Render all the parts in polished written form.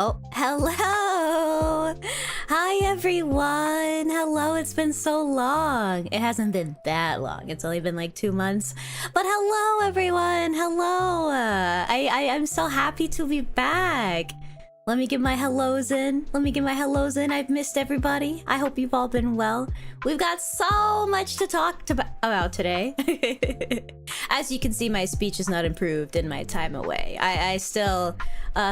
Oh, hello! Hi, everyone! Hello, it's been so long. It hasn't been that long. It's only been like 2 months. But hello, everyone! Hello! I'm so happy to be back. Let me get my hellos in. I've missed everybody. I hope you've all been well. We've got so much to talk about today. As you can see, my speech is not improved in my time away. I still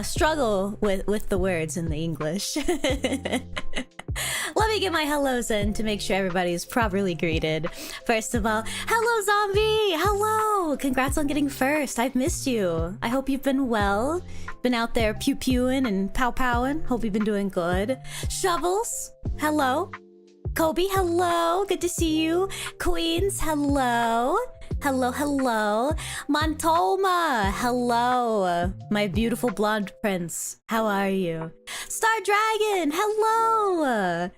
struggle with the words in the English. Let me get my hellos in to make sure everybody's properly greeted. First of all, hello, Zombie! Hello! Congrats on getting first. I've missed you. I hope you've been well. Been out there pew-pewing and pow-powing. Hope you've been doing good. Shovels, hello. Kobe, hello. Good to see you. Queens, hello. Hello. Montoma, hello. My beautiful blonde prince, how are you? Star Dragon, hello.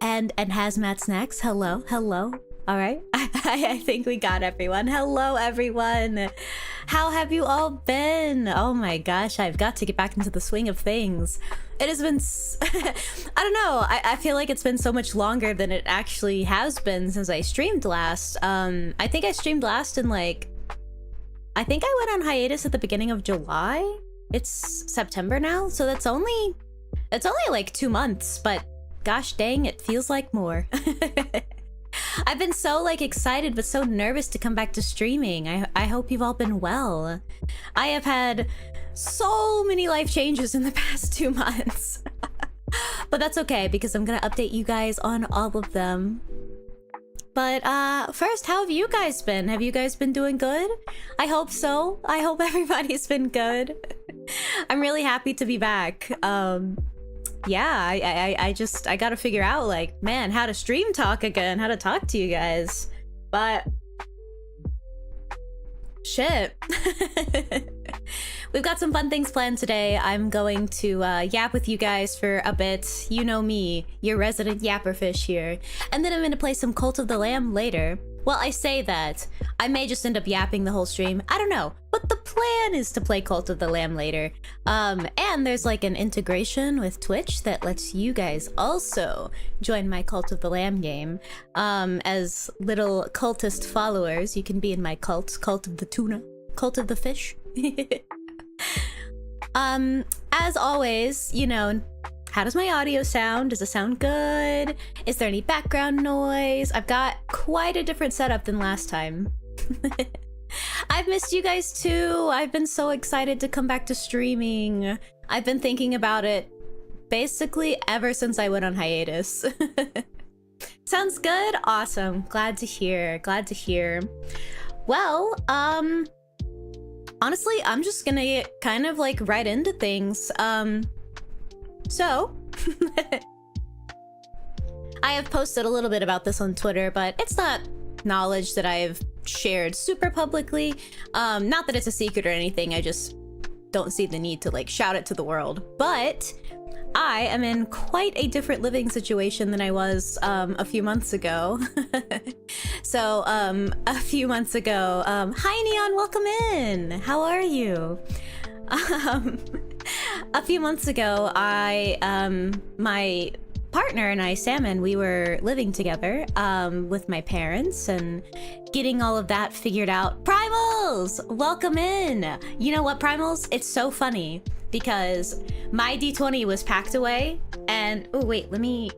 And Hazmat Snacks, hello. All right, I think we got everyone. Hello, everyone. How have you all been? Oh my gosh, I've got to get back into the swing of things. It has been, I don't know, I feel like it's been so much longer than it actually has been since I streamed last. I think I streamed last in I think I went on hiatus at the beginning of July. It's September now, so it's only like 2 months, but gosh dang, it feels like more. I've been so excited but so nervous to come back to streaming. I hope you've all been well. I have had so many life changes in the past 2 months. But that's okay because I'm gonna update you guys on all of them. But first, how have you guys been? Have you guys been doing good? I hope so. I hope everybody's been good. I'm really happy to be back. Yeah, I gotta figure out man, how to stream talk again, how to talk to you guys. But shit. We've got some fun things planned today. I'm going to yap with you guys for a bit. You know me, your resident yapperfish here. And then I'm gonna play some Cult of the Lamb later. Well, I say that. I may just end up yapping the whole stream. I don't know. But the plan is to play Cult of the Lamb later. And there's an integration with Twitch that lets you guys also join my Cult of the Lamb game. As little cultist followers, you can be in my cult of the tuna, cult of the fish. As always, you know, how does my audio sound? Does it sound good? Is there any background noise? I've got quite a different setup than last time. I've missed you guys too. I've been so excited to come back to streaming. I've been thinking about it basically ever since I went on hiatus. Sounds good? Awesome. Glad to hear. Well, honestly, I'm just gonna get kind of right into things. So, I have posted a little bit about this on Twitter, but it's not knowledge that I've shared super publicly. Not that it's a secret or anything, I just don't see the need to shout it to the world. But I am in quite a different living situation than I was a few months ago. So, a few months ago, hi Neon, welcome in! How are you? A few months ago, my partner and I, Salmon, we were living together with my parents and getting all of that figured out. Primals! Welcome in! You know what, Primals? It's so funny because my D20 was packed away and... Oh, wait, let me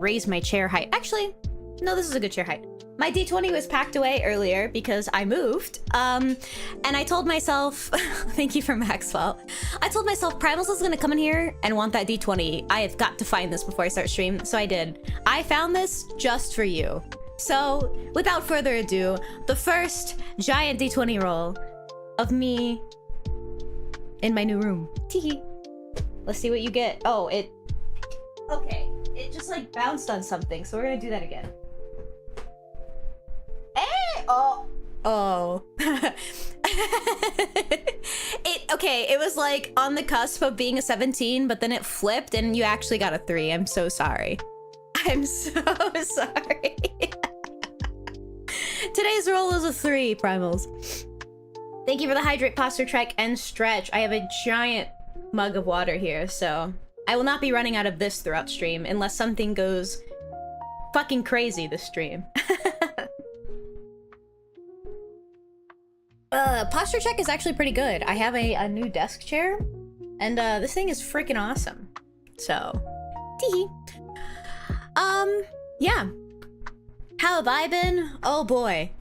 raise my chair height. Actually, no, this is a good chair height. My D20 was packed away earlier because I moved, and I told myself, thank you for Maxwell, I told myself Primals is gonna come in here and want that D20. I have got to find this before I start stream, so I did. I found this just for you. So, without further ado, the first giant D20 roll of me in my new room. Teehee. Let's see what you get. Oh, okay, it just bounced on something, so we're gonna do that again. Hey! Oh. It was on the cusp of being a 17, but then it flipped and you actually got a 3. I'm so sorry. I'm so sorry. Today's roll is a 3, Primals. Thank you for the hydrate, posture, trek, and stretch. I have a giant mug of water here, so I will not be running out of this throughout stream unless something goes fucking crazy this stream. Posture check is actually pretty good. I have a new desk chair, and this thing is freaking awesome. So, tee. Yeah. How have I been? Oh boy.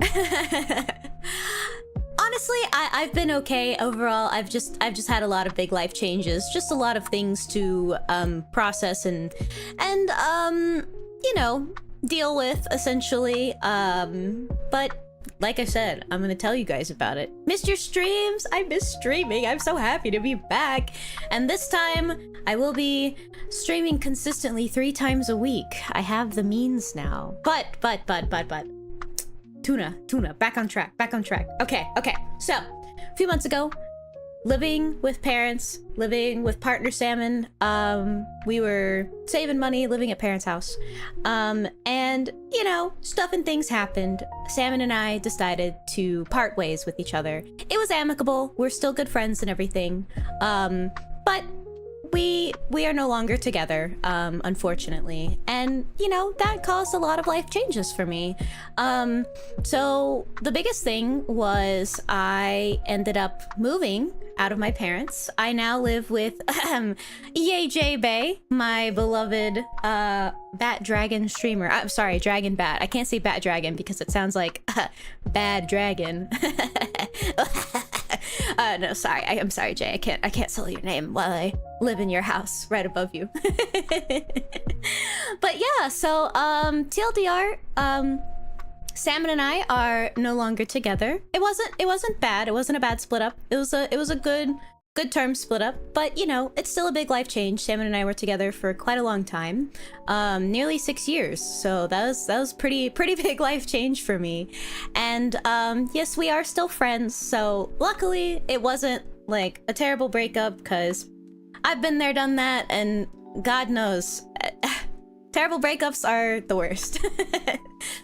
Honestly, I've been okay overall. I've just had a lot of big life changes, just a lot of things to process and you know, deal with essentially. But like I said, I'm gonna tell you guys about it. Missed your streams? I miss streaming. I'm so happy to be back. And this time, I will be streaming consistently 3 times a week. I have the means now. But. Tuna, back on track. Okay. So, a few months ago, living with parents, living with partner Salmon, we were saving money, living at parents' house. And, you know, stuff and things happened. Salmon and I decided to part ways with each other. It was amicable. We're still good friends and everything. But we are no longer together, unfortunately. And, you know, that caused a lot of life changes for me. So the biggest thing was I ended up moving out of my parents. I now live with EAJ Bay, my beloved Bat Dragon streamer. I'm sorry, Dragon Bat. I can't say Bat Dragon because it sounds like Bad Dragon. No, sorry. I'm sorry, Jay. I can't tell your name while I live in your house right above you. But yeah, so TLDR, Salmon and I are no longer together. It wasn't bad. It wasn't a bad split up. It was a good term split up, but you know, it's still a big life change. Salmon and I were together for quite a long time, nearly 6 years. So that was pretty big life change for me. And yes, we are still friends. So luckily it wasn't like a terrible breakup, because I've been there, done that, and God knows, terrible breakups are the worst.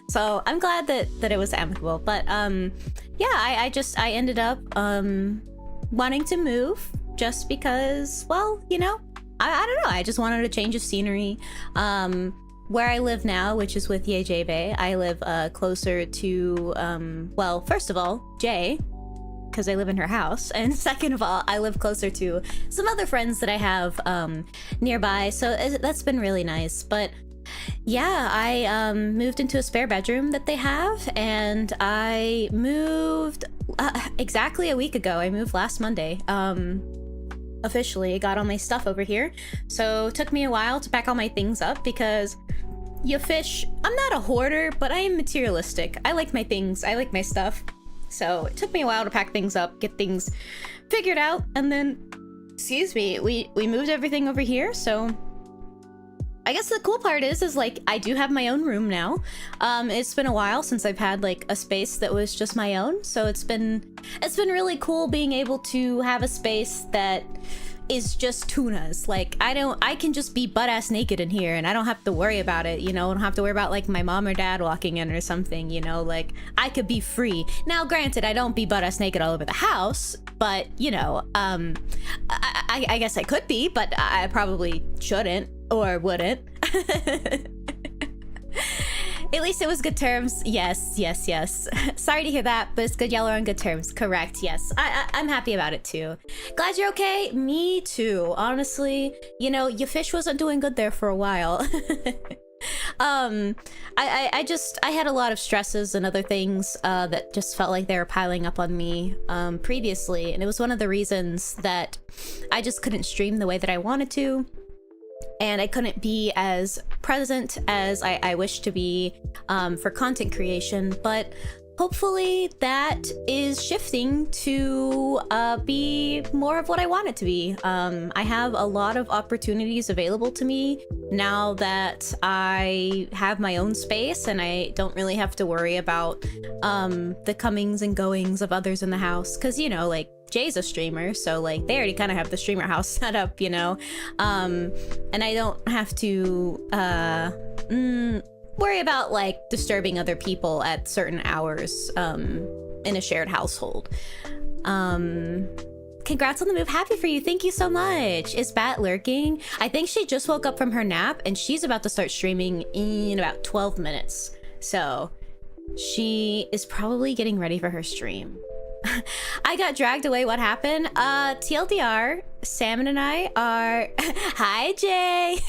So I'm glad that it was amicable. But yeah, I ended up wanting to move just because, well, you know, I don't know, I just wanted a change of scenery. Where I live now, which is with Ye Bay, I live closer to well, first of all, Jay, because I live in her house, and second of all, I live closer to some other friends that I have nearby, so that's been really nice. But yeah, I moved into a spare bedroom that they have, and I moved exactly a week ago. I moved last Monday. Officially got all my stuff over here. So it took me a while to pack all my things up because you fish. I'm not a hoarder, but I am materialistic. I like my things. I like my stuff. So it took me a while to pack things up, get things figured out, and then, excuse me, we moved everything over here. So I guess the cool part is like I do have my own room now. It's been a while since I've had like a space that was just my own, so it's been really cool being able to have a space that is just tunas. Like I can just be butt ass naked in here, and I don't have to worry about it, you know. I don't have to worry about like my mom or dad walking in or something, you know. Like I could be free. Now granted, I don't be butt ass naked all over the house, but you know, I guess I could be, but I probably shouldn't or wouldn't. At least it was good terms. Yes. Sorry to hear that, but it's good y'all are on good terms. Correct, yes. I'm happy about it too. Glad you're okay. Me too, honestly. You know, your fish wasn't doing good there for a while. I had a lot of stresses and other things that just felt like they were piling up on me previously, and it was one of the reasons that I just couldn't stream the way that I wanted to. And I couldn't be as present as I wish to be for content creation, but hopefully that is shifting to be more of what I want it to be. I have a lot of opportunities available to me now that I have my own space, and I don't really have to worry about the comings and goings of others in the house, because, you know, like, Jay's a streamer, so like they already kind of have the streamer house set up, you know. And I don't have to worry about like disturbing other people at certain hours in a shared household. Congrats on the move. Happy for you. Thank you so much. Is Bat lurking? I think she just woke up from her nap and she's about to start streaming in about 12 minutes. So she is probably getting ready for her stream. I got dragged away. What happened? TLDR, Salmon and I are... Hi, Jay.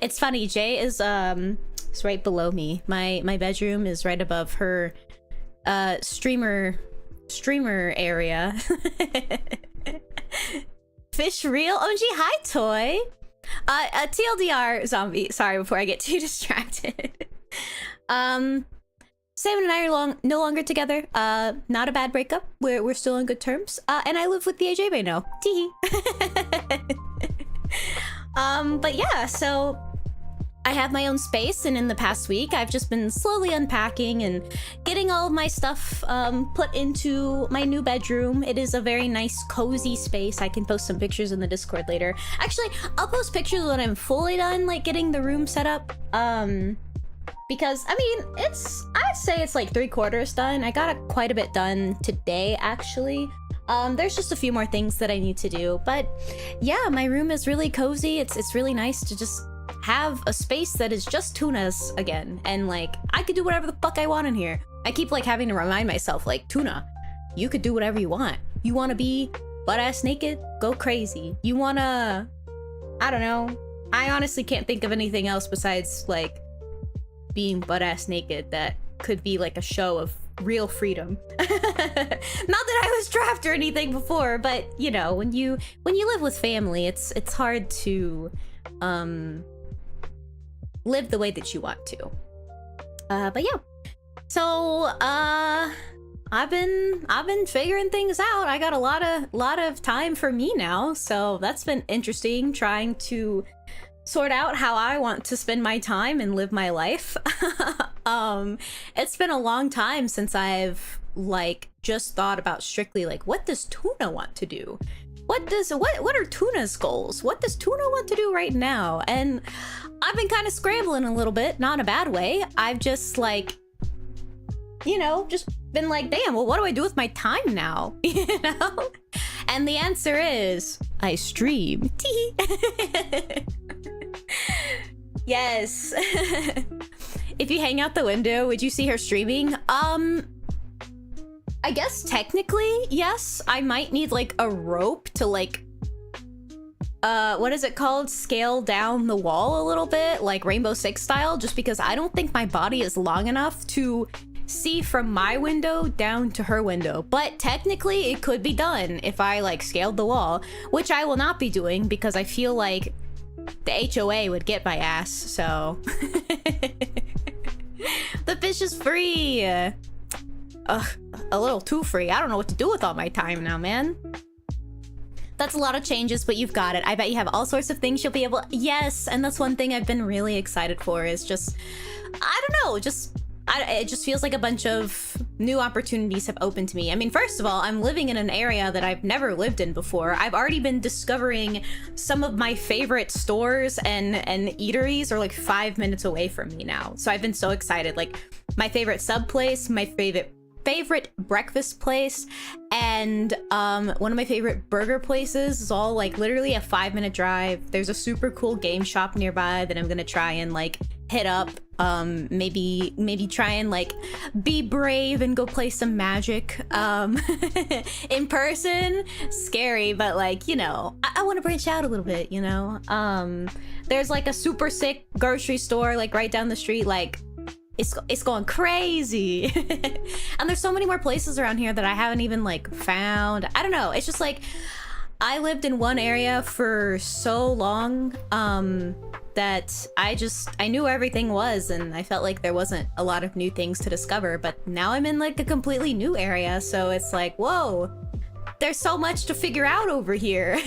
It's funny. Jay is right below me. My bedroom is right above her streamer area. Fish real. OMG, hi Toy. TLDR zombie. Sorry, before I get too distracted. Salmon and I are no longer together. Not a bad breakup. We're still on good terms. And I live with the AJ Bay now. Teehee. But yeah, so I have my own space, and in the past week, I've just been slowly unpacking and getting all of my stuff put into my new bedroom. It is a very nice, cozy space. I can post some pictures in the Discord later. Actually, I'll post pictures when I'm fully done, like getting the room set up. Because, I mean, I'd say it's like 3/4 done. I got quite a bit done today, actually. There's just a few more things that I need to do. But yeah, my room is really cozy. It's really nice to just have a space that is just Tuna's again. And like, I could do whatever the fuck I want in here. I keep like having to remind myself, like, Tuna, you could do whatever you want. You want to be butt-ass naked? Go crazy. You want to... I don't know. I honestly can't think of anything else besides like being butt-ass naked that could be like a show of real freedom. Not that I was trapped or anything before, but you know, when you live with family, it's hard to live the way that you want to. But yeah. So I've been figuring things out. I got a lot of time for me now, so that's been interesting, trying to sort out how I want to spend my time and live my life. It's been a long time since I've like just thought about strictly like, what does Tuna want to do? What are Tuna's goals? What does Tuna want to do right now? And I've been kind of scrambling a little bit, not in a bad way. I've just like, you know, just been like, damn, well, what do I do with my time now? You know? And the answer is, I stream. Yes. If you hang out the window, would you see her streaming? I guess technically, yes. I might need like a rope to like, what is it called? Scale down the wall a little bit, like Rainbow Six style, just because I don't think my body is long enough to see from my window down to her window. But technically it could be done if I like scaled the wall, which I will not be doing because I feel like the HOA would get my ass, so. The fish is free. Ugh, a little too free. I don't know what to do with all my time now, man. That's a lot of changes, but you've got it. I bet you have all sorts of things you'll be able... Yes, and that's one thing I've been really excited for is just... I don't know, it just feels like a bunch of new opportunities have opened to me. I mean, first of all, I'm living in an area that I've never lived in before. I've already been discovering some of my favorite stores and eateries are like 5 minutes away from me now. So I've been so excited. Like my favorite sub place, my favorite breakfast place, and one of my favorite burger places is all like literally a 5-minute drive. There's a super cool game shop nearby that I'm gonna try and like hit up. Maybe try and like be brave and go play some Magic in person. Scary, but like, you know, I want to branch out a little bit, you know. There's like a super sick grocery store like right down the street, like it's going crazy. And there's so many more places around here that I haven't even like found. I don't know, it's just like I lived in one area for so long that I knew where everything was, and I felt like there wasn't a lot of new things to discover. But now I'm in like a completely new area, so it's like, whoa, there's so much to figure out over here.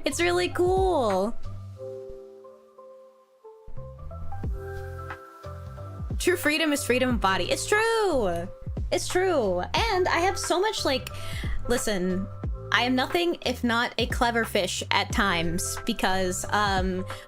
It's really cool. True freedom is freedom of body. It's true. It's true. And I have so much like, listen, I am nothing if not a clever fish at times, because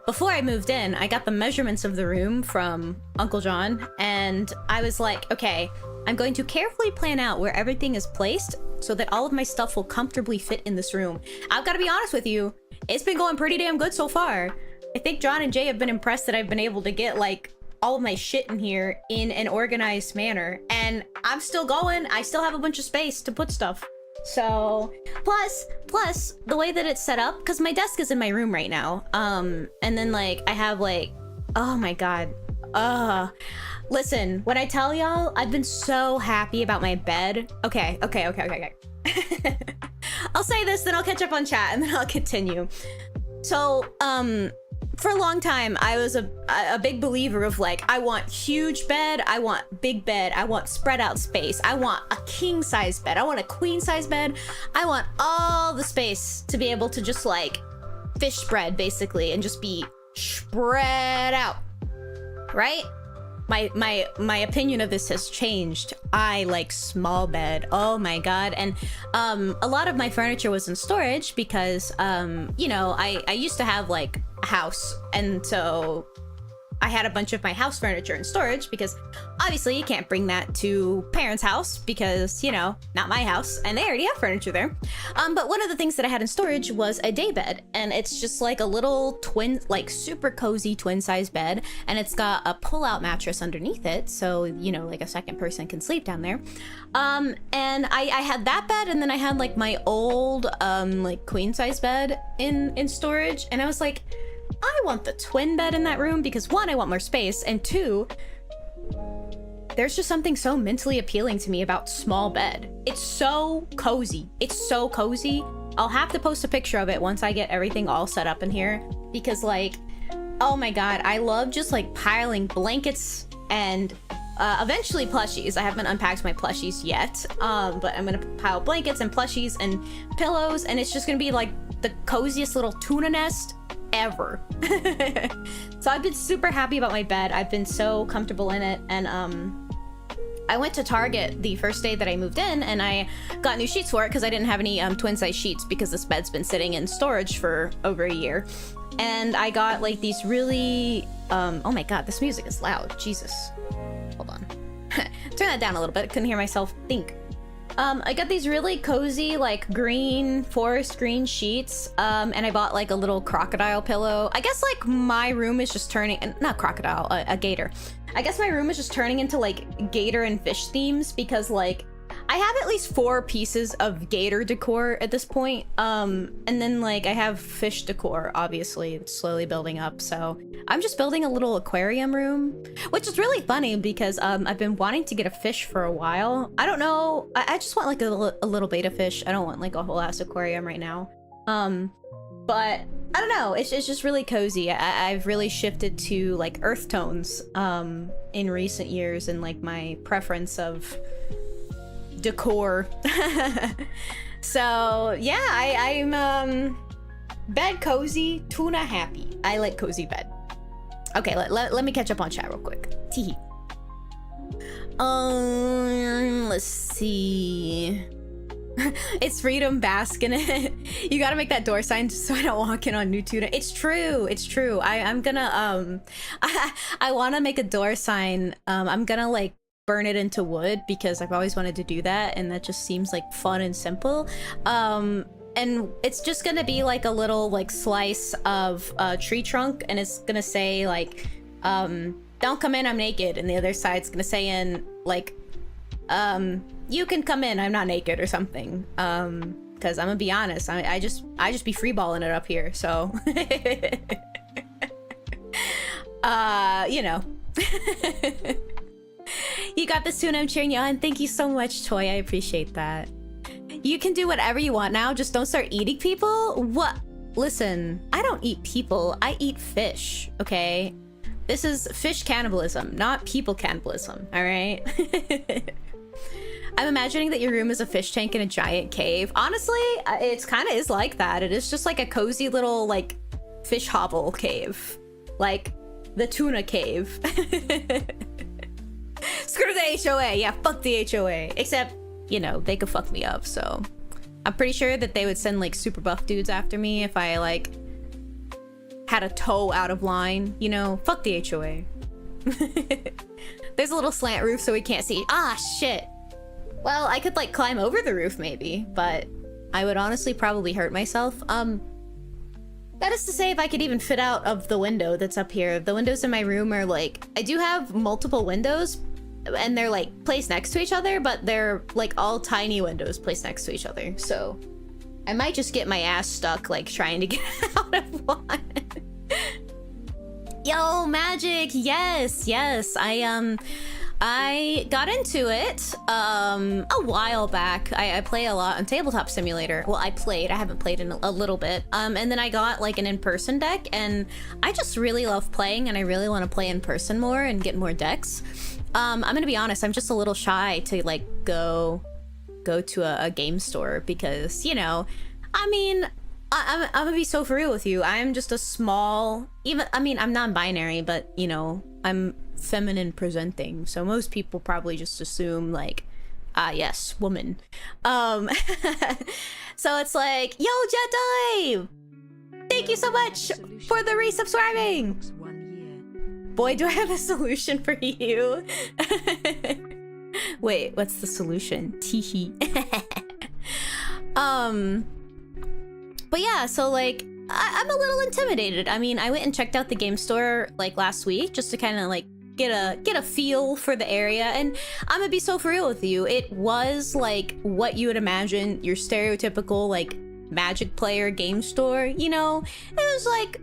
before I moved in, I got the measurements of the room from Uncle John, and I was like, okay, I'm going to carefully plan out where everything is placed so that all of my stuff will comfortably fit in this room. I've got to be honest with you, it's been going pretty damn good so far. I think John and Jay have been impressed that I've been able to get like all of my shit in here in an organized manner, and I'm still going. I still have a bunch of space to put stuff. So plus the way that it's set up, because my desk is in my room right now, and then like I have like, oh my god, listen, when I tell y'all I've been so happy about my bed. Okay. I'll say this, then I'll catch up on chat, and then I'll continue. So for a long time, I was a big believer of like, I want huge bed, I want big bed, I want spread out space, I want a king size bed, I want a queen size bed, I want all the space to be able to just like fish spread basically and just be spread out, right? My opinion of this has changed. I like small bed. Oh my god. And a lot of my furniture was in storage because you know, I used to have like a house, and so I had a bunch of my house furniture in storage because obviously you can't bring that to parents' house because, you know, not my house, and they already have furniture there. But one of the things that I had in storage was a day bed, and it's just like a little twin, like super cozy twin size bed, and it's got a pull-out mattress underneath it, so, you know, like a second person can sleep down there. And I had that bed, and then I had like my old like queen size bed in storage, and I was like, I want the twin bed in that room because one, I want more space, and two, there's just something so mentally appealing to me about small bed. It's so cozy. It's so cozy. I'll have to post a picture of it once I get everything all set up in here, because like, oh my god, I love just like piling blankets and eventually plushies. I haven't unpacked my plushies yet, but I'm gonna pile blankets and plushies and pillows, and it's just gonna be like the coziest little tuna nest ever. So I've been super happy about my bed. I've been so comfortable in it, and I went to Target the first day that I moved in, and I got new sheets for it because I didn't have any twin size sheets because this bed's been sitting in storage for over a year. And I got like these really oh my god, this music is loud. Jesus, hold on. Turn that down a little bit. I couldn't hear myself think. I got these really cozy, like green, forest green sheets, and I bought like a little crocodile pillow. I guess like my room is just turning, not crocodile, a gator. I guess my room is just turning into like gator and fish themes because like I have at least 4 pieces of gator decor at this point. And then like I have fish decor, obviously, it's slowly building up. So I'm just building a little aquarium room, which is really funny because I've been wanting to get a fish for a while. I don't know. I just want like a little beta fish. I don't want like a whole ass aquarium right now. But I don't know. It's just really cozy. I've really shifted to like earth tones in recent years, and like my preference of decor. So yeah, I'm bed cozy, tuna happy. I like cozy bed. Okay, let me catch up on chat real quick. Teehee. Let's see. It's freedom, bask in it. You gotta make that door sign so I don't walk in on new tuna. It's true. I'm gonna I want to make a door sign. I'm gonna like burn it into wood because I've always wanted to do that, and that just seems like fun and simple. And it's just gonna be like a little like slice of tree trunk, and it's gonna say like don't come in, I'm naked, and the other side's gonna say in like you can come in, I'm not naked, or something. Because I'm gonna be honest, I just be freeballing it up here, so you know. You got this tune, I'm cheering you on. Thank you so much, Toy. I appreciate that. You can do whatever you want now, just don't start eating people? What? Listen, I don't eat people, I eat fish, okay? This is fish cannibalism, not people cannibalism, alright? I'm imagining that your room is a fish tank in a giant cave. Honestly, it's kind of is like that. It is just like a cozy little like fish hovel cave. Like the tuna cave. Screw the HOA. Yeah, fuck the HOA. Except, you know, they could fuck me up, so. I'm pretty sure that they would send like super buff dudes after me if I like had a toe out of line, you know? Fuck the HOA. There's a little slant roof so we can't see. Ah, shit. Well, I could like climb over the roof maybe, but I would honestly probably hurt myself. That is to say, if I could even fit out of the window that's up here. The windows in my room are like, I do have multiple windows and they're like placed next to each other, but they're like all tiny windows placed next to each other. So I might just get my ass stuck like trying to get out of one. Yo, Magic, yes, yes. I got into it a while back. I play a lot on Tabletop Simulator. Well, I haven't played in a little bit. And then I got like an in-person deck, and I just really love playing, and I really want to play in person more and get more decks. I'm gonna be honest, I'm just a little shy to like go to a game store because, you know, I mean, I'm gonna be so for real with you. I'm just a small, I'm non-binary, but you know, I'm feminine presenting, so most people probably just assume like, yes, woman. So it's like, yo, Jedi, thank you so much for the resubscribing. Boy, do I have a solution for you. Wait, what's the solution? Teehee. But yeah, so like, I'm a little intimidated. I mean, I went and checked out the game store like last week just to kind of like get a feel for the area, and I'm gonna be so for real with you. It was like what you would imagine your stereotypical like Magic player game store, you know? It was like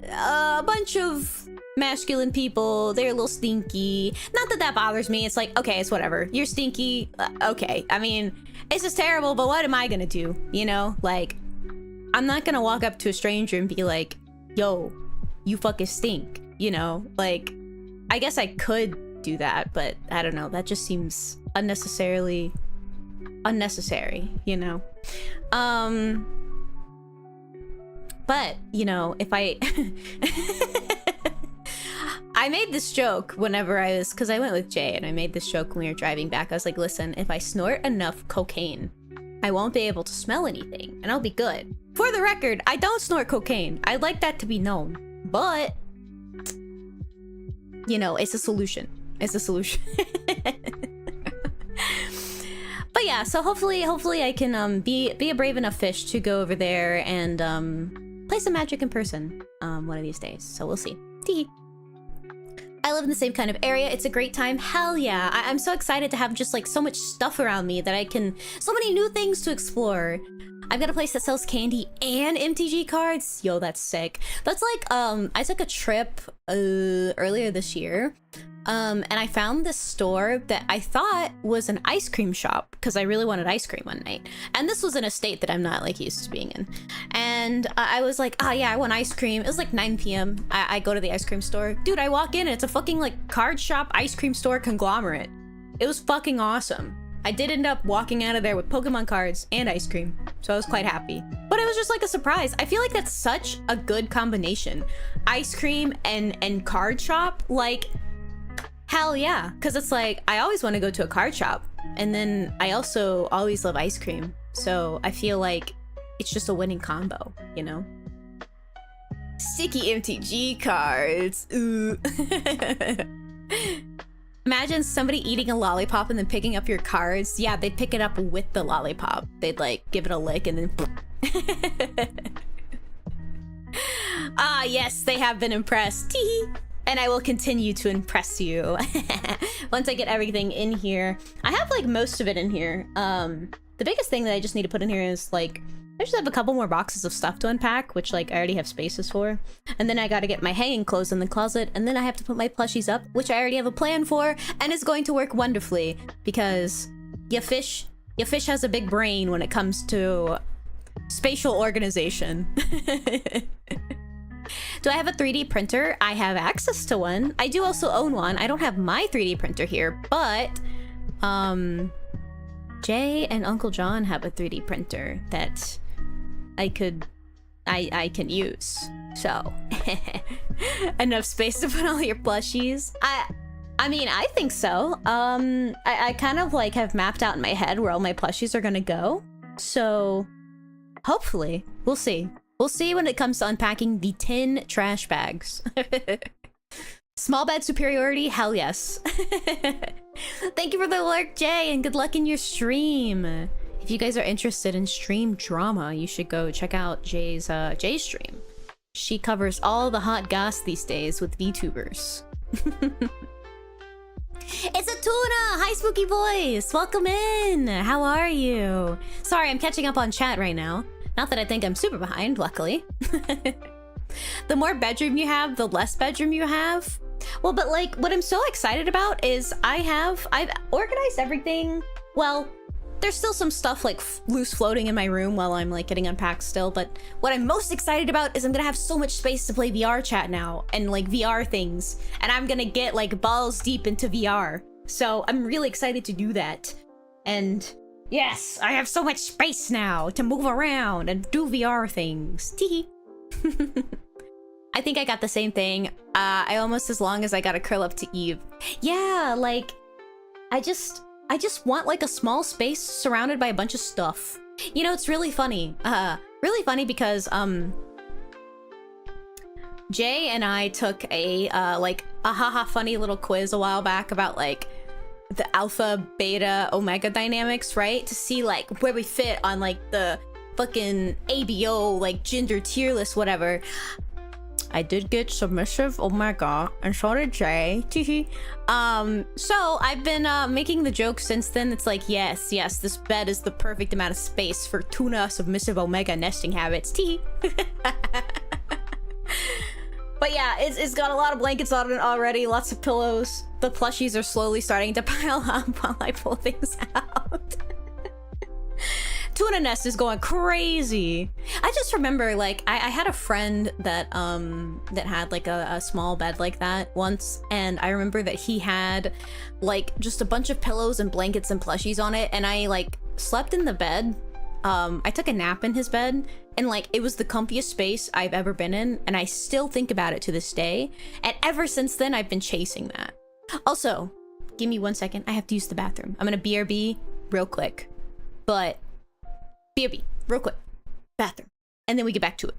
a bunch of masculine people. They're a little stinky. Not that that bothers me. It's like, okay, it's whatever. You're stinky. Okay. I mean, it's just terrible, but what am I gonna do? You know? Like, I'm not gonna walk up to a stranger and be like, yo, you fucking stink. You know? Like, I guess I could do that, but I don't know. That just seems unnecessary, you know? But, you know, if I... I made this joke whenever because I went with Jay, and I made this joke when we were driving back. I was like, listen, if I snort enough cocaine, I won't be able to smell anything, and I'll be good. For the record, I don't snort cocaine. I'd like that to be known. But, you know, it's a solution. It's a solution. But yeah, so hopefully I can be a brave enough fish to go over there and play some Magic in person one of these days. So we'll see. Tee. I live in the same kind of area. It's a great time. Hell yeah. I'm so excited to have just like so much stuff around me that I can... So many new things to explore. I've got a place that sells candy and MTG cards. Yo, that's sick. That's like, I took a trip earlier this year. And I found this store that I thought was an ice cream shop because I really wanted ice cream one night. And this was in a state that I'm not like used to being in. And I was like, oh yeah, I want ice cream. It was like 9 p.m. I go to the ice cream store. Dude, I walk in and it's a fucking like card shop ice cream store conglomerate. It was fucking awesome. I did end up walking out of there with Pokemon cards and ice cream. So I was quite happy. But it was just like a surprise. I feel like that's such a good combination. Ice cream and card shop, like... Hell yeah, because it's like, I always want to go to a card shop, and then I also always love ice cream, so I feel like it's just a winning combo, you know? Sticky MTG cards, ooh. Imagine somebody eating a lollipop and then picking up your cards. Yeah, they'd pick it up with the lollipop. They'd like, give it a lick and then... Ah, yes, they have been impressed. Tee. And I will continue to impress you once I get everything in here. I have like most of it in here. The biggest thing that I just need to put in here is like, I just have a couple more boxes of stuff to unpack, which like I already have spaces for. And then I gotta get my hanging clothes in the closet, and then I have to put my plushies up, which I already have a plan for, and it's going to work wonderfully because your fish has a big brain when it comes to spatial organization. Do I have a 3D printer? I have access to one. I do also own one. I don't have my 3D printer here, but Jay and Uncle John have a 3D printer that I can use. So enough space to put all your plushies. I mean, I think so. I kind of like have mapped out in my head where all my plushies are gonna go. So hopefully, we'll see. We'll see when it comes to unpacking the 10 trash bags. Small bed superiority? Hell yes. Thank you for the lurk, Jay, and good luck in your stream. If you guys are interested in stream drama, you should go check out Jay's stream. She covers all the hot goss these days with VTubers. It's a tuna! Hi, Spooky Voice! Welcome in! How are you? Sorry, I'm catching up on chat right now. Not that I think I'm super behind, luckily. The more bedroom you have, the less bedroom you have. Well, but like, what I'm so excited about is I've organized everything. Well, there's still some stuff like loose floating in my room while I'm like getting unpacked still, but what I'm most excited about is I'm gonna have so much space to play VR chat now and like VR things, and I'm gonna get like balls deep into VR. So I'm really excited to do that. And yes, I have so much space now to move around and do VR things. Teehee. I think I got the same thing. I almost as long as I gotta curl up to Eve. Yeah, like I just want like a small space surrounded by a bunch of stuff. You know, it's really funny. Really funny because Jay and I took a like a haha funny little quiz a while back about like the alpha, beta, omega dynamics, right? To see like where we fit on like the fucking ABO like gender tier list, whatever. I did get submissive, oh my god, and so did Jay. So I've been making the joke since then. It's like, yes, this bed is the perfect amount of space for tuna submissive omega nesting habits. But yeah, it's got a lot of blankets on it already, lots of pillows. The plushies are slowly starting to pile up while I pull things out. Tuna Nest is going crazy. I just remember, like, I had a friend that that had like a small bed like that once, and I remember that he had like just a bunch of pillows and blankets and plushies on it, and I like slept in the bed. I took a nap in his bed, and like it was the comfiest space I've ever been in, and I still think about it to this day. And ever since then, I've been chasing that. Also, give me 1 second. I have to use the bathroom. I'm gonna BRB real quick, but. BRB, real quick. Bathroom. And then we get back to it.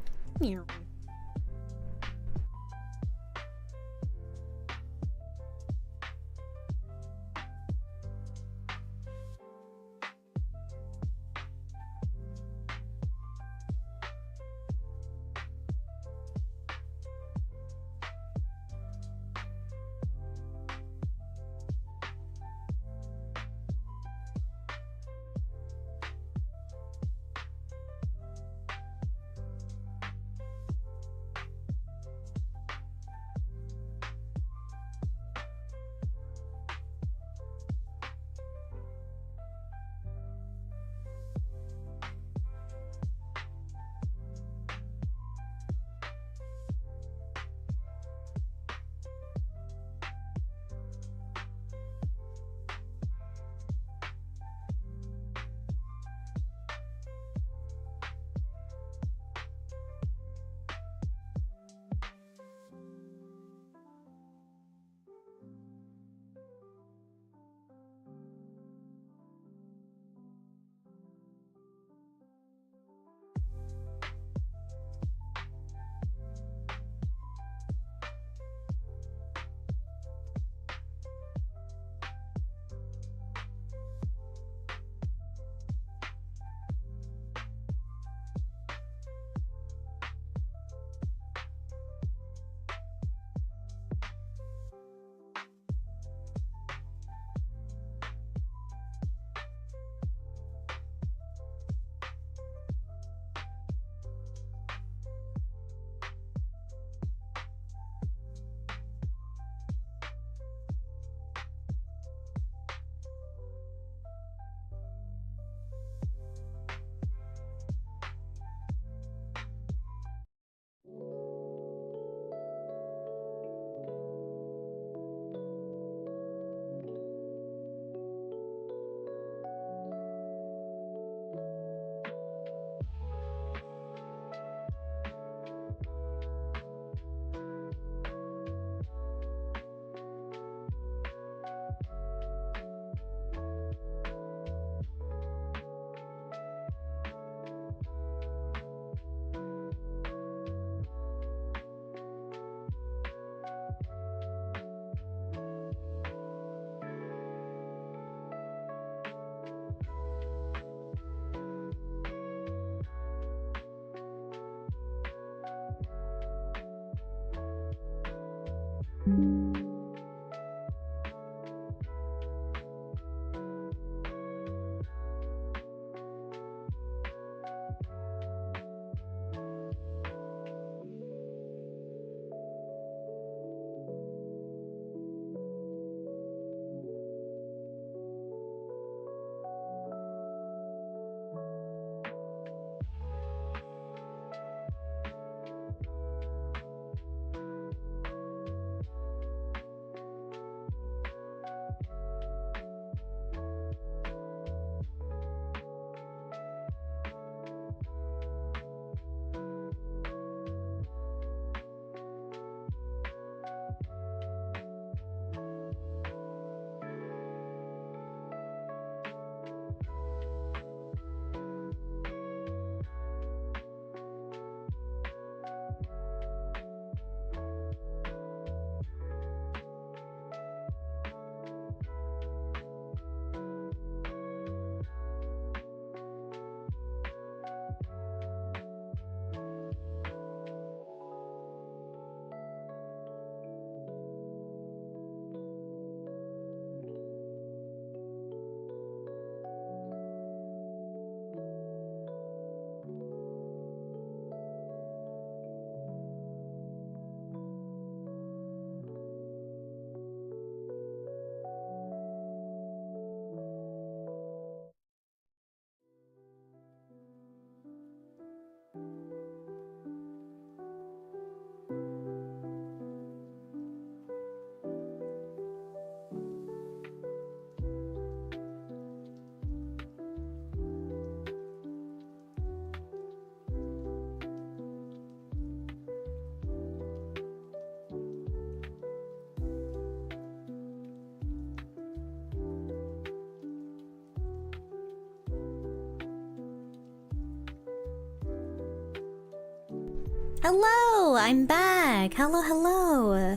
Hello, I'm back. Hello, hello.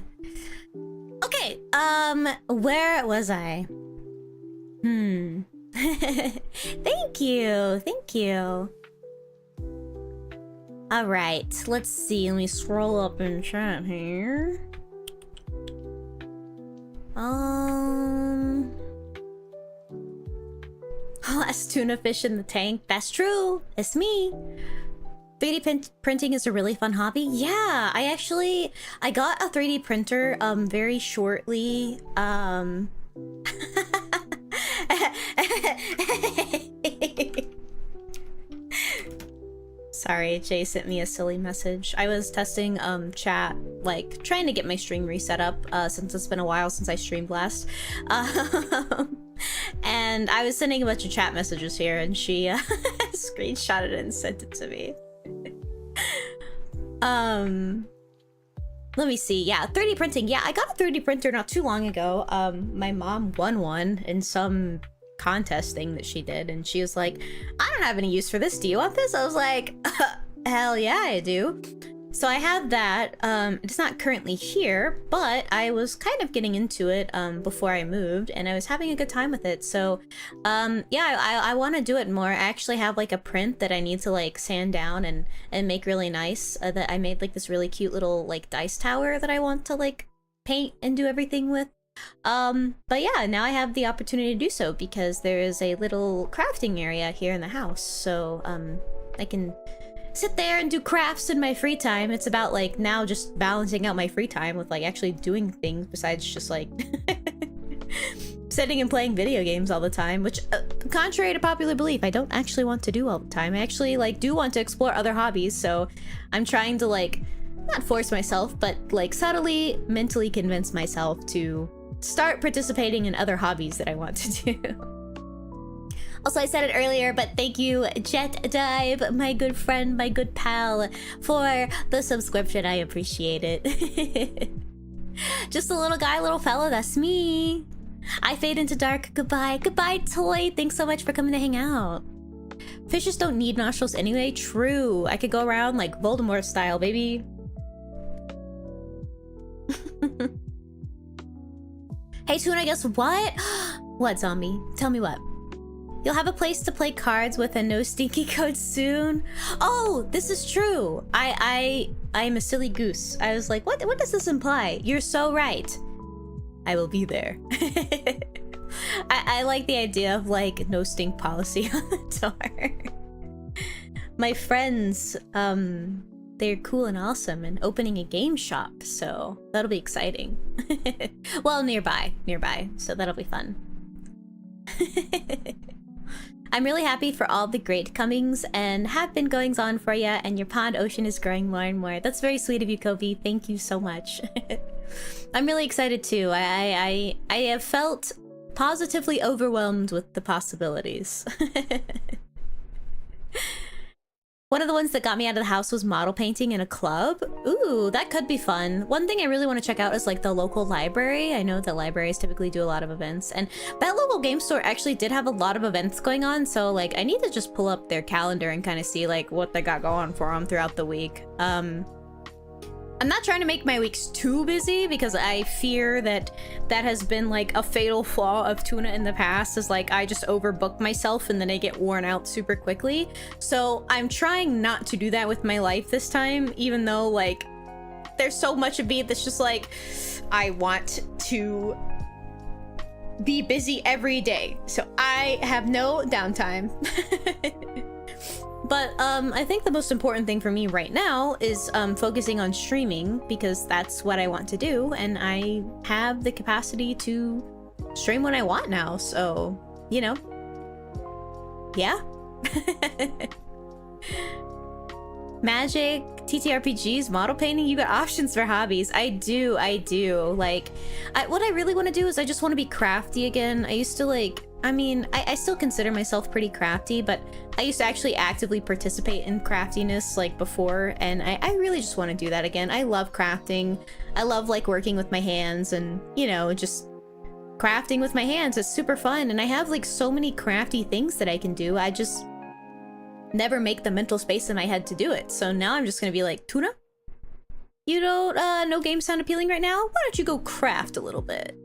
Okay, where was I? Thank you, thank you. All right, let's see. Let me scroll up in chat here. Last tuna fish in the tank. That's true. It's me. 3D printing is a really fun hobby. Yeah, I got a 3D printer very shortly. Sorry, Jay sent me a silly message. I was testing chat, like trying to get my stream reset up since it's been a while since I streamed last. And I was sending a bunch of chat messages here and she screenshotted it and sent it to me. Let me see. Yeah, 3D printing. Yeah, I got a 3D printer not too long ago. My mom won one in some contest thing that she did, and she was like, I don't have any use for this. Do you want this? I was like, hell yeah, I do. So I have that. It's not currently here, but I was kind of getting into it before I moved, and I was having a good time with it. So yeah, I want to do it more. I actually have like a print that I need to like sand down and make really nice. That I made like this really cute little like dice tower that I want to like paint and do everything with. But yeah, now I have the opportunity to do so because there is a little crafting area here in the house. So I can sit there and do crafts in my free time. It's about like now just balancing out my free time with like actually doing things besides just like sitting and playing video games all the time, which contrary to popular belief, I don't actually want to do all the time. I actually like do want to explore other hobbies, so I'm trying to like not force myself, but like subtly mentally convince myself to start participating in other hobbies that I want to do. Also, I said it earlier, but thank you, Jet Dive, my good friend, my good pal, for the subscription. I appreciate it. Just a little guy, little fella, that's me. I fade into dark. Goodbye. Goodbye, Toy. Thanks so much for coming to hang out. Fishes don't need nostrils anyway. True. I could go around like Voldemort style, baby. Hey, Tuna, guess what? What, zombie? Tell me what. You'll have a place to play cards with a no stinky code soon. Oh, this is true. I'm a silly goose. I was like, what does this imply? You're so right. I will be there. I like the idea of like no stink policy on the door. My friends, they're cool and awesome and opening a game shop, so that'll be exciting. Well, nearby, so that'll be fun. I'm really happy for all the great comings and have been goings on for you, and your pond ocean is growing more and more. That's very sweet of you, Kobe. Thank you so much. I'm really excited too. I have felt positively overwhelmed with the possibilities. One of the ones that got me out of the house was model painting in a club. Ooh, that could be fun. One thing I really want to check out is like the local library. I know that libraries typically do a lot of events, and that local game store actually did have a lot of events going on, so like I need to just pull up their calendar and kind of see like what they got going for them throughout the week. I'm not trying to make my weeks too busy because I fear that that has been like a fatal flaw of Tuna in the past, is like I just overbook myself and then I get worn out super quickly. So I'm trying not to do that with my life this time, even though like there's so much of me that's just like, I want to be busy every day. So I have no downtime. But I think the most important thing for me right now is focusing on streaming, because that's what I want to do, and I have the capacity to stream when I want now, so, you know. Yeah. Magic, TTRPGs, model painting, you got options for hobbies. I do. Like, what I really want to do is I just want to be crafty again. I used to like, I mean, I still consider myself pretty crafty, but I used to actually actively participate in craftiness like before, and I really just want to do that again. I love crafting. I love like working with my hands and, you know, just crafting with my hands is super fun, and I have like so many crafty things that I can do. I just never make the mental space in my head to do it. So now I'm just gonna be like, Tuna, you don't, no games sound appealing right now? Why don't you go craft a little bit?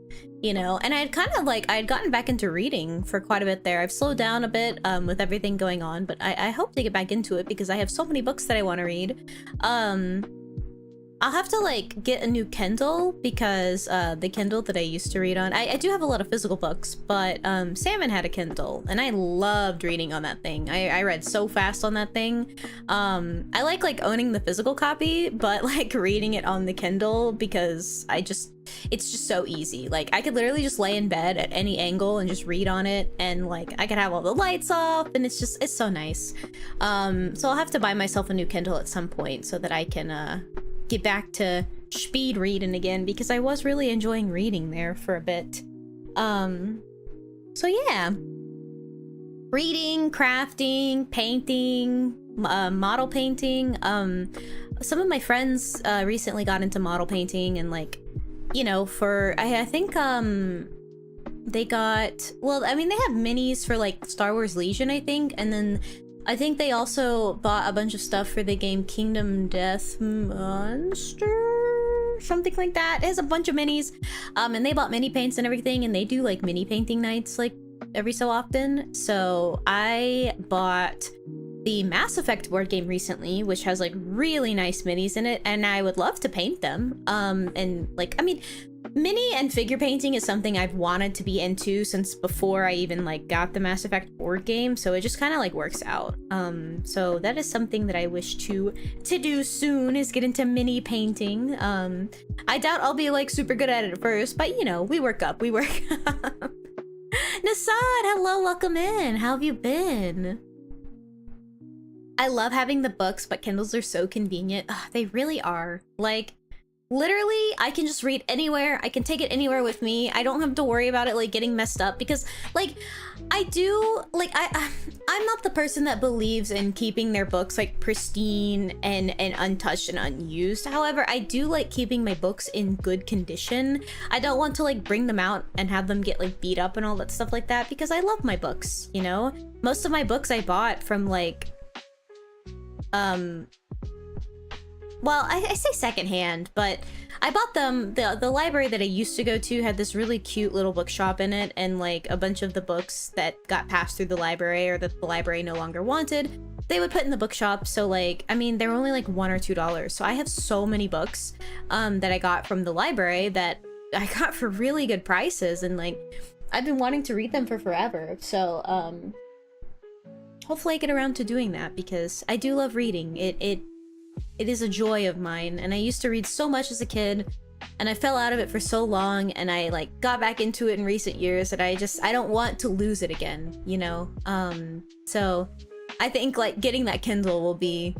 You know, and I had kind of like, I had gotten back into reading for quite a bit there. I've slowed down a bit with everything going on, but I hope to get back into it because I have so many books that I want to read. I'll have to like get a new Kindle because the Kindle that I used to read on, I do have a lot of physical books, but Salmon had a Kindle and I loved reading on that thing. I read so fast on that thing. I like owning the physical copy, but like reading it on the Kindle because it's just so easy. Like I could literally just lay in bed at any angle and just read on it, and like I could have all the lights off, and it's so nice. So I'll have to buy myself a new Kindle at some point so that I can get back to speed reading again, because I was really enjoying reading there for a bit. So yeah, reading, crafting, painting, model painting. Some of my friends recently got into model painting, and like, you know, for I think they got, well, I mean, they have minis for like Star Wars Legion, I think, and then I think they also bought a bunch of stuff for the game Kingdom Death Monster, something like that. It has a bunch of minis, and they bought mini paints and everything, and they do like mini painting nights like every so often. So I bought the Mass Effect board game recently, which has like really nice minis in it, and I would love to paint them. And like, I mean, mini and figure painting is something I've wanted to be into since before I even like got the Mass Effect board game, so it just kind of like works out. So that is something that I wish to do soon, is get into mini painting. I doubt I'll be like super good at it at first, but you know, we work up. Nasad, hello, welcome in. How have you been? I love having the books, but Kindles are so convenient. Ugh, they really are. Like, literally, I can just read anywhere. I can take it anywhere with me. I don't have to worry about it like getting messed up, because like I do, like I'm not the person that believes in keeping their books like pristine and untouched and unused. However, I do like keeping my books in good condition. I don't want to like bring them out and have them get like beat up and all that stuff like that, because I love my books, you know? Most of my books I bought from like well, I say secondhand, but I bought them. The library that I used to go to had this really cute little bookshop in it, and like a bunch of the books that got passed through the library or that the library no longer wanted, they would put in the bookshop. So like, I mean, they were only like $1 or $2. So I have so many books that I got from the library that I got for really good prices, and like I've been wanting to read them for forever. So hopefully I get around to doing that, because I do love reading. It is a joy of mine, and I used to read so much as a kid, and I fell out of it for so long, and I like got back into it in recent years, that I don't want to lose it again, you know? So I think like getting that Kindle will be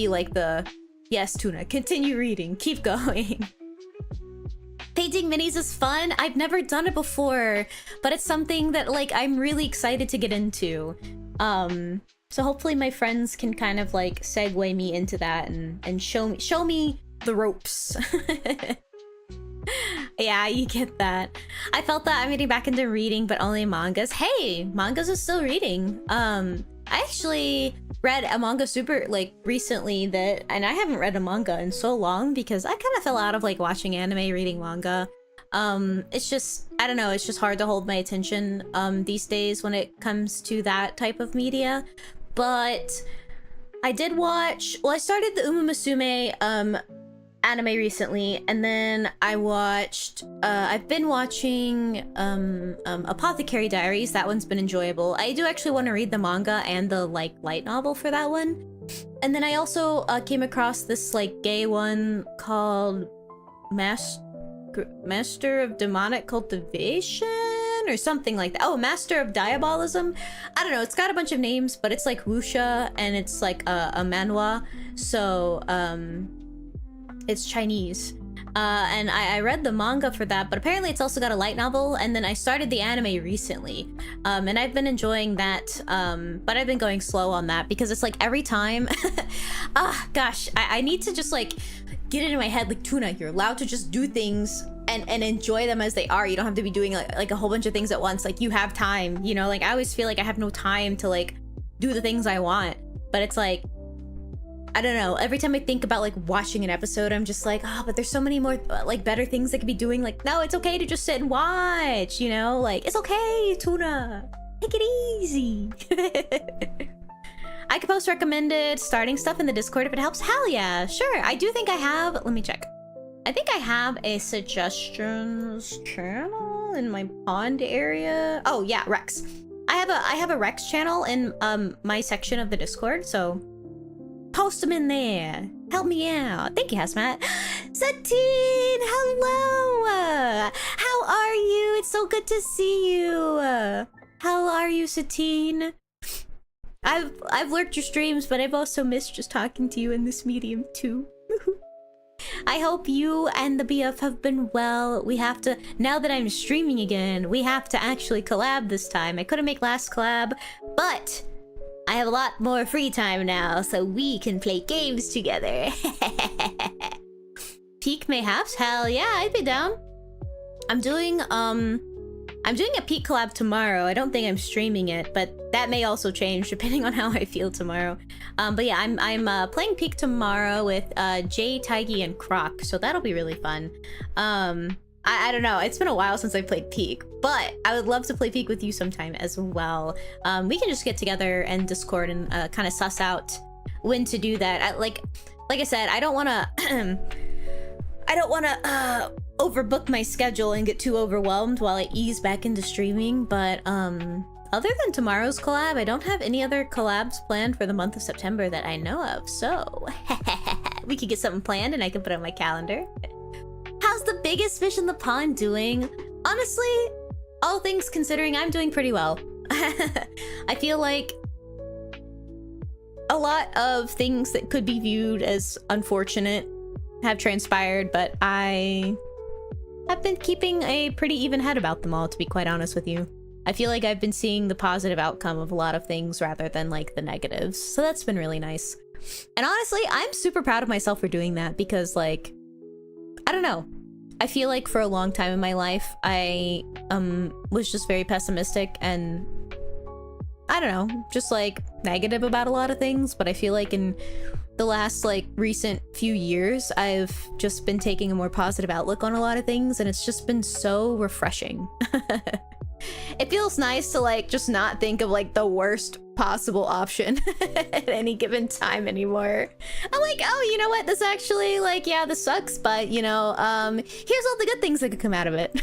like the, yes, Tuna, continue reading, keep going. Painting minis is fun. I've never done it before, but it's something that like I'm really excited to get into. So hopefully my friends can kind of like segue me into that and show me the ropes. Yeah, you get that. I felt that I'm getting back into reading, but only mangas. Hey, mangas are still reading. I actually read a manga super like recently and I haven't read a manga in so long, because I kind of fell out of like watching anime, reading manga. It's just, I don't know, it's just hard to hold my attention these days when it comes to that type of media. But I did watch, well, I started the Uma Musume anime recently, and then I watched I've been watching Apothecary Diaries. That one's been enjoyable. I do actually want to read the manga and the like light novel for that one. And then I also came across this like gay one called Master of Demonic Cultivation or something like that. Oh, Master of Diabolism. I don't know, it's got a bunch of names, but it's like wuxia, and it's like a manhwa, so it's Chinese. And I read the manga for that, but apparently it's also got a light novel, and then I started the anime recently. And I've been enjoying that, but I've been going slow on that, because it's like every time... gosh, I need to just like get it in my head, like, Tuna, you're allowed to just do things and enjoy them as they are. You don't have to be doing like a whole bunch of things at once. Like, you have time, you know? Like, I always feel like I have no time to like do the things I want, but it's like, I don't know, every time I think about like watching an episode, I'm just like, oh, but there's so many more like better things I could be doing. Like, no, it's okay to just sit and watch, you know? Like, it's okay, Tuna, take it easy. I could post recommended starting stuff in the Discord if it helps. Hell yeah, sure. I do think I have, let me check. I think I have a suggestions channel in my pond area. Oh yeah, Rex. I have a Rex channel in my section of the Discord, so post them in there. Help me out. Thank you, Hazmat. Satine, hello. How are you? It's so good to see you. How are you, Satine? I've lurked your streams, but I've also missed just talking to you in this medium too. I hope you and the BF have been well. We have to, now that I'm streaming again, we have to actually collab this time. I couldn't make last collab, but I have a lot more free time now, so we can play games together. Peak Mayhaps? Hell yeah, I'd be down. I'm doing a Peak collab tomorrow. I don't think I'm streaming it, but that may also change depending on how I feel tomorrow. But yeah, I'm playing Peak tomorrow with Jay, Taigi, and Croc, so that'll be really fun. I don't know, it's been a while since I played Peak, but I would love to play Peak with you sometime as well. We can just get together and Discord and kind of suss out when to do that. Like I said, I don't want to overbook my schedule and get too overwhelmed while I ease back into streaming, but other than tomorrow's collab, I don't have any other collabs planned for the month of September that I know of, so we could get something planned and I can put it on my calendar. How's the biggest fish in the pond doing? Honestly, all things considering, I'm doing pretty well. I feel like a lot of things that could be viewed as unfortunate have transpired, but I have been keeping a pretty even head about them all, to be quite honest with you. I feel like I've been seeing the positive outcome of a lot of things rather than like the negatives, so that's been really nice. And honestly, I'm super proud of myself for doing that, because like, I don't know, I feel like for a long time in my life I was just very pessimistic and I don't know, just like negative about a lot of things, but I feel like in the last like recent few years, I've just been taking a more positive outlook on a lot of things, and it's just been so refreshing. It feels nice to like just not think of like the worst possible option at any given time anymore. I'm like, oh, you know what? This actually, like, yeah, this sucks, but you know, here's all the good things that could come out of it.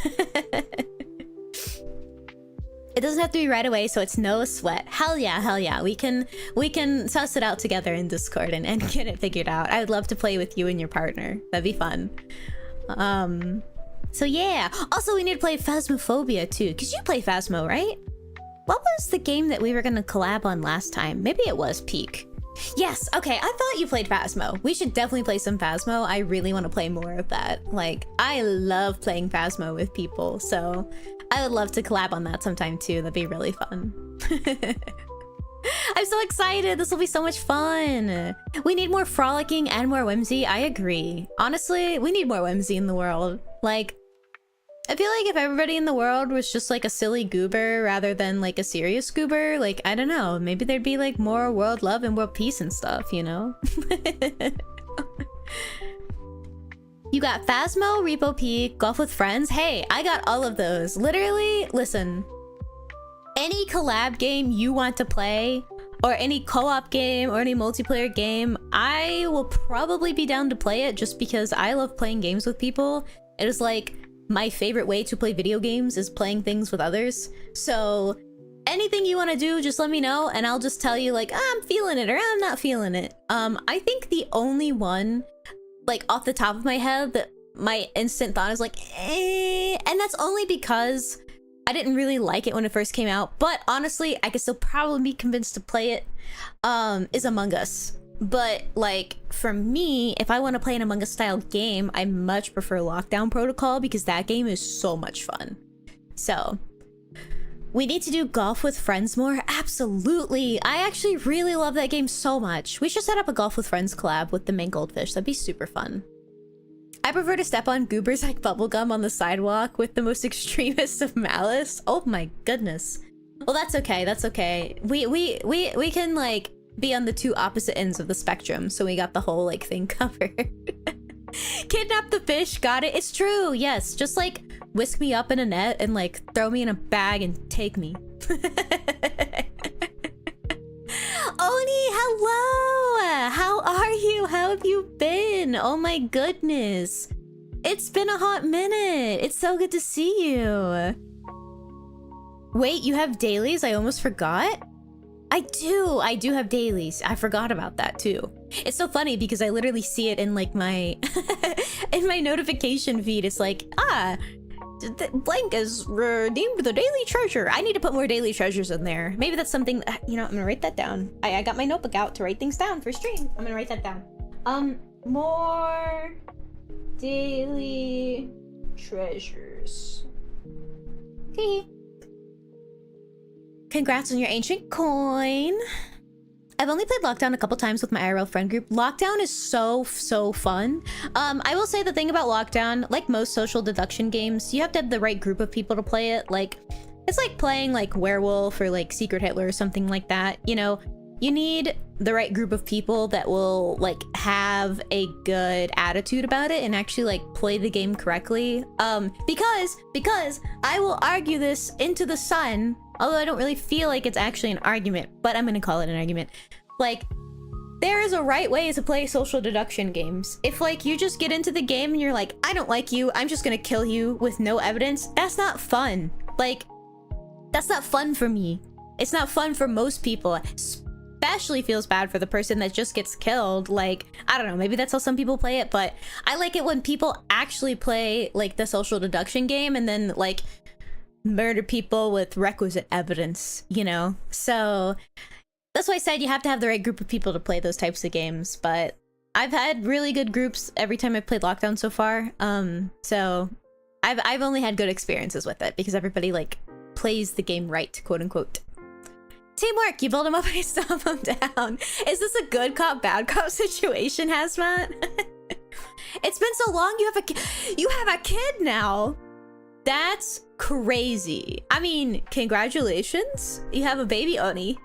It doesn't have to be right away, so it's no sweat. Hell yeah, hell yeah. We can suss it out together in Discord and get it figured out. I would love to play with you and your partner. That'd be fun. So yeah. Also, we need to play Phasmophobia too, because you play Phasmo, right? What was the game that we were gonna collab on last time? Maybe it was Peak. Yes, okay, I thought you played Phasmo. We should definitely play some Phasmo. I really want to play more of that. Like, I love playing Phasmo with people, so I would love to collab on that sometime too. That'd be really fun. I'm so excited. This will be so much fun. We need more frolicking and more whimsy. I agree. Honestly, we need more whimsy in the world. Like, I feel like if everybody in the world was just like a silly goober rather than like a serious goober, like, I don't know, maybe there'd be like more world love and world peace and stuff, you know? You got Phasmo, Repo Peak, Golf with Friends. Hey, I got all of those. Literally, listen. Any collab game you want to play, or any co-op game, or any multiplayer game, I will probably be down to play it just because I love playing games with people. It is like my favorite way to play video games is playing things with others. So anything you want to do, just let me know and I'll just tell you like, I'm feeling it or I'm not feeling it. I think the only one, like off the top of my head, that my instant thought is like, and that's only because I didn't really like it when it first came out, but honestly, I could still probably be convinced to play it, is Among Us. But like for me, if I want to play an Among Us style game, I much prefer Lockdown Protocol because that game is so much fun. So we need to do Golf with Friends more. Absolutely. I actually really love that game so much. We should set up a Golf with Friends collab with the main goldfish. That'd be super fun. I prefer to step on goobers like bubblegum on the sidewalk with the most extremist of malice. Oh my goodness. Well, that's okay. That's okay. We can like be on the two opposite ends of the spectrum, so we got the whole like thing covered. Kidnap the fish, got it. It's true. Yes, just like whisk me up in a net and like throw me in a bag and take me. Oni, hello. How are you? How have you been? Oh my goodness, it's been a hot minute. It's so good to see you. Wait, you have dailies? I almost forgot. I do have dailies. I forgot about that too. It's so funny because I literally see it in like my in my notification feed. It's like, blank has redeemed the daily treasure. I need to put more daily treasures in there. Maybe that's something, you know, I'm gonna write that down. I got my notebook out to write things down for stream. I'm gonna write that down. More daily treasures. Okay. Congrats on your ancient coin. I've only played Lockdown a couple times with my IRL friend group. Lockdown is so fun. I will say the thing about Lockdown, like most social deduction games, you have to have the right group of people to play it. Like, it's like playing like Werewolf or like Secret Hitler or something like that. You know, you need the right group of people that will like have a good attitude about it and actually like play the game correctly. Because I will argue this into the sun, although I don't really feel like it's actually an argument, but I'm gonna call it an argument. Like, there is a right way to play social deduction games. If like you just get into the game and you're like, I don't like you, I'm just gonna kill you with no evidence, that's not fun. Like, that's not fun for me. It's not fun for most people. Especially feels bad for the person that just gets killed. Like, I don't know, maybe that's how some people play it, but I like it when people actually play like the social deduction game and then like murder people with requisite evidence, you know? So that's why I said you have to have the right group of people to play those types of games, but I've had really good groups every time I've played Lockdown so far. So I've only had good experiences with it because everybody like plays the game right, quote unquote. Teamwork, you build them up and you stomp them down. Is this a good cop, bad cop situation, Hazmat? It's been so long, you have a kid now. That's crazy. I mean, congratulations. You have a baby, Oni.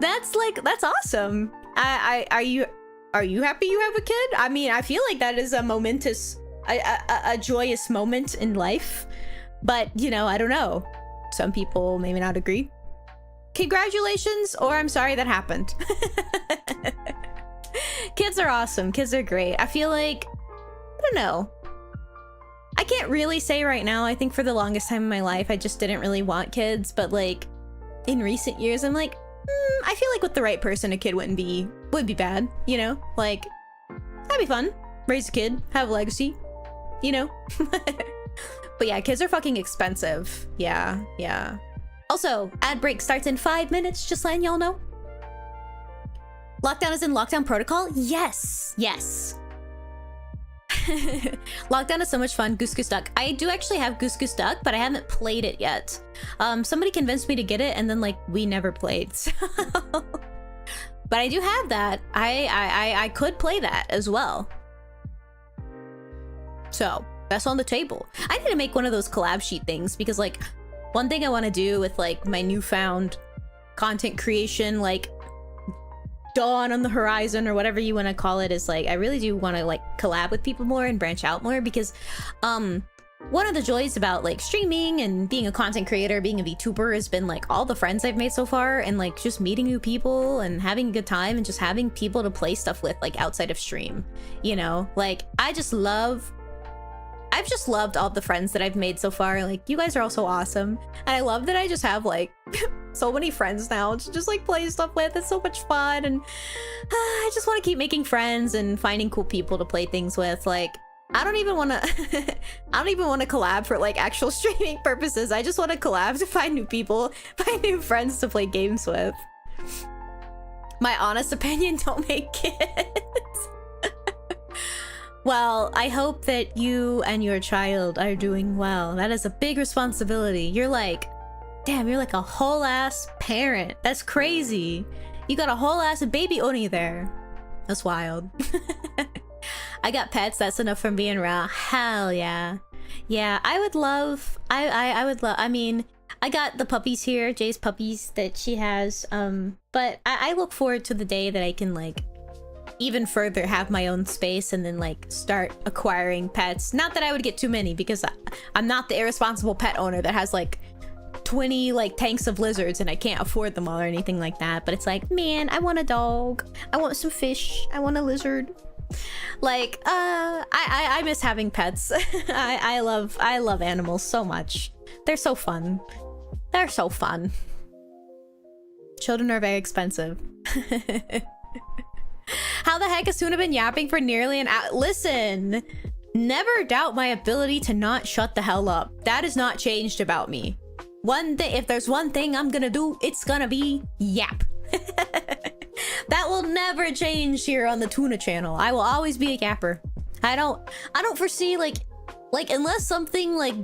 That's awesome. Are you happy you have a kid? I mean, I feel like that is a momentous, a joyous moment in life. But, you know, I don't know. Some people maybe not agree. Congratulations, or I'm sorry that happened. Kids are awesome. Kids are great. I feel like, I don't know. I can't really say right now. I think for the longest time in my life, I just didn't really want kids. But like in recent years, I'm like, I feel like with the right person, a kid would be bad. You know, like that'd be fun. Raise a kid, have a legacy. You know. But yeah, kids are fucking expensive. Yeah, yeah. Also, ad break starts in 5 minutes. Just letting y'all know. Lockdown is in lockdown protocol. Yes, yes. Lockdown is so much fun. Goose Goose Duck. I do actually have Goose Goose Duck, but I haven't played it yet. Somebody convinced me to get it, and then like we never played. So. But I do have that. I could play that as well. So that's on the table. I need to make one of those collab sheet things because like one thing I want to do with like my newfound content creation, like dawn on the horizon or whatever you want to call it, is like I really do want to like collab with people more and branch out more because one of the joys about like streaming and being a content creator, being a VTuber, has been like all the friends I've made so far and like just meeting new people and having a good time and just having people to play stuff with like outside of stream, you know. Like I've just loved all the friends that I've made so far. Like you guys are all so awesome, and I love that I just have like so many friends now to just like play stuff with. It's so much fun, and I just want to keep making friends and finding cool people to play things with. Like I don't even want to I don't even want to collab for like actual streaming purposes. I just want to collab to find new people, find new friends to play games with. My honest opinion, don't make kids. Well, I hope that you and your child are doing well. That is a big responsibility. You're like, damn, you're like a whole ass parent. That's crazy. You got a whole ass baby oni there. That's wild. I got pets. That's enough from being raw. Hell yeah. Yeah, I would love, I would love, I mean, I got the puppies here, Jay's puppies that she has. But I look forward to the day that I can like even further have my own space and then like start acquiring pets. Not that I would get too many because I'm not the irresponsible pet owner that has like 20 like tanks of lizards and I can't afford them all or anything like that. But it's like, man, I want a dog, I want some fish, I want a lizard. Like I miss having pets. I love animals so much. They're so fun. They're so fun. Children are very expensive. How the heck has Tuna been yapping for nearly an hour? Listen, never doubt my ability to not shut the hell up. That has not changed about me. One thing, if there's one thing I'm gonna do, it's gonna be yap. That will never change here on the Tuna channel. I will always be a yapper. I don't foresee like unless something like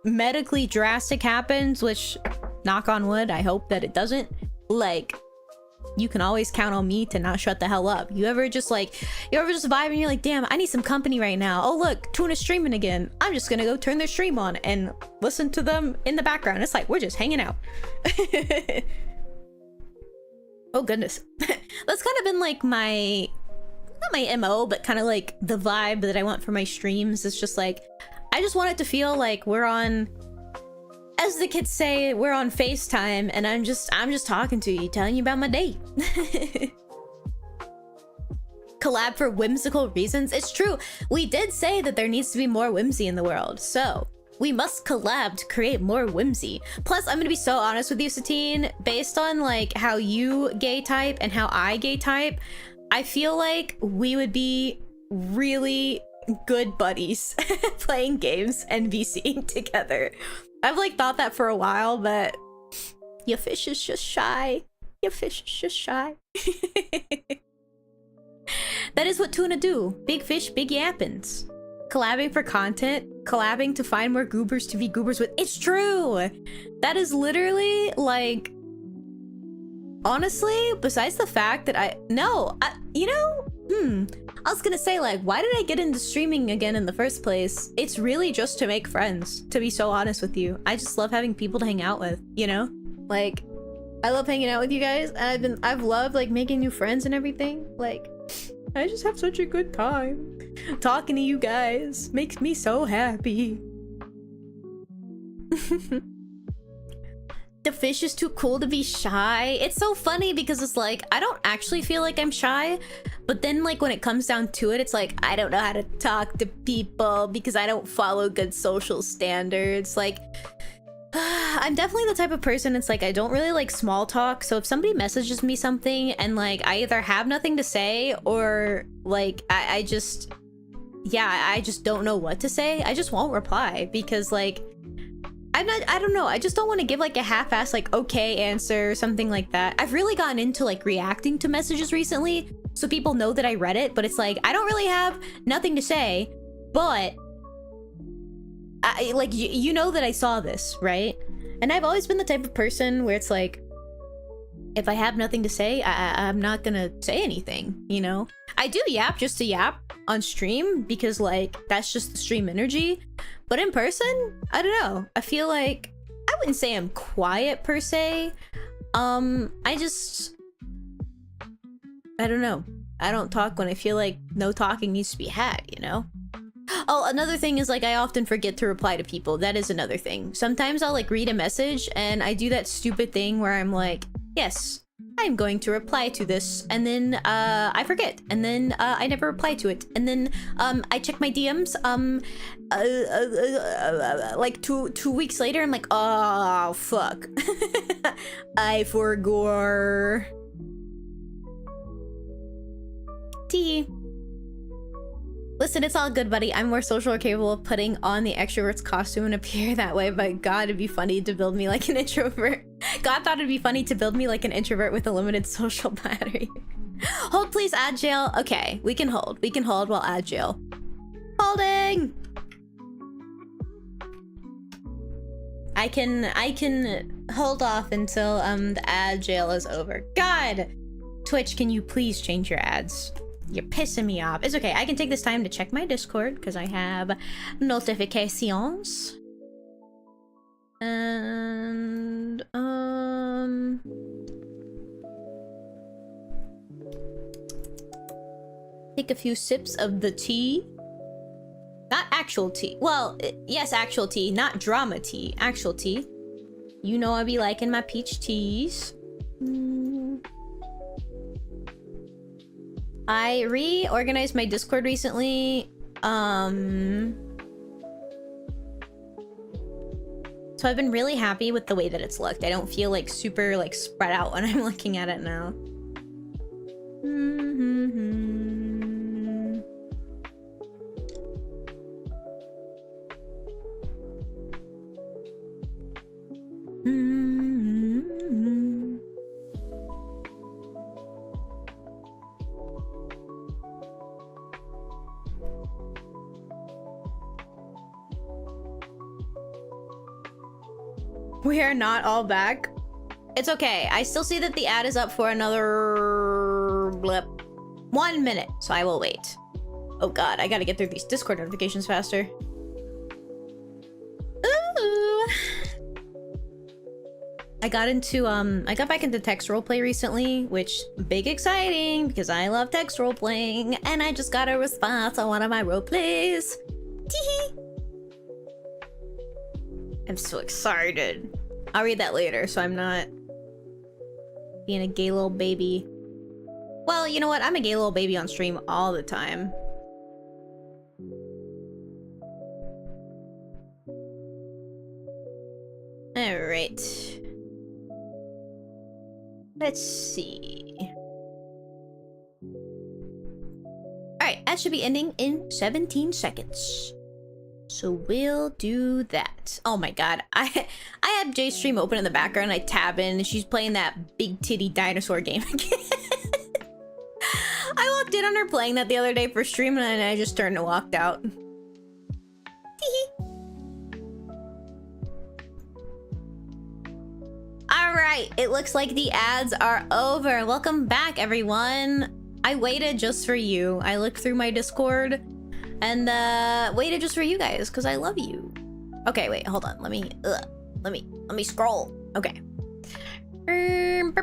medically drastic happens, which knock on wood, I hope that it doesn't, like you can always count on me to not shut the hell up. You ever just vibe and you're like, damn, I need some company right now. Oh look, Tuna's streaming again. I'm just gonna go turn their stream on and listen to them in the background. It's like we're just hanging out. Oh goodness. That's kind of been like my, not my MO, but kind of like the vibe that I want for my streams. It's just like, I just want it to feel like we're on, as the kids say, we're on FaceTime and I'm just talking to you, telling you about my day. Collab for whimsical reasons. It's true. We did say that there needs to be more whimsy in the world. So we must collab to create more whimsy. Plus, I'm gonna be so honest with you, Satine. Based on like how you gay type and how I gay type, I feel like we would be really good buddies playing games and VCing together. I've like thought that for a while, but your fish is just shy. Your fish is just shy. That is what Tuna do. Big fish, big yappins. Collabing for content, collabing to find more goobers to be goobers with. It's true. That is literally like, honestly, besides the fact that I was gonna say, like, why did I get into streaming again in the first place? It's really just to make friends, to be so honest with you. I just love having people to hang out with, you know? Like, I love hanging out with you guys, and I've loved like making new friends and everything. Like, I just have such a good time. Talking to you guys makes me so happy. The fish is too cool to be shy. It's so funny because it's like, I don't actually feel like I'm shy, but then like when it comes down to it, it's like, I don't know how to talk to people because I don't follow good social standards. Like, I'm definitely the type of person, it's like, I don't really like small talk. So if somebody messages me something and like, I either have nothing to say or like, I just don't know what to say. I just won't reply because like, I don't know. I just don't want to give like a half-ass like okay answer or something like that. I've really gotten into like reacting to messages recently so people know that I read it, but it's like I don't really have nothing to say, but I like you know that I saw this, right? And I've always been the type of person where it's like if I have nothing to say, I'm not gonna say anything, you know? I do yap just to yap on stream because like that's just the stream energy. But in person, I don't know. I feel like I wouldn't say I'm quiet per se. I don't know. I don't talk when I feel like no talking needs to be had, you know? Oh, another thing is like I often forget to reply to people. That is another thing. Sometimes I'll like read a message and I do that stupid thing where I'm like, yes, I'm going to reply to this, and then I forget, and then I never reply to it, and then I check my DMs like two weeks later. I'm like, oh fuck, I forgot. T. Listen, it's all good, buddy. I'm more social or capable of putting on the extrovert's costume and appear that way, but God, it'd be funny to build me like an introvert. God thought it'd be funny to build me like an introvert with a limited social battery. Hold, please, add jail. Okay, we can hold. We can hold while add jail. Holding! I can hold off until the ad jail is over. God! Twitch, can you please change your ads? You're pissing me off. It's okay. I can take this time to check my Discord because I have notifications. And take a few sips of the tea. Not actual tea. Well, yes, actual tea, not drama tea. Actual tea. You know I be liking my peach teas. I reorganized my Discord recently. So I've been really happy with the way that it's looked. I don't feel like super like spread out when I'm looking at it now. We are not all back. It's okay. I still see that the ad is up for another 1 minute, so I will wait. Oh god, I gotta get through these Discord notifications faster. Ooh. I got back into text roleplay recently, which big exciting because I love text roleplaying, and I just got a response on one of my roleplays. Teehee. I'm so excited. I'll read that later, so I'm not being a gay little baby. Well, you know what? I'm a gay little baby on stream all the time. Alright. Let's see. Alright, that should be ending in 17 seconds. So we'll do that. Oh my god, I have Jay's stream open in the background. I tab in and she's playing that big titty dinosaur game again. I walked in on her playing that the other day for stream and I just turned and walked out. Alright, it looks like the ads are over. Welcome back, everyone. I waited just for you. I looked through my Discord and waited just for you guys because I love you. Okay, wait, hold on. Let me scroll. Okay. 9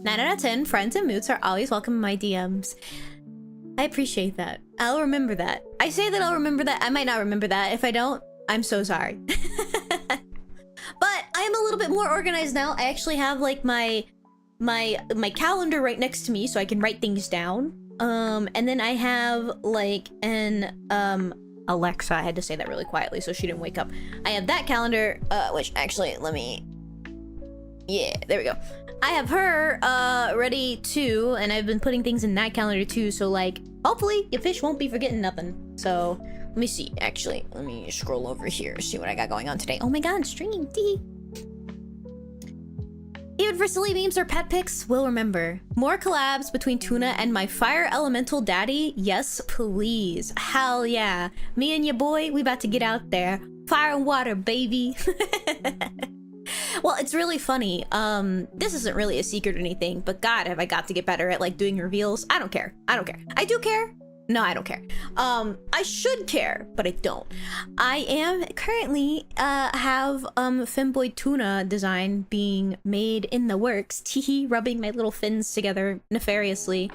out of 10 friends and moods are always welcome in my DMs. I appreciate that. I'll remember that. I say that I'll remember that. I might not remember that. If I don't, I'm so sorry. But I am a little bit more organized now. I actually have like my calendar right next to me so I can write things down. And then I have like an Alexa. I had to say that really quietly so she didn't wake up. I have that calendar, which actually yeah, there we go. I have her ready too, and I've been putting things in that calendar too, so like hopefully your fish won't be forgetting nothing. So let me see. Actually, let me scroll over here, see what I got going on today. Oh my god, stream. Even for silly memes or pet pics, we'll remember. More collabs between Tuna and my fire elemental daddy? Yes, please. Hell yeah. Me and your boy, we about to get out there. Fire and water, baby. Well, it's really funny. This isn't really a secret or anything, but god, have I got to get better at like doing reveals. I don't care. I do care. No, I don't care. I should care, but I don't. I am currently have Femboy Tuna design being made in the works. Teehee, rubbing my little fins together nefariously.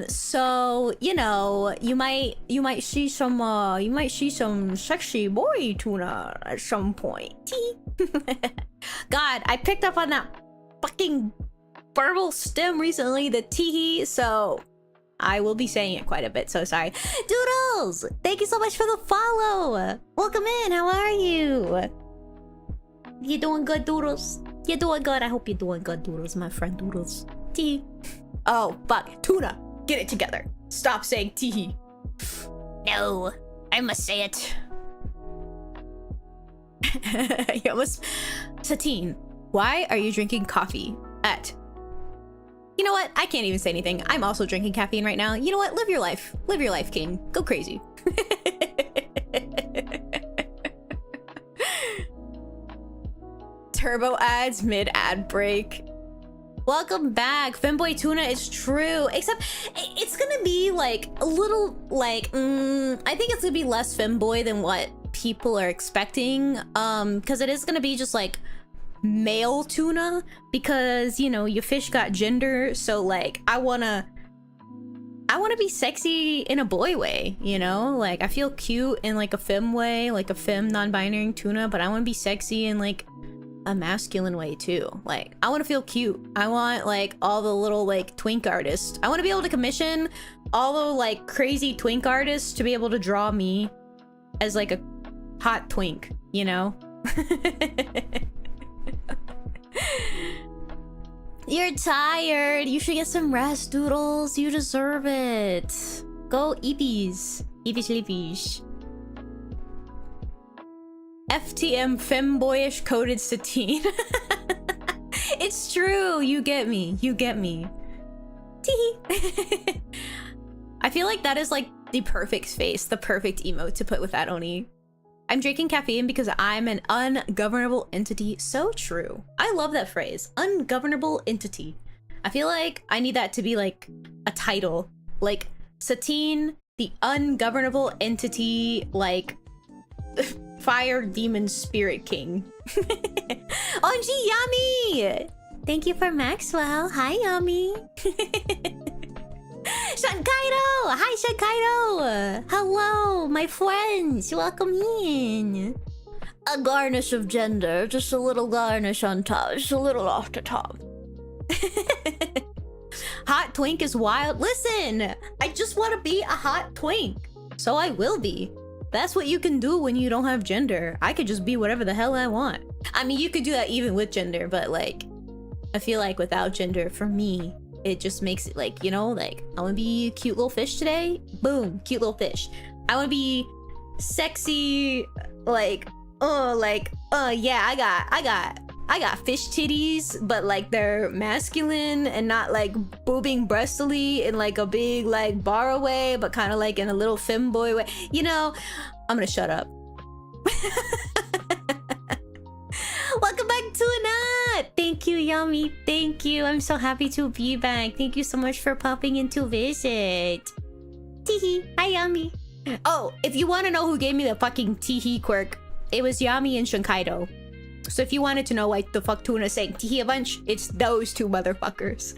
So you know, you might see some sexy boy tuna at some point. Tee. God, I picked up on that fucking verbal stem recently, the teehee, so I will be saying it quite a bit, so sorry. Doodles! Thank you so much for the follow! Welcome in, how are you? You doing good, Doodles? You're doing good, I hope you're doing good, Doodles, my friend Doodles. Tee. Oh, fuck. Tuna, get it together. Stop saying teehee. No, I must say it. You almost... Satine, why are you drinking coffee at... You know what? I can't even say anything. I'm also drinking caffeine right now. You know what? Live your life. Live your life, King. Go crazy. Turbo ads mid-ad break. Welcome back. Femboy Tuna is true. Except it's gonna be like a little like... I think it's gonna be less femboy than what people are expecting. Because it is gonna be just like... male tuna, because you know your fish got gender, so like I wanna be sexy in a boy way, you know, like I feel cute in like a femme way, like a femme non-binary tuna, but I want to be sexy in like a masculine way too. Like I want to feel cute. I want like all the little like twink artists, I want to be able to commission all the like crazy twink artists to be able to draw me as like a hot twink, you know. You're tired. You should get some rest, Doodles. You deserve it. Go eepies. Eepies sleepies. FTM femboyish coded satine. It's true. You get me. You get me. Teehee. I feel like that is like the perfect face, the perfect emote to put with that Oni. I'm drinking caffeine because I'm an ungovernable entity. So true. I love that phrase. Ungovernable entity. I feel like I need that to be like a title. Like Satine, the ungovernable entity, like fire demon spirit king. OMG, Yummy! Thank you for Maxwell. Hi, Yummy. Shankaido! Hi, Shankaido! Hello, my friends! Welcome in! A garnish of gender, just a little garnish on top, just a little off the top. Hot twink is wild. Listen! I just want to be a hot twink. So I will be. That's what you can do when you don't have gender. I could just be whatever the hell I want. I mean, you could do that even with gender, but like... I feel like without gender, for me, it just makes it like, you know, like I want to be a cute little fish today. Boom, cute little fish. I want to be sexy, like, yeah, I got fish titties, but like they're masculine and not like boobing breastily in like a big like bar way, but kind of like in a little femboy way. You know, I'm gonna shut up. Welcome back to Anat! Thank you, Yummy. Thank you. I'm so happy to be back. Thank you so much for popping in to visit. Teehee. Hi, Yummy. Oh, if you want to know who gave me the fucking teehee quirk, it was Yami and Shankaido. So if you wanted to know why the fuck Tuna saying Teehee a bunch, it's those two motherfuckers.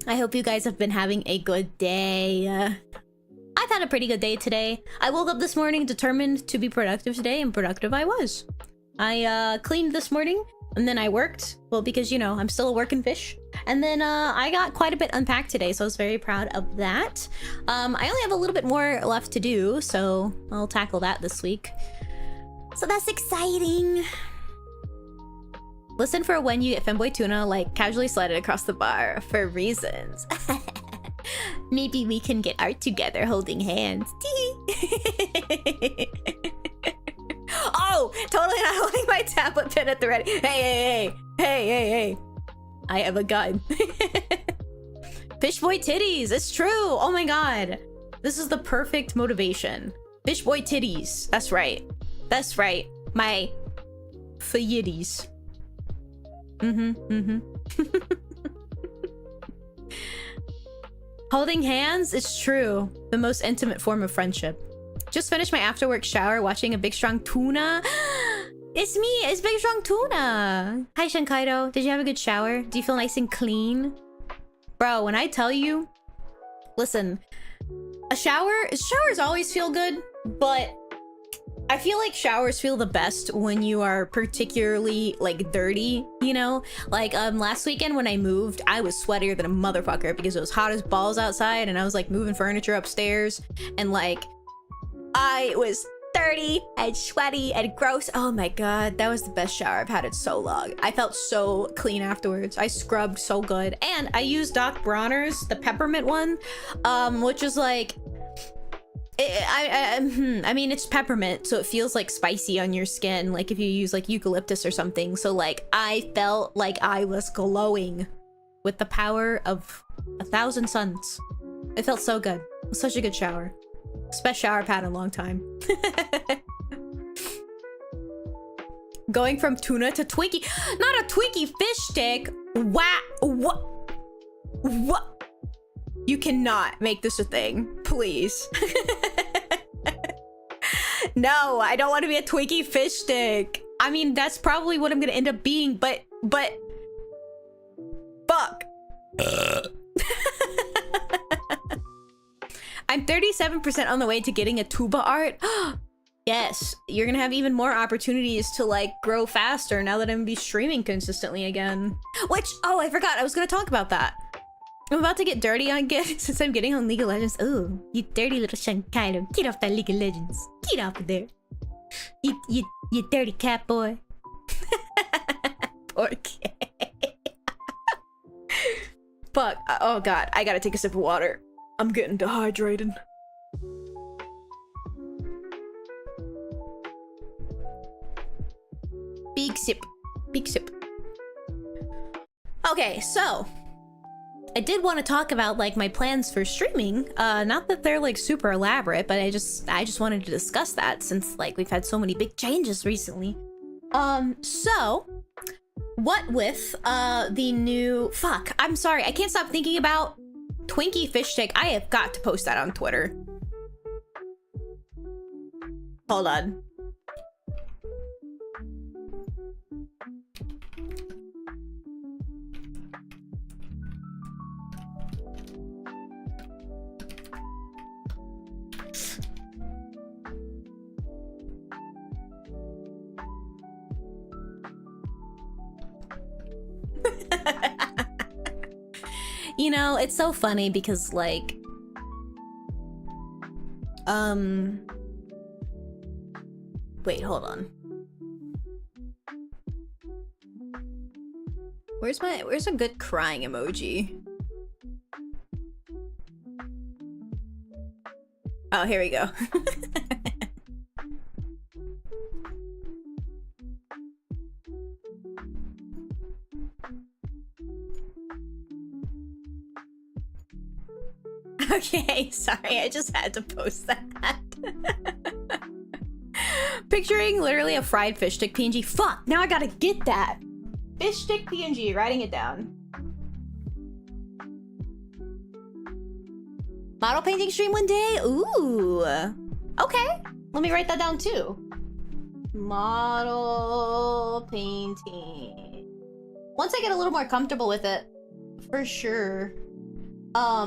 I hope you guys have been having a good day. I've had a pretty good day today. I woke up this morning determined to be productive today, and productive I was. I cleaned this morning, and then I worked. Well, because, you know, I'm still a working fish. And then I got quite a bit unpacked today, so I was very proud of that. I only have a little bit more left to do, so I'll tackle that this week. So that's exciting. Listen for when you get Femboy Tuna, like, casually slide it across the bar for reasons. Maybe we can get art together holding hands. Oh, totally not holding my tablet pen at the ready. Hey. I have a gun. Fish boy titties, it's true. Oh my god. This is the perfect motivation. Fish boy titties. That's right. That's right. My fayitties. Holding hands is true. The most intimate form of friendship. Just finished my after work shower watching a Big Strong Tuna. It's me, it's Big Strong Tuna. Hi Shankairo, did you have a good shower? Do you feel nice and clean? Bro, when I tell you, listen, showers always feel good, but I feel like showers feel the best when you are particularly like dirty, you know? Like last weekend when I moved, I was sweatier than a motherfucker because it was hot as balls outside and I was like moving furniture upstairs and like I was dirty and sweaty and gross. Oh my god, that was the best shower I've had in so long. I felt so clean afterwards. I scrubbed so good. And I used Doc Bronner's, the peppermint one, which is like I mean, it's peppermint, so it feels like spicy on your skin, like if you use like eucalyptus or something. So like I felt like I was glowing with the power of 1,000 suns. It felt so good. It was such a good shower. Best shower I've had in a long time. Going from tuna to Twinkie. Not a Twinkie fish stick. What? You cannot make this a thing. Please. No, I don't want to be a Twinkie fish stick. I mean, that's probably what I'm gonna end up being, but... Fuck. I'm 37% on the way to getting a tuba art. Yes, you're gonna have even more opportunities to like grow faster now that I'm gonna be streaming consistently again. Which, oh, I forgot, I was gonna talk about that. I'm about to get dirty on since I'm getting on League of Legends. Ooh, you dirty little Shankairo. Get off that League of Legends. Get off of there. You dirty cat boy. Poor cat. Fuck. Oh god, I gotta take a sip of water. I'm getting dehydrated. Big sip. Big sip. Okay, so I did want to talk about like my plans for streaming. Not that they're like super elaborate, but I just wanted to discuss that since like we've had so many big changes recently. So what with the new I'm sorry, I can't stop thinking about Twinkie fish stick. I have got to post that on Twitter. Hold on. You know, it's so funny because like wait, hold on. Where's a good crying emoji? Oh, here we go. Okay, sorry, I just had to post that. Picturing literally a fried fish stick PNG. Fuck, now I gotta get that. Fish stick PNG, writing it down. Model painting stream one day? Ooh. Okay, let me write that down too. Model painting. Once I get a little more comfortable with it, for sure. I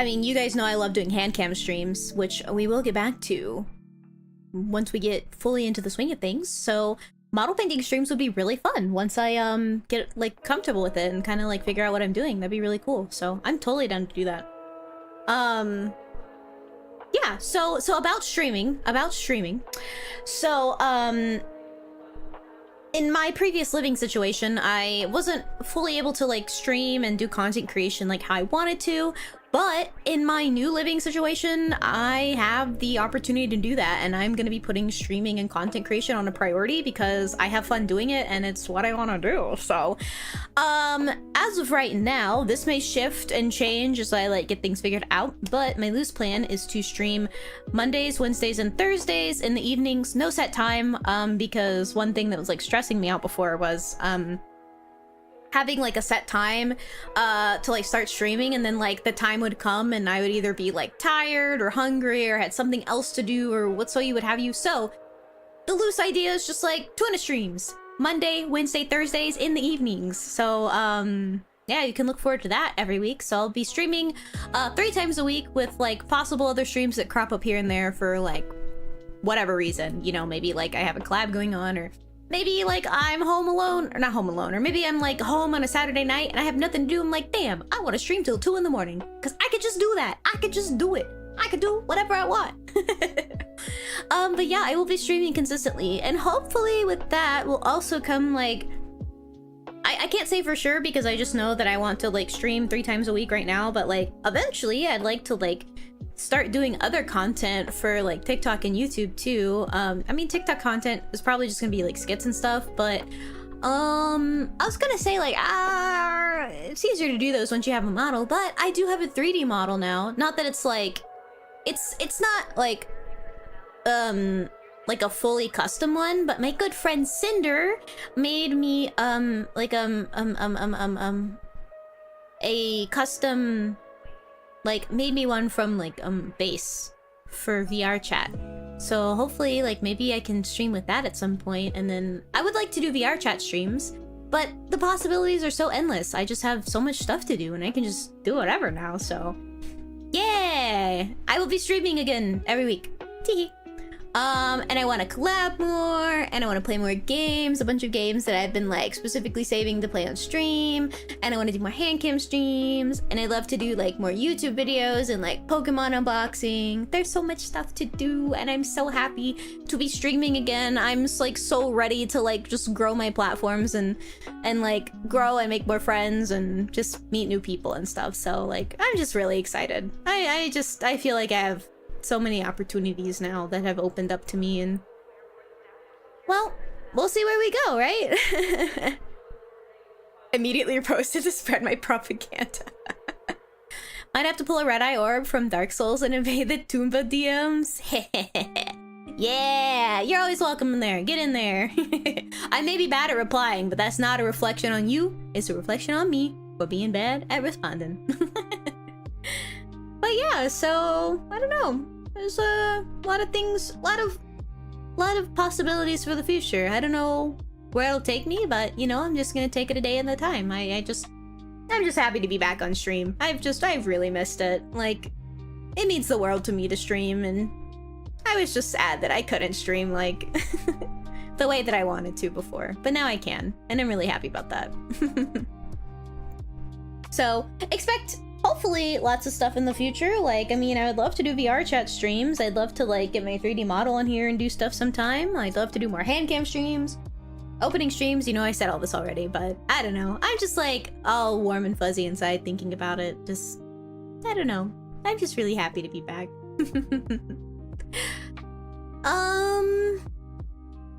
mean, you guys know I love doing hand cam streams, which we will get back to once we get fully into the swing of things. So model painting streams would be really fun once I get like comfortable with it and kind of like figure out what I'm doing. That'd be really cool. So I'm totally down to do that. Yeah, so about streaming. So in my previous living situation, I wasn't fully able to like stream and do content creation like how I wanted to. But in my new living situation, I have the opportunity to do that, and I'm gonna be putting streaming and content creation on a priority because I have fun doing it and it's what I want to do. So as of right now, this may shift and change as I like get things figured out, but my loose plan is to stream Mondays, Wednesdays, and Thursdays in the evenings, no set time, because one thing that was like stressing me out before was having like a set time to like start streaming, and then like the time would come and I would either be like tired or hungry or had something else to do or you would have you. So the loose idea is just like 2 streams, Monday, Wednesday, Thursdays in the evenings. So yeah, you can look forward to that every week. So I'll be streaming 3 times a week with like possible other streams that crop up here and there for like whatever reason, you know, maybe like I have a collab going on, or maybe like I'm home alone, or not home alone, or maybe I'm like home on a Saturday night and I have nothing to do. I'm like, damn, I want to stream till 2 in the morning because I could just do that. I could just do it. I could do whatever I want. But yeah, I will be streaming consistently, and hopefully with that will also come like, I can't say for sure because I just know that I want to like stream 3 times a week right now, but like eventually I'd like to like start doing other content for like TikTok and YouTube too. I mean, TikTok content is probably just gonna be like skits and stuff, but I was gonna say like it's easier to do those once you have a model, but I do have a 3D model now. Not that it's like it's not like like a fully custom one, but my good friend Cinder made me like a custom, like made me one from like base for VR chat. So hopefully like maybe I can stream with that at some point, and then I would like to do VR chat streams, but the possibilities are so endless. I just have so much stuff to do and I can just do whatever now. So yeah, I will be streaming again every week. Teehee. And I want to collab more, and I want to play more games, a bunch of games that I've been like specifically saving to play on stream, and I want to do more hand cam streams, and I love to do like more YouTube videos and like Pokemon unboxing. There's so much stuff to do, and I'm so happy to be streaming again. I'm just like so ready to like just grow my platforms and like grow and make more friends and just meet new people and stuff. So like I'm just really excited. I feel like I have so many opportunities now that have opened up to me, and well, we'll see where we go, right? Immediately posted to spread my propaganda. Might have to pull a red eye orb from Dark Souls and invade the Toomba DMs. Yeah, you're always welcome in there. Get in there. I may be bad at replying, but that's not a reflection on you. It's a reflection on me for being bad at responding. But yeah, so I don't know. There's a lot of things, a lot of possibilities for the future. I don't know where it'll take me, but you know, I'm just gonna take it a day at a time. I'm just happy to be back on stream. I've really missed it. Like, it means the world to me to stream, and I was just sad that I couldn't stream like the way that I wanted to before. But now I can, and I'm really happy about that. So expect hopefully lots of stuff in the future. Like, I mean, I would love to do VR chat streams. I'd love to like get my 3D model in here and do stuff sometime. I'd love to do more hand cam streams, opening streams. You know, I said all this already, but I don't know. I'm just like all warm and fuzzy inside thinking about it. Just, I don't know. I'm just really happy to be back.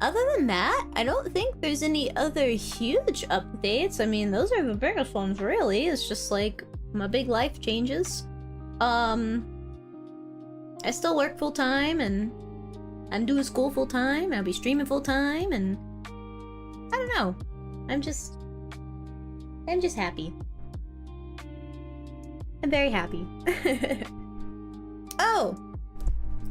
Other than that, I don't think there's any other huge updates. I mean, those are the biggest ones, really. It's just like my big life changes. I still work full time, and I'm doing school full time. I'll be streaming full time, and I don't know. I'm just happy. I'm very happy. Oh,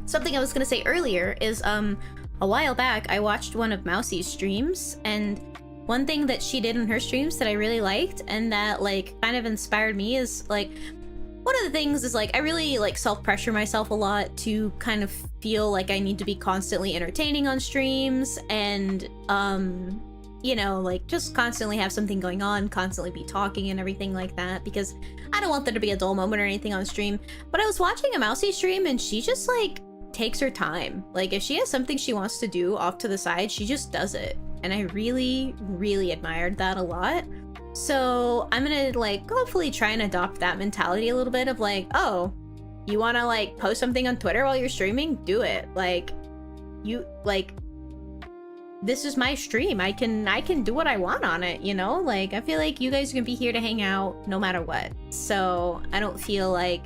something I was gonna say earlier is a while back I watched one of Mousie's streams, and one thing that she did in her streams that I really liked and that like kind of inspired me is like, one of the things is like I really like self-pressure myself a lot to kind of feel like I need to be constantly entertaining on streams and you know, like just constantly have something going on, constantly be talking and everything like that, because I don't want there to be a dull moment or anything on stream. But I was watching a Mousy stream and she just like takes her time. Like if she has something she wants to do off to the side, she just does it. And I really, really admired that a lot. So I'm gonna like hopefully try and adopt that mentality a little bit of like, oh, you wanna like post something on Twitter while you're streaming? Do it. Like, you like, this is my stream. I can do what I want on it, you know? Like, I feel like you guys are gonna be here to hang out no matter what. So I don't feel like,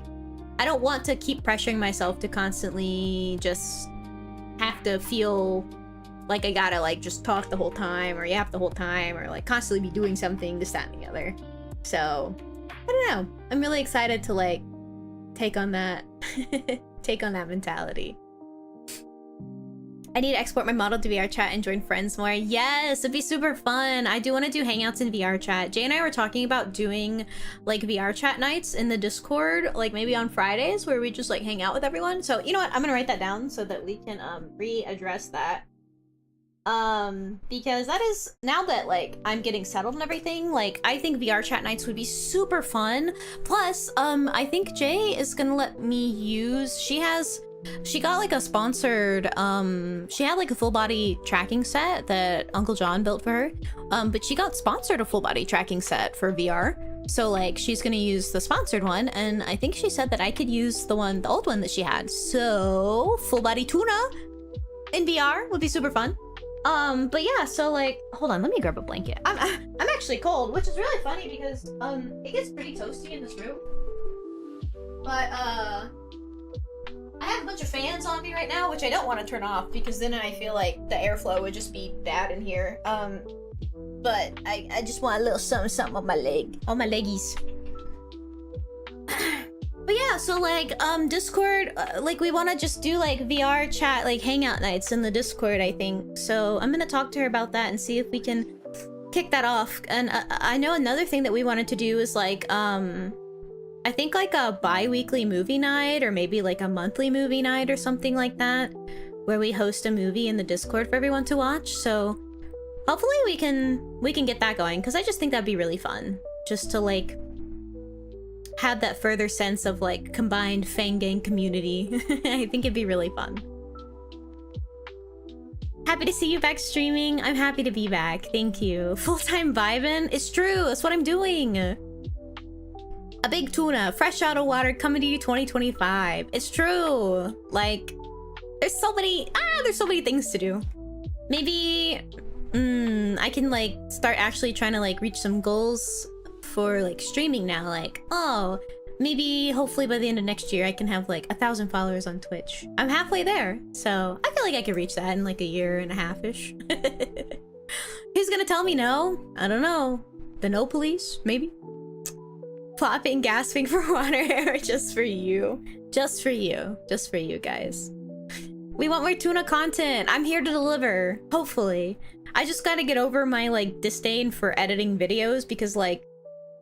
I don't want to keep pressuring myself to constantly just have to feel like I gotta like just talk the whole time or yap the whole time or like constantly be doing something, this, that, and the other. So I don't know. I'm really excited to like take on that take on that mentality. I need to export my model to VR chat and join friends more. Yes, it'd be super fun. I do want to do hangouts in VR chat. Jay and I were talking about doing like VR chat nights in the Discord, like maybe on Fridays where we just like hang out with everyone. So you know what? I'm gonna write that down so that we can readdress that. Because that is, now that like I'm getting settled and everything, like I think VR chat nights would be super fun. Plus, I think Jay is gonna let me use, she got like a sponsored, she had like a full body tracking set that Uncle John built for her. But she got sponsored a full body tracking set for VR. So like she's gonna use the sponsored one, and I think she said that I could use the old one that she had. So full body tuna in VR would be super fun. But yeah, so like, hold on, let me grab a blanket. I'm actually cold, which is really funny because it gets pretty toasty in this room. But I have a bunch of fans on me right now, which I don't want to turn off because then I feel like the airflow would just be bad in here. But I just want a little something on my leg, on my leggies. But yeah, so like Discord, like we want to just do like VR chat, like hangout nights in the Discord, I think. So I'm gonna talk to her about that and see if we can kick that off. And I know another thing that we wanted to do is like I think like a bi-weekly movie night or maybe like a monthly movie night or something like that, where we host a movie in the Discord for everyone to watch. So hopefully we can get that going, because I just think that'd be really fun, just to like have that further sense of like combined Fang Gang community. I think it'd be really fun. Happy to see you back streaming. I'm happy to be back. Thank you. Full-time vibin'? It's true. That's what I'm doing. A big tuna, fresh out of water, coming to you 2025. It's true. Like, there's so many things to do. Maybe I can like start actually trying to like reach some goals for like streaming now. Like, oh, maybe hopefully by the end of next year I can have like 1,000 followers on Twitch. I'm halfway there, so I feel like I could reach that in like a year and a half-ish. Who's gonna tell me no? I don't know. The no police, maybe. Flopping, gasping for water, just for you. Just for you. Just for you guys. We want more tuna content. I'm here to deliver, hopefully. I just gotta get over my like disdain for editing videos, because like,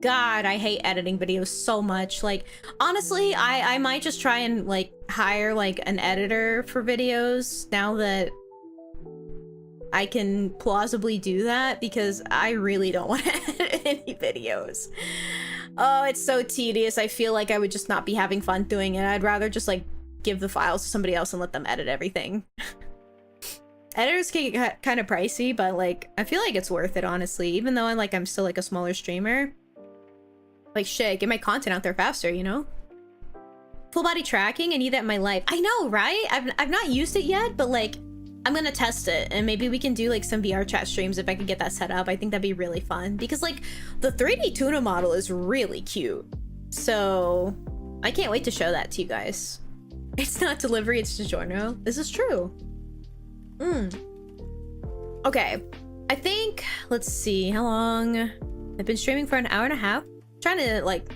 God, I hate editing videos so much. Like, honestly, I might just try and like hire like an editor for videos now that I can plausibly do that, because I really don't want to edit any videos. Oh, it's so tedious. I feel like I would just not be having fun doing it. I'd rather just like give the files to somebody else and let them edit everything. Editors can get kind of pricey, but like I feel like it's worth it, honestly, even though I'm still like a smaller streamer. Like, shit, get my content out there faster, you know? Full body tracking, I need that in my life. I know, right? I've not used it yet, but like I'm gonna test it, and maybe we can do like some VR chat streams if I could get that set up. I think that'd be really fun, because like the 3D tuna model is really cute. So I can't wait to show that to you guys. It's not delivery, it's DiGiorno. This is true. Okay, I think, let's see, how long? I've been streaming for an hour and a half. Trying to like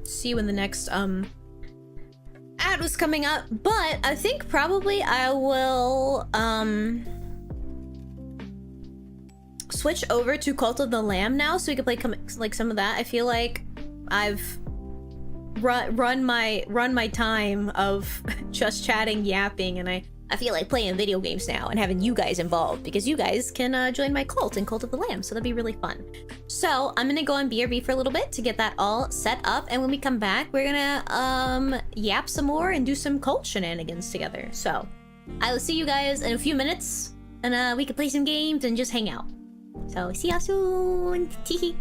see when the next I that was coming up, but I think probably I will switch over to Cult of the Lamb now, so we can play like some of that. I feel like I've run my time of just chatting, yapping, and I feel like playing video games now and having you guys involved, because you guys can join my cult in Cult of the Lamb, so that'd be really fun. So I'm gonna go on BRB for a little bit to get that all set up, and when we come back, we're gonna yap some more and do some cult shenanigans together. So I will see you guys in a few minutes, and we can play some games and just hang out. So see y'all soon. Teehee.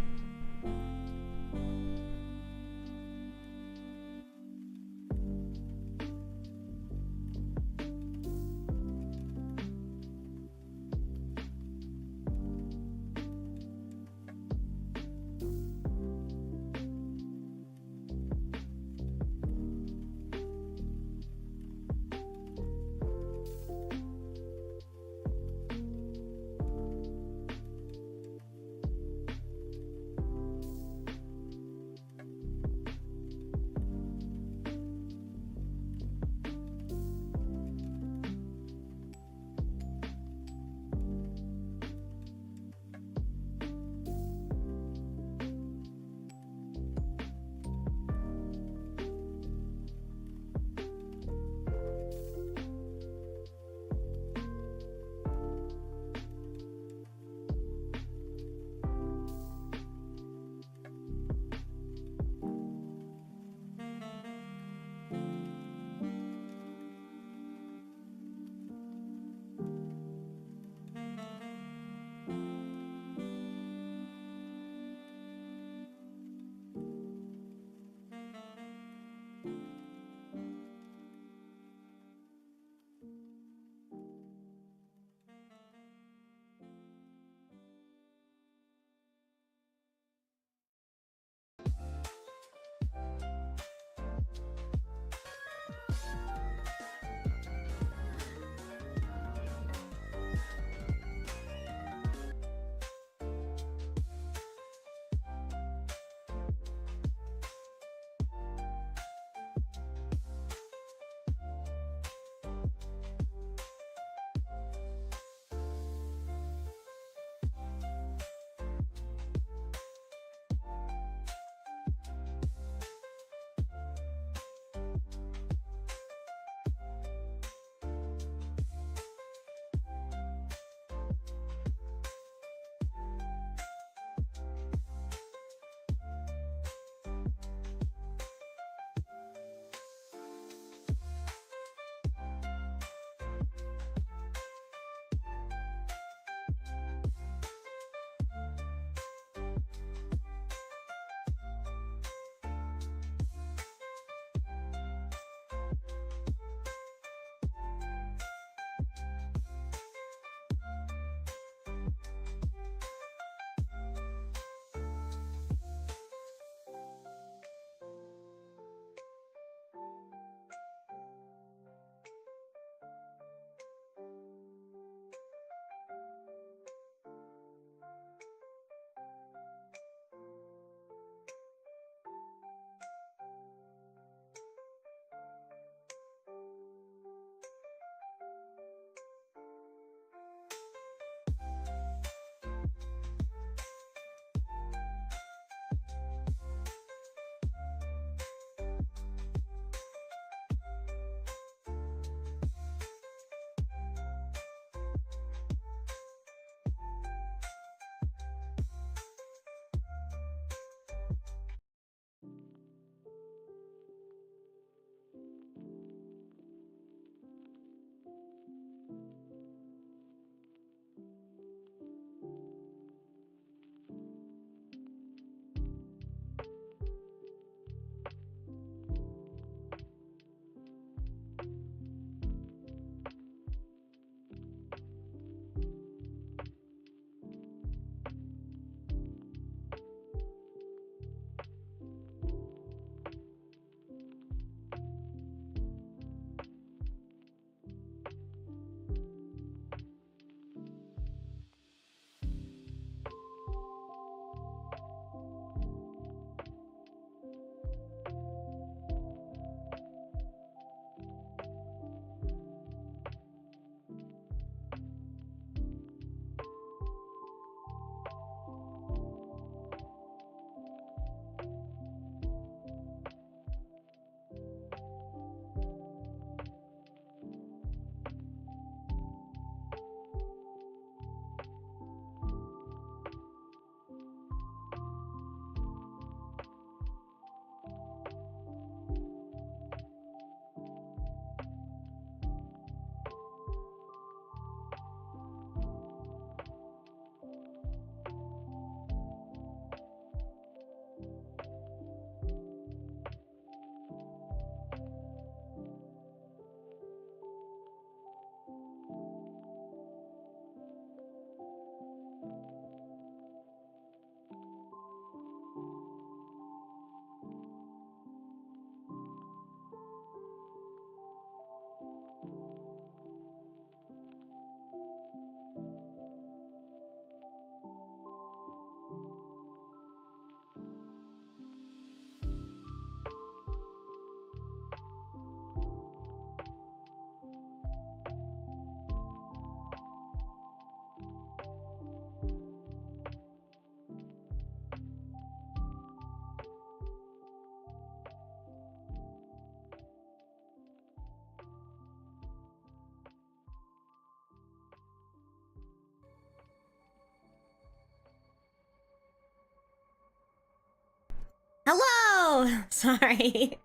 hello! Sorry.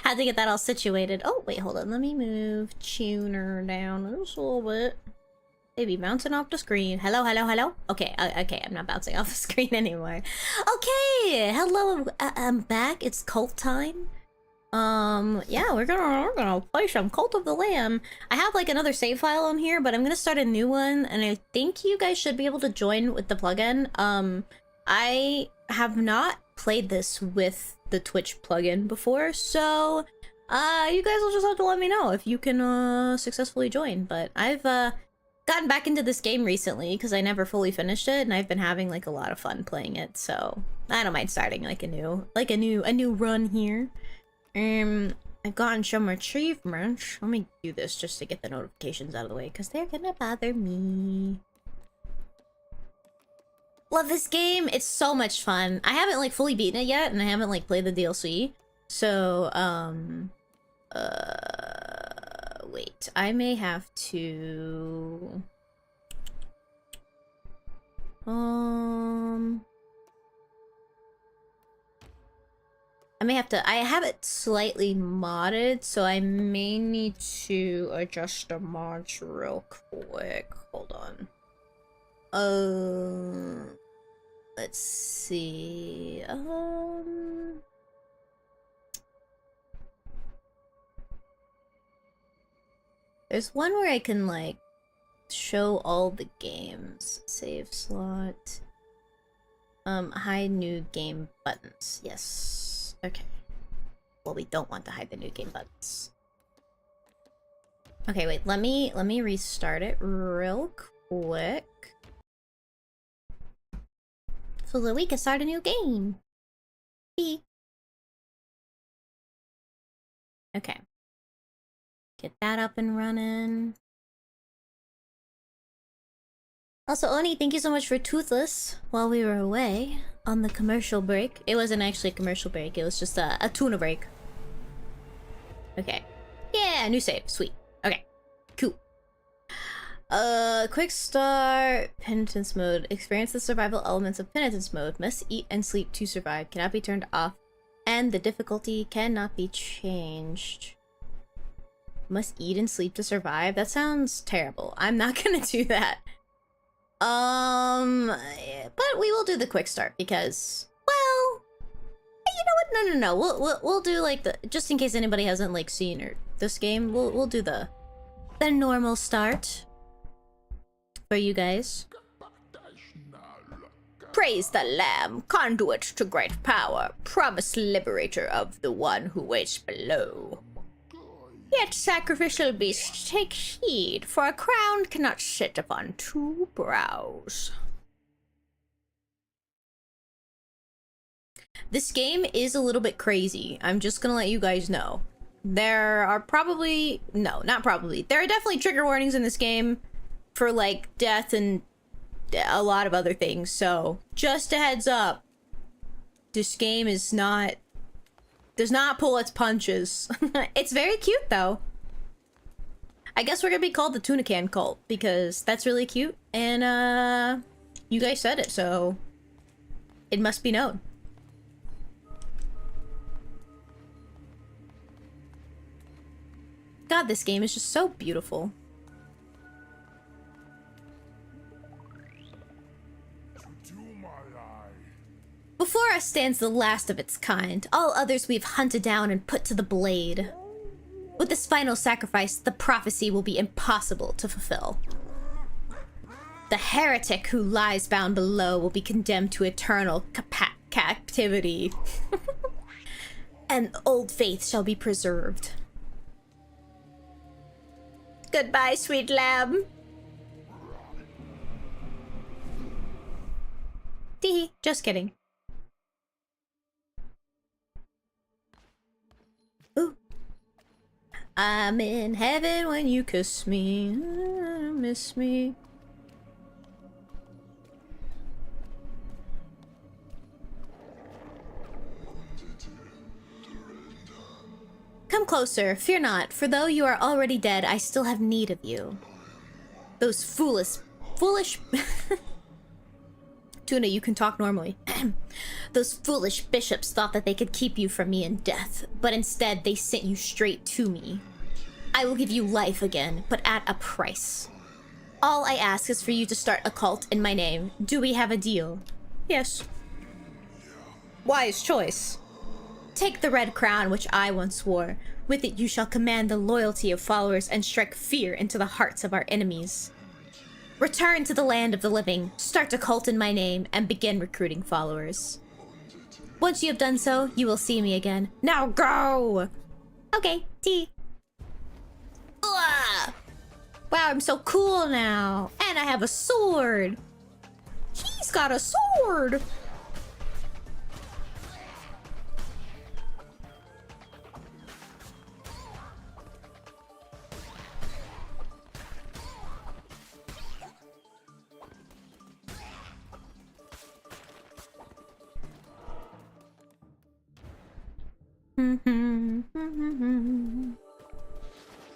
Had to get that all situated. Oh, wait, hold on. Let me move tuner down just a little bit. Maybe bouncing off the screen. Hello, hello, hello? Okay, okay, I'm not bouncing off the screen anymore. Okay, hello, I'm back. It's cult time. Yeah, we're gonna play some Cult of the Lamb. I have like another save file on here, but I'm gonna start a new one, and I think you guys should be able to join with the plugin. I have not played this with the Twitch plugin before, so you guys will just have to let me know if you can successfully join. But I've gotten back into this game recently because I never fully finished it, and I've been having like a lot of fun playing it, so I don't mind starting like a new run here. I've gotten some achievements. Let me do this just to get the notifications out of the way because they're gonna bother me. Love this game. It's so much fun. I haven't like fully beaten it yet, and I haven't like played the DLC. So, wait. I may have to... I may have to... I have it slightly modded, so I may need to adjust the mods real quick. Hold on. Let's see. There's one where I can like show all the games. Save slot. Hide new game buttons. Yes. Okay. Well, we don't want to hide the new game buttons. Okay, wait. Let me restart it real quick. So that we can start a new game. Okay. Get that up and running. Also, Oni, thank you so much for Toothless while we were away on the commercial break. It wasn't actually a commercial break, it was just a tuna break. Okay. Yeah, new save. Sweet. Okay. Cool. Quick start, penitence mode. Experience the survival elements of penitence mode. Must eat and sleep to survive. Cannot be turned off. And the difficulty cannot be changed. Must eat and sleep to survive? That sounds terrible. I'm not gonna do that. But we will do the quick start because, well, you know what? No. We'll do like the, just in case anybody hasn't like seen or this game, we'll do the normal start for you guys. Praise the Lamb, conduit to great power, promised liberator of the one who waits below. Yet, sacrificial beasts, take heed, for a crown cannot sit upon two brows. This game is a little bit crazy. I'm just gonna let you guys know. There are probably... No, not probably. There are definitely trigger warnings in this game for, like, death and a lot of other things. So, just a heads up. This game is not... does not pull its punches. It's very cute, though. I guess we're gonna be called the Tuna Can Cult, because that's really cute, and, you guys said it, so... it must be known. God, this game is just so beautiful. Before us stands the last of its kind. All others we've hunted down and put to the blade. With this final sacrifice, the prophecy will be impossible to fulfill. The heretic who lies bound below will be condemned to eternal captivity. And old faith shall be preserved. Goodbye, sweet lamb. Tee, just kidding. Ooh. I'm in heaven when you kiss me. Miss me. Come closer, fear not, for though you are already dead, I still have need of you. Those foolish... To Tuna, you can talk normally. Those foolish bishops thought that they could keep you from me in death, but instead they sent you straight to me. I will give you life again, but at a price. All I ask is for you to start a cult in my name. Do we have a deal? Yes. Wise choice. Take the red crown which I once wore. With it you shall command the loyalty of followers and strike fear into the hearts of our enemies. Return to the land of the living, start a cult in my name, and begin recruiting followers. Once you have done so, you will see me again. Now go! Okay, T. Ugh! Wow, I'm so cool now. And I have a sword. He's got a sword.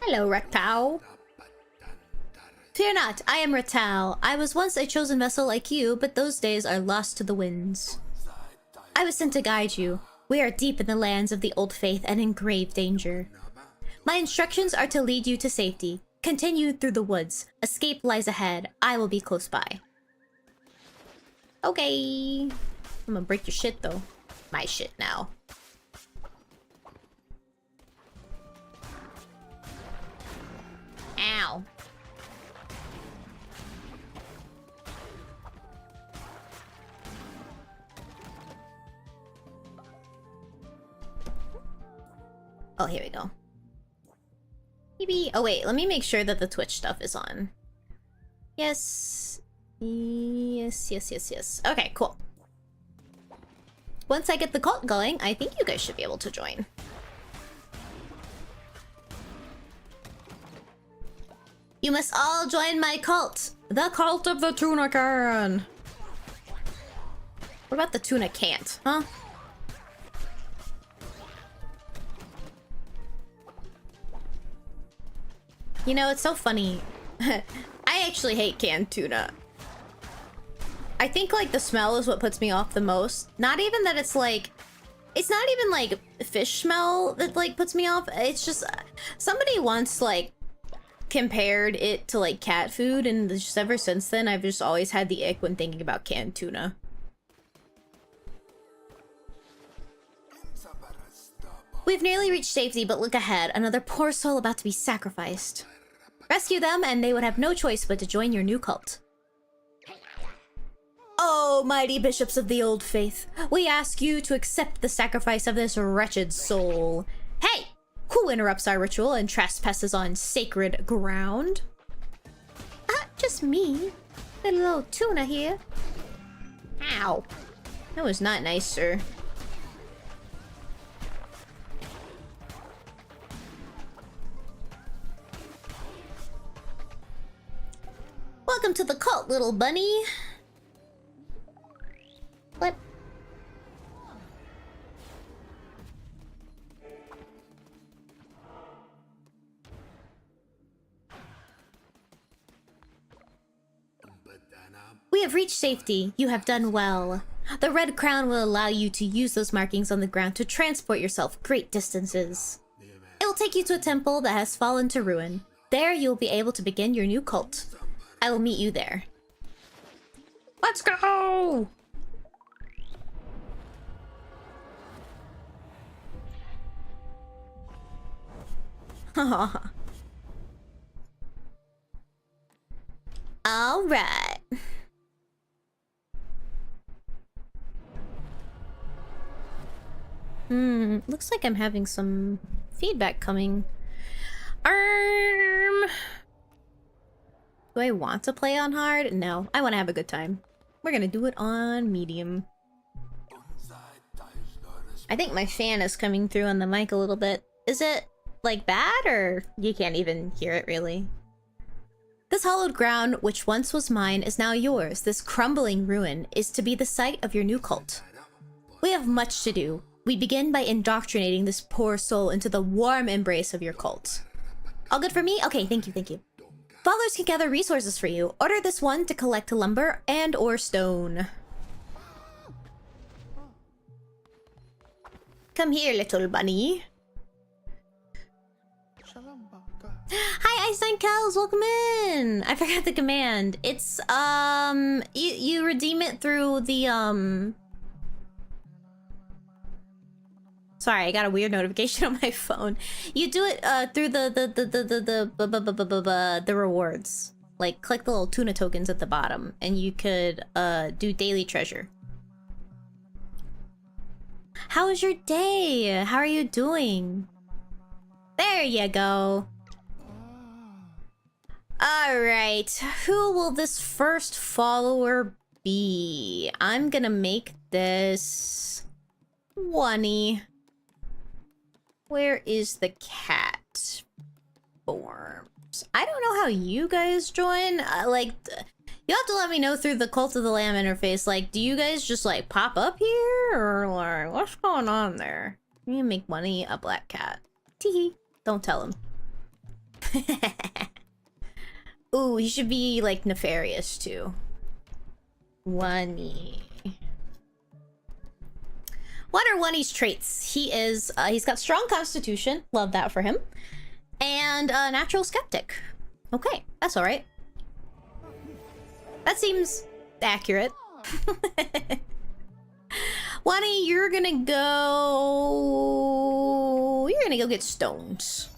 Hello, Rectal. Fear not, I am Rectal. I was once a chosen vessel like you, but those days are lost to the winds. I was sent to guide you. We are deep in the lands of the old faith and in grave danger. My instructions are to lead you to safety. Continue through the woods. Escape lies ahead. I will be close by. Okay. I'm gonna break your shit, though. My shit now. Ow. Oh, here we go. Maybe... Oh, wait. Let me make sure that the Twitch stuff is on. Yes. Yes. Okay, cool. Once I get the cult going, I think you guys should be able to join. You must all join my cult. The cult of the tuna can. What about the tuna can't, huh? You know, it's so funny. I actually hate canned tuna. I think, like, the smell is what puts me off the most. Not even that it's, like... It's not even, like, fish smell that, like, puts me off. It's just... somebody once, like, compared it to, like, cat food, and just ever since then, I've just always had the ick when thinking about canned tuna. We've nearly reached safety, but look ahead. Another poor soul about to be sacrificed. Rescue them, and they would have no choice but to join your new cult. Oh, mighty bishops of the old faith, we ask you to accept the sacrifice of this wretched soul. Hey! Who interrupts our ritual and trespasses on sacred ground? Just me. Little old tuna here. Ow. That was not nice, sir. Welcome to the cult, little bunny. What? We have reached safety. You have done well. The red crown will allow you to use those markings on the ground to transport yourself great distances. It will take you to a temple that has fallen to ruin. There you will be able to begin your new cult. I will meet you there. Let's go! All right. Looks like I'm having some feedback coming. Do I want to play on hard? No, I want to have a good time. We're gonna do it on medium. I think my fan is coming through on the mic a little bit. Is it, like, bad, or you can't even hear it, really? This hallowed ground, which once was mine, is now yours. This crumbling ruin is to be the site of your new cult. We have much to do. We begin by indoctrinating this poor soul into the warm embrace of your cult. All good for me? Okay, thank you, thank you. Followers can gather resources for you. Order this one to collect lumber and or stone. Come here, little bunny. Hi, Einstein Kells, welcome in. I forgot the command. It's you redeem it through the Sorry, I got a weird notification on my phone. You do it through the rewards. Like, click the little tuna tokens at the bottom, and you could do daily treasure. How was your day? How are you doing? There you go. Alright, who will this first follower be? I'm gonna make this... Oney. Where is the cat? Forms. I don't know how you guys join. Like, you have to let me know through the Cult of the Lamb interface. Like, do you guys just, like, pop up here? Or, like, what's going on there? I'm gonna make Oney a black cat. Teehee. Don't tell him. Ooh, he should be, like, nefarious, too. Oney. What are Oney's traits? He is, he's got strong constitution. Love that for him. And a natural skeptic. Okay, that's alright. That seems accurate. Oney, you're gonna go get stones.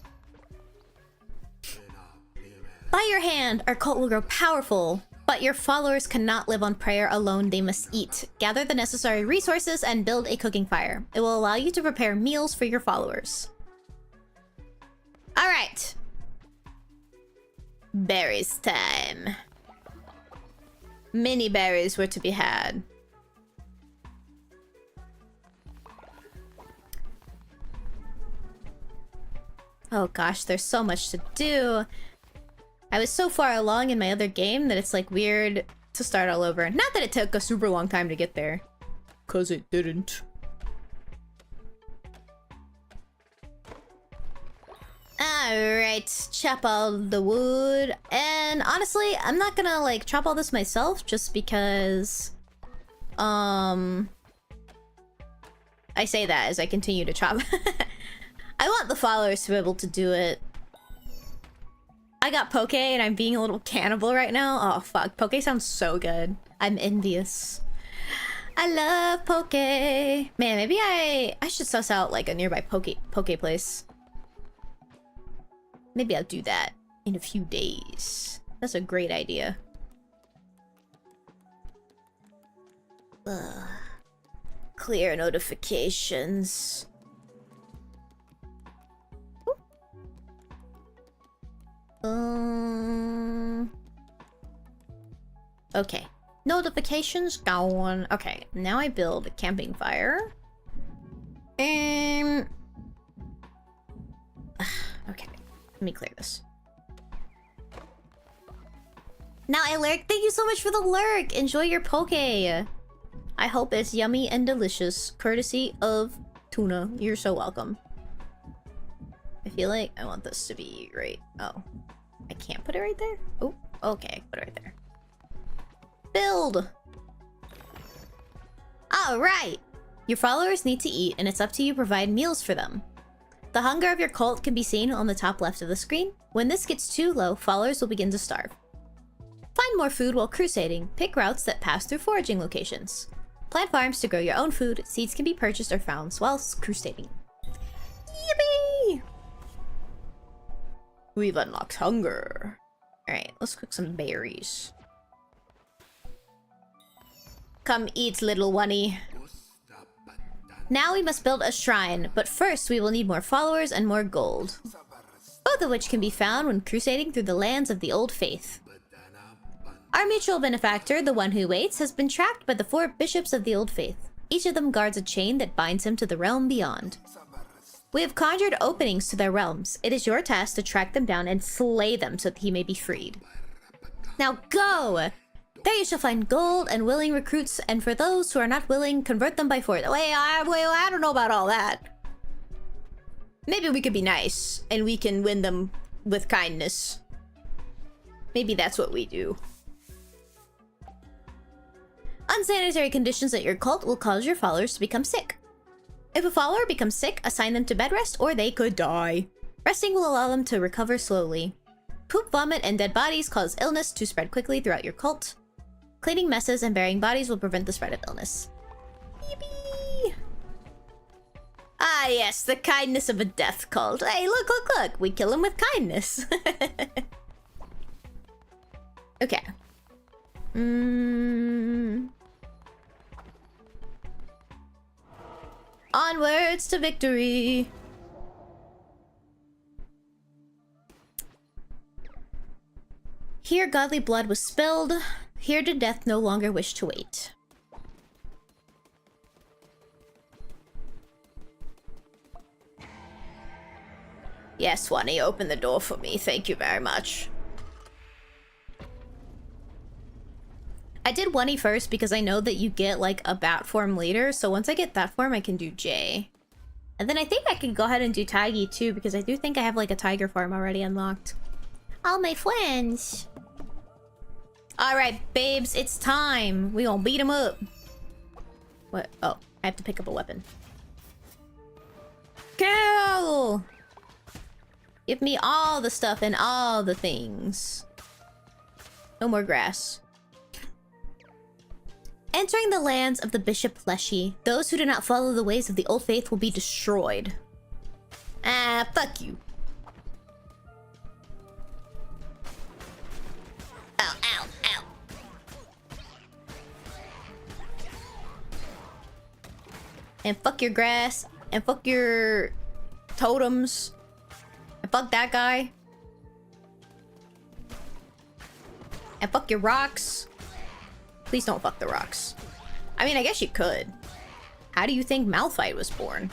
By your hand, our cult will grow powerful, but your followers cannot live on prayer alone. They must eat. Gather the necessary resources and build a cooking fire. It will allow you to prepare meals for your followers. All right. Berries time. Mini berries were to be had. Oh gosh, there's so much to do. I was so far along in my other game that it's like weird to start all over. Not that it took a super long time to get there. 'Cause it didn't. Alright, chop all the wood. And honestly, I'm not gonna like chop all this myself just because... I say that as I continue to chop. I want the followers to be able to do it. I got poke and I'm being a little cannibal right now. Oh fuck, poke sounds so good. I'm envious. I love poke. Man, maybe I should suss out like a nearby poke place. Maybe I'll do that in a few days. That's a great idea. Ugh. Clear notifications. Okay. Notifications gone. Okay, now I build a camping fire. Okay. Let me clear this. Now I lurk. Thank you so much for the lurk. Enjoy your poke. I hope it's yummy and delicious. Courtesy of Tuna. You're so welcome. I feel like I want this to be right. Oh. I can't put it right there? Oh, okay. Put it right there. Build! Alright! Your followers need to eat, and it's up to you to provide meals for them. The hunger of your cult can be seen on the top left of the screen. When this gets too low, followers will begin to starve. Find more food while crusading. Pick routes that pass through foraging locations. Plant farms to grow your own food. Seeds can be purchased or found whilst crusading. Yippee! We've unlocked hunger. Alright, let's cook some berries. Come eat, little oney. Now we must build a shrine, but first we will need more followers and more gold. Both of which can be found when crusading through the lands of the Old Faith. Our mutual benefactor, the One Who Waits, has been trapped by the 4 bishops of the Old Faith. Each of them guards a chain that binds him to the realm beyond. We have conjured openings to their realms. It is your task to track them down and slay them so that he may be freed. Now go! There you shall find gold and willing recruits, and for those who are not willing, convert them by force. Wait, I don't know about all that. Maybe we could be nice, and we can win them with kindness. Maybe that's what we do. Unsanitary conditions at your cult will cause your followers to become sick. If a follower becomes sick, assign them to bed rest or they could die. Resting will allow them to recover slowly. Poop, vomit, and dead bodies cause illness to spread quickly throughout your cult. Cleaning messes and burying bodies will prevent the spread of illness. Yippee! Ah yes, the kindness of a death cult. Hey, look, look, look! We kill him with kindness. Okay. Onwards to victory! Here godly blood was spilled. Here did death no longer wish to wait. Yes, Swanee, open the door for me. Thank you very much. I did 1E first because I know that you get like a bat form later, so once I get that form I can do J. And then I think I can go ahead and do Tiggy too because I do think I have like a tiger form already unlocked. All my friends! Alright, babes, it's time! We gonna beat him up! What? Oh, I have to pick up a weapon. Kill! Give me all the stuff and all the things. No more grass. Entering the lands of the Bishop Leshy, those who do not follow the ways of the old faith will be destroyed. Ah, fuck you. Ow, ow, ow. And fuck your grass, and fuck your totems, and fuck that guy. And fuck your rocks. Please don't fuck the rocks. I mean, I guess you could. How do you think Malphite was born?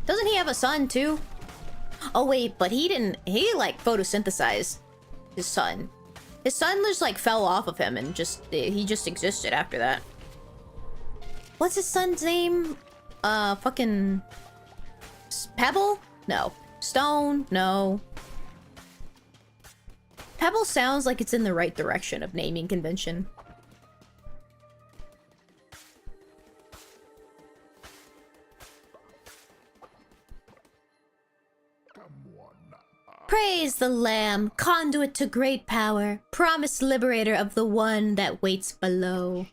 Doesn't he have a son, too? Oh, wait, but he didn't... He, like, photosynthesized his son. His son just, like, fell off of him and just... He just existed after that. What's his son's name? Fucking... Pebble? No. Stone? No. Pebble sounds like it's in the right direction of naming convention. Praise the Lamb, conduit to great power, promised liberator of the one that waits below.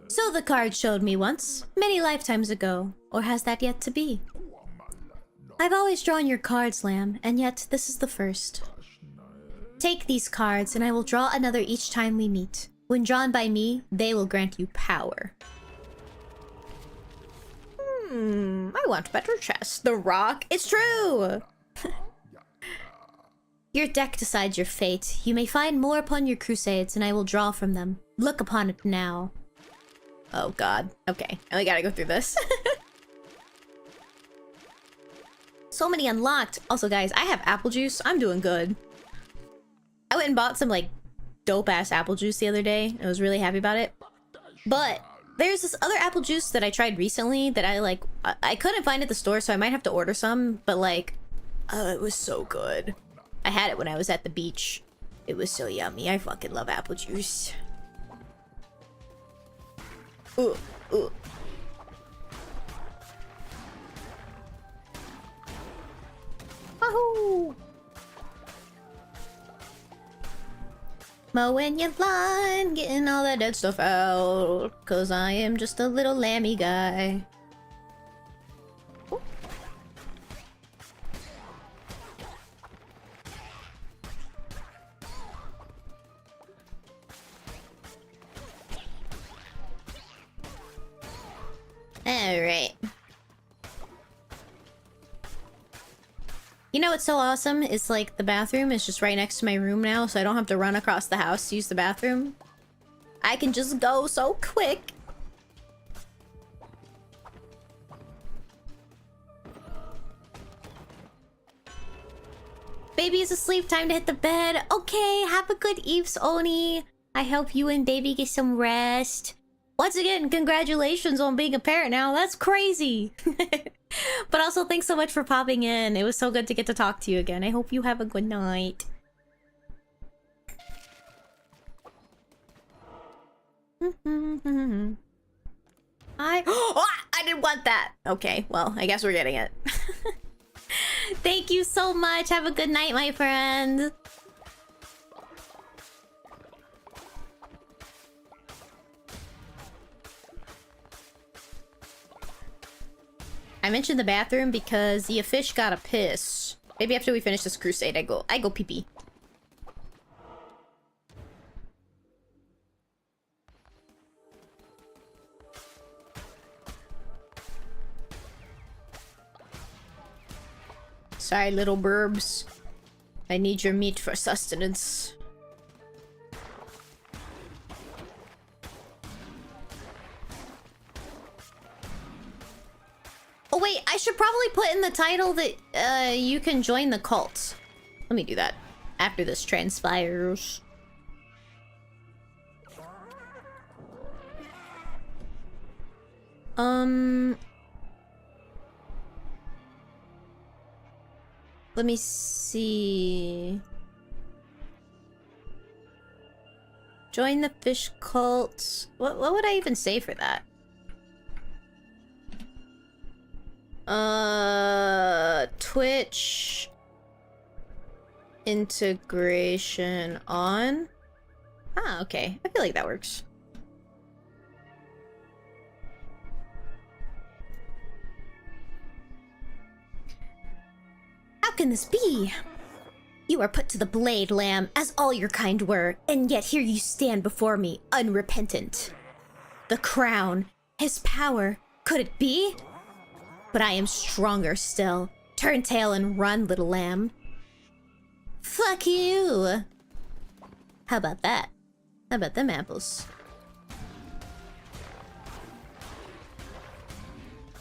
So the card showed me once, many lifetimes ago, or has that yet to be? I've always drawn your cards, Lamb, and yet this is the first. Take these cards, and I will draw another each time we meet. When drawn by me, they will grant you power. I want better chess. The Rock? It's true! Your deck decides your fate. You may find more upon your crusades, and I will draw from them. Look upon it now. Oh god. Okay, I only gotta go through this. So many unlocked. Also, guys, I have apple juice. I'm doing good. I went and bought some, like, dope-ass apple juice the other day. I was really happy about it. But there's this other apple juice that I tried recently that I, like... I couldn't find at the store, so I might have to order some. But, like... it was so good. I had it when I was at the beach. It was so yummy. I fucking love apple juice. Ooh, ooh. Wahoo! Mowing your lawn, getting all that dead stuff out. Cause I am just a little lammy guy. Ooh. Alright. You know what's so awesome? It's like the bathroom is just right next to my room now, so I don't have to run across the house to use the bathroom. I can just go so quick. Baby is asleep, time to hit the bed. Okay, have a good eves, Oni. I hope you and baby get some rest. Once again, congratulations on being a parent now. That's crazy. But also, thanks so much for popping in. It was so good to get to talk to you again. I hope you have a good night. Oh, I didn't want that. Okay, well, I guess we're getting it. Thank you so much. Have a good night, my friend. I mentioned the bathroom because the fish got a piss. Maybe after we finish this crusade, I go pee pee. Sorry, little burbs. I need your meat for sustenance. Oh wait, I should probably put in the title that you can join the cult. Let me do that after this transpires. Let me see. Join the fish cult. What would I even say for that? Twitch integration on. Ah, okay. I feel like that works. How can this be? You are put to the blade, lamb, as all your kind were, and yet here you stand before me, unrepentant. The crown, his power, could it be? But I am stronger still. Turn tail and run, little lamb. Fuck you! How about that? How about them apples?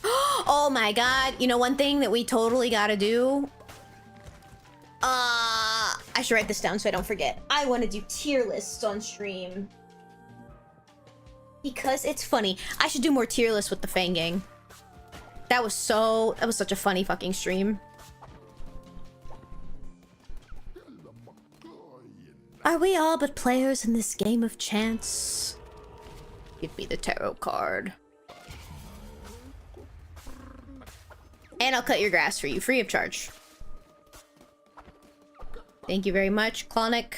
Oh my god, you know one thing that we totally gotta do? I should write this down so I don't forget. I want to do tier lists on stream. Because it's funny. I should do more tier lists with the Fang Gang. That was such a funny fucking stream. Are we all but players in this game of chance? Give me the tarot card. And I'll cut your grass for you, free of charge. Thank you very much, Clonic.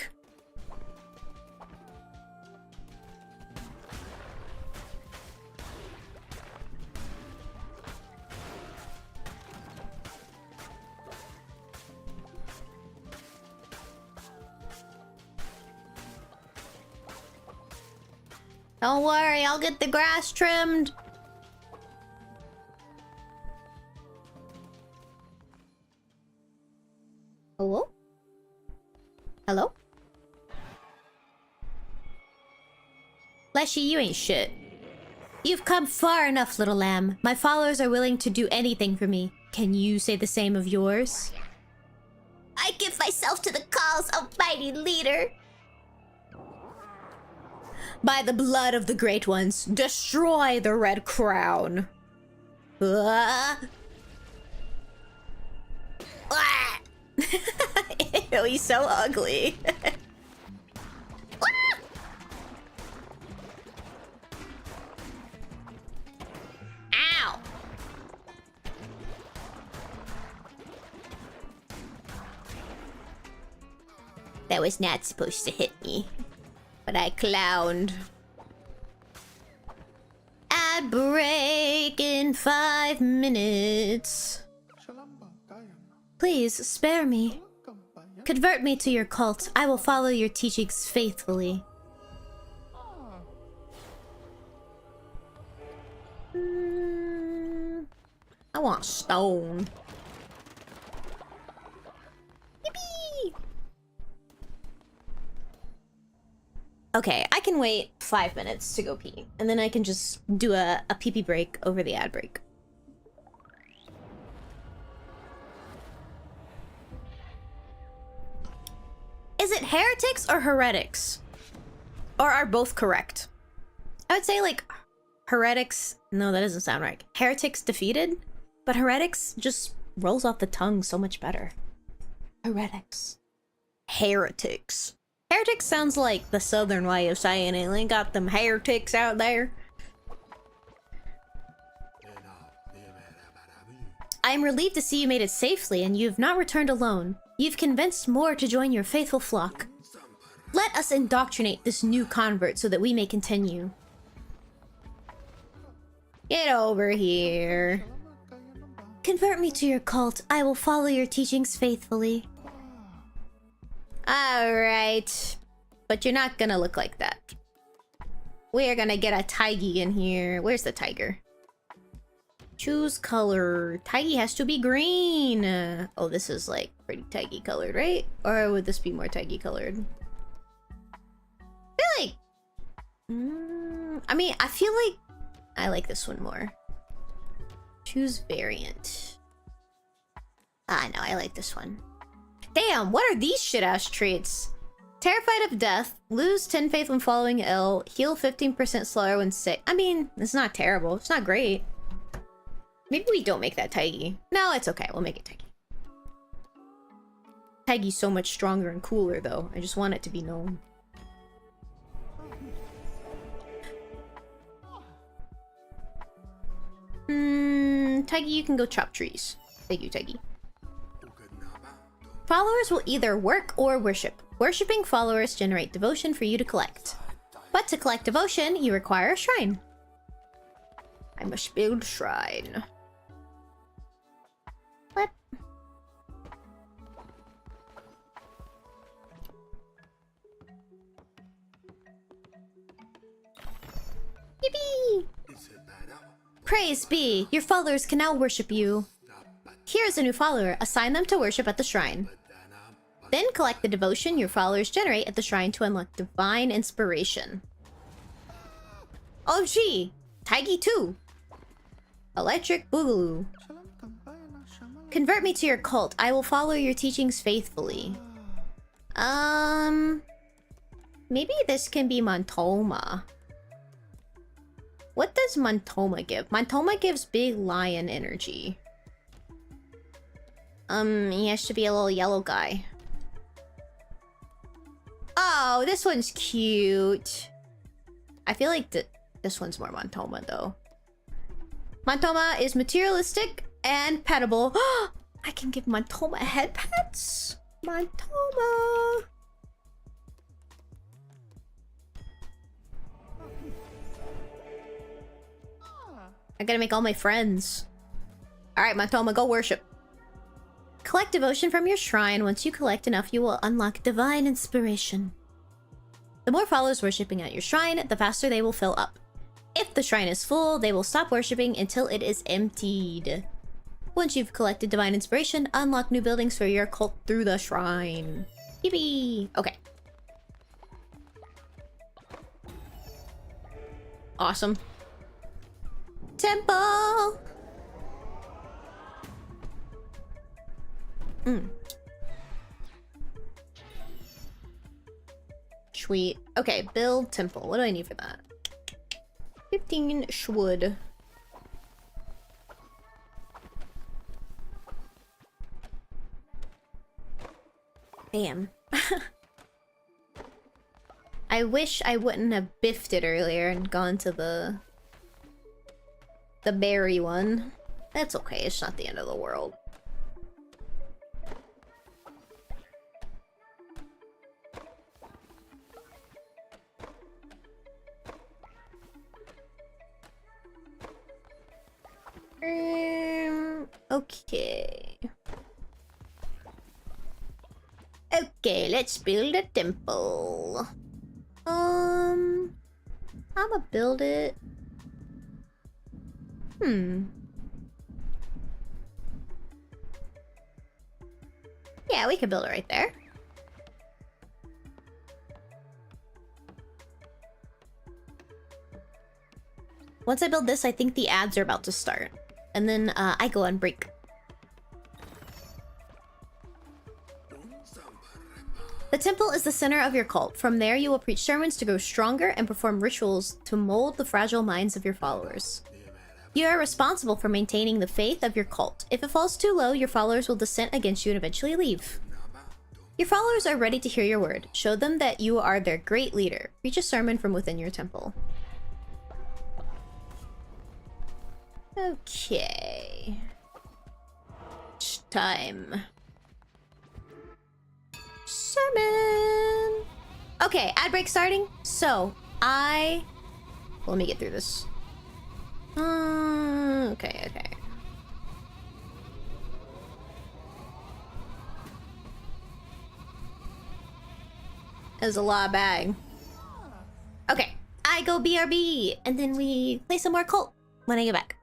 Don't worry, I'll get the grass trimmed. Hello? Hello? Leshy, you ain't shit. You've come far enough, little lamb. My followers are willing to do anything for me. Can you say the same of yours? I give myself to the cause, O mighty leader. By the blood of the great ones, destroy the red crown. Ah. Ah. Ew, he's so ugly. Ah. Ow. That was not supposed to hit me. But I clowned. Ad break in 5 minutes. Please spare me. Convert me to your cult. I will follow your teachings faithfully. I want stone. Yippee! Okay, I can wait 5 minutes to go pee, and then I can just do a pee-pee break over the ad break. Is it heretics or heretics? Or are both correct? I would say, like, heretics... No, that doesn't sound right. Heretics defeated? But heretics just rolls off the tongue so much better. Heretics. Heretics. Heretics sounds like the southern way of saying it. They got them heretics out there. I am relieved to see you made it safely and you have not returned alone. You've convinced more to join your faithful flock. Let us indoctrinate this new convert so that we may continue. Get over here. Convert me to your cult. I will follow your teachings faithfully. Alright. But you're not gonna look like that. We're gonna get a Taigi in here. Where's the tiger? Choose color. Taigi has to be green. Oh, this is like pretty Taigi colored, right? Or would this be more Taigi colored? I feel like... I mean, I feel like I like this one more. Choose variant. Ah, no, I like this one. Damn, what are these shit-ass traits? Terrified of death, lose 10 faith when following ill, heal 15% slower when sick. I mean, it's not terrible. It's not great. Maybe we don't make that Taigi. No, it's okay. We'll make it Taigi. Taigi's so much stronger and cooler, though. I just want it to be known. Taigi, you can go chop trees. Thank you, Taigi. Followers will either work or worship. Worshipping followers generate devotion for you to collect. But to collect devotion, you require a shrine. I must build shrine. What? Yippee! Praise be! Your followers can now worship you. Here is a new follower. Assign them to worship at the shrine. Then collect the devotion your followers generate at the shrine to unlock divine inspiration. Oh gee! Taigi 2! Electric Boogaloo. Convert me to your cult. I will follow your teachings faithfully. Maybe this can be Mantoma. What does Mantoma give? Mantoma gives big lion energy. He has to be a little yellow guy. Oh, this one's cute. I feel like this one's more Mantoma, though. Mantoma is materialistic and petable. I can give Mantoma head pets. Mantoma. I gotta make all my friends. Alright, Mantoma, go worship. Collect devotion from your shrine. Once you collect enough, you will unlock divine inspiration. The more followers worshipping at your shrine, the faster they will fill up. If the shrine is full, they will stop worshipping until it is emptied. Once you've collected divine inspiration, unlock new buildings for your cult through the shrine. Yippee! Okay. Awesome. Temple! Sweet. Okay, build temple. What do I need for that? 15 wood. Damn. I wish I wouldn't have biffed it earlier and gone to the berry one. That's okay, it's not the end of the world. Okay. Okay, let's build a temple. I'ma build it. Yeah, we could build it right there. Once I build this, I think the ads are about to start. And then I go on break. The temple is the center of your cult. From there, you will preach sermons to grow stronger and perform rituals to mold the fragile minds of your followers. You are responsible for maintaining the faith of your cult. If it falls too low, your followers will dissent against you and eventually leave. Your followers are ready to hear your word. Show them that you are their great leader. Preach a sermon from within your temple. Okay. time. Sermon. Okay, ad break starting. So let me get through this. Okay. There's a lot of bag. Okay, I go BRB, and then we play some more Cult when I get back.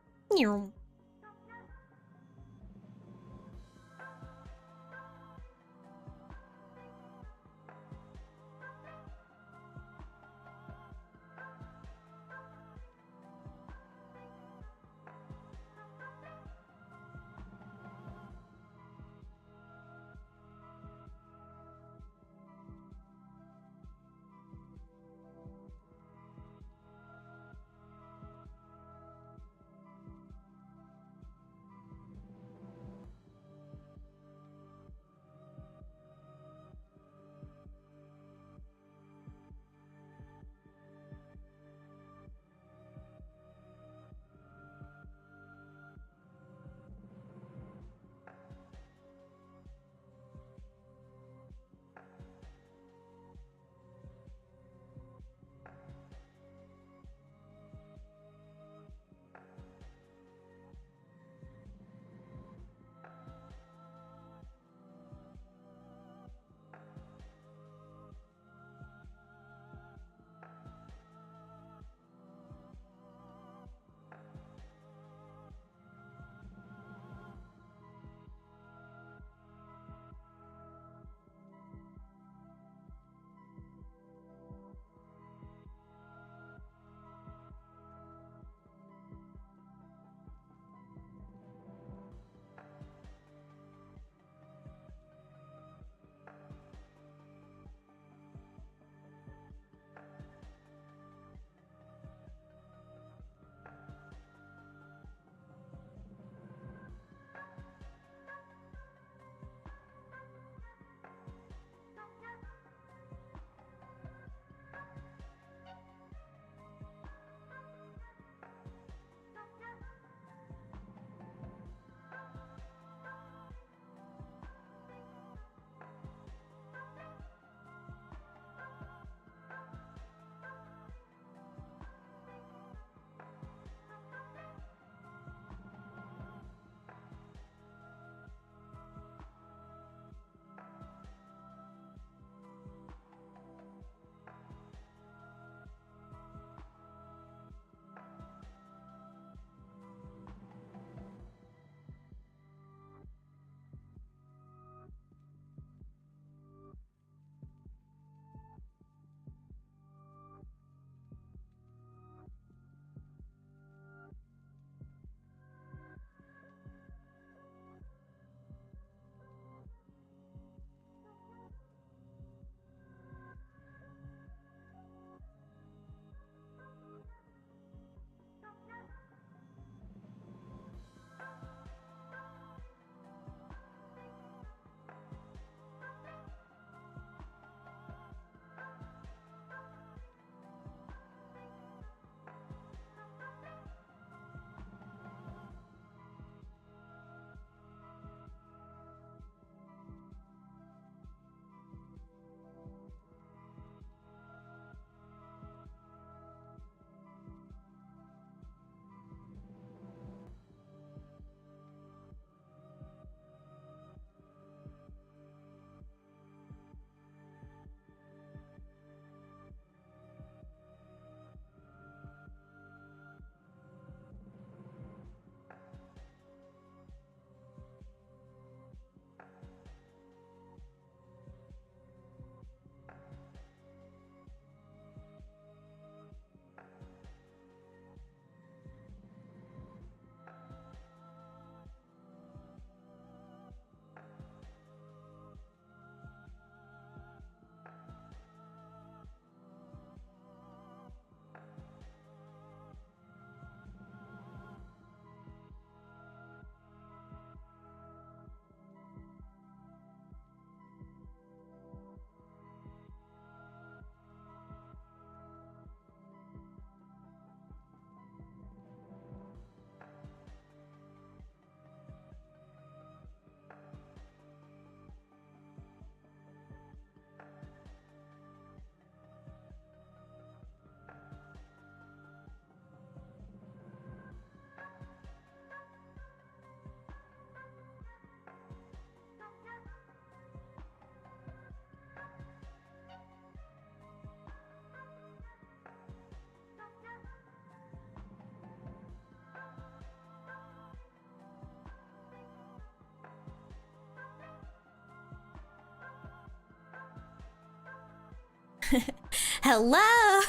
Hello.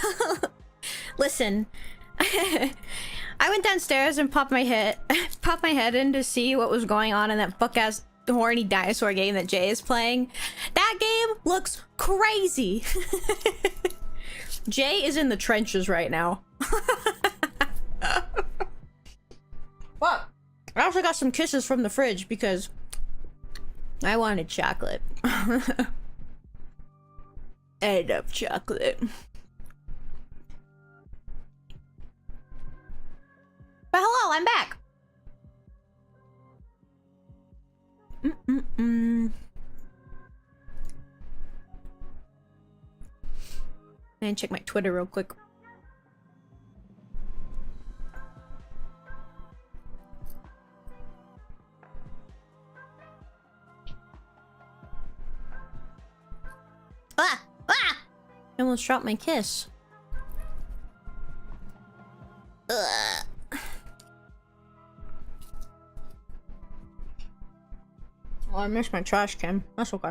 Listen, I went downstairs and popped my head in to see what was going on in that fuck-ass horny dinosaur game that Jay is playing. That game looks crazy. Jay is in the trenches right now. Well, I also got some kisses from the fridge because I wanted chocolate. I love chocolate. But hello, I'm back. And check my Twitter real quick. Ah! Ah! I almost dropped my kiss. Ugh. Oh, I missed my trash can. That's okay.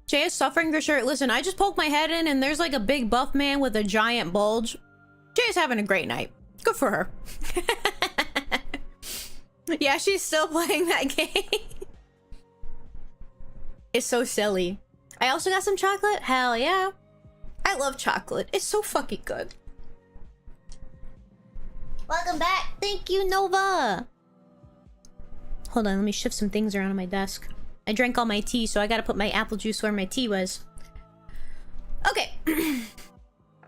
Jay is suffering for sure. Listen, I just poked my head in and there's like a big buff man with a giant bulge. Jay's having a great night. Good for her. Yeah, she's still playing that game. It's so silly. I also got some chocolate. Hell yeah. I love chocolate. It's so fucking good. Welcome back. Thank you, Nova. Hold on, let me shift some things around on my desk. I drank all my tea, so I gotta put my apple juice where my tea was. Okay.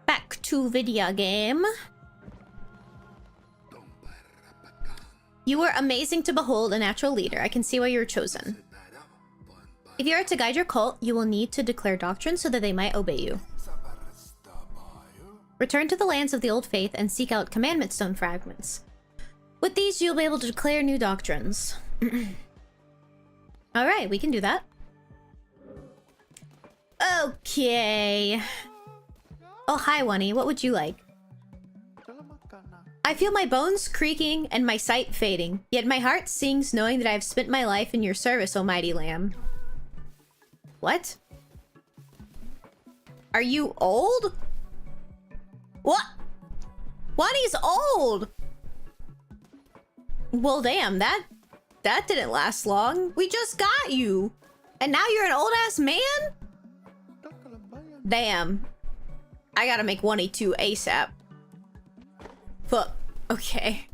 Back to video game. You were amazing to behold, a natural leader. I can see why you were chosen. If you are to guide your cult, you will need to declare doctrine so that they might obey you. Return to the lands of the old faith and seek out commandment stone fragments. With these, you'll be able to declare new doctrines. Alright, we can do that. Okay. Oh, hi, Wunny. What would you like? I feel my bones creaking and my sight fading, yet my heart sings knowing that I have spent my life in your service, O mighty lamb. What? Are you old? What? Wunny's old! Well, damn, that didn't last long. We just got you. And now you're an old-ass man? Damn. I gotta make 182 ASAP. Fuck. Okay.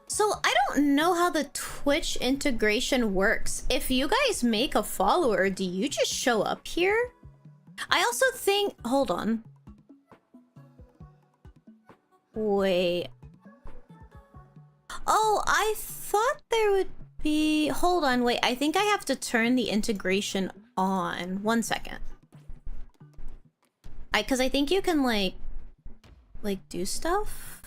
So I don't know how the Twitch integration works. If you guys make a follower, do you just show up here? I also think... Hold on. Wait. Oh, I thought there would be... Hold on, wait. I think I have to turn the integration on. 1 second. Because I think you can, like, do stuff?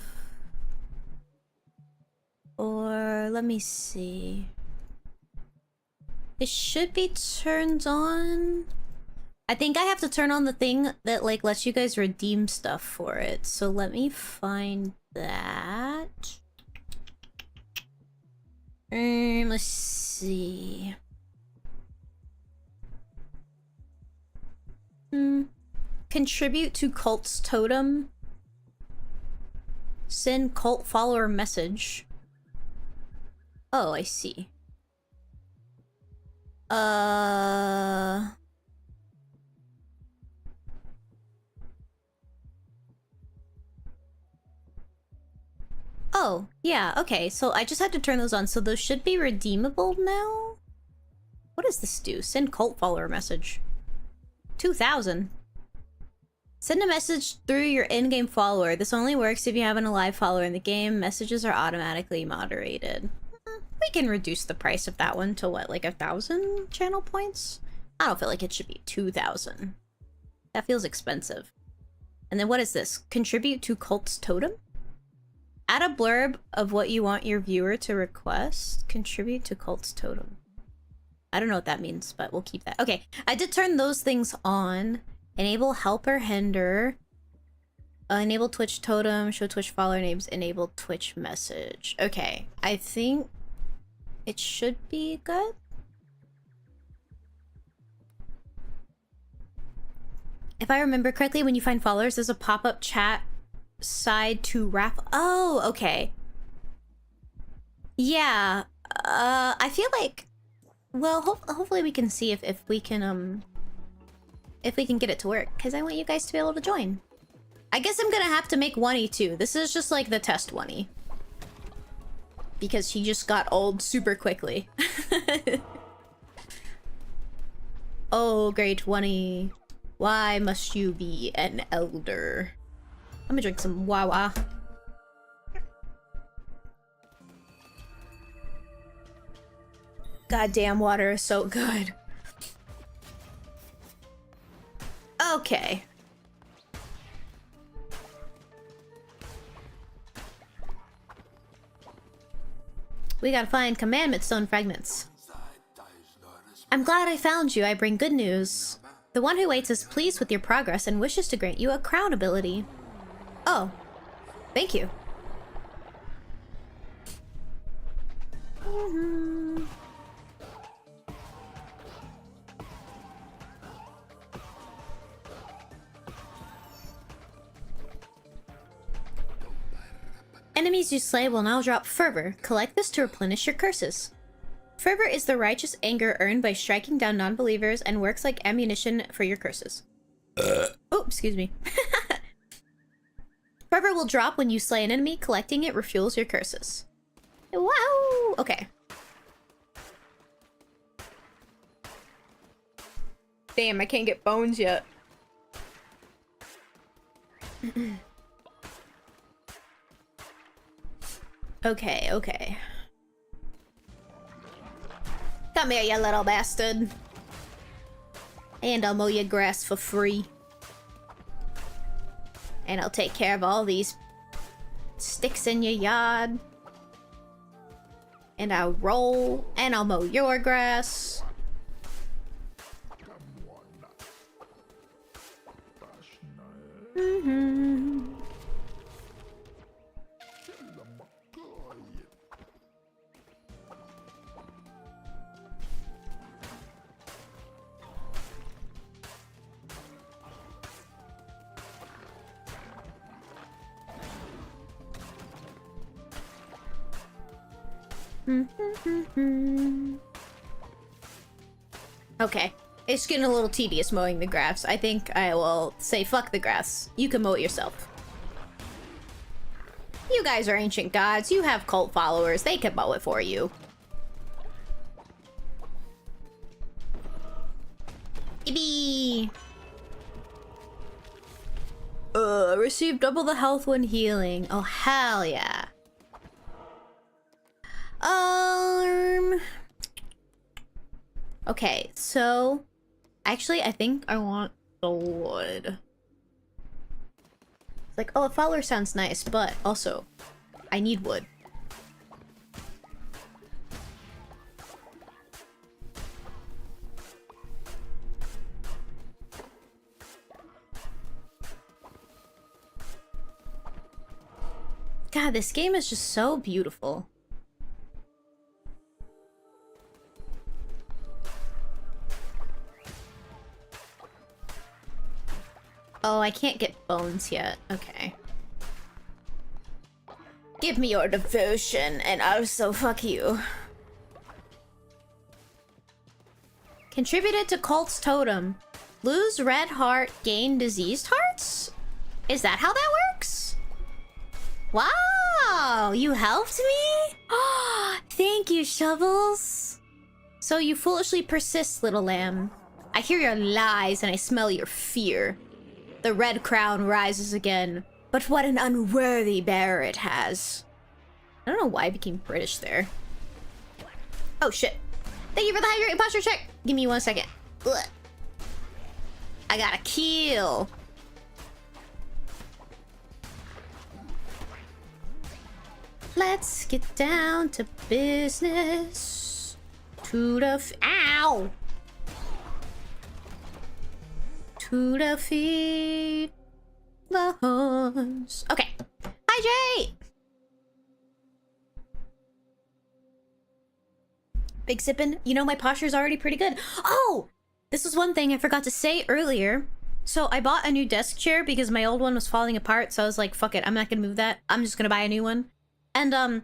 Or, let me see. It should be turned on. I think I have to turn on the thing that, like, lets you guys redeem stuff for it. So let me find that. Let's see. Contribute to cult's totem. Send cult follower message. Oh, I see. Oh, yeah, okay. So I just had to turn those on. So those should be redeemable now? What does this do? Send cult follower message. 2,000. Send a message through your in-game follower. This only works if you have an alive follower in the game. Messages are automatically moderated. We can reduce the price of that one to what, like 1,000 channel points? I don't feel like it should be 2,000. That feels expensive. And then what is this? Contribute to cult's totem? Add a blurb of what you want your viewer to request. Contribute to cult's totem. I don't know what that means, but we'll keep that. Okay, I did turn those things on. Enable helper hinder. Enable Twitch totem, show Twitch follower names, enable Twitch message. Okay, I think it should be good. If I remember correctly, when you find followers, there's a pop-up chat side to wrap. Oh, okay. Yeah, I feel like, well, hopefully we can see if we can get it to work, because I want you guys to be able to join. I guess I'm gonna have to make Oney too. This is just like the test Oney, because he just got old super quickly. Oh, great Oney, why must you be an elder? I'm gonna drink some Wawa. Goddamn, water is so good. Okay. We gotta find commandment stone fragments. I'm glad I found you. I bring good news. The one who waits is pleased with your progress and wishes to grant you a crown ability. Oh, thank you. Enemies you slay will now drop fervor. Collect this to replenish your curses. Fervor is the righteous anger earned by striking down non-believers and works like ammunition for your curses. Oh, excuse me. Fervor will drop when you slay an enemy. Collecting it refuels your curses. Wow! Okay. Damn, I can't get bones yet. Okay, okay. Come here, you little bastard. And I'll mow your grass for free. And I'll take care of all these sticks in your yard. And I'll roll, and I'll mow your grass. Okay, it's getting a little tedious mowing the grass. I think I will say fuck the grass. You can mow it yourself. You guys are ancient gods. You have cult followers. They can mow it for you. Yippee! Receive double the health when healing. Oh, hell yeah. Okay, so actually I think I want the wood. It's like, oh, a follower sounds nice, but also I need wood. God, this game is just so beautiful. Oh, I can't get bones yet. Okay. Give me your devotion, and also fuck you. Contributed to cult's totem. Lose red heart, gain diseased hearts? Is that how that works? Wow, you helped me? Thank you, Shovels. So you foolishly persist, little lamb. I hear your lies and I smell your fear. The red crown rises again, but what an unworthy bearer it has. I don't know why I became British there. Oh shit. Thank you for the high grade posture check. Give me 1 second. Ugh. I gotta kill. Let's get down to business. To the ow! Ow! To defeat the horns. Okay. Hi, Jay! Big sippin'. You know, my posture's already pretty good. Oh! This is one thing I forgot to say earlier. So I bought a new desk chair because my old one was falling apart. So I was like, fuck it, I'm not gonna move that. I'm just gonna buy a new one. And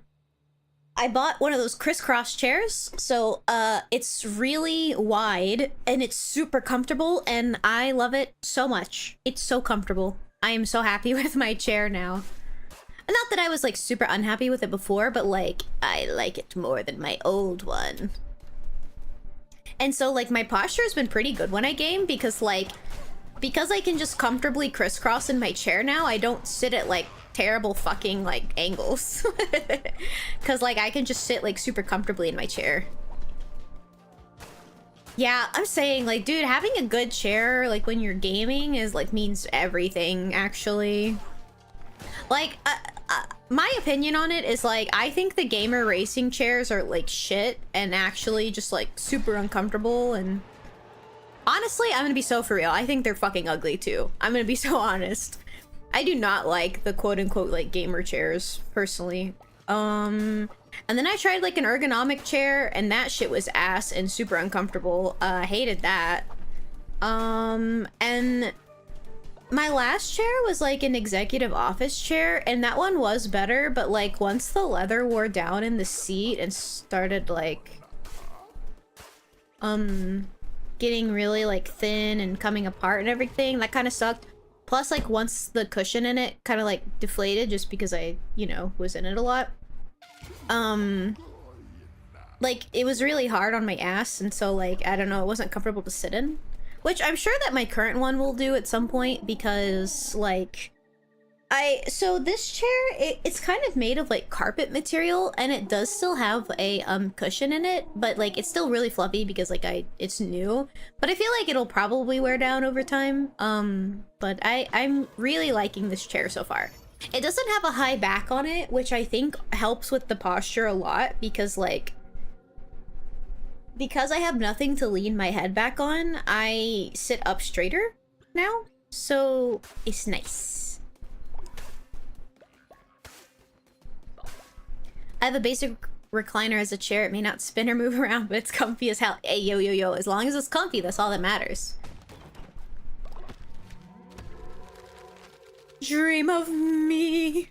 I bought one of those crisscross chairs. So it's really wide and it's super comfortable and I love it so much. It's so comfortable. I am so happy with my chair now. Not that I was like super unhappy with it before, but like I like it more than my old one. And so like my posture has been pretty good when I game because I can just comfortably crisscross in my chair now, I don't sit at like terrible fucking like angles. Cause like I can just sit like super comfortably in my chair. Yeah, I'm saying like, dude, having a good chair like when you're gaming is like means everything actually. Like, my opinion on it is like, I think the gamer racing chairs are like shit and actually just like super uncomfortable and honestly, I'm gonna be so for real. I think they're fucking ugly too. I'm gonna be so honest. I do not like the quote unquote like gamer chairs personally. And then I tried like an ergonomic chair and that shit was ass and super uncomfortable. Hated that. And my last chair was like an executive office chair and that one was better, but like once the leather wore down in the seat and started like getting really like thin and coming apart and everything, that kind of sucked. Plus like once the cushion in it kind of like deflated just because I, you know, was in it a lot. Like it was really hard on my ass and so like, I don't know, it wasn't comfortable to sit in. Which I'm sure that my current one will do at some point because like so this chair it's kind of made of like carpet material and it does still have a cushion in it, but like it's still really fluffy because like it's new, but I feel like it'll probably wear down over time. But I'm really liking this chair so far. It doesn't have a high back on it, which I think helps with the posture a lot because like because I have nothing to lean my head back on, I sit up straighter now, so it's nice. I have a basic recliner as a chair. It may not spin or move around, but it's comfy as hell. Hey, yo, yo, yo. As long as it's comfy, that's all that matters. Dream of me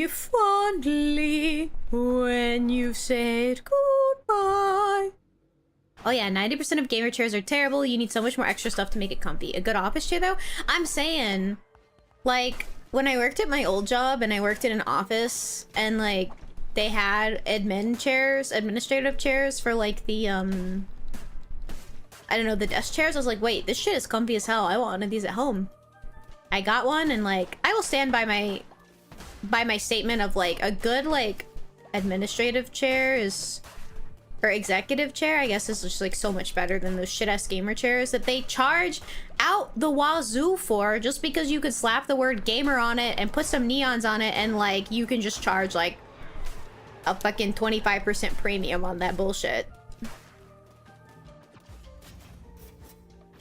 fondly when you've said goodbye. Oh yeah, 90% of gamer chairs are terrible. You need so much more extra stuff to make it comfy. A good office chair though? I'm saying, like, when I worked at my old job and I worked in an office and like they had administrative chairs for like the I don't know, the desk chairs, I was like, wait, this shit is comfy as hell. I want one of these at home. I got one and like I will stand by my statement of like a good like administrative chair is, or executive chair I guess, is just like so much better than those shit ass gamer chairs that they charge out the wazoo for just because you could slap the word gamer on it and put some neons on it and like you can just charge like a fucking 25% premium on that bullshit.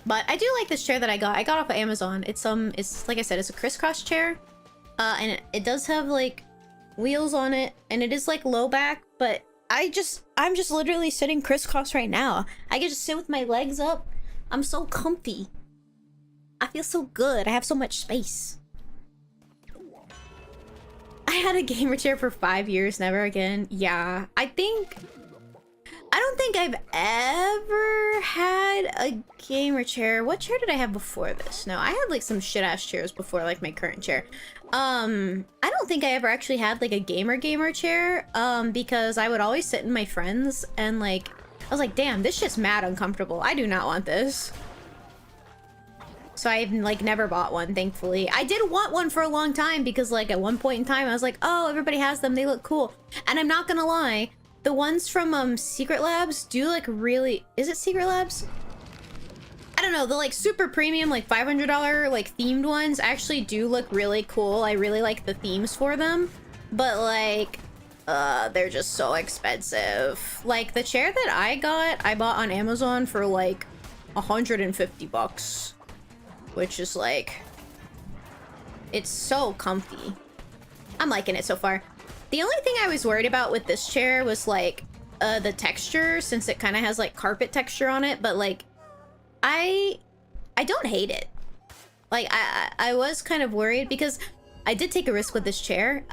But I do like this chair that I got off of Amazon. It's like I said, it's a crisscross chair. And it does have like wheels on it and it is like low back, but I'm just literally sitting crisscross right now. I can just sit with my legs up. I'm so comfy. I feel so good. I have so much space. I had a gamer chair for 5 years, never again. Yeah, I don't think I've ever had a gamer chair. What chair did I have before this? No, I had like some shit ass chairs before like my current chair. I don't think I ever actually had like a gamer chair because I would always sit in my friends and like I was like, damn, this shit's mad uncomfortable. I do not want this. So I've like never bought one, thankfully. I did want one for a long time because like at one point in time I was like, oh, everybody has them, they look cool. And I'm not gonna lie, the ones from Secret Labs do like really, is it Secret Labs? I don't know, the like super premium like $500 like themed ones actually do look really cool. I really like the themes for them, but like They're just so expensive. Like, the chair that I bought on Amazon for like $150, which is like, it's so comfy. I'm liking it so far. The only thing I was worried about with this chair was like the texture, since it kind of has like carpet texture on it, but like I don't hate it. Like I was kind of worried because I did take a risk with this chair.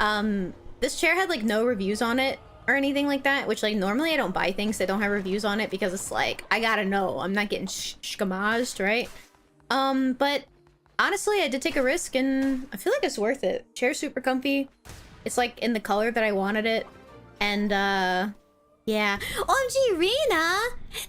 This chair had like no reviews on it or anything like that, which like normally I don't buy things that don't have reviews on it because it's like, I gotta know, I'm not getting shkamazed, right? But honestly, I did take a risk and I feel like it's worth it. Chair's super comfy. It's like in the color that I wanted it. And yeah. OMG Rena!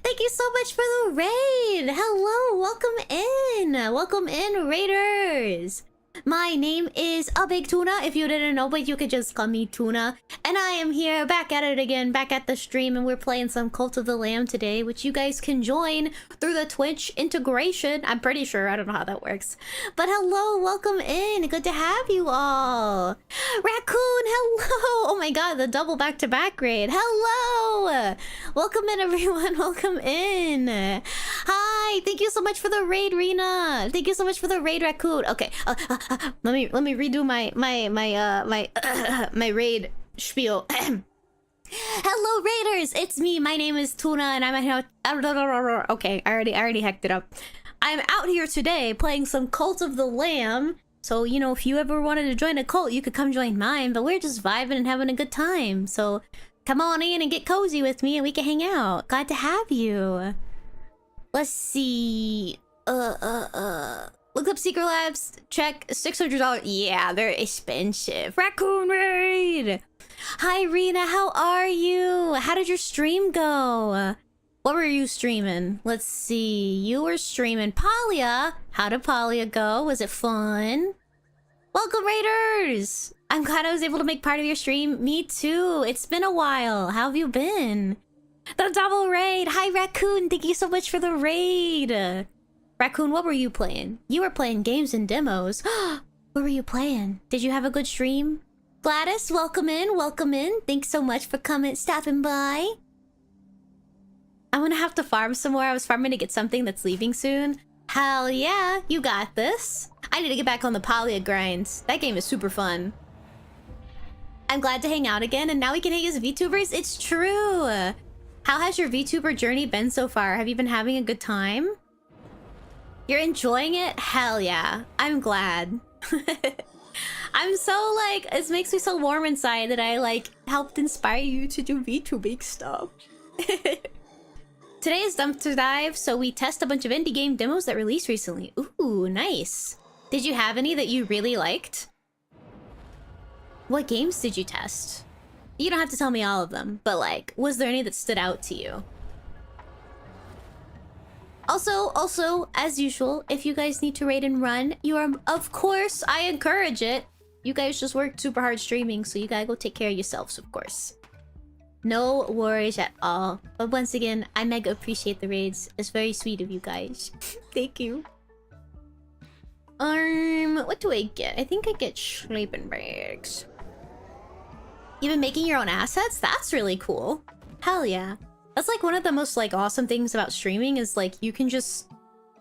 Thank you so much for the raid! Hello, welcome in! Welcome in, raiders! My name is a Big Tuna, if you didn't know, but you could just call me Tuna. And I am here, back at it again, back at the stream, and we're playing some Cult of the Lamb today, which you guys can join through the Twitch integration. I'm pretty sure, I don't know how that works. But hello, welcome in, good to have you all. Raccoon, hello! Oh my god, the double back-to-back raid, hello! Welcome in, everyone, welcome in. Hi, thank you so much for the raid, Rena. Thank you so much for the raid, Raccoon. Okay, let me redo my my raid spiel. Hello raiders, it's me. My name is Tuna and I'm out. Okay, I already hacked it up. I'm out here today playing some Cult of the Lamb. So, you know, if you ever wanted to join a cult, you could come join mine, but we're just vibing and having a good time. So come on in and get cozy with me and we can hang out. Glad to have you. Let's see. Look up Secret Labs, check $600. Yeah, they're expensive. Raccoon Raid! Hi, Rena, how are you? How did your stream go? What were you streaming? Let's see. You were streaming Palia. How did Palia go? Was it fun? Welcome, Raiders! I'm glad I was able to make part of your stream. Me too. It's been a while. How have you been? The double raid! Hi, Raccoon! Thank you so much for the raid! Raccoon, what were you playing? You were playing games and demos. What were you playing? Did you have a good stream? Gladys, welcome in, welcome in. Thanks so much for stopping by. I'm gonna have to farm some more. I was farming to get something that's leaving soon. Hell yeah, you got this. I need to get back on the Palia grinds. That game is super fun. I'm glad to hang out again, and now we can hang as VTubers. It's true. How has your VTuber journey been so far? Have you been having a good time? You're enjoying it? Hell yeah. I'm glad. I'm so like, it makes me so warm inside that I like helped inspire you to do VTubing stuff. Today is Dumpster Dive, so we test a bunch of indie game demos that released recently. Ooh, nice. Did you have any that you really liked? What games did you test? You don't have to tell me all of them, but like, was there any that stood out to you? Also, as usual, if you guys need to raid and run, you are, of course, I encourage it. You guys just worked super hard streaming, so you gotta go take care of yourselves, of course. No worries at all. But once again, I mega appreciate the raids. It's very sweet of you guys. Thank you. What do I get? I think I get sleeping bags. You've been making your own assets? That's really cool. Hell yeah. That's like one of the most like awesome things about streaming is like you can just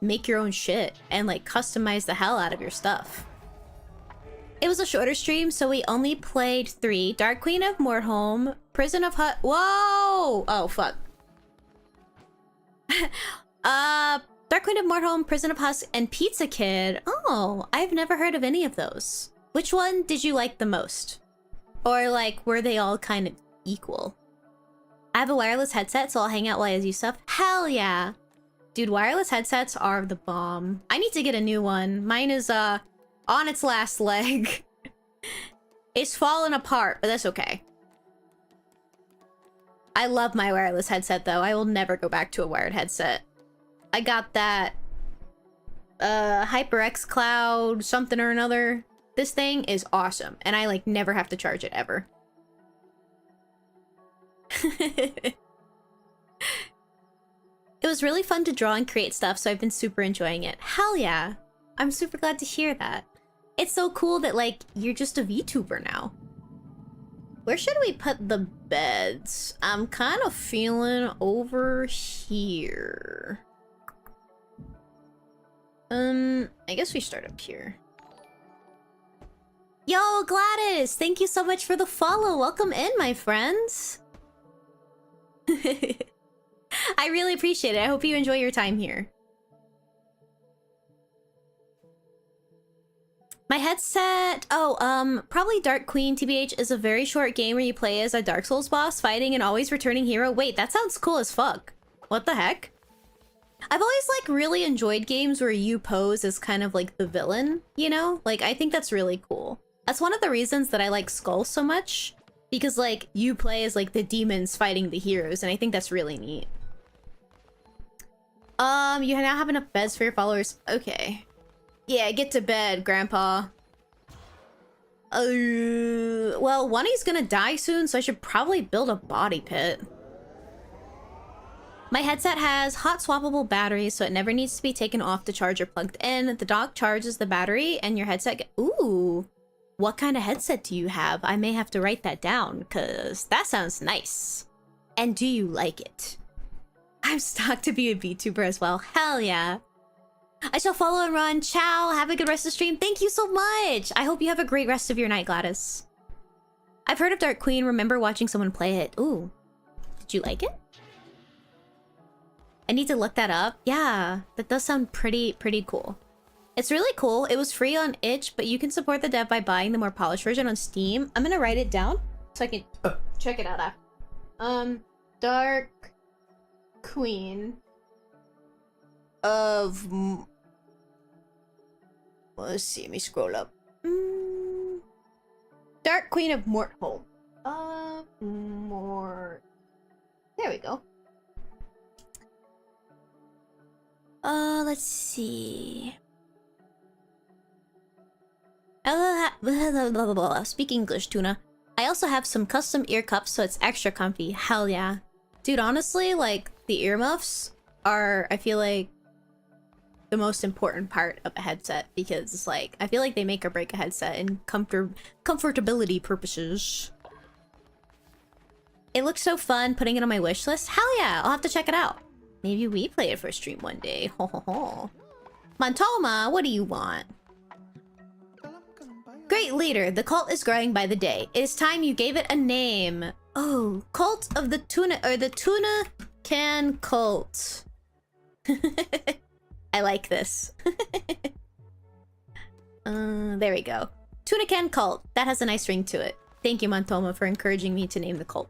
make your own shit and like customize the hell out of your stuff. It was a shorter stream, so we only played 3. Dark Queen of Mordholm, Prison of Hut. Whoa! Oh, fuck. Dark Queen of Mordholm, Prison of Husk, and Pizza Kid. Oh, I've never heard of any of those. Which one did you like the most? Or like, were they all kind of equal? I have a wireless headset, so I'll hang out while I do stuff. Hell yeah! Dude, wireless headsets are the bomb. I need to get a new one. Mine is, on its last leg. It's fallen apart, but that's okay. I love my wireless headset, though. I will never go back to a wired headset. I got that, HyperX Cloud something or another. This thing is awesome, and I, like, never have to charge it, ever. It was really fun to draw and create stuff, so I've been super enjoying it. Hell yeah! I'm super glad to hear that. It's so cool that, like, you're just a VTuber now. Where should we put the beds? I'm kind of feeling over here. I guess we start up here. Yo, Gladys! Thank you so much for the follow. Welcome in, my friends. I really appreciate it. I hope you enjoy your time here. My headset... Oh, probably Dark Queen, TBH, is a very short game where you play as a Dark Souls boss, fighting an always returning hero. Wait, that sounds cool as fuck. What the heck? I've always, like, really enjoyed games where you pose as kind of, like, the villain, you know? Like, I think that's really cool. That's one of the reasons that I like Skull so much. Because, like, you play as, like, the demons fighting the heroes, and I think that's really neat. You now have enough beds for your followers. Okay. Yeah, get to bed, Grandpa. Well, Wunny's gonna die soon, so I should probably build a body pit. My headset has hot swappable batteries, so it never needs to be taken off the charger plugged in. The dock charges the battery, and your headset Ooh! What kind of headset do you have? I may have to write that down, because that sounds nice. And do you like it? I'm stocked to be a VTuber as well. Hell yeah. I shall follow and run. Ciao. Have a good rest of the stream. Thank you so much. I hope you have a great rest of your night, Gladys. I've heard of Dark Queen. Remember watching someone play it. Ooh. Did you like it? I need to look that up. Yeah, that does sound pretty cool. It's really cool. It was free on itch, but you can support the dev by buying the more polished version on Steam. I'm gonna write it down so I can check it out after. Dark Queen of... Let's see, let me scroll up. Dark Queen of Morthold. There we go. Let's see. Speak English, Tuna. I also have some custom ear cups, so it's extra comfy. Hell yeah. Dude, honestly, like, the earmuffs are, I feel like, the most important part of a headset, because, like, I feel like they make or break a headset in comfortability purposes. It looks so fun putting it on my wish list. Hell yeah, I'll have to check it out. Maybe we play it for a stream one day. Ho ho ho. Montoma, what do you want? Great leader, the cult is growing by the day. It is time you gave it a name. Oh, Cult of the Tuna, or the Tuna Can Cult. I like this. There we go. Tuna Can Cult. That has a nice ring to it. Thank you, Montoma, for encouraging me to name the cult.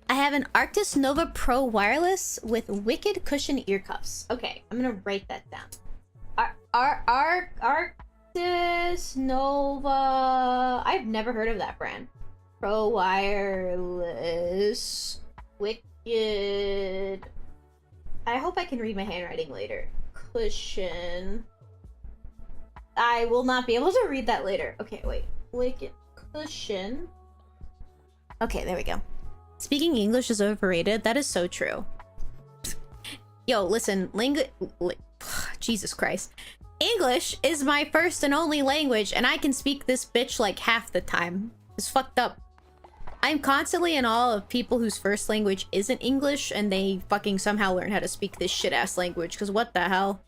I have an Arctis Nova Pro wireless with wicked cushion ear cuffs. Okay, I'm gonna write that down. Arctis Nova. I've never heard of that brand. Pro wireless wicked. I hope I can read my handwriting later. Cushion. I will not be able to read that later. Okay, wait. Wicked cushion. Okay, there we go. Speaking English is overrated. That is so true. Yo, listen, Jesus Christ. English is my first and only language, and I can speak this bitch like half the time. It's fucked up. I'm constantly in awe of people whose first language isn't English, and they fucking somehow learn how to speak this shit-ass language, because what the hell?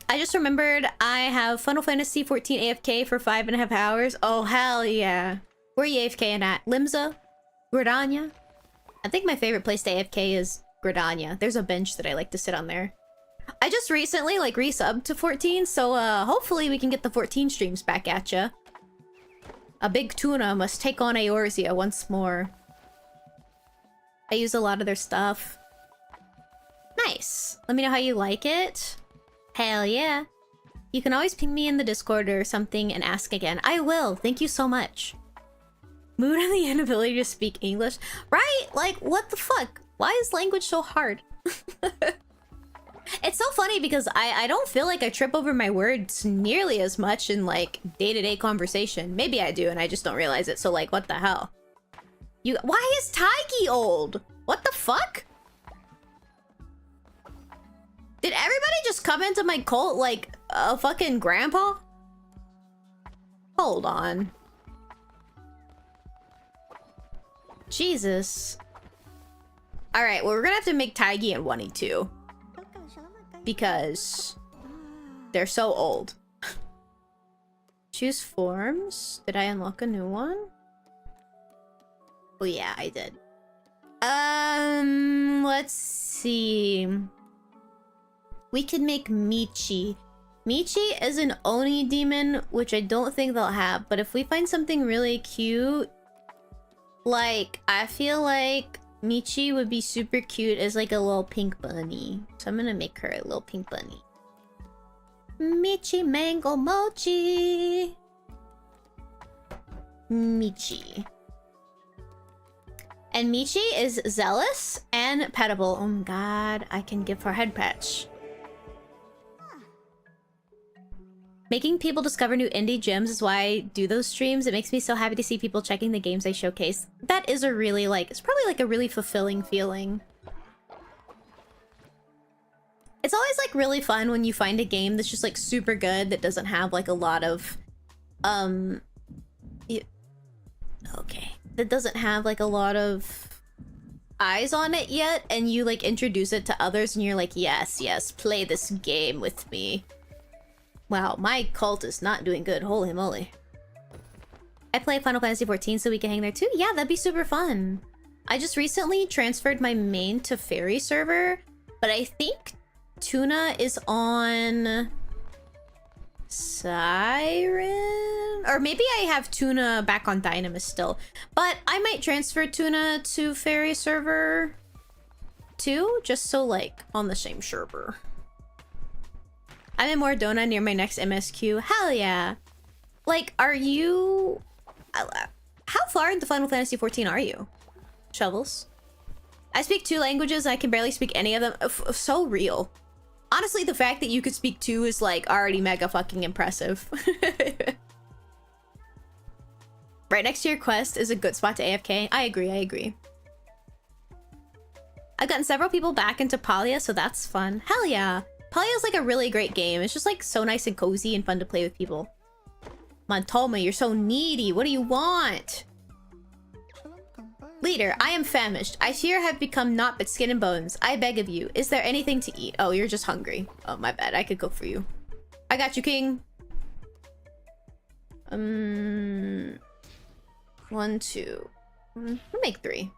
I just remembered I have Final Fantasy XIV AFK for 5.5 hours. Oh, hell yeah. Where are you AFKing at? Limsa? Gridania? I think my favorite place to AFK is Gridania. There's a bench that I like to sit on there. I just recently, like, resubbed to 14, so, hopefully we can get the 14 streams back at ya. A big tuna must take on Eorzea once more. I use a lot of their stuff. Nice. Let me know how you like it. Hell yeah. You can always ping me in the Discord or something and ask again. I will. Thank you so much. Mood on the inability to speak English. Right? Like, what the fuck? Why is language so hard? It's so funny because I don't feel like I trip over my words nearly as much in, like, day-to-day conversation. Maybe I do and I just don't realize it, so, like, what the hell? Why is Taiki old? What the fuck? Did everybody just come into my cult like a fucking grandpa? Hold on. Jesus. Alright, well, we're gonna have to make Taigi and 1E2. Because they're so old. Choose forms. Did I unlock a new one? Oh yeah, I did. Let's see. We could make Michi. Michi is an Oni demon, which I don't think they'll have, but if we find something really cute, like, I feel like Michi would be super cute as like a little pink bunny. So I'm gonna make her a little pink bunny. Michi Mango Mochi. Michi. And Michi is zealous and petable. Oh my god, I can give her a head patch. Making people discover new indie gems is why I do those streams. It makes me so happy to see people checking the games I showcase. That is a really, like, it's probably like a really fulfilling feeling. It's always like really fun when you find a game that's just like super good that doesn't have like a lot of, that doesn't have like a lot of eyes on it yet, and you like introduce it to others and you're like, yes, yes, play this game with me. Wow, my cult is not doing good. Holy moly. I play Final Fantasy 14 so we can hang there too? Yeah, that'd be super fun. I just recently transferred my main to Fairy server, but I think Tuna is on Siren? Or maybe I have Tuna back on Dynamis still. But I might transfer Tuna to Fairy server too, just so like on the same server. I'm in Mordona near my next MSQ. Hell yeah. Like, are you... How far into Final Fantasy 14 are you? Shovels? I speak 2 languages. I can barely speak any of them. So real. Honestly, the fact that you could speak 2 is, like, already mega fucking impressive. Right next to your quest is a good spot to AFK. I agree, I agree. I've gotten several people back into Palia, so that's fun. Hell yeah. Palia is like a really great game. It's just like so nice and cozy and fun to play with people. Montoma, you're so needy. What do you want? Leader, I am famished. I fear I have become naught but skin and bones. I beg of you, is there anything to eat? Oh, you're just hungry. Oh, my bad. I could cook for you. I got you, king. 1, 2. We'll make 3.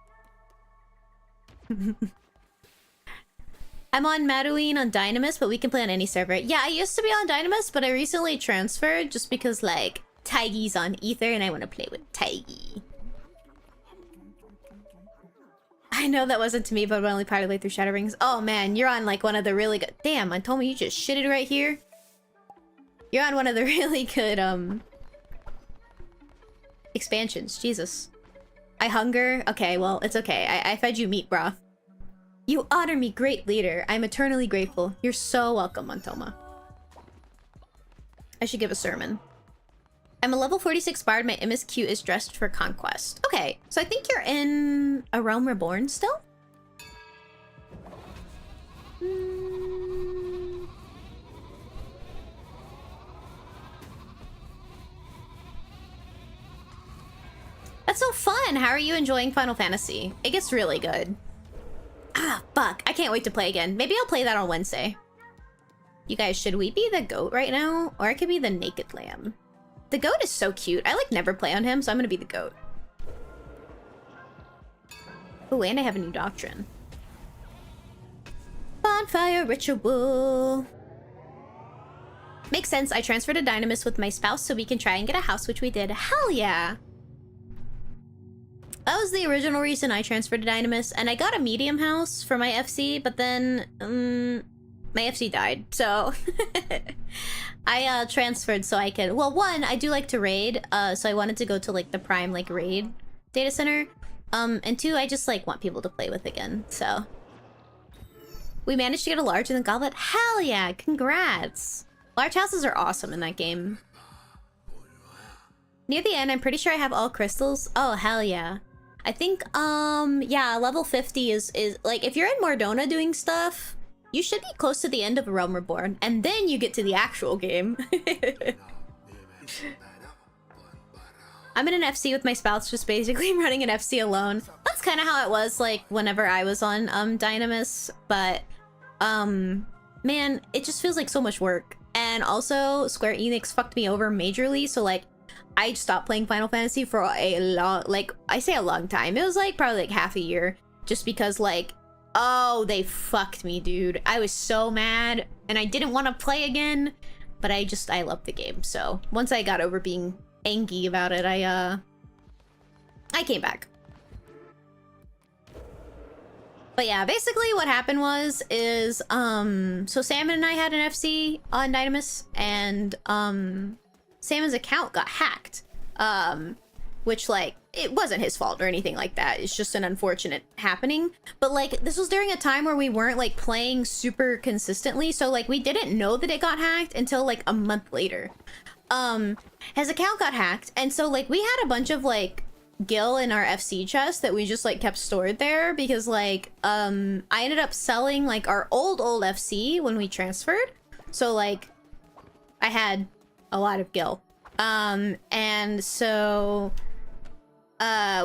I'm on Maduine on Dynamis, but we can play on any server. Yeah, I used to be on Dynamis, but I recently transferred just because, like, Taigi's on Ether and I want to play with Taigi. I know that wasn't to me, but I'm only part of the way through Shadow Rings. Oh man, you're on like one of the really good... Damn, I told me you just shitted right here. You're on one of the really good, expansions. Jesus. I hunger? Okay, well, it's okay. I fed you meat broth. You honor me, great leader. I'm eternally grateful. You're so welcome, Montoma. I should give a sermon. I'm a level 46 bard. My MSQ is dressed for conquest. Okay, so I think you're in A Realm Reborn still? That's so fun! How are you enjoying Final Fantasy? It gets really good. Ah, fuck. I can't wait to play again. Maybe I'll play that on Wednesday. You guys, should we be the goat right now? Or I could be the naked lamb. The goat is so cute. I, like, never play on him, so I'm gonna be the goat. Oh, and I have a new doctrine. Bonfire ritual. Makes sense. I transferred to Dynamis with my spouse so we can try and get a house, which we did. Hell yeah! That was the original reason I transferred to Dynamis, and I got a medium house for my FC, but then, my FC died, so... I, transferred so I could... Well, one, I do like to raid, so I wanted to go to, like, the prime, like, raid data center. And two, I just, like, want people to play with again, so... We managed to get a large in the goblet. Hell yeah! Congrats! Large houses are awesome in that game. Near the end, I'm pretty sure I have all crystals. Oh, hell yeah. I think, yeah, level 50 is like, if you're in Mordona doing stuff, you should be close to the end of A Realm Reborn, and then you get to the actual game. I'm in an FC with my spouse, just basically running an FC alone. That's kind of how it was, like, whenever I was on, Dynamis, but, man, it just feels like so much work. And also, Square Enix fucked me over majorly, so, like, I stopped playing Final Fantasy for a long, like, I say a long time. It was, like, probably, like, half a year, just because, like, oh, they fucked me, dude. I was so mad, and I didn't want to play again, but I loved the game, so once I got over being angry about it, I came back. But yeah, basically what happened is so Salmon and I had an FC on Dynamis, and Salmon's account got hacked, which, like, it wasn't his fault or anything like that. It's just an unfortunate happening. But, like, this was during a time where we weren't, like, playing super consistently, so, like, we didn't know that it got hacked until, like, a month later. His account got hacked, and so, like, we had a bunch of, like, gil in our FC chest that we just, like, kept stored there because, like, I ended up selling, like, our old FC when we transferred. So, like, I had a lot of gil. And so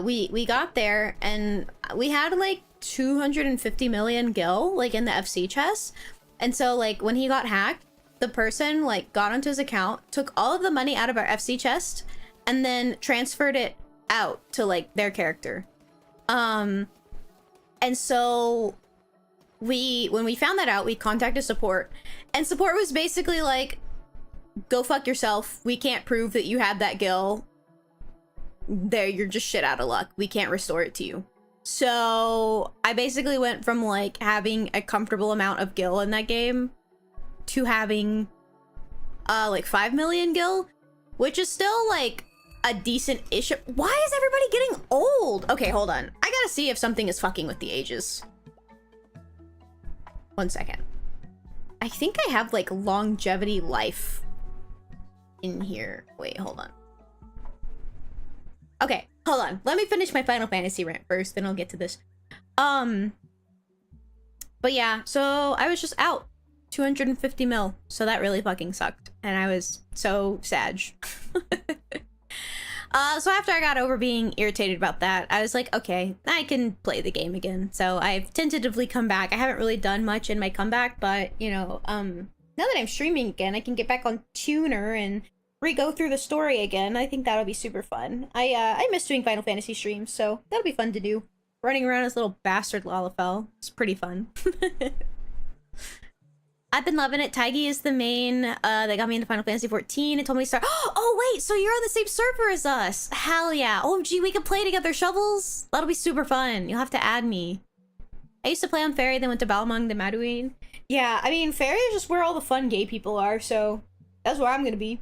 we got there and we had like 250 million gil like in the FC chest. And so, like, when he got hacked, the person, like, got onto his account, took all of the money out of our FC chest, and then transferred it out to, like, their character. And so when we found that out, we contacted support, and support was basically like, go fuck yourself. We can't prove that you had that gil. There, you're just shit out of luck. We can't restore it to you. So I basically went from, like, having a comfortable amount of gil in that game to having like 5 million gil, which is still, like, a decent issue. Why is everybody getting old? Okay, hold on. I gotta see if something is fucking with the ages. 1 second. I think I have, like, longevity life in here. Wait, hold on. Okay, hold on. Let me finish my Final Fantasy rant first, then I'll get to this. But yeah, so I was just out 250 mil, so that really fucking sucked, and I was so sad. So after I got over being irritated about that, I was like, okay, I can play the game again. So I've tentatively come back. I haven't really done much in my comeback, but, you know, now that I'm streaming again, I can get back on Tuner and re-go through the story again. I think that'll be super fun. I miss doing Final Fantasy streams, so that'll be fun to do. Running around as little bastard Lalafell. It's pretty fun. I've been loving it. Taigi is the main that got me into Final Fantasy 14 and told me to start. Oh wait, so you're on the same server as us. Hell yeah. OMG, we can play together, Shovels. That'll be super fun. You'll have to add me. I used to play on Fairy, then went to Balmung, then Maduin. Yeah, I mean, Fairy is just where all the fun gay people are, so that's where I'm gonna be.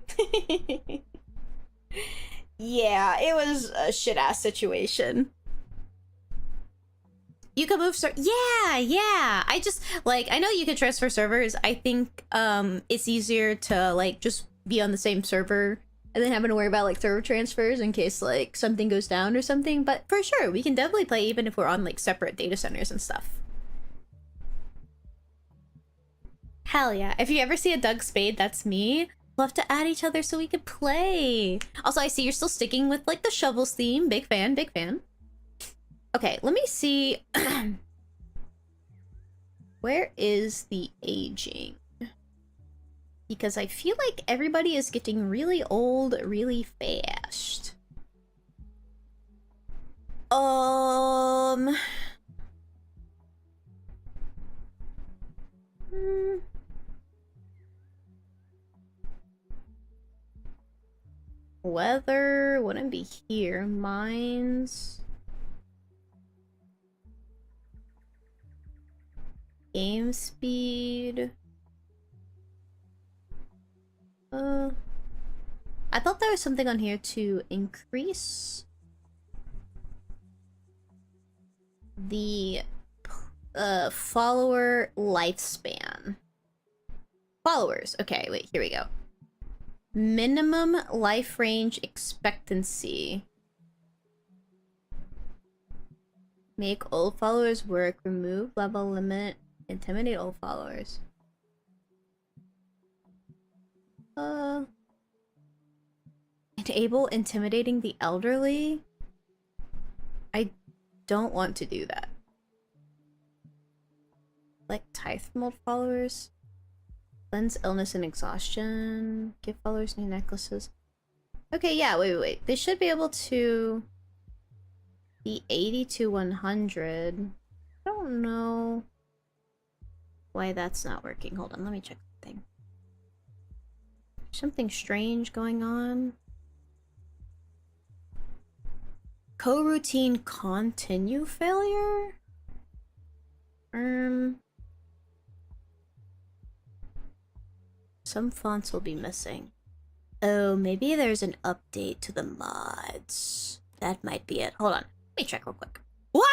Yeah, it was a shit-ass situation. You can move yeah. I just, like, I know you could transfer servers. I think it's easier to, like, just be on the same server and then having to worry about, like, server transfers in case, like, something goes down or something. But for sure, we can definitely play even if we're on, like, separate data centers and stuff. Hell yeah. If you ever see a Doug Spade, that's me. Love to add each other so we could play. Also, I see you're still sticking with, like, the Shovels theme. Big fan, big fan. Okay, let me see. Where is the aging? Because I feel like everybody is getting really old really fast. Weather wouldn't be here. Mines. Game speed. I thought there was something on here to increase the follower lifespan. Followers. Okay, wait, here we go. Minimum life range expectancy. Make old followers work. Remove level limit. Intimidate old followers. And Disable intimidating the elderly? I don't want to do that. Like tithe from old followers. Cleanse illness and exhaustion. Give followers new necklaces. Okay, yeah, wait. They should be able to be 80 to 100. I don't know why that's not working. Hold on, let me check something. Something strange going on. Coroutine continue failure? Some fonts will be missing. Oh, maybe there's an update to the mods. That might be it. Hold on. Let me check real quick. Wah!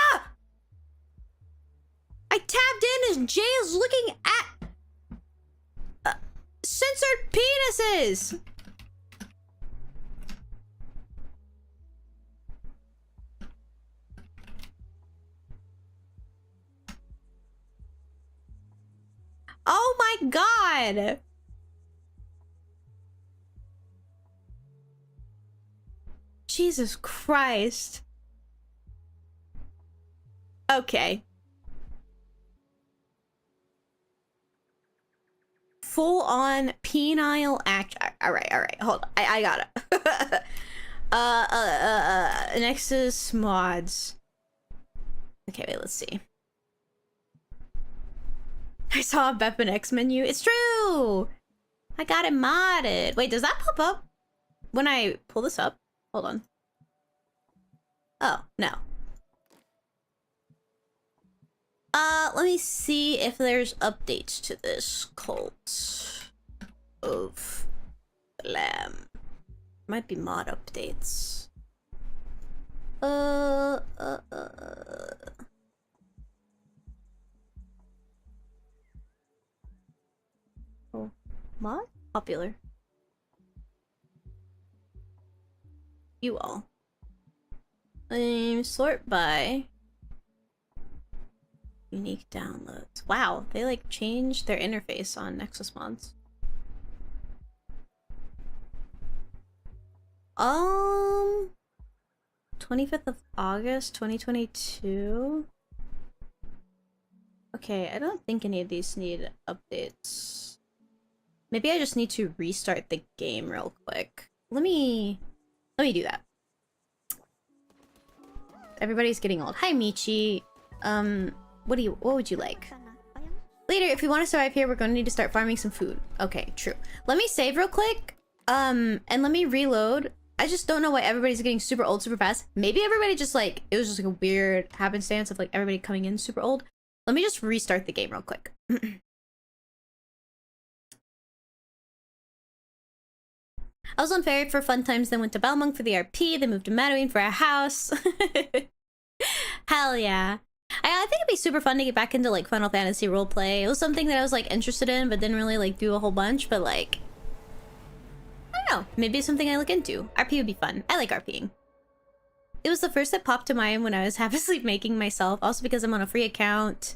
I tabbed in as Jay is looking at censored penises! Oh my god! Jesus Christ. Okay. Full on penile act. Alright, hold on. I got it. Nexus mods. Okay, wait, let's see. I saw a Bep and X menu. It's true! I got it modded. Wait, does that pop up when I pull this up? Hold on. Oh, no. Let me see if there's updates to this cult of Lamb. Might be mod updates. Oh, mod? Popular. You all. Sort by unique downloads. Wow, they like changed their interface on Nexus mods. 25th of August 2022. Okay, I don't think any of these need updates. Maybe I just need to restart the game real quick. Let me do that. Everybody's getting old. Hi, Michi. What would you like? Later, if we want to survive here, we're going to need to start farming some food. Okay, true. Let me save real quick. And let me reload. I just don't know why everybody's getting super old super fast. Maybe everybody just like, it was just like a weird happenstance of like everybody coming in super old. Let me just restart the game real quick. I was on ferry for fun times, then went to Balmung for the RP, then moved to Mataween for a house. Hell yeah. I think it'd be super fun to get back into like Final Fantasy roleplay. It was something that I was like interested in, but didn't really like do a whole bunch, but like, I don't know, maybe it's something I look into. RP would be fun. I like RPing. It was the first that popped to mind when I was half asleep making myself, also because I'm on a free account.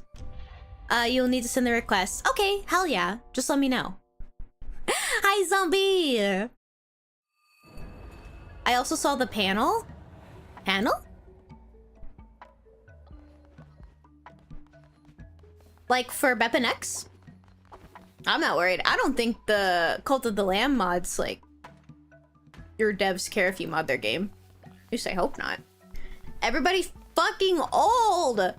You'll need to send the request. Okay, hell yeah. Just let me know. Hi, zombie! I also saw the panel. Panel? Like for Bep and X? I'm not worried. I don't think the Cult of the Lamb mods, like, your devs care if you mod their game. At least I hope not. Everybody's fucking old!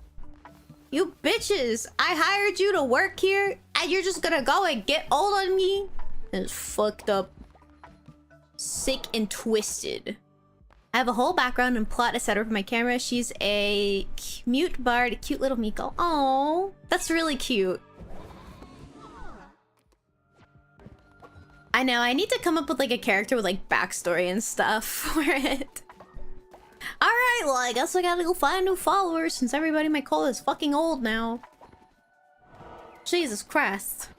You bitches! I hired you to work here, and you're just gonna go and get old on me? It's fucked up. Sick and twisted. I have a whole background and plot etc. for my camera. She's a mute bard, a cute little Miko. Oh, that's really cute. I know, I need to come up with like a character with like backstory and stuff for it. Alright, well I guess I gotta go find new followers since everybody in my cult is fucking old now. Jesus Christ.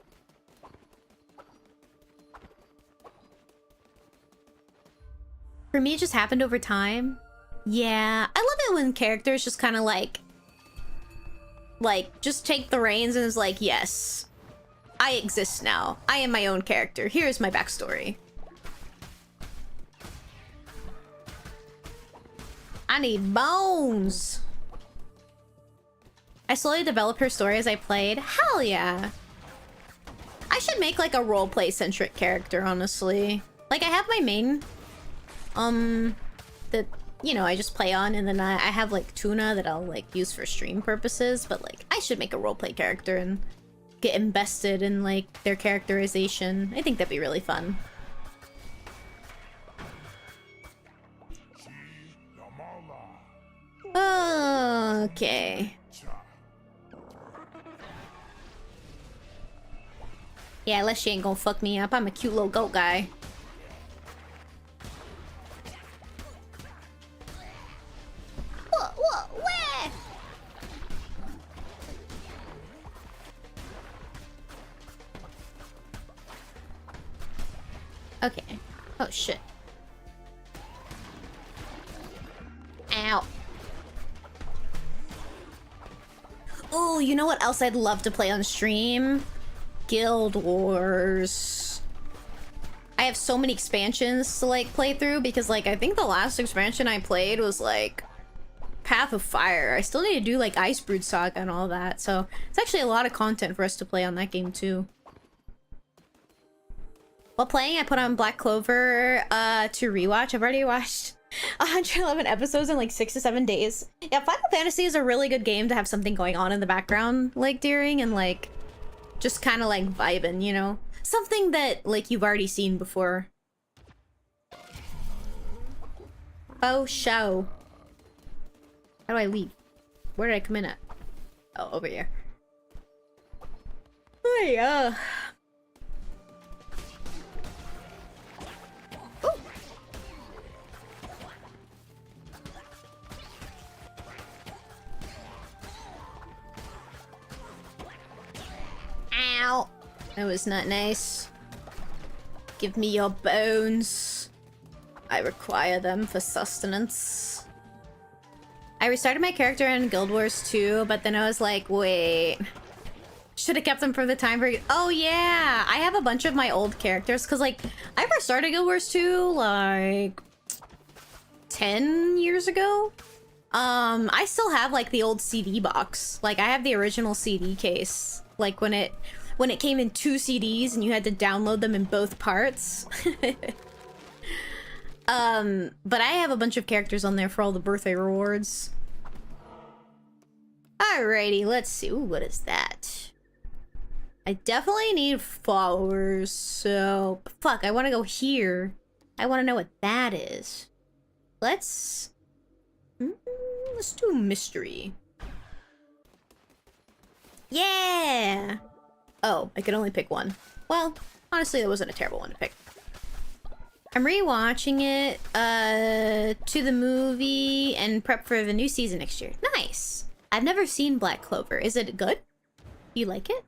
For me, it just happened over time. Yeah, I love it when characters just kind of like, just take the reins and is like, yes, I exist now. I am my own character. Here's my backstory. I need bones. I slowly developed her story as I played. Hell yeah. I should make like a roleplay centric character, honestly. Like I have my main, that, you know, I just play on, and then I have like Tuna that I'll like use for stream purposes, but like I should make a roleplay character and get invested in like their characterization. I think that'd be really fun. Okay. Yeah, unless she ain't gonna fuck me up. I'm a cute little goat guy. Where? Okay. Oh, shit. Ow. Oh, you know what else I'd love to play on stream? Guild Wars. I have so many expansions to like play through because like I think the last expansion I played was like Path of Fire. I still need to do like Icebrood Saga and all that, so it's actually a lot of content for us to play on that game too. While playing, I put on Black Clover to rewatch. I've already watched 111 episodes in like 6 to 7 days. Yeah, Final Fantasy is a really good game to have something going on in the background like during, and like just kind of like vibing, you know? Something that like you've already seen before. Oh, show. How do I leave? Where did I come in at? Oh, over here. Oh, yeah. Ooh. Ow. That was not nice. Give me your bones. I require them for sustenance. I restarted my character in Guild Wars 2, but then I was like, wait. Should have kept them for the time for... Oh, yeah! I have a bunch of my old characters, because, like, I first started Guild Wars 2, like... 10 years ago? I still have, like, the old CD box. Like, I have the original CD case. Like, when it came in 2 CDs and you had to download them in both parts. But I have a bunch of characters on there for all the birthday rewards. Alrighty, let's see. Ooh, what is that? I definitely need followers, so... Fuck, I want to go here. I want to know what that is. Let's do mystery. Yeah! Oh, I could only pick one. Well, honestly, that wasn't a terrible one to pick. I'm rewatching it to the movie and prep for the new season next year. Nice! I've never seen Black Clover. Is it good? You like it?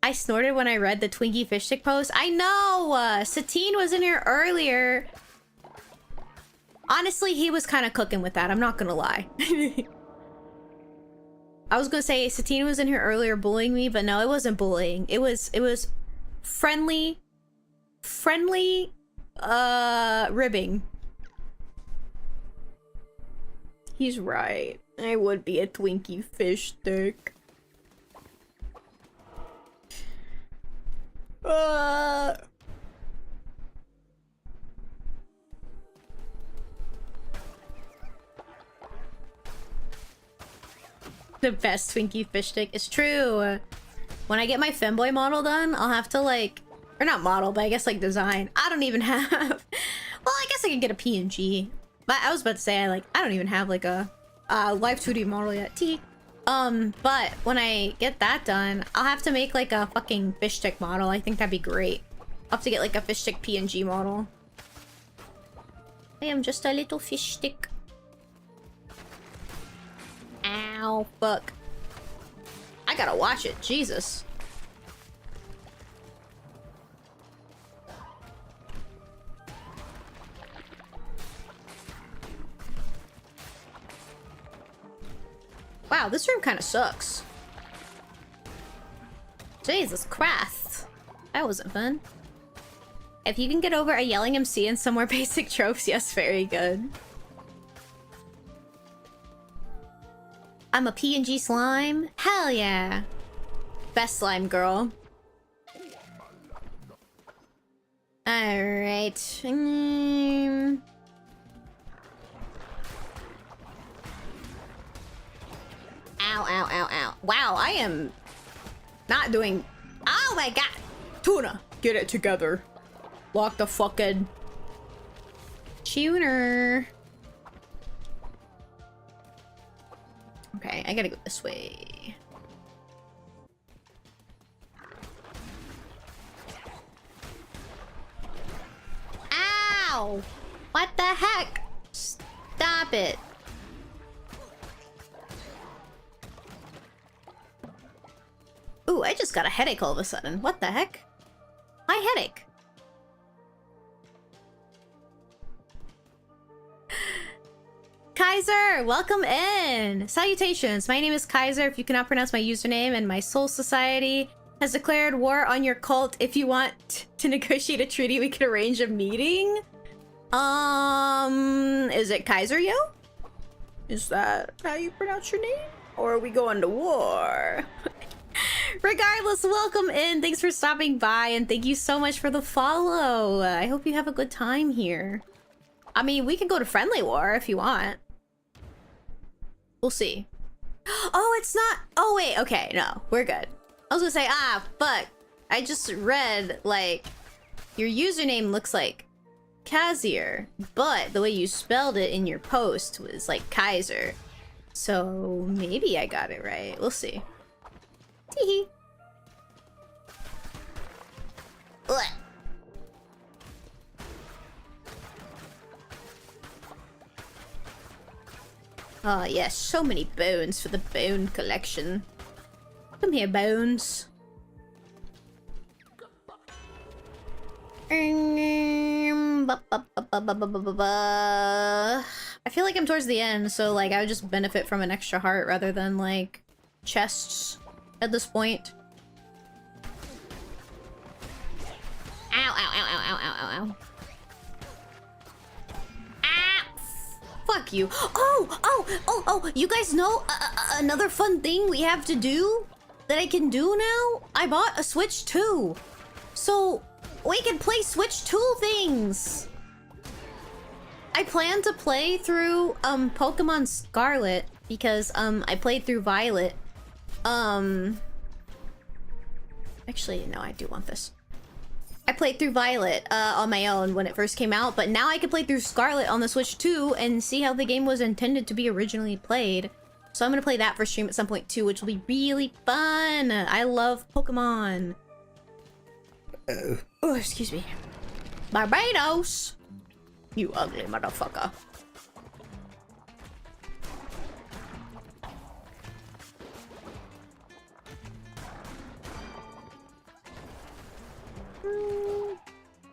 I snorted when I read the Twinkie fish stick post. I know! Satine was in here earlier. Honestly, he was kind of cooking with that. I'm not gonna lie. I was gonna say Satine was in here earlier bullying me, but no, it wasn't bullying. It was friendly ribbing. He's right. I would be a Twinkie fish stick. The best Twinkie fish stick is true. When I get my femboy model done, I'll have to like, or not model, but I guess like design. I don't even have, well, I guess I can get a PNG. But I was about to say I don't even have like a live 2D model yet. But when I get that done, I'll have to make like a fucking fish stick model. I think that'd be great. I'll have to get like a fish stick PNG model. I am just a little fish stick. Ow, fuck. I gotta watch it, Jesus. Wow, this room kind of sucks. Jesus Christ. That wasn't fun. If you can get over a yelling MC and some more basic tropes, yes, very good. I'm a PNG slime? Hell yeah. Best slime girl. Alright. Ow, ow, ow, ow. Wow, I am not doing... Oh my god! Tuna, get it together. Lock the fucking... tuner. Okay, I gotta go this way. Ow! What the heck? Stop it. Ooh, I just got a headache all of a sudden. What the heck? My headache. Kaiser, welcome in! Salutations, my name is Kaiser. If you cannot pronounce my username, and my soul society has declared war on your cult. If you want to negotiate a treaty, we can arrange a meeting. Is it Kaiser, yo? Is that how you pronounce your name? Or are we going to war? Regardless, welcome in. Thanks for stopping by, and thank you so much for the follow. I hope you have a good time here. I mean, we can go to friendly war if you want. We'll see. Oh, it's not... Oh, wait. Okay, no. We're good. I was gonna say, fuck. I just read, like, your username looks like Kazier, but the way you spelled it in your post was like Kaiser. So maybe I got it right. We'll see. Teehee. Oh yes, so many bones for the bone collection. Come here, bones. I feel like I'm towards the end, so like I would just benefit from an extra heart rather than like chests at this point. Ow, ow, ow, ow, ow, ow, ow, ow. Ah! Fuck you. Oh, you guys know another fun thing we have to do that I can do now? I bought a Switch 2. So we can play Switch 2 things. I plan to play through Pokemon Scarlet because I played through Violet. Actually, no, I do want this. I played through Violet on my own when it first came out, but now I can play through Scarlet on the Switch 2 and see how the game was intended to be originally played. So I'm gonna play that for stream at some point too, which will be really fun. I love Pokemon. Oh, excuse me. Barbados! You ugly motherfucker.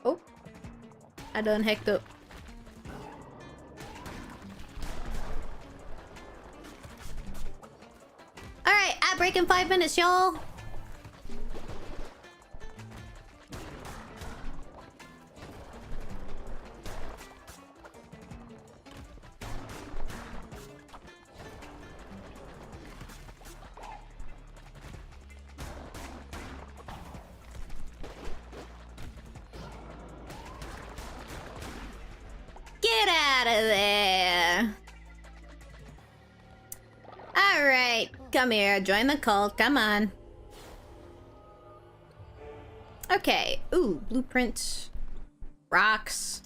Oh. I done hecked up. Alright, at break in 5 minutes, y'all. Get out of there. Alright, come here, join the cult, come on. Okay, ooh, blueprint. Rocks.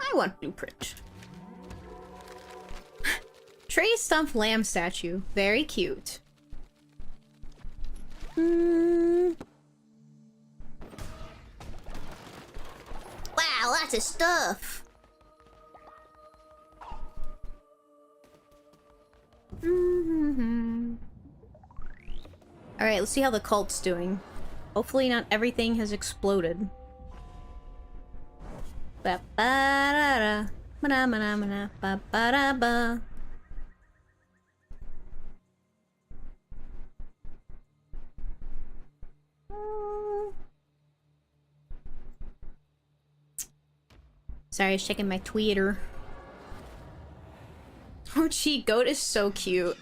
I want blueprint. Tree stump lamb statue, very cute. Wow, lots of stuff. Alright, let's see how the cult's doing. Hopefully not everything has exploded. Ba-ba-da-da. Mana-mana-mana. Ba-ba-da-ba. Sorry, I was checking my Twitter. Oh gee, goat is so cute.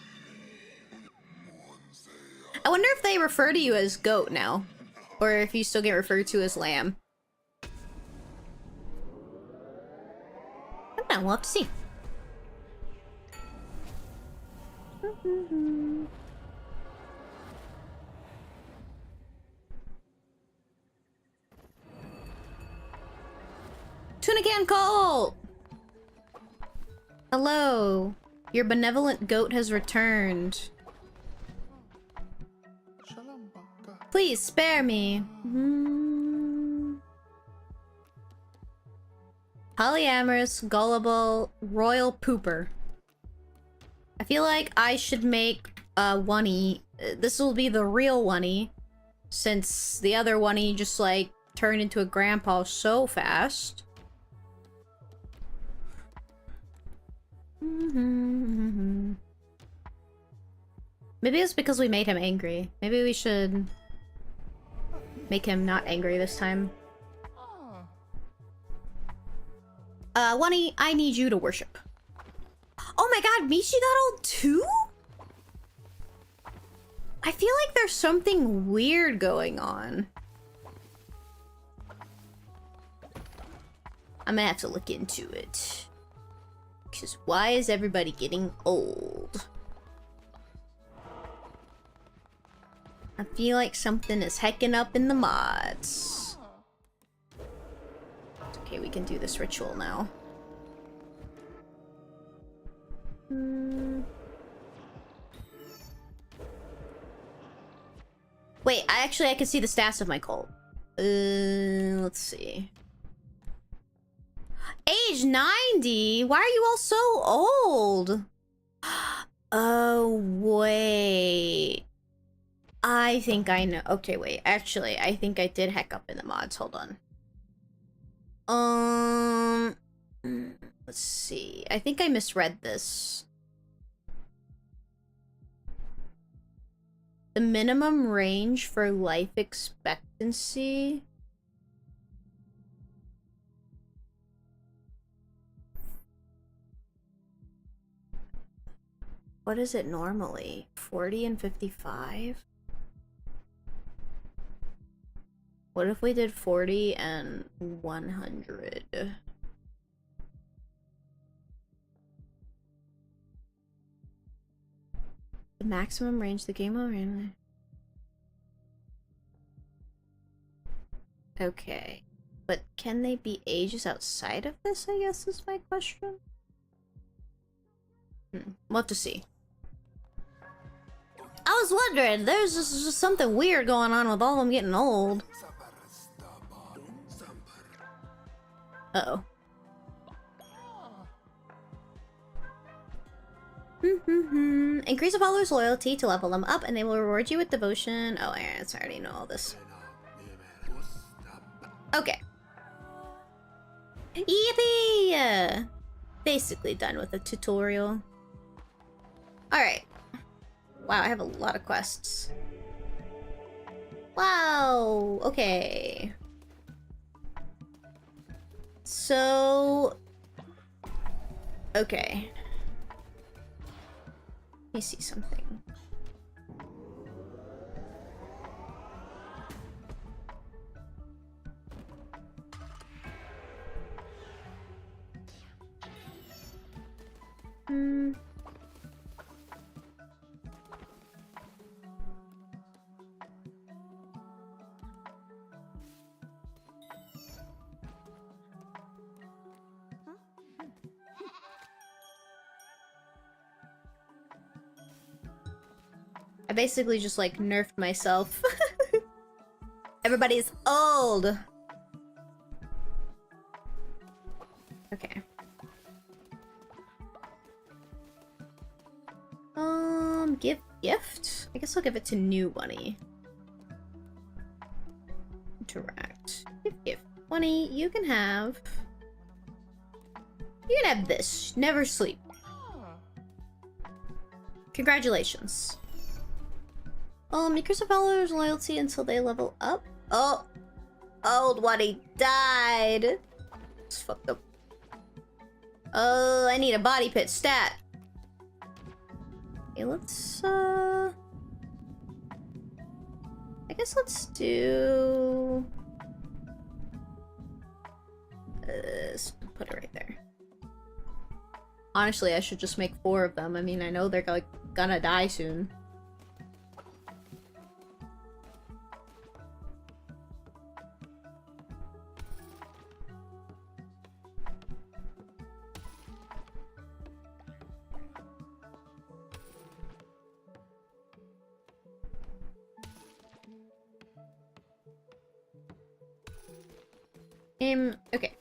I wonder if they refer to you as goat now. Or if you still get referred to as lamb. I don't know, we'll have to see. Tuna can cult! Hello. Your benevolent goat has returned. Please spare me. Polyamorous, gullible, royal pooper. I feel like I should make a oney. This will be the real oney, since the other oney just like turned into a grandpa so fast. Maybe it's because we made him angry. Maybe we should make him not angry this time. Wani, I need you to worship. Oh my god, Michi got old too? I feel like there's something weird going on. I'm gonna have to look into it. Because why is everybody getting old? I feel like something is hecking up in the mods. Okay, we can do this ritual now. Wait, I can see the stats of my cult. Let's see. Age 90? Why are you all so old? Oh, wait. I think I know. Okay, wait. Actually, I think I did heck up in the mods. Hold on. Let's see. I think I misread this. The minimum range for life expectancy. What is it normally? 40 and 55? What if we did 40 and 100? The maximum range the game will randomly. Okay. But can they be ages outside of this, I guess is my question? We'll have to see. I was wondering, there's just something weird going on with all of them getting old. Uh-oh. Increase a follower's loyalty to level them up, and they will reward you with devotion. Oh, I already know all this. Okay. Yippee! Basically done with the tutorial. Alright. Wow, I have a lot of quests. Wow, okay. So... Okay. Let me see something. I basically just like nerfed myself. Everybody's old. Okay. Give gift? I guess I'll give it to new bunny. Interact. Give gift. Bunny, you can have this. Never sleep. Congratulations. Increase the followers' loyalty until they level up. Oh, old Waddy died. It's fucked up. Oh, I need a body pit stat. Okay, let's I guess let's do this. Put it right there. Honestly, I should just make 4 of them. I mean, I know they're like gonna die soon. Okay.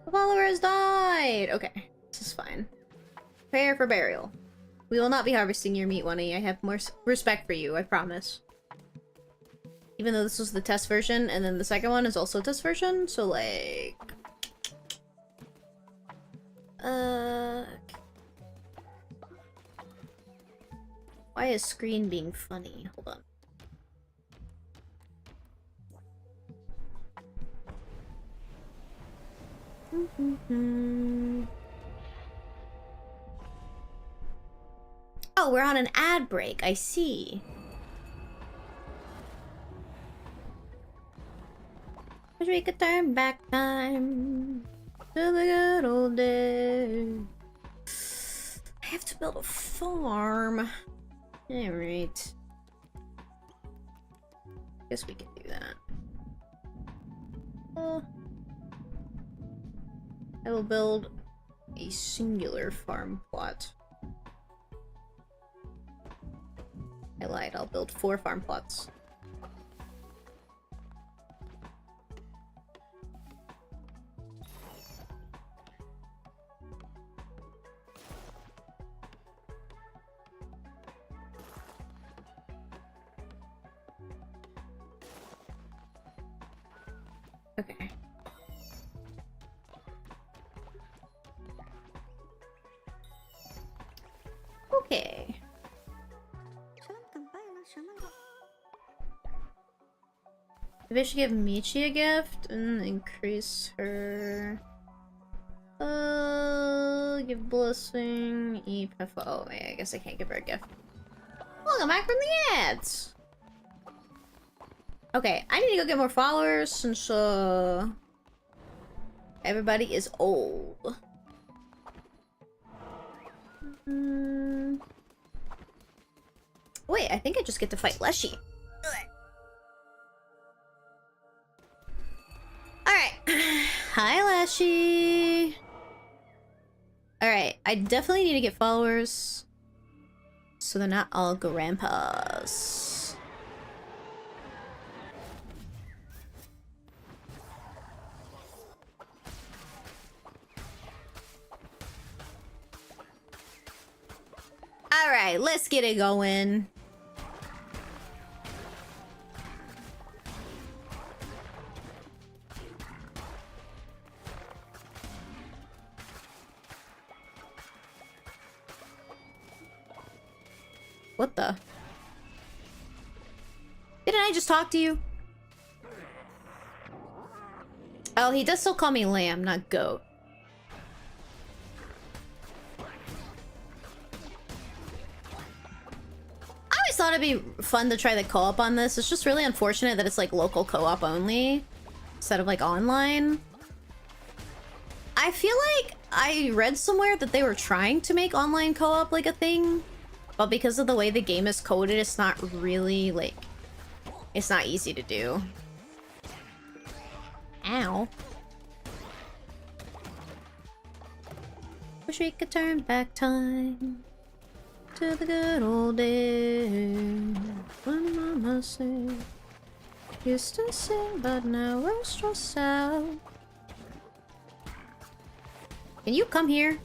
The follower has died! Okay, this is fine. Prepare for burial. We will not be harvesting your meat, Wunny. I have more respect for you, I promise. Even though this was the test version, and then the second one is also a test version, so like... Why is screen being funny? Hold on. Oh, we're on an ad break. I see. Wish we could turn back time to the good old days. I have to build a farm. Alright. Guess we can do that. I will build a singular farm plot. I lied, I'll build 4 farm plots. Okay. Okay. Maybe I should give Michi a gift and increase her. Give blessing, Oh, wait, I guess I can't give her a gift. Welcome back from the ads! Okay, I need to go get more followers since, everybody is old. Wait, I think I just get to fight Leshy. Alright. Hi, Leshy. Alright, I definitely need to get followers. So they're not all grandpas. Alright, let's get it going. What the? Didn't I just talk to you? Oh, he does still call me lamb, not goat. I always thought it'd be fun to try the co-op on this. It's just really unfortunate that it's like local co-op only instead of like online. I feel like I read somewhere that they were trying to make online co-op like a thing. But because of the way the game is coded, it's not really, like... It's not easy to do. Ow. Wish we could turn back time to the good old days when Mama said used to sing, but now we're stressed out. Can you come here?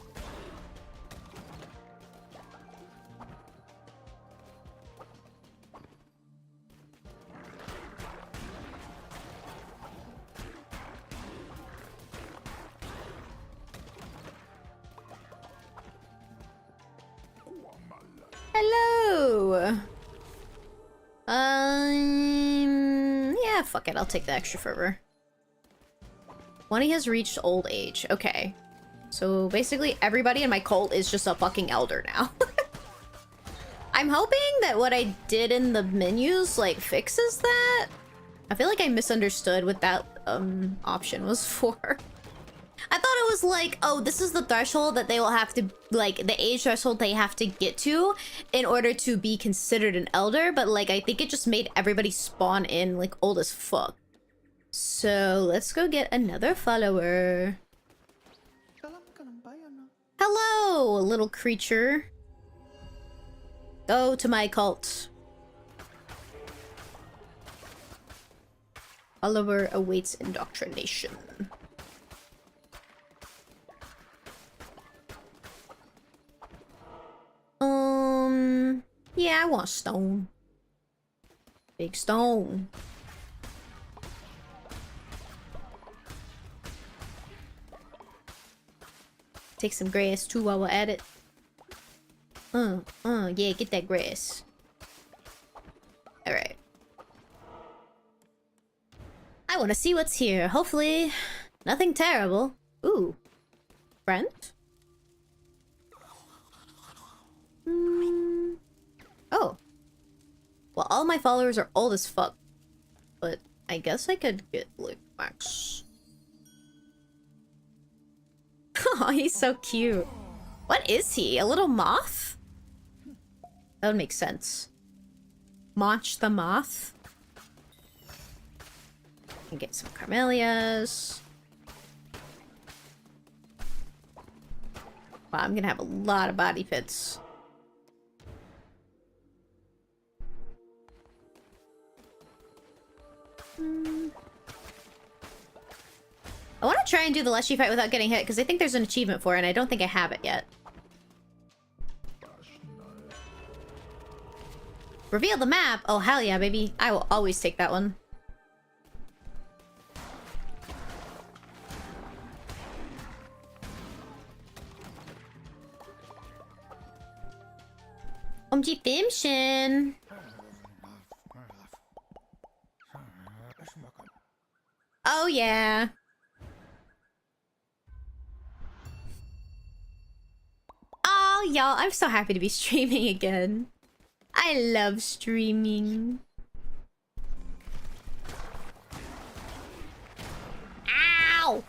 Hello. Yeah, fuck it. I'll take the extra fervor. Wunny has reached old age. Okay. So basically everybody in my cult is just a fucking elder now. I'm hoping that what I did in the menus, like, fixes that. I feel like I misunderstood what that, option was for. I thought it was like, oh, this is the threshold that they will have to, like, the age threshold they have to get to in order to be considered an elder. But, like, I think it just made everybody spawn in, like, old as fuck. So, let's go get another follower. Hello, little creature. Go to my cult. Follower awaits indoctrination. Yeah, I want stone. Big stone. Take some grass too while we're at it. Yeah, get that grass. Alright. I want to see what's here. Hopefully, nothing terrible. Ooh. Friend? Oh. Well, all my followers are old as fuck. But I guess I could get, like, max. Oh, he's so cute. What is he? A little moth? That would make sense. Mach the moth. And get some camellias. Wow, I'm gonna have a lot of body pits. I want to try and do the Leshy fight without getting hit, because I think there's an achievement for it, and I don't think I have it yet. Reveal the map! Oh, hell yeah, baby. I will always take that one. Omji Bimshin! Oh, yeah. Oh, y'all, I'm so happy to be streaming again. I love streaming. Ow!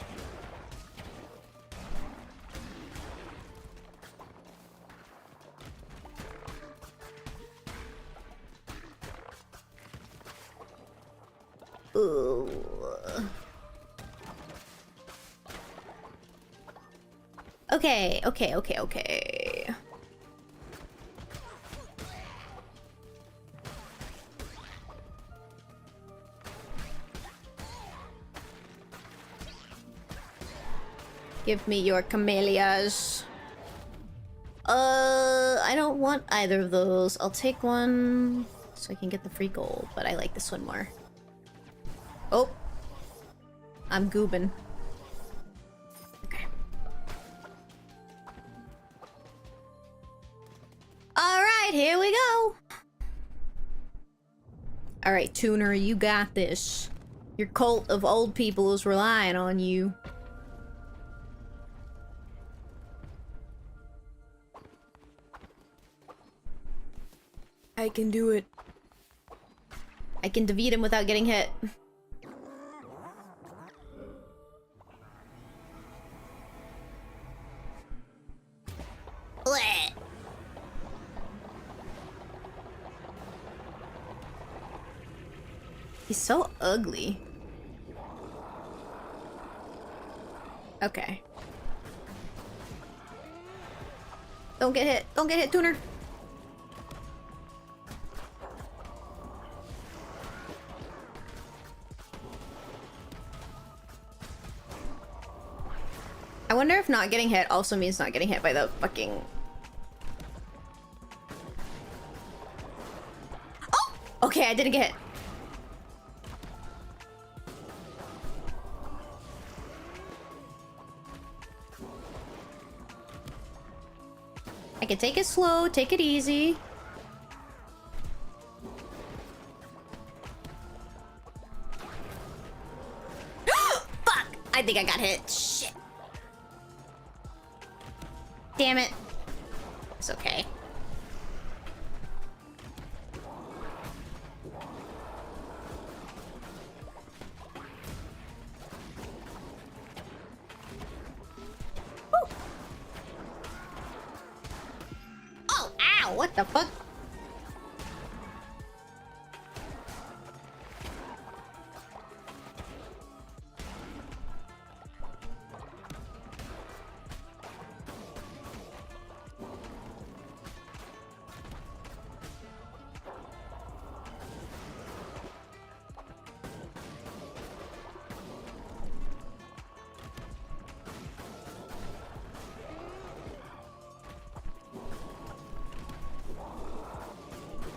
Ooh. Okay. Give me your camellias. I don't want either of those. I'll take one so I can get the free gold, but I like this one more. Oh. I'm goobin'. Okay. Alright, here we go. Alright, Tuner, you got this. Your cult of old people is relying on you. I can do it. I can defeat him without getting hit. Blech. He's so ugly. Okay. Don't get hit. Don't get hit, Tuner. I wonder if not getting hit also means not getting hit by the fucking... Oh! Okay, I didn't get hit. I can take it slow, take it easy. Fuck! I think I got hit. Shit. Damn it. It's okay. Woo. Oh, ow! What the fuck?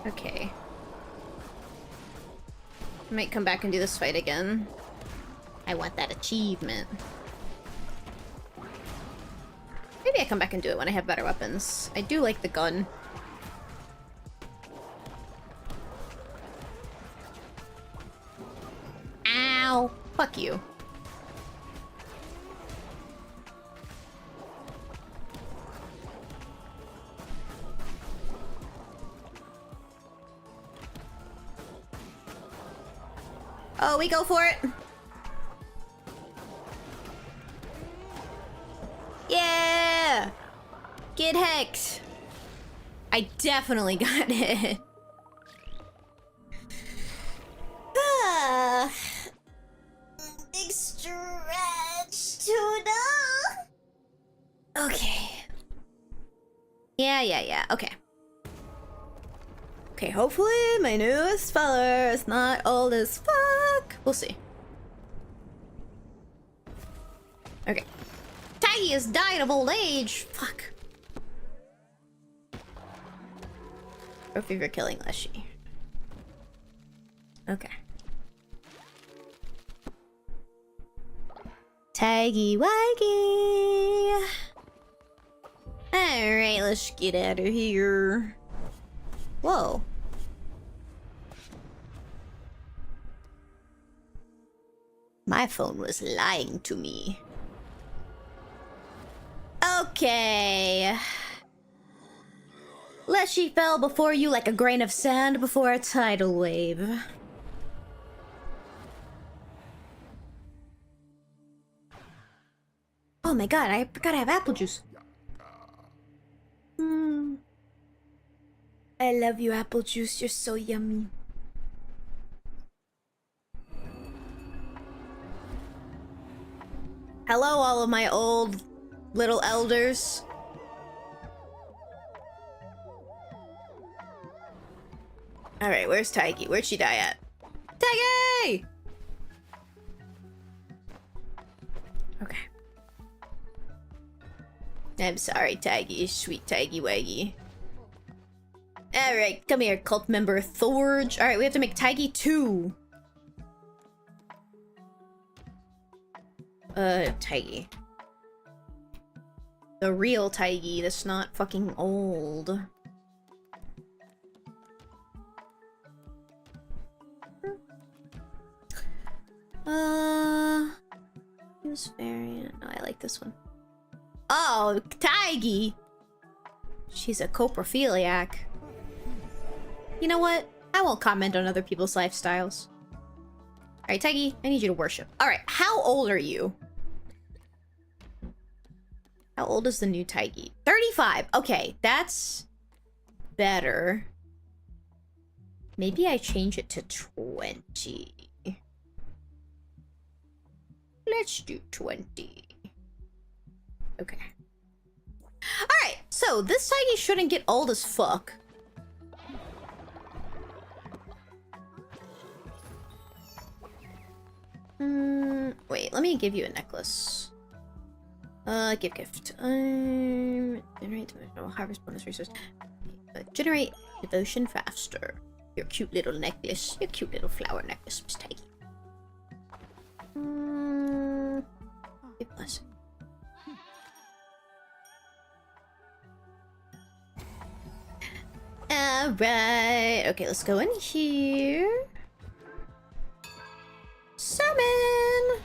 Okay. I might come back and do this fight again. I want that achievement. Maybe I come back and do it when I have better weapons. I do like the gun. Ow! Fuck you. Oh, we go for it. Yeah! Get hecked. I definitely got it. Big stretch, tuna. Okay. Yeah. Okay. Okay, hopefully my newest follower is not old as fuck. We'll see. Okay. Taggy is dying of old age. Fuck. Trophy for killing Leshy. Okay. Taggy waggy. Alright, let's get out of here. Whoa. My phone was lying to me. Okay. Leshy fell before you like a grain of sand before a tidal wave. Oh my god, I forgot I have apple juice. I love you, apple juice. You're so yummy. Hello, all of my old little elders. Alright, where's Tiggy? Where'd she die at? Tiggy! Okay. I'm sorry, Tiggy. Sweet Tiggy Waggy. Alright, come here, cult member Thorge. Alright, we have to make Tiggy 2. Tiggy. The real Tiggy that's not fucking old. This variant. Oh, I like this one. Oh, Tiggy! She's a coprophiliac. You know what? I won't comment on other people's lifestyles. Alright, Tiggy, I need you to worship. Alright, how old are you? How old is the new Tiggy? 35! Okay, that's better. Maybe I change it to 20. Let's do 20. Okay. Alright, so this Tiggy shouldn't get old as fuck. Wait, let me give you a necklace. Gift. Generate harvest bonus resource. Generate devotion faster. Your cute little necklace. Your cute little flower necklace, Miss Tiggy. Blessing. Alright. Okay, let's go in here. Summon!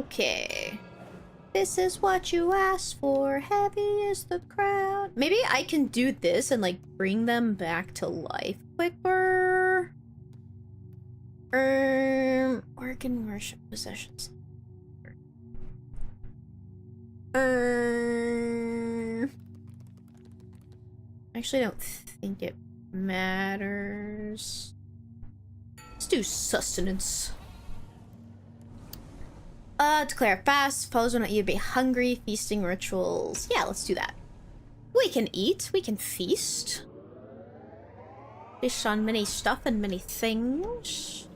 Okay. This is what you asked for. Heavy is the crowd. Maybe I can do this and like bring them back to life quicker. Organ worship possessions. Actually, I don't think it matters. Let's do sustenance. Declare fast. Followers will not either be hungry. Feasting rituals. Yeah, let's do that. We can eat. We can feast. Feast on many stuff and many things.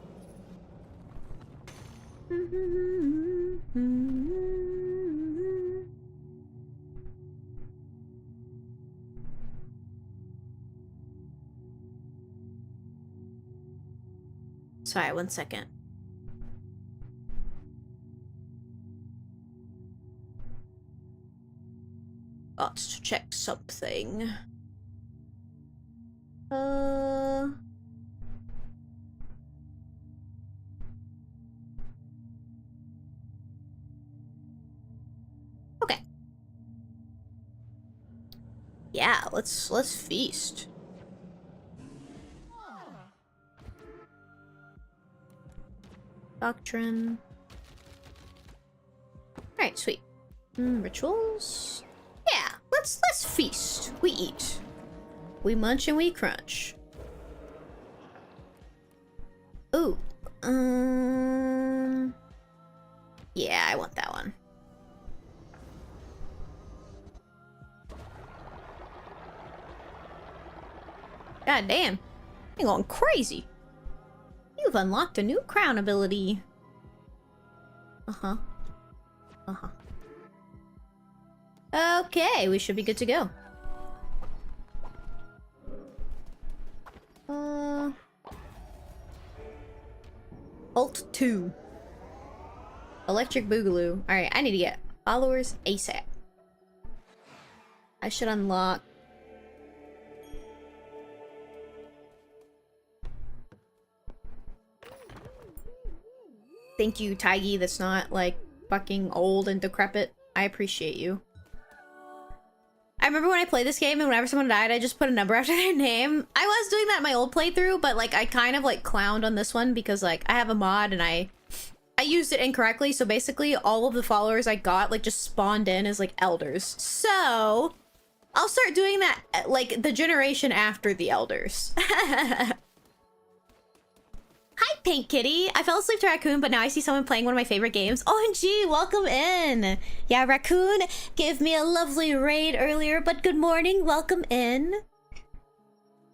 Sorry, 1 second. Got to check something. Okay. Yeah, let's feast. Doctrine. Alright, sweet. Rituals? Yeah, let's feast. We eat. We munch and we crunch. Ooh. Yeah, I want that one. God damn. You're going crazy. You've unlocked a new crown ability. Uh-huh. Uh-huh. Okay, we should be good to go. Alt 2. Electric Boogaloo. Alright, I need to get followers ASAP. I should unlock... Thank you, Taigi, that's not, like, fucking old and decrepit. I appreciate you. I remember when I played this game and whenever someone died, I just put a number after their name. I was doing that in my old playthrough, but, like, I kind of, like, clowned on this one because, like, I have a mod and I used it incorrectly, so basically all of the followers I got, like, just spawned in as, like, elders. So, I'll start doing that, like, the generation after the elders. Hi, Pink Kitty. I fell asleep to Raccoon, but now I see someone playing one of my favorite games. OMG, welcome in. Yeah, Raccoon gave me a lovely raid earlier, but good morning, welcome in.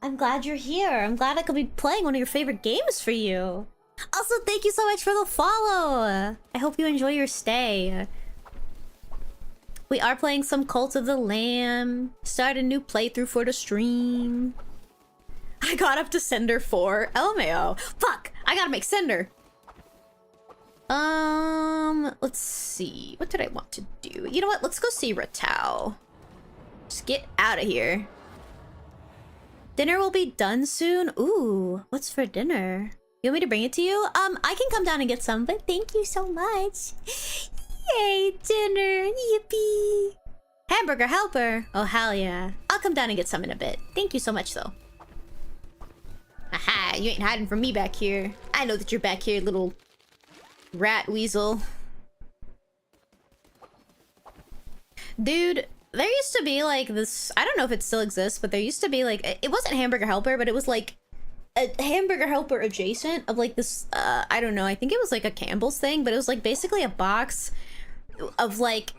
I'm glad you're here. I'm glad I could be playing one of your favorite games for you. Also, thank you so much for the follow. I hope you enjoy your stay. We are playing some Cult of the Lamb. Start a new playthrough for the stream. I got up to Cinder 4. LMAO. Fuck! I gotta make Cinder. Let's see. What did I want to do? You know what? Let's go see Ratau. Just get out of here. Dinner will be done soon. Ooh, what's for dinner? You want me to bring it to you? I can come down and get some, but thank you so much. Yay, dinner. Yippee. Hamburger helper. Oh, hell yeah. I'll come down and get some in a bit. Thank you so much, though. Aha, you ain't hiding from me back here. I know that you're back here, little rat weasel. Dude, there used to be like this, I don't know if it still exists, but there used to be like, it wasn't Hamburger Helper, but it was like a Hamburger Helper adjacent of like this, I don't know, I think it was like a Campbell's thing, but it was like basically a box of like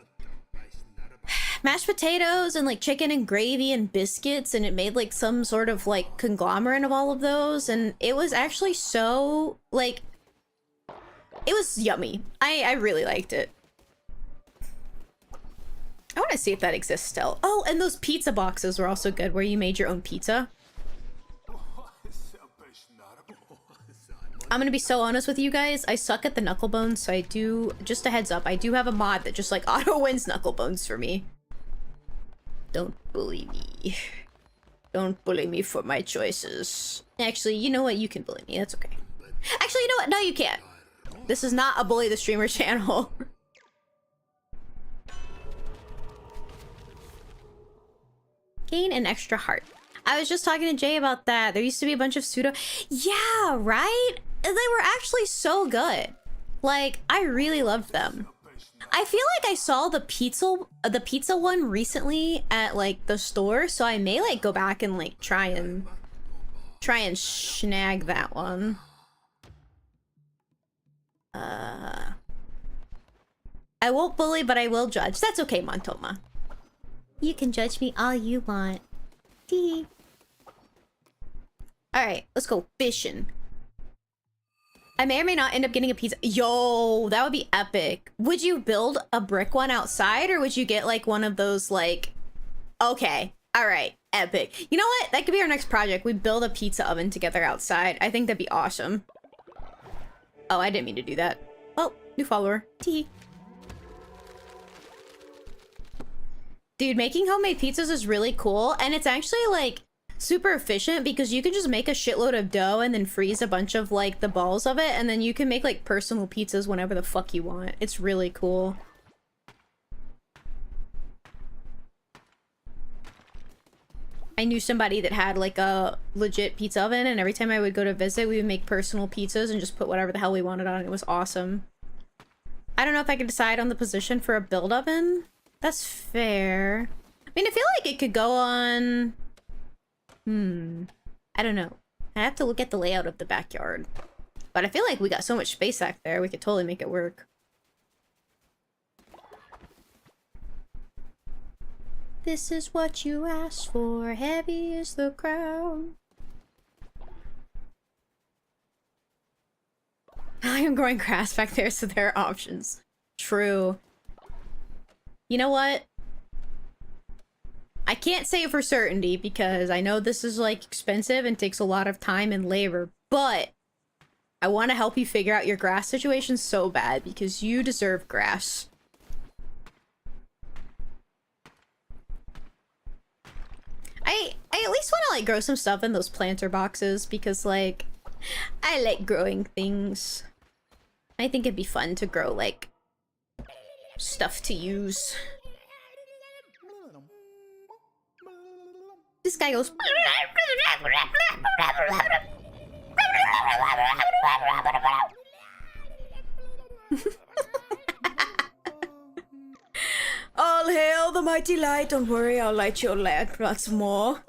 mashed potatoes and like chicken and gravy and biscuits, and it made like some sort of like conglomerate of all of those, and it was actually so like it was yummy. I really liked it. I want to see if that exists still. Oh, and those pizza boxes were also good where you made your own pizza. I'm gonna be so honest with you guys, I suck at the knuckle bones, so I do, just a heads up, I do have a mod that just like auto wins knuckle bones for me. Don't bully me. Don't bully me for my choices. Actually, you know what? You can bully me. That's okay. Actually, you know what? No, you can't. This is not a bully the streamer channel. cane and extra heart. I was just talking to Jay about that. There used to be a bunch of pseudo... Yeah, right? They were actually so good. Like, I really loved them. I feel like I saw the pizza one recently at like the store, so I may like go back and like try and snag that one. I won't bully, but I will judge. That's okay, Montoma. You can judge me all you want. Tee. Alright, let's go fishing. I may or may not end up getting a pizza. Yo, that would be epic. Would you build a brick one outside, or would you get like one of those like... Okay, alright, epic. You know what? That could be our next project. We build a pizza oven together outside. I think that'd be awesome. Oh, I didn't mean to do that. Oh, new follower. Tee. Dude, making homemade pizzas is really cool, and it's actually like super efficient because you can just make a shitload of dough and then freeze a bunch of like the balls of it, and then you can make like personal pizzas whenever the fuck you want. It's really cool. I knew somebody that had like a legit pizza oven, and every time I would go to visit, we would make personal pizzas and just put whatever the hell we wanted on it. It was awesome. I don't know if I could decide on the position for a build oven. That's fair. I mean, I feel like it could go on... I don't know. I have to look at the layout of the backyard. But I feel like we got so much space back there, we could totally make it work. This is what you asked for, heavy is the crown. I am growing grass back there, so there are options. True. You know what? I can't say for certainty because I know this is like expensive and takes a lot of time and labor, but I want to help you figure out your grass situation so bad because you deserve grass. I at least want to like grow some stuff in those planter boxes because like I like growing things. I think it'd be fun to grow like stuff to use. This guy goes. All hail the mighty light. Don't worry, I'll light your lamp lots more.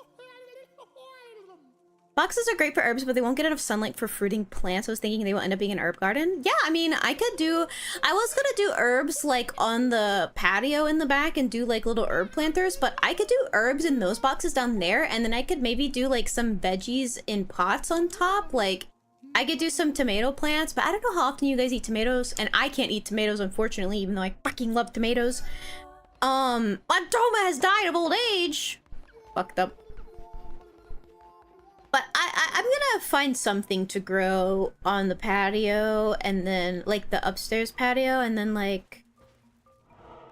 Boxes are great for herbs, but they won't get enough sunlight for fruiting plants. I was thinking they will end up being an herb garden. Yeah, I mean, I was gonna do herbs like on the patio in the back and do like little herb planters, but I could do herbs in those boxes down there, and then I could maybe do like some veggies in pots on top. Like, I could do some tomato plants, but I don't know how often you guys eat tomatoes, and I can't eat tomatoes, unfortunately, even though I fucking love tomatoes. My Toma has died of old age. Fucked up. But I'm gonna find something to grow on the patio, and then like the upstairs patio, and then like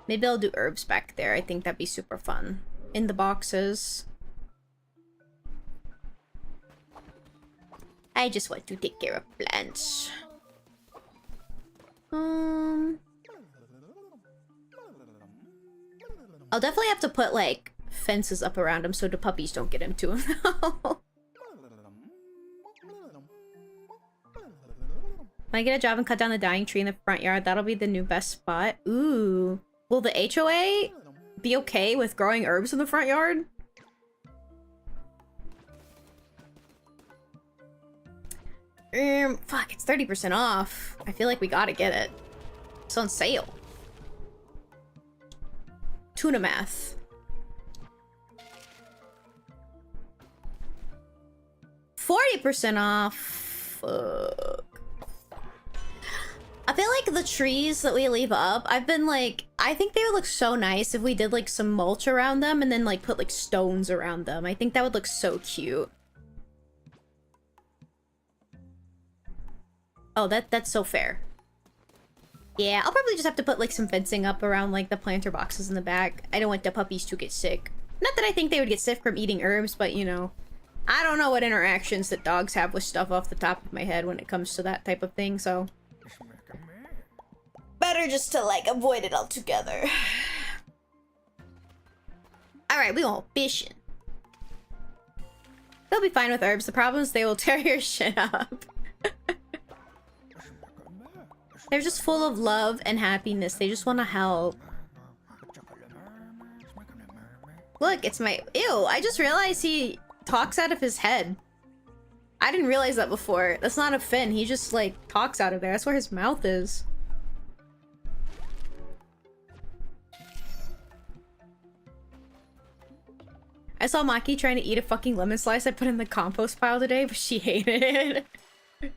maybe I'll do herbs back there. I think that'd be super fun in the boxes. I just want to take care of plants. I'll definitely have to put like fences up around him so the puppies don't get into him. When I get a job and cut down the dying tree in the front yard, that'll be the new best spot. Ooh. Will the HOA be okay with growing herbs in the front yard? Fuck, it's 30% off. I feel like we gotta get it. It's on sale. Tuna math. 40% off. Fuck. I feel like the trees that we leave up, I've been like, I think they would look so nice if we did like some mulch around them and then like put like stones around them. I think that would look so cute. Oh, that's so fair. Yeah, I'll probably just have to put like some fencing up around like the planter boxes in the back. I don't want the puppies to get sick. Not that I think they would get sick from eating herbs, but you know, I don't know what interactions that dogs have with stuff off the top of my head when it comes to that type of thing, so better just to like avoid it altogether. Alright, we going fishing. They'll be fine with herbs. The problem is they will tear your shit up. They're just full of love and happiness. They just want to help. Look, it's my... Ew, I just realized he talks out of his head. I didn't realize that before. That's not a fin. He just, like, talks out of there. That's where his mouth is. I saw Maki trying to eat a fucking lemon slice I put in the compost pile today, but she hated it.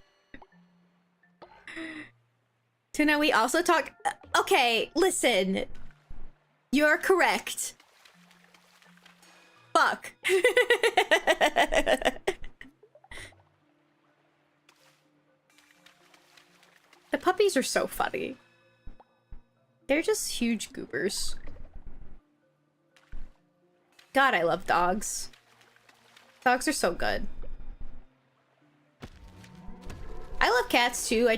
Tuna, we also talk... Okay, listen. You're correct. Fuck. The puppies are so funny. They're just huge goobers. God, I love dogs. Dogs are so good. I love cats too. I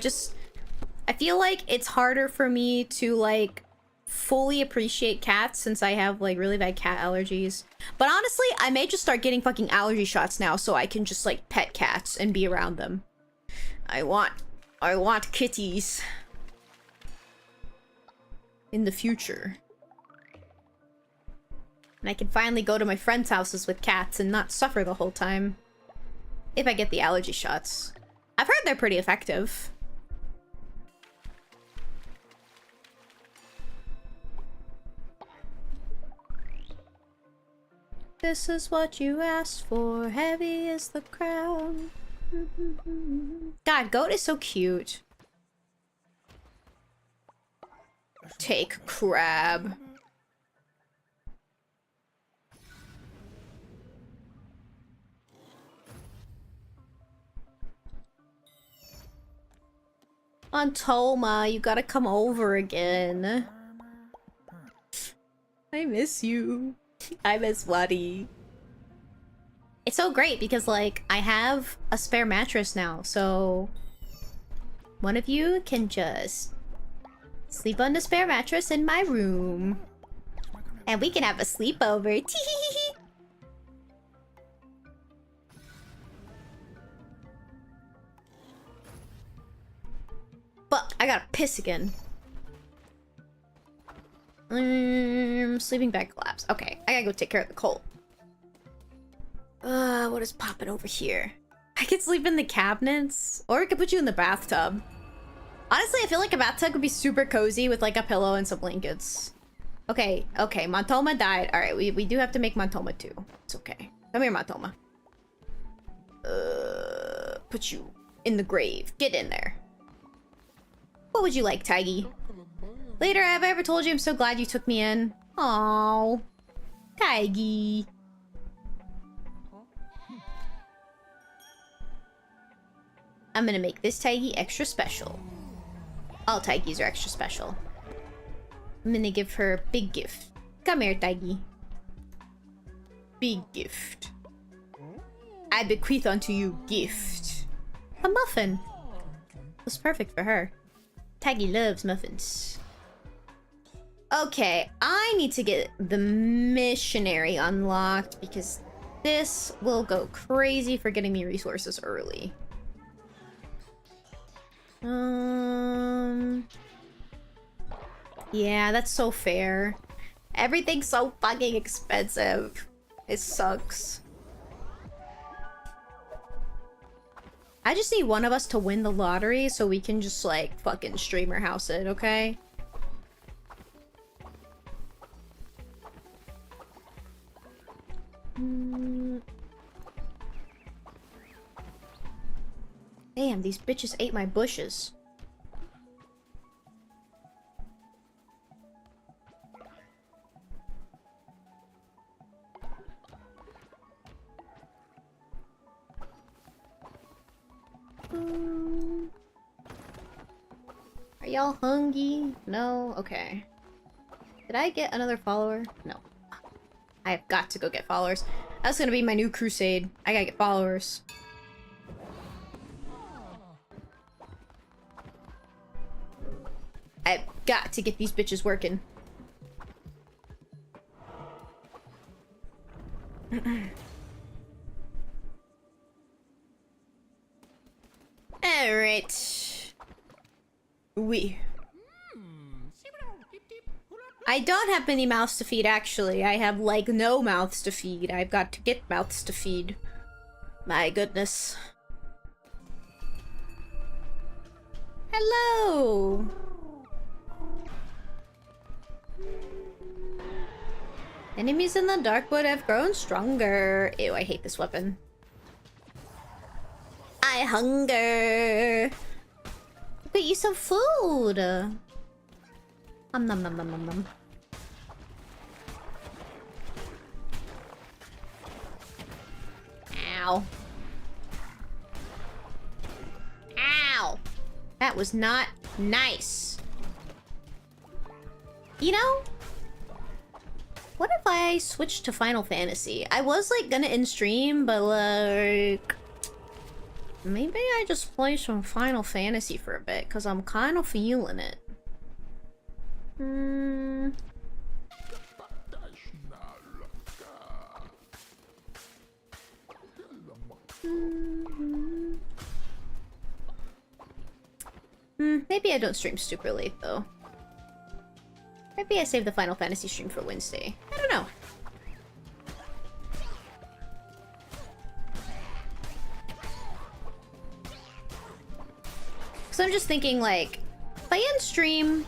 feel like it's harder for me to like fully appreciate cats since I have like really bad cat allergies. But honestly, I may just start getting fucking allergy shots now so I can just like pet cats and be around them. I want kitties in the future. And I can finally go to my friends' houses with cats and not suffer the whole time. If I get the allergy shots. I've heard they're pretty effective. This is what you asked for. Heavy is the crown. God, goat is so cute. Take crab. Antoma, you gotta come over again. I miss you. I miss Waddy. It's so great because, like, I have a spare mattress now, so one of you can just sleep on the spare mattress in my room. And we can have a sleepover. Tee-hee-hee-hee. Fuck, I gotta piss again. Sleeping bag collapse. Okay, I gotta go take care of the colt. What is popping over here? I could sleep in the cabinets, or I could put you in the bathtub. Honestly, I feel like a bathtub would be super cozy with like a pillow and some blankets. Okay, okay, Montoma died. All right, we do have to make Montoma too. It's okay. Come here, Montoma. Put you in the grave. Get in there. What would you like, Tiggy? Later, have I ever told you I'm so glad you took me in? Aww. Tiggy. I'm gonna make this Tiggy extra special. All Tiggies are extra special. I'm gonna give her a big gift. Come here, Tiggy. Big gift. I bequeath unto you gift. A muffin. That's perfect for her. Tiggy loves muffins. Okay, I need to get the missionary unlocked because this will go crazy for getting me resources early. Yeah, that's so fair. Everything's so fucking expensive. It sucks. I just need one of us to win the lottery so we can just like fucking streamer house it, okay? Damn, these bitches ate my bushes. Are y'all hungry? No? Okay. Did I get another follower? No. I have got to go get followers. That's gonna be my new crusade. I gotta get followers. I've got to get these bitches working. Alright. I don't have many mouths to feed, actually. I have, like, no mouths to feed. I've got to get mouths to feed. My goodness. Hello! Enemies in the dark wood have grown stronger. Ew, I hate this weapon. I hunger! Get you some food! Nom nom nom nom nom nom. Ow. Ow! That was not nice. You know? What if I switched to Final Fantasy? I was like gonna end stream, but like... maybe I just play some Final Fantasy for a bit, because I'm kind of feeling it. Maybe I don't stream super late, though. Maybe I save the Final Fantasy stream for Wednesday. I don't know. So I'm just thinking, like, if I end stream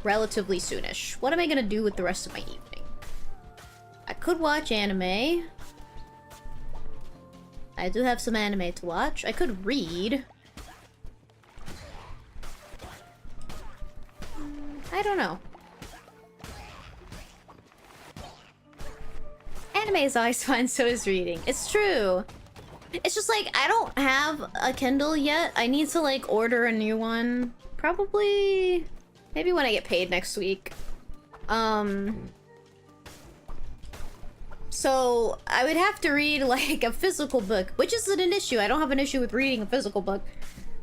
relatively soonish, what am I gonna do with the rest of my evening? I could watch anime. I do have some anime to watch. I could read. I don't know. Anime is always fun, so is reading. It's true. It's just like, I don't have a Kindle yet. I need to like order a new one. Probably, maybe when I get paid next week. So I would have to read like a physical book, which isn't an issue. I don't have an issue with reading a physical book.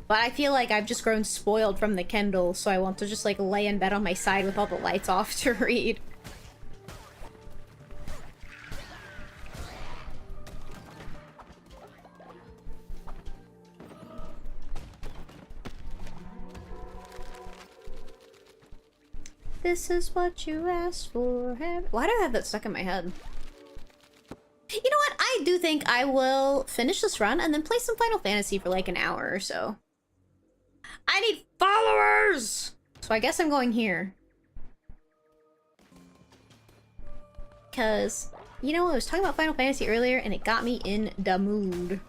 But I feel like I've just grown spoiled from the Kindle, so I want to just like lay in bed on my side with all the lights off to read. This is what you asked for. Why do I have that stuck in my head? You know what? I do think I will finish this run and then play some Final Fantasy for like an hour or so. I need followers! So I guess I'm going here. Because, you know, I was talking about Final Fantasy earlier and it got me in the mood.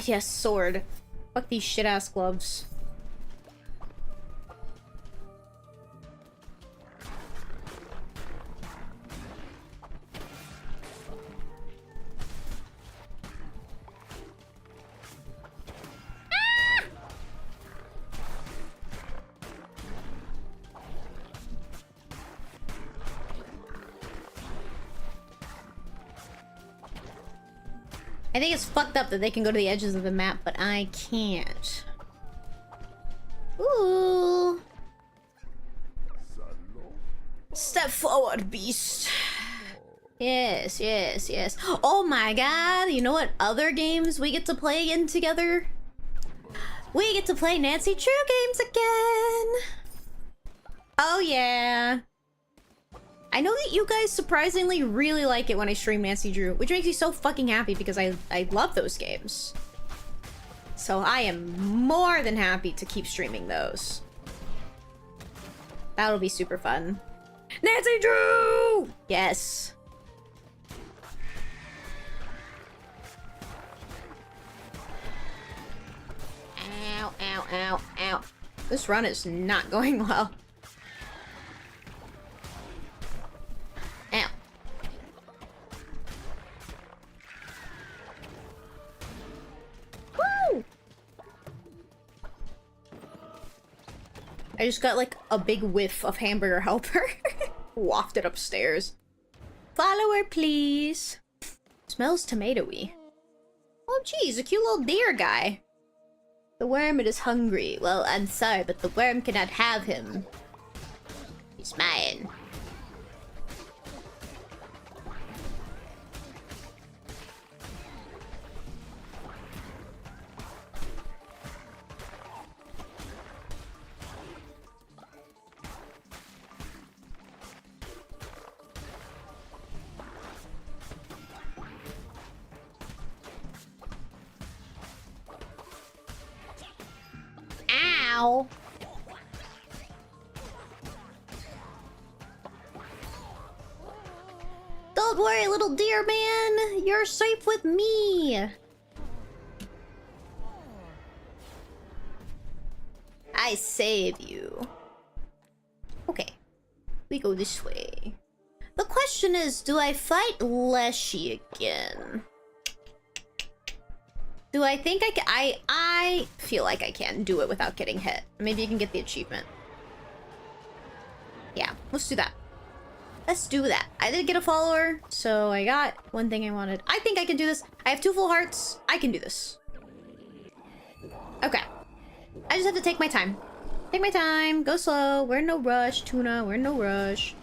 Yes, sword. Fuck these shit-ass gloves. I think it's fucked up that they can go to the edges of the map, but I can't. Ooh. Step forward, beast. Yes, yes, yes. Oh my god, you know what other games we get to play again together? We get to play Nancy Drew games again! Oh yeah. I know that you guys surprisingly really like it when I stream Nancy Drew, which makes me so fucking happy because I love those games. So I am more than happy to keep streaming those. That'll be super fun. Nancy Drew! Yes. Ow, ow, ow, ow. This run is not going well. Ow. Woo! I just got like a big whiff of hamburger helper. Wafted upstairs. Follower, please. Smells tomatoey. Oh, geez, a cute little deer guy. The worm, it is hungry. Well, I'm sorry, but the worm cannot have him. He's mine. Ow! Don't worry, little deer man. You're safe with me. I save you. Okay. We go this way. The question is, do I fight Leshy again? Do I think I can? I feel like I can do it without getting hit. Maybe you can get the achievement. Yeah, let's do that. Let's do that. I did get a follower, so I got one thing I wanted. I think I can do this. I have 2 full hearts. I can do this. Okay. I just have to take my time. Take my time. Go slow. We're in no rush, Tuna. We're in no rush.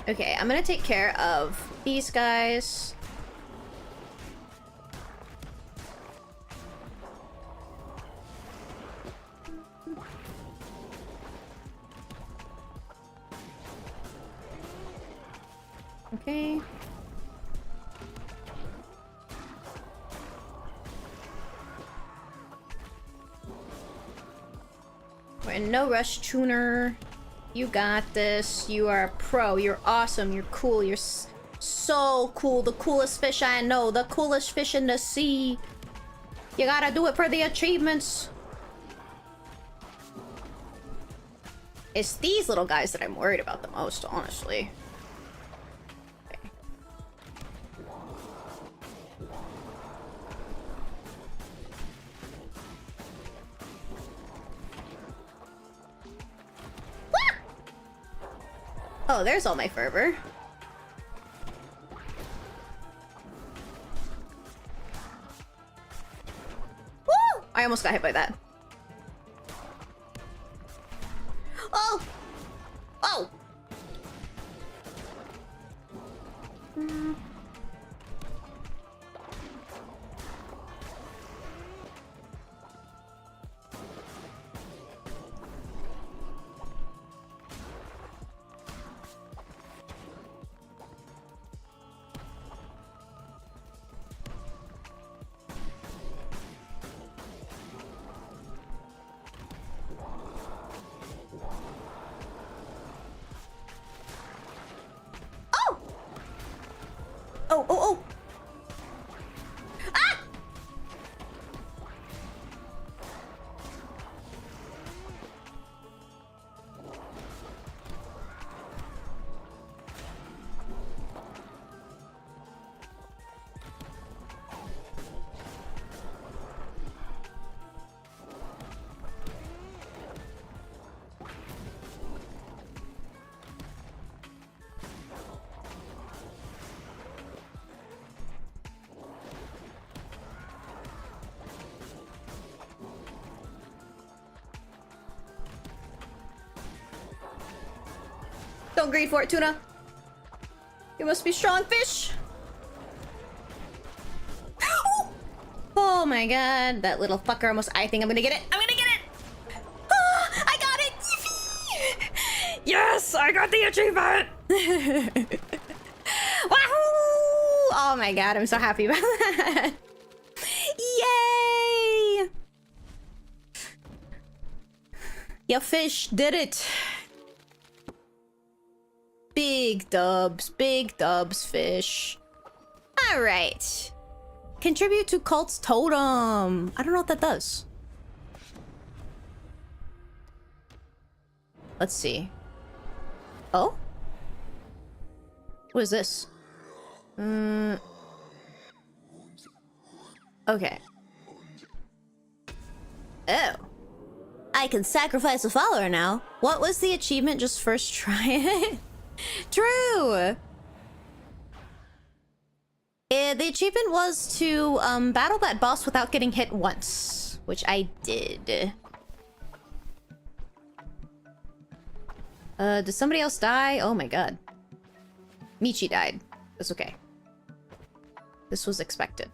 Okay, I'm gonna take care of these guys. Okay. We're in no rush, Tuner. You got this. You are a pro. You're awesome. You're cool. You're so cool. The coolest fish I know. The coolest fish in the sea. You gotta do it for the achievements. It's these little guys that I'm worried about the most, honestly. Okay. Oh, there's all my fervor. Woo! I almost got hit by that. Oh! Oh! Oh, oh, oh! Ah! Don't greed for it, Tuna. You must be strong fish. Oh my god, that little fucker almost. I think I'm gonna get it. I'm gonna get it. Oh, I got it. Yippee! Yes, I got the achievement. Wahoo! Oh my god, I'm so happy about that. Yay! Your fish did it. Big dubs, fish. All right. Contribute to cult's totem. I don't know what that does. Let's see. Oh? What is this? Okay. Oh. I can sacrifice a follower now. What was the achievement? Just first try it? True! the achievement was to battle that boss without getting hit once, which I did. Did somebody else die? Oh my god. Michi died. That's okay. This was expected.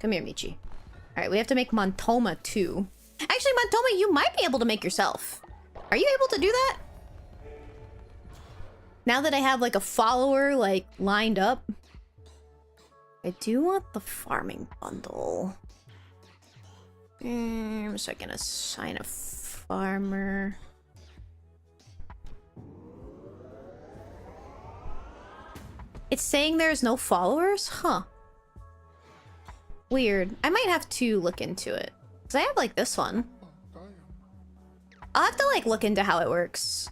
Come here, Michi. Alright, we have to make Montoma too. Actually, Montoma, you might be able to make yourself. Are you able to do that? Now that I have like a follower like lined up. I do want the farming bundle. So I can assign a farmer. It's saying there's no followers? Huh. Weird. I might have to look into it. Because I have like this one. I'll have to like look into how it works.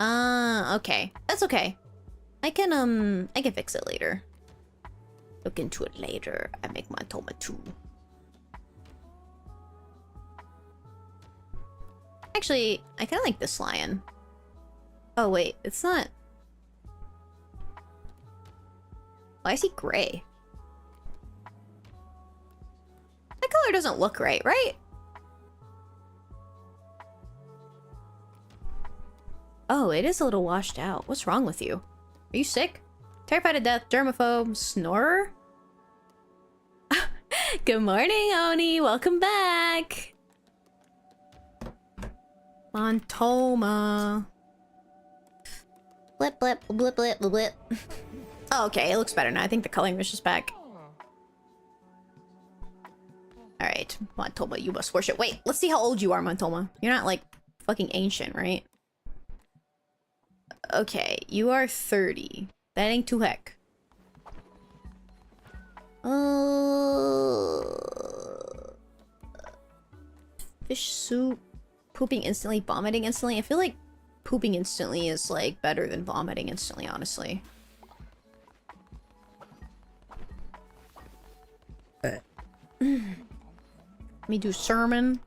Okay. That's okay. I can fix it later. Look into it later. I make my Toma too. Actually, I kinda like this lion. Oh wait, it's not. Why is he gray? That color doesn't look right, right? Oh, it is a little washed out. What's wrong with you? Are you sick? Terrified of death, germaphobe, snorer? Good morning, Oni. Welcome back. Montoma. Blip, blip, blip, blip, blip, blip. Oh, okay. It looks better now. I think the coloring was just back. Alright. Montoma, you must worship. Wait, let's see how old you are, Montoma. You're not, like, fucking ancient, right? Okay, you are 30. That ain't too heck. Fish soup. Pooping instantly, vomiting instantly. I feel like pooping instantly is like better than vomiting instantly, honestly. Let me do sermon.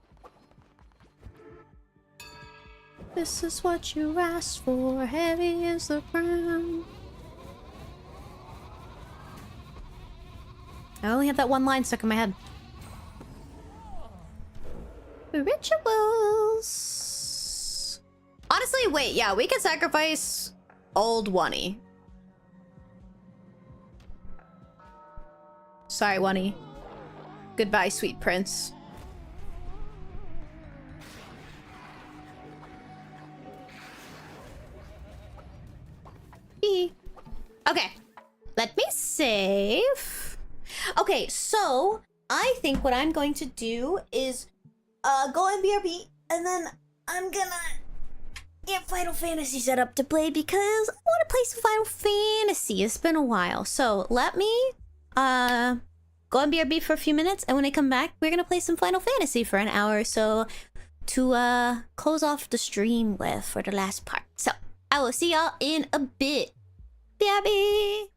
This is what you asked for. Heavy is the ground. I only have that one line stuck in my head. Rituals. Honestly, wait, yeah, we can sacrifice old Wunny. Sorry, Wunny. Goodbye, sweet prince. Okay, let me save. Okay, so I think what I'm going to do is go on BRB, and then I'm gonna get Final Fantasy set up to play because I want to play some Final Fantasy. It's been a while, so let me go on BRB for a few minutes, and when I come back, we're gonna play some Final Fantasy for an hour or so to close off the stream with for the last part. So I will see y'all in a bit. BRB.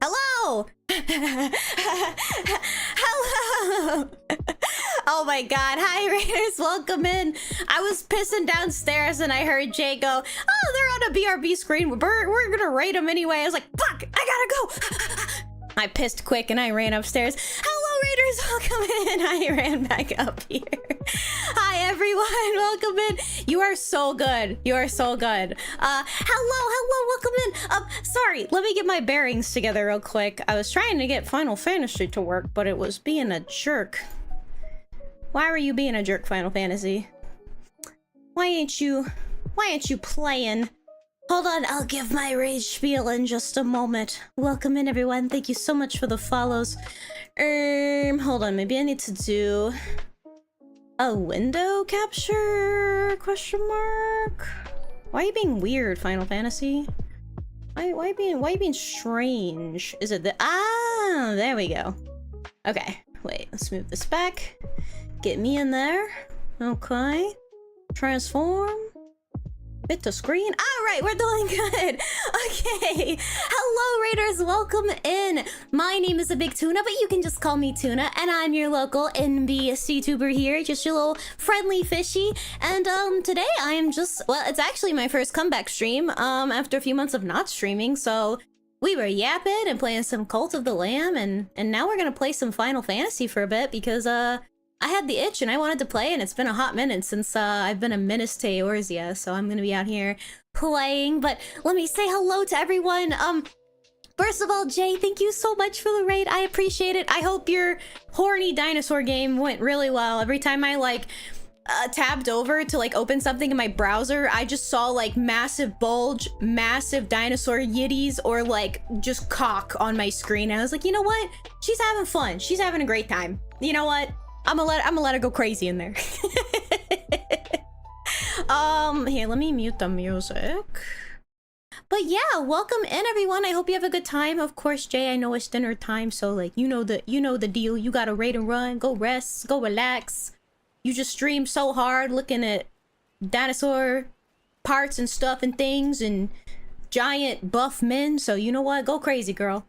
Hello! Hello! Oh my god, hi Raiders, welcome in. I was pissing downstairs and I heard Jay go, oh, they're on a BRB screen, we're gonna raid them anyway. I was like, fuck, I gotta go! I pissed quick and I ran upstairs. Hello Raiders, welcome in. I ran back up here. Hi everyone. everyone. Welcome in. You are so good. You are so good. Welcome in. Sorry, let me get my bearings together real quick. I was trying to get Final Fantasy to work, but it was being a jerk. Why were you being a jerk, Final Fantasy? Why ain't you playing? Hold on, I'll give my rage spiel in just a moment. Welcome in, everyone. Thank you so much for the follows. Hold on, maybe I need to do a window capture? Question mark? Why are you being weird, Final Fantasy? Why you being strange? Is it the there we go. Okay, wait, let's move this back. Get me in there. Okay. Transform. Fit to screen. All right, we're doing good. Okay. Hello, Raiders. Welcome in. My name is a Big Tuna, but you can just call me Tuna, and I'm your local NBC tuber here, just your little friendly fishy. And today I am just, well, it's actually my first comeback stream after a few months of not streaming. So we were yapping and playing some Cult of the Lamb, and now we're gonna play some Final Fantasy for a bit because I had the itch and I wanted to play, and it's been a hot minute since I've been a menace to Eorzea, so I'm gonna be out here playing. But let me say hello to everyone. First of all, Jay, thank you so much for the raid. I appreciate it. I hope your horny dinosaur game went really well. Every time I like tabbed over to like open something in my browser, I just saw like massive bulge, massive dinosaur yitties, or like just cock on my screen. I was like, you know what? She's having fun. She's having a great time. You know what? I'm gonna let her go crazy in there. Here, let me mute the music. But yeah, welcome in, everyone. I hope you have a good time. Of course, Jay, I know it's dinner time, so like you know the deal. You gotta raid and run, go rest, go relax. You just stream so hard looking at dinosaur parts and stuff and things and giant buff men, so you know what, go crazy, girl.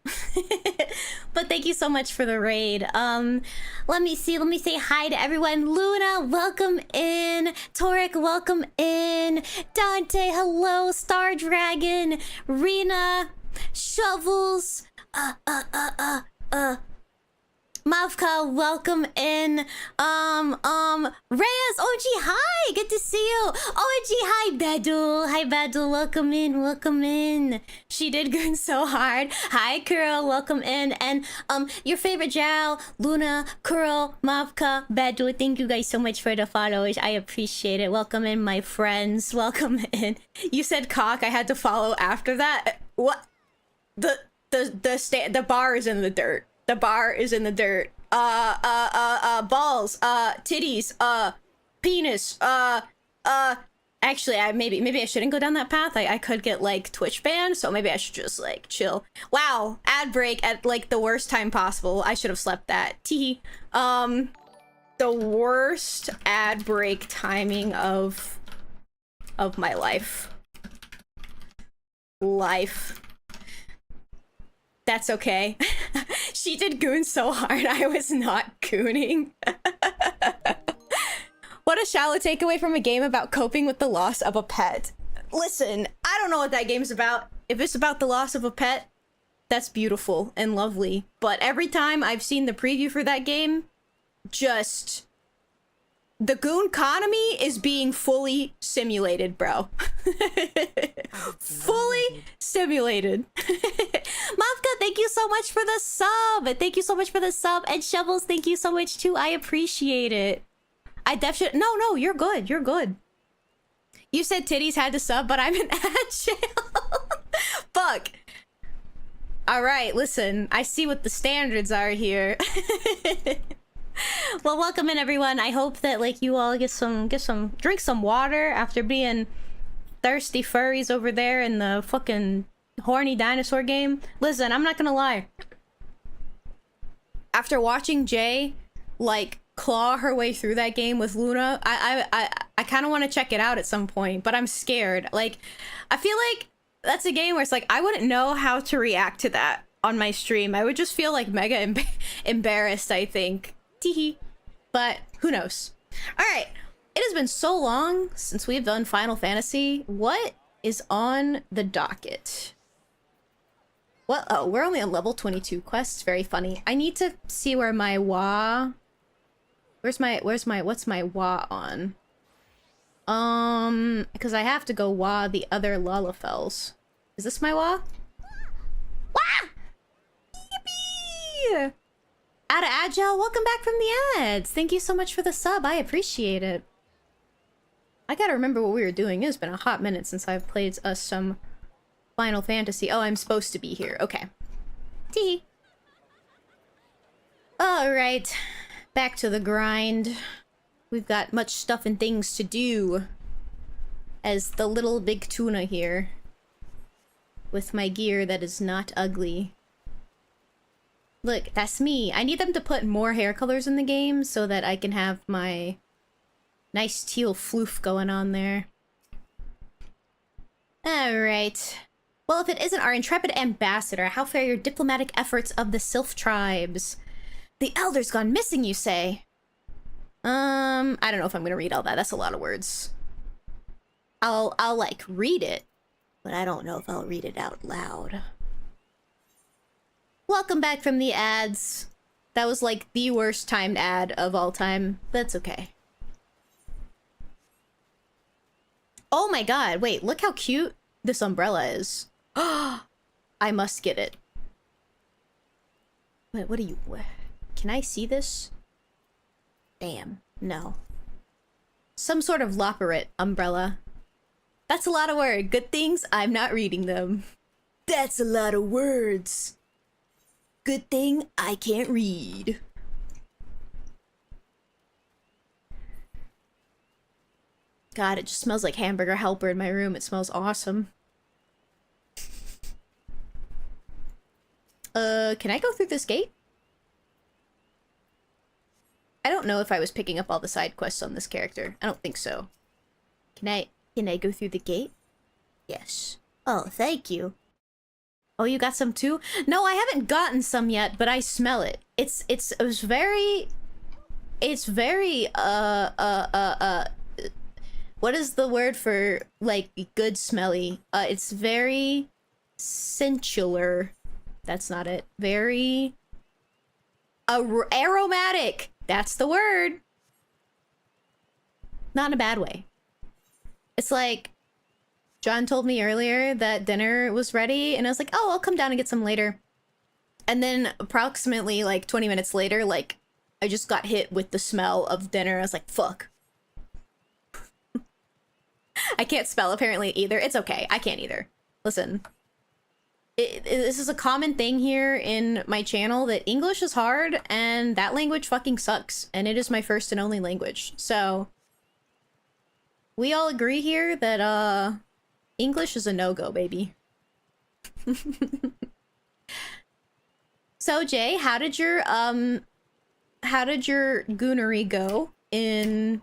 But thank you so much for the raid. Let me say hi to everyone. Luna, welcome in. Torek, welcome in. Dante, hello. Star Dragon, Rena, Shovels, Mavka, welcome in. Reyes, OG, hi, good to see you. OG, hi, Badul. Hi, Badul, welcome in, welcome in. She did good so hard. Hi, Curl, welcome in. And, your favorite Jao, Luna, Curl, Mavka, Badul, thank you guys so much for the follows. I appreciate it. Welcome in, my friends. Welcome in. You said cock, I had to follow after that. What? The bar is in the dirt. The bar is in the dirt. Balls, titties, penis, actually, maybe I shouldn't go down that path. I could get like Twitch banned, so maybe I should just like chill. Wow, ad break at like the worst time possible. I should have slept that. Tee. The worst ad break timing of my life. That's okay. She did goon so hard, I was not gooning. What a shallow takeaway from a game about coping with the loss of a pet. Listen, I don't know what that game's about. If it's about the loss of a pet, that's beautiful and lovely. But every time I've seen the preview for that game, just... the goon economy is being fully simulated, bro. Fully simulated. Mavka, thank you so much for the sub. Thank you so much for the sub. And Shovels, thank you so much too. I appreciate it. I definitely... No, you're good. You're good. You said titties had to sub, but I'm in ad jail. Fuck. Alright, listen. I see what the standards are here. Well, welcome in, everyone. I hope that like you all drink some water after being thirsty furries over there in the fucking horny dinosaur game. Listen, I'm not gonna lie. After watching Jay like claw her way through that game with Luna, I kind of want to check it out at some point, but I'm scared. Like, I feel like that's a game where it's like I wouldn't know how to react to that on my stream. I would just feel like mega embarrassed, I think. Teehee. But who knows? Alright, it has been so long since we've done Final Fantasy. What is on the docket? Well, oh, we're only on level 22 quests. Very funny. I need to see where my what's my wa on? Because I have to go wah the other Lalafels. Is this my wah? Wah! Yippee! Out of Agile, welcome back from the ads. Thank you so much for the sub. I appreciate it. I gotta remember what we were doing. It's been a hot minute since I've played some Final Fantasy. Oh, I'm supposed to be here. Okay. Tee. Alright. Back to the grind. We've got much stuff and things to do. As the little big tuna here. With my gear that is not ugly. Look, that's me. I need them to put more hair colors in the game so that I can have my nice teal floof going on there. Alright. Well, if it isn't our intrepid ambassador, how fare your diplomatic efforts of the Sylph tribes? The elder's gone missing, you say? I don't know if I'm gonna read all that. That's a lot of words. I'll like, read it. But I don't know if I'll read it out loud. Welcome back from the ads. That was like the worst timed ad of all time. That's okay. Oh my god, wait, look how cute this umbrella is. I must get it. Wait, what are you... Can I see this? Damn, no. Some sort of loperate umbrella. That's a lot of words. Good things, I'm not reading them. That's a lot of words. Good thing I can't read. God, it just smells like hamburger helper in my room. It smells awesome. Can I go through this gate? I don't know if I was picking up all the side quests on this character. I don't think so. Can I go through the gate? Yes. Oh, thank you. Oh, you got some too? No, I haven't gotten some yet, but I smell it. It was very... It's very, what is the word for, like, good smelly? It's very sensular. That's not it. Very... aromatic! That's the word! Not in a bad way. It's like... John told me earlier that dinner was ready, and I was like, oh, I'll come down and get some later. And then approximately, like, 20 minutes later, like, I just got hit with the smell of dinner. I was like, fuck. I can't spell, apparently, either. It's okay. I can't either. Listen. This is a common thing here in my channel, that English is hard, and that language fucking sucks. And it is my first and only language. So, we all agree here that, English is a no-go, baby. So, Jay, how did your goonery go in,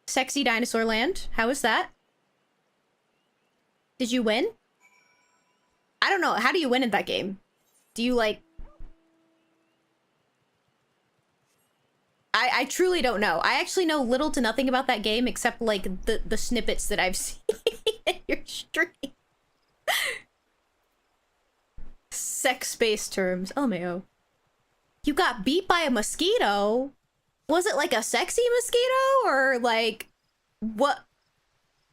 Sexy Dinosaur Land? How was that? Did you win? I don't know. How do you win in that game? Do you, like... I truly don't know. I actually know little to nothing about that game except, like, the snippets that I've seen in your stream. Sex-based terms. Oh, mayo. You got beat by a mosquito? Was it, like, a sexy mosquito? Or, like, what...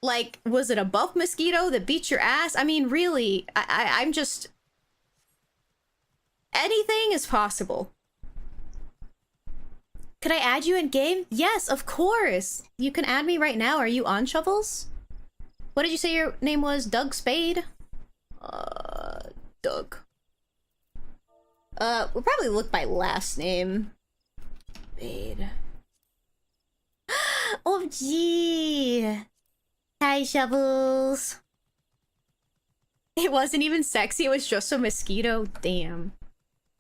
Like, was it a buff mosquito that beat your ass? I mean, really, I'm just... Anything is possible. Could I add you in game? Yes, of course. You can add me right now. Are you on Shovels? What did you say your name was? Doug Spade? Doug. We'll probably look by last name. Spade. Oh, gee. Hi, Shovels. It wasn't even sexy. It was just a mosquito. Damn.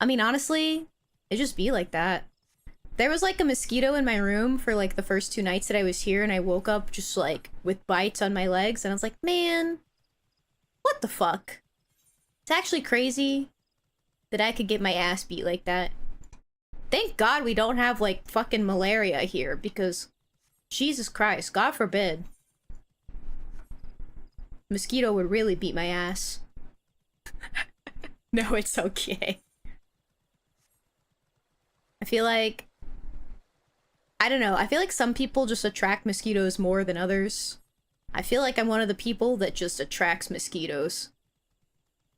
I mean, honestly, it just be like that. There was like a mosquito in my room for like the first 2 nights that I was here, and I woke up just like with bites on my legs, and I was like, man, what the fuck? It's actually crazy that I could get my ass beat like that. Thank God we don't have like fucking malaria here, because Jesus Christ, God forbid. Mosquito would really beat my ass. No, it's okay. I feel like I don't know. I feel like some people just attract mosquitoes more than others. I feel like I'm one of the people that just attracts mosquitoes.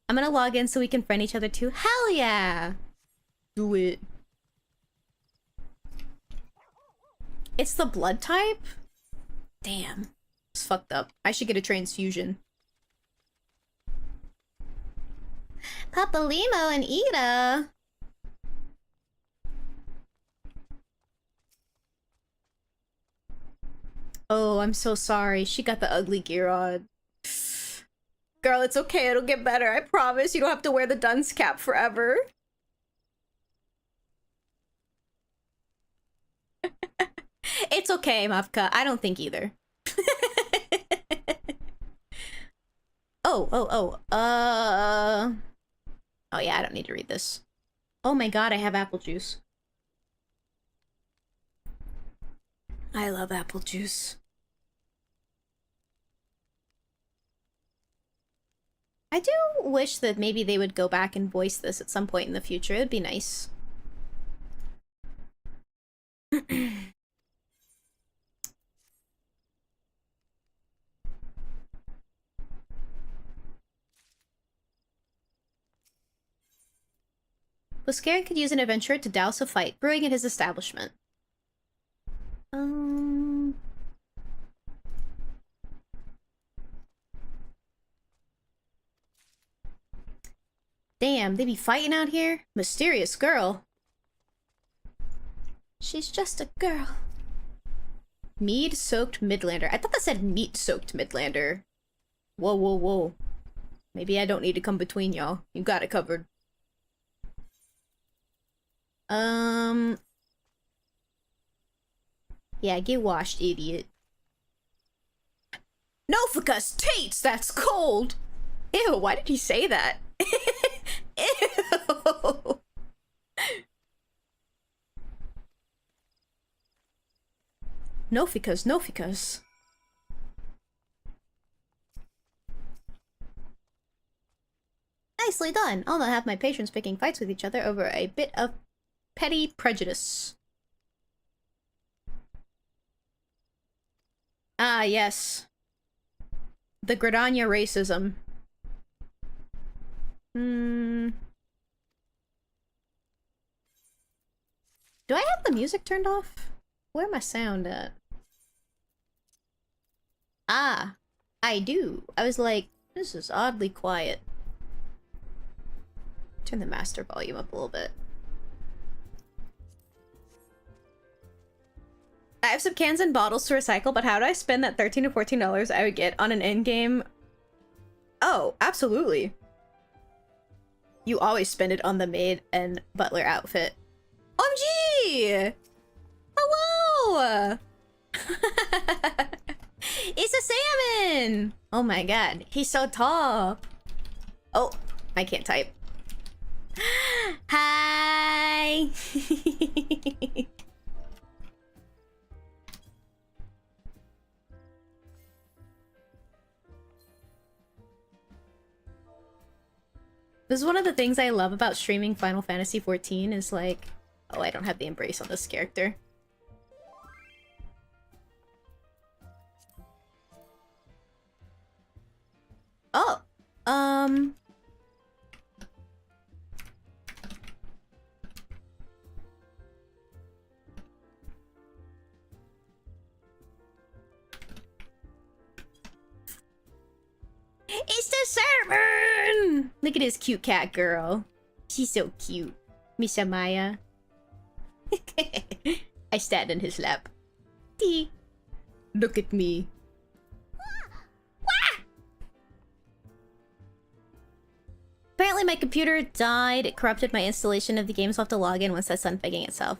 I'm gonna log in so we can friend each other too. Hell yeah! Do it. It's the blood type? Damn. It's fucked up. I should get a transfusion. Papalimo and Ida. Oh, I'm so sorry. She got the ugly gear on. Girl, it's okay. It'll get better. I promise. You don't have to wear the dunce cap forever. It's okay, Mavka. I don't think either. Oh, yeah, I don't need to read this. Oh my god, I have apple juice. I love apple juice. I do wish that maybe they would go back and voice this at some point in the future. It would be nice. Buscarin could use an adventurer to douse a fight brewing at his establishment. Damn, they be fighting out here? Mysterious girl. She's just a girl. Mead-soaked Midlander. I thought that said meat-soaked Midlander. Whoa, whoa, whoa. Maybe I don't need to come between y'all. You got it covered. Yeah, get washed, idiot. Nofacus Tates, that's cold! Ew, why did he say that? Ew! Noficus. Nicely done. I'll not have my patrons picking fights with each other over a bit of petty prejudice. Ah, yes. The Gridania racism. Do I have the music turned off? Where my sound at? Ah, I do. I was like, this is oddly quiet. Turn the master volume up a little bit. I have some cans and bottles to recycle, but how do I spend that $13 to $14 I would get on an in-game? Oh, absolutely. You always spend it on the maid and butler outfit. OMG! Hello! It's a salmon! Oh my god, he's so tall. Oh, I can't type. Hi! This is one of the things I love about streaming Final Fantasy XIV is like... Oh, I don't have the embrace on this character. Oh! It's the sermon! Look at this cute cat girl. She's so cute. Miss Amaya. I stand in his lap. Tee. Look at me. Apparently my computer died. It corrupted my installation of the game, so I'll have to log in once that's done figging itself.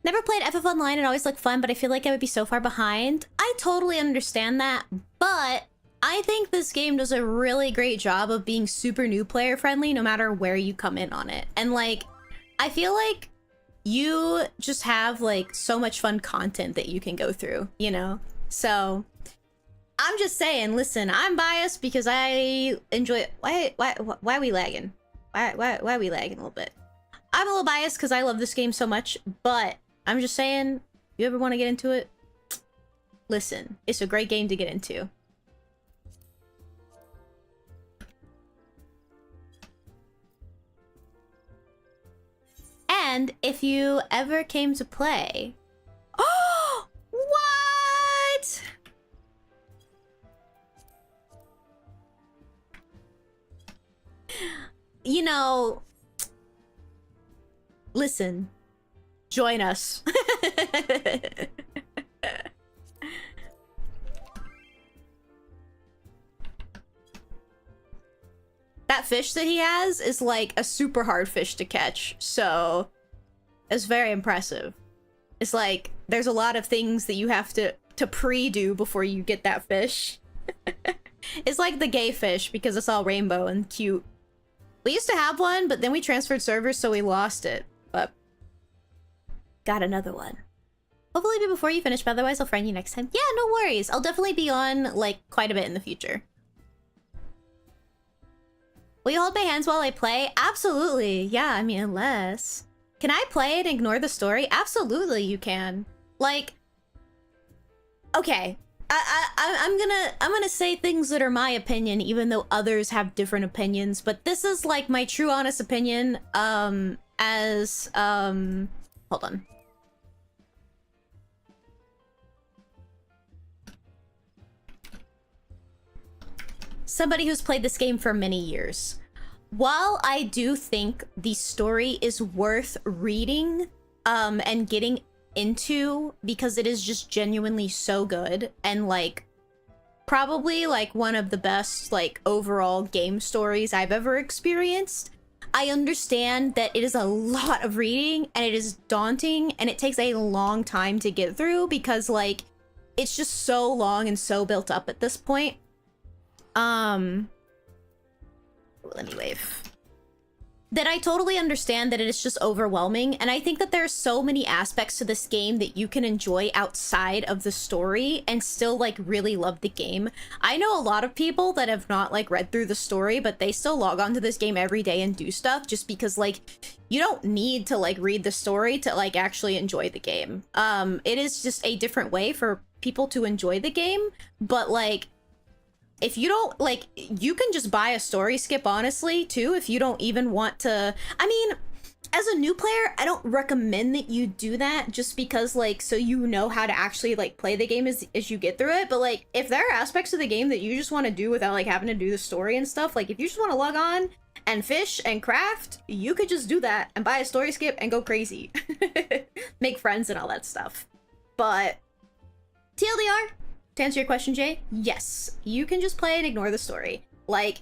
Never played FF Online. It always looked fun, but I feel like I would be so far behind. I totally understand that, but I think this game does a really great job of being super new player friendly no matter where you come in on it. And like, I feel like you just have like so much fun content that you can go through, you know? So I'm just saying, listen, I'm biased because I enjoy it. Why are we lagging? Why are we lagging a little bit? I'm a little biased because I love this game so much, but I'm just saying, you ever want to get into it? Listen, it's a great game to get into. And if you ever came to play... Oh! What? You know... Listen. Join us. That fish that he has is like a super hard fish to catch, so it's very impressive. It's like there's a lot of things that you have to pre-do before you get that fish. It's like the gay fish because it's all rainbow and cute. We used to have one, but then we transferred servers, so we lost it. But got another one. Hopefully be before you finish, but otherwise I'll friend you next time. Yeah, no worries. I'll definitely be on like quite a bit in the future. Will you hold my hands while I play? Absolutely. Yeah, I mean, unless... Can I play and ignore the story? Absolutely, you can. Like... Okay. I'm gonna say things that are my opinion, even though others have different opinions, but this is like my true honest opinion, hold on. Somebody who's played this game for many years. While I do think the story is worth reading and getting into because it is just genuinely so good and like probably like one of the best like overall game stories I've ever experienced, I understand that it is a lot of reading and it is daunting and it takes a long time to get through because like it's just so long and so built up at this point. Let me wave. That I totally understand that it is just overwhelming, and I think that there's so many aspects to this game that you can enjoy outside of the story and still like really love the game. I know a lot of people that have not like read through the story, but they still log on to this game every day and do stuff just because like you don't need to like read the story to like actually enjoy the game. It is just a different way for people to enjoy the game, but like if you don't, like, you can just buy a story skip, honestly, too, if you don't even want to... I mean, as a new player, I don't recommend that you do that just because, like, so you know how to actually, like, play the game as you get through it. But, like, if there are aspects of the game that you just want to do without, like, having to do the story and stuff, like, if you just want to log on and fish and craft, you could just do that and buy a story skip and go crazy. Make friends and all that stuff. But, TLDR... To answer your question, Jay, yes, you can just play and ignore the story. Like,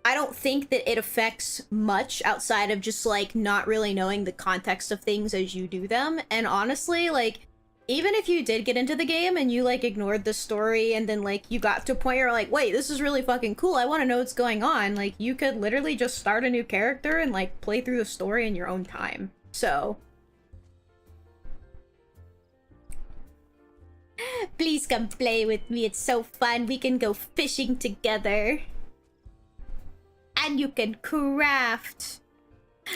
I don't think that it affects much outside of just, like, not really knowing the context of things as you do them. And honestly, like, even if you did get into the game and you, like, ignored the story and then, like, you got to a point where you're like, wait, this is really fucking cool, I want to know what's going on, like, you could literally just start a new character and, like, play through the story in your own time. So... Please come play with me, it's so fun. We can go fishing together. And you can craft.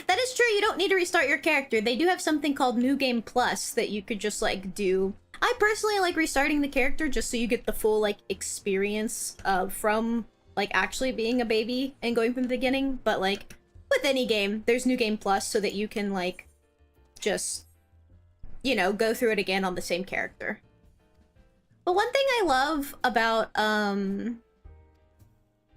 That is true, you don't need to restart your character. They do have something called New Game Plus that you could just, like, do. I personally like restarting the character just so you get the full, like, experience from, like, actually being a baby and going from the beginning. But, like, with any game, there's New Game Plus so that you can, like, just, you know, go through it again on the same character. But one thing I love about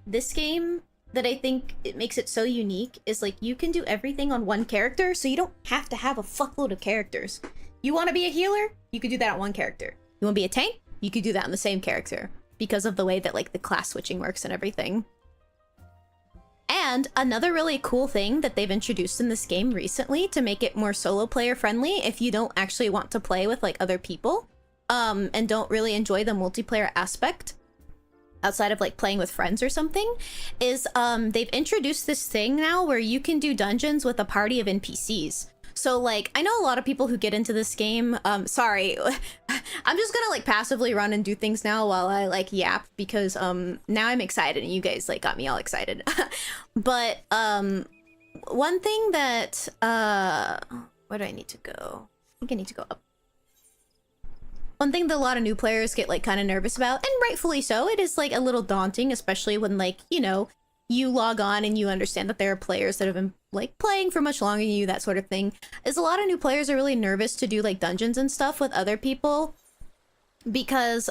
this game that I think it makes it so unique is like you can do everything on one character, so you don't have to have a fuckload of characters. You want to be a healer? You could do that on one character. You want to be a tank? You could do that on the same character because of the way that like the class switching works and everything. And another really cool thing that they've introduced in this game recently to make it more solo player friendly if you don't actually want to play with like other people and don't really enjoy the multiplayer aspect outside of like playing with friends or something, is they've introduced this thing now where you can do dungeons with a party of NPCs. So like, I know a lot of people who get into this game, sorry, I'm just gonna like passively run and do things now while I like yap, because now I'm excited and you guys like got me all excited. But one thing that where do I need to go? I think I need to go up. One thing that a lot of new players get like kind of nervous about, and rightfully so, it is like a little daunting, especially when like, you know, you log on and you understand that there are players that have been like playing for much longer than you, that sort of thing. Is a lot of new players are really nervous to do like dungeons and stuff with other people because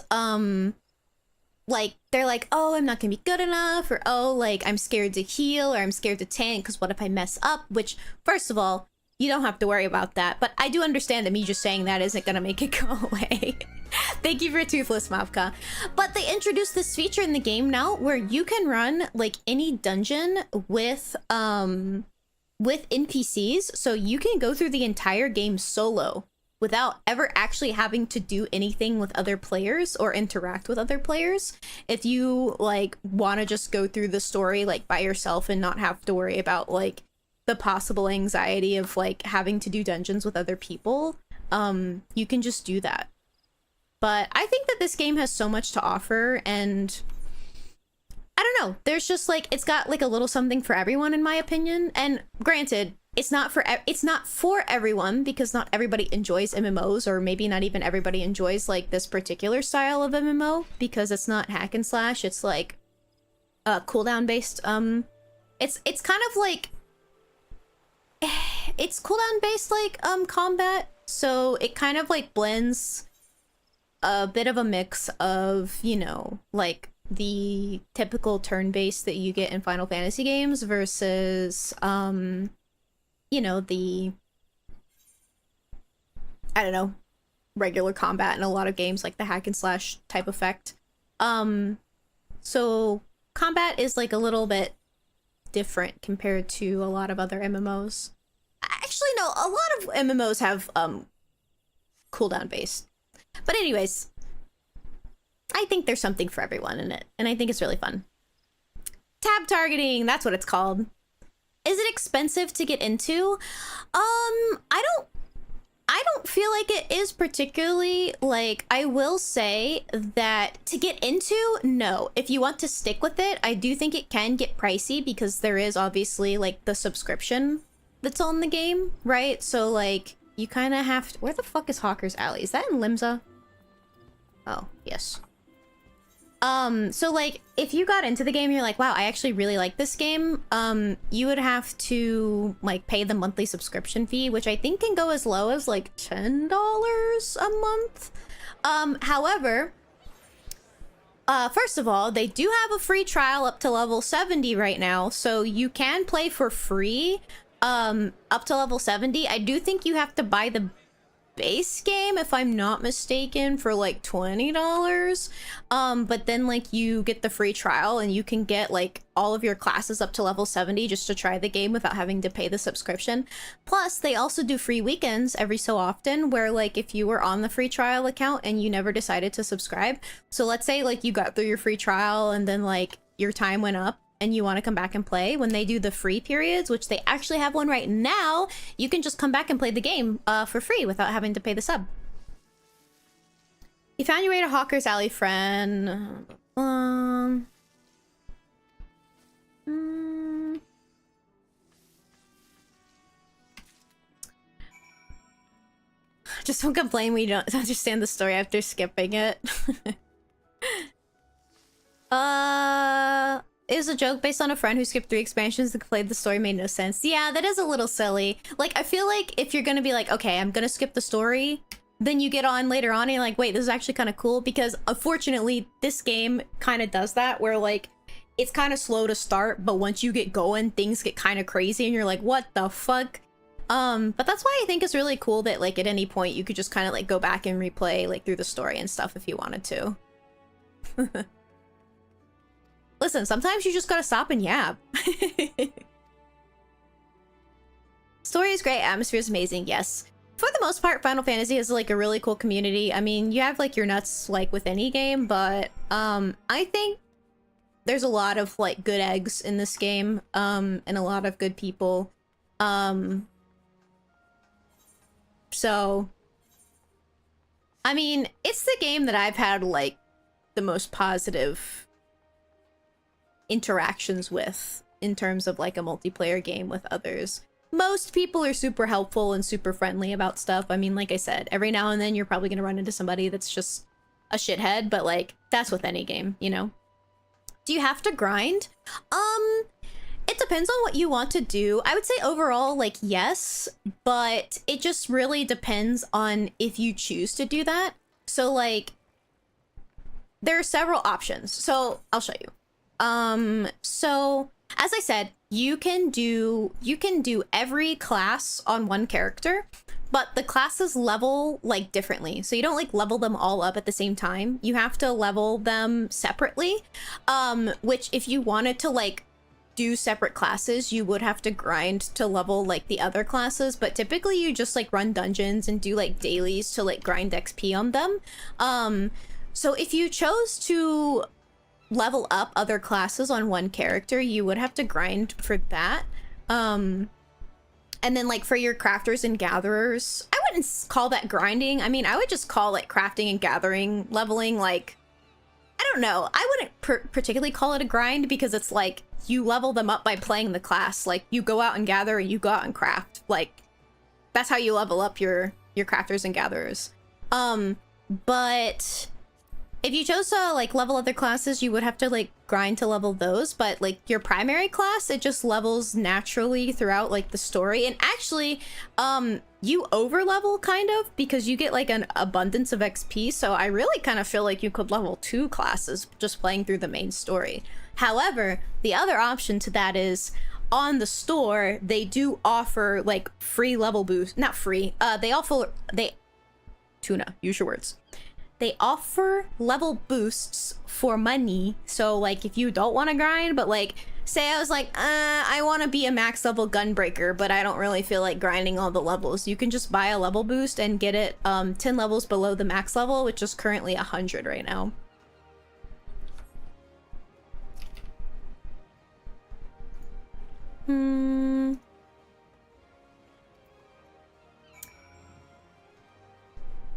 like they're like, oh, I'm not gonna be good enough, or oh, like I'm scared to heal, or I'm scared to tank because what if I mess up? Which, first of all, you don't have to worry about that, but I do understand that me just saying that isn't gonna make it go away. Thank you for Toothless Mavka. But they introduced this feature in the game now where you can run like any dungeon with NPCs, so you can go through the entire game solo without ever actually having to do anything with other players or interact with other players. If you like want to just go through the story like by yourself and not have to worry about like the possible anxiety of like having to do dungeons with other people, you can just do that. But I think that this game has so much to offer, and I don't know, there's just like, it's got like a little something for everyone in my opinion. And granted, it's not for everyone, because not everybody enjoys MMOs, or maybe not even everybody enjoys like this particular style of MMO, because it's not hack and slash, it's like cooldown based. It's kind of like, it's cooldown based like combat, so it kind of like blends a bit of a mix of, you know, like the typical turn-based that you get in Final Fantasy games versus you know, the, I don't know, regular combat in a lot of games, like the hack and slash type effect. So combat is like a little bit different compared to a lot of other MMOs. Actually, no, a lot of MMOs have cooldown based. But anyways, I think there's something for everyone in it, and I think it's really fun. Tab targeting, that's what it's called. Is it expensive to get into? I don't feel like it is particularly. Like, I will say that to get into, no. If you want to stick with it, I do think it can get pricey, because there is obviously like the subscription that's on the game, right? So like, you kind of have to... Where the fuck is Hawker's Alley? Is that in Limsa? Oh, yes. So like, if you got into the game, you're like, wow, I actually really like this game, you would have to like pay the monthly subscription fee, which I think can go as low as like $10 a month. However, first of all, they do have a free trial up to level 70 right now, so you can play for free up to level 70. I do think you have to buy the base game, if I'm not mistaken, for like $20, but then like you get the free trial and you can get like all of your classes up to level 70 just to try the game without having to pay the subscription. Plus they also do free weekends every so often, where like if you were on the free trial account and you never decided to subscribe, so let's say like you got through your free trial and then like your time went up and you want to come back and play, when they do the free periods, which they actually have one right now, you can just come back and play the game for free without having to pay the sub. You found your way to Hawker's Alley, friend. Just don't complain when you don't understand the story after skipping it. It was a joke based on a friend who skipped 3 expansions and played the story, made no sense. Yeah, that is a little silly. Like, I feel like if you're gonna be like, okay, I'm gonna skip the story, then you get on later on and you're like, wait, this is actually kind of cool, because unfortunately, this game kind of does that, where like, it's kind of slow to start, but once you get going, things get kind of crazy and you're like, what the fuck? But that's why I think it's really cool that like at any point you could just kind of like go back and replay like through the story and stuff if you wanted to. Listen, sometimes you just gotta stop and yap. Story is great, atmosphere is amazing, yes. for the most part, Final Fantasy is like a really cool community. I mean, you have like your nuts like with any game, but I think there's a lot of like good eggs in this game, and a lot of good people. So I mean, it's the game that I've had like the most positive interactions with in terms of like a multiplayer game with others. Most people are super helpful and super friendly about stuff. I mean, like I said, every now and then you're probably gonna run into somebody that's just a shithead, but like that's with any game, you know? Do you have to grind? It depends on what you want to do. I would say overall, like, yes, but it just really depends on if you choose to do that. So like, there are several options. So I'll show you. So as I said, you can do every class on one character, but the classes level like differently. So you don't like level them all up at the same time. You have to level them separately. Which if you wanted to like do separate classes, you would have to grind to level like the other classes, but typically you just like run dungeons and do like dailies to like grind XP on them. So if you chose to level up other classes on one character, you would have to grind for that. And then like for your crafters and gatherers, I wouldn't call that grinding. I mean, I would just call like crafting and gathering leveling. Like, I don't know, I wouldn't particularly call it a grind, because it's like you level them up by playing the class. Like you go out and gather and you go out and craft. Like that's how you level up your crafters and gatherers. But if you chose to like level other classes, you would have to like grind to level those. But like your primary class, it just levels naturally throughout like the story. And actually, you over level kind of, because you get like an abundance of XP. So I really kind of feel like you could level 2 classes just playing through the main story. However, the other option to that is on the store, they do offer like free level boost. Not free. Tuna, use your words. They offer level boosts for money. So like if you don't want to grind, but like say I was like, I want to be a max level gunbreaker, but I don't really feel like grinding all the levels. You can just buy a level boost and get it 10 levels below the max level, which is currently 100 right now.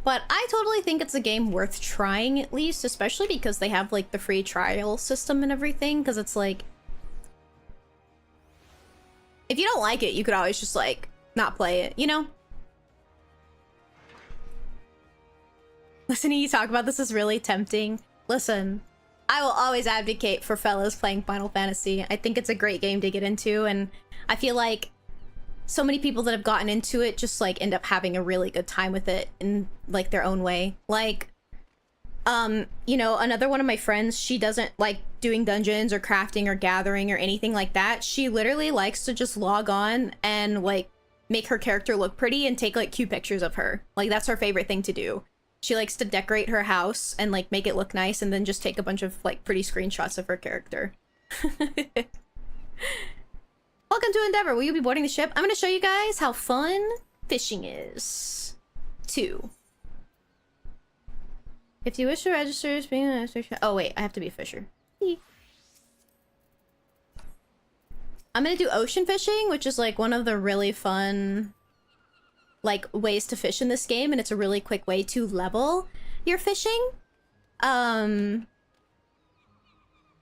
But I totally think it's a game worth trying at least, especially because they have like the free trial system and everything, because it's like, if you don't like it, you could always just like not play it, you know? Listening to you talk about this is really tempting. Listen, I will always advocate for fellas playing Final Fantasy. I think it's a great game to get into, and I feel like so many people that have gotten into it just like end up having a really good time with it in like their own way. Like, you know, another one of my friends, she doesn't like doing dungeons or crafting or gathering or anything like that. She literally likes to just log on and like make her character look pretty and take like cute pictures of her. Like that's her favorite thing to do. She likes to decorate her house and like make it look nice and then just take a bunch of like pretty screenshots of her character. Welcome to Endeavor. Will you be boarding the ship? I'm going to show you guys how fun fishing is. 2. If you wish to register, oh wait, I have to be a fisher. I'm going to do ocean fishing, which is like one of the really fun like ways to fish in this game, and it's a really quick way to level your fishing.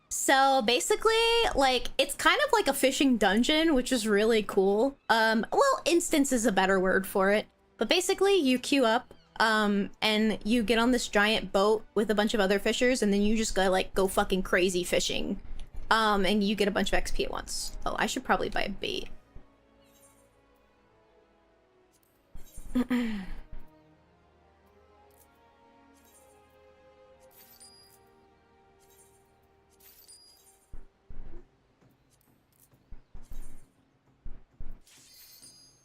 So basically, like, it's kind of like a fishing dungeon, which is really cool. Well, instance is a better word for it. But basically, you queue up, and you get on this giant boat with a bunch of other fishers, and then you just go fucking crazy fishing. And you get a bunch of XP at once. Oh, I should probably buy a bait.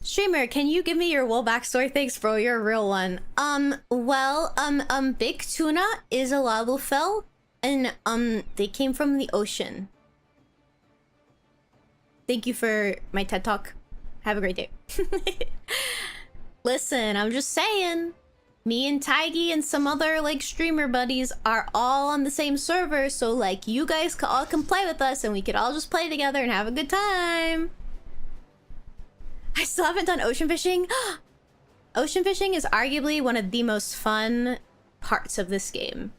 Streamer, can you give me your wool backstory? Thanks, bro. You're a real one. Big Tuna is a Lalufell, and, they came from the ocean. Thank you for my TED Talk. Have a great day. Listen, I'm just saying. Me and Taigi and some other like streamer buddies are all on the same server, so like you guys all can play with us and we could all just play together and have a good time. I still haven't done ocean fishing. Ocean fishing is arguably one of the most fun parts of this game.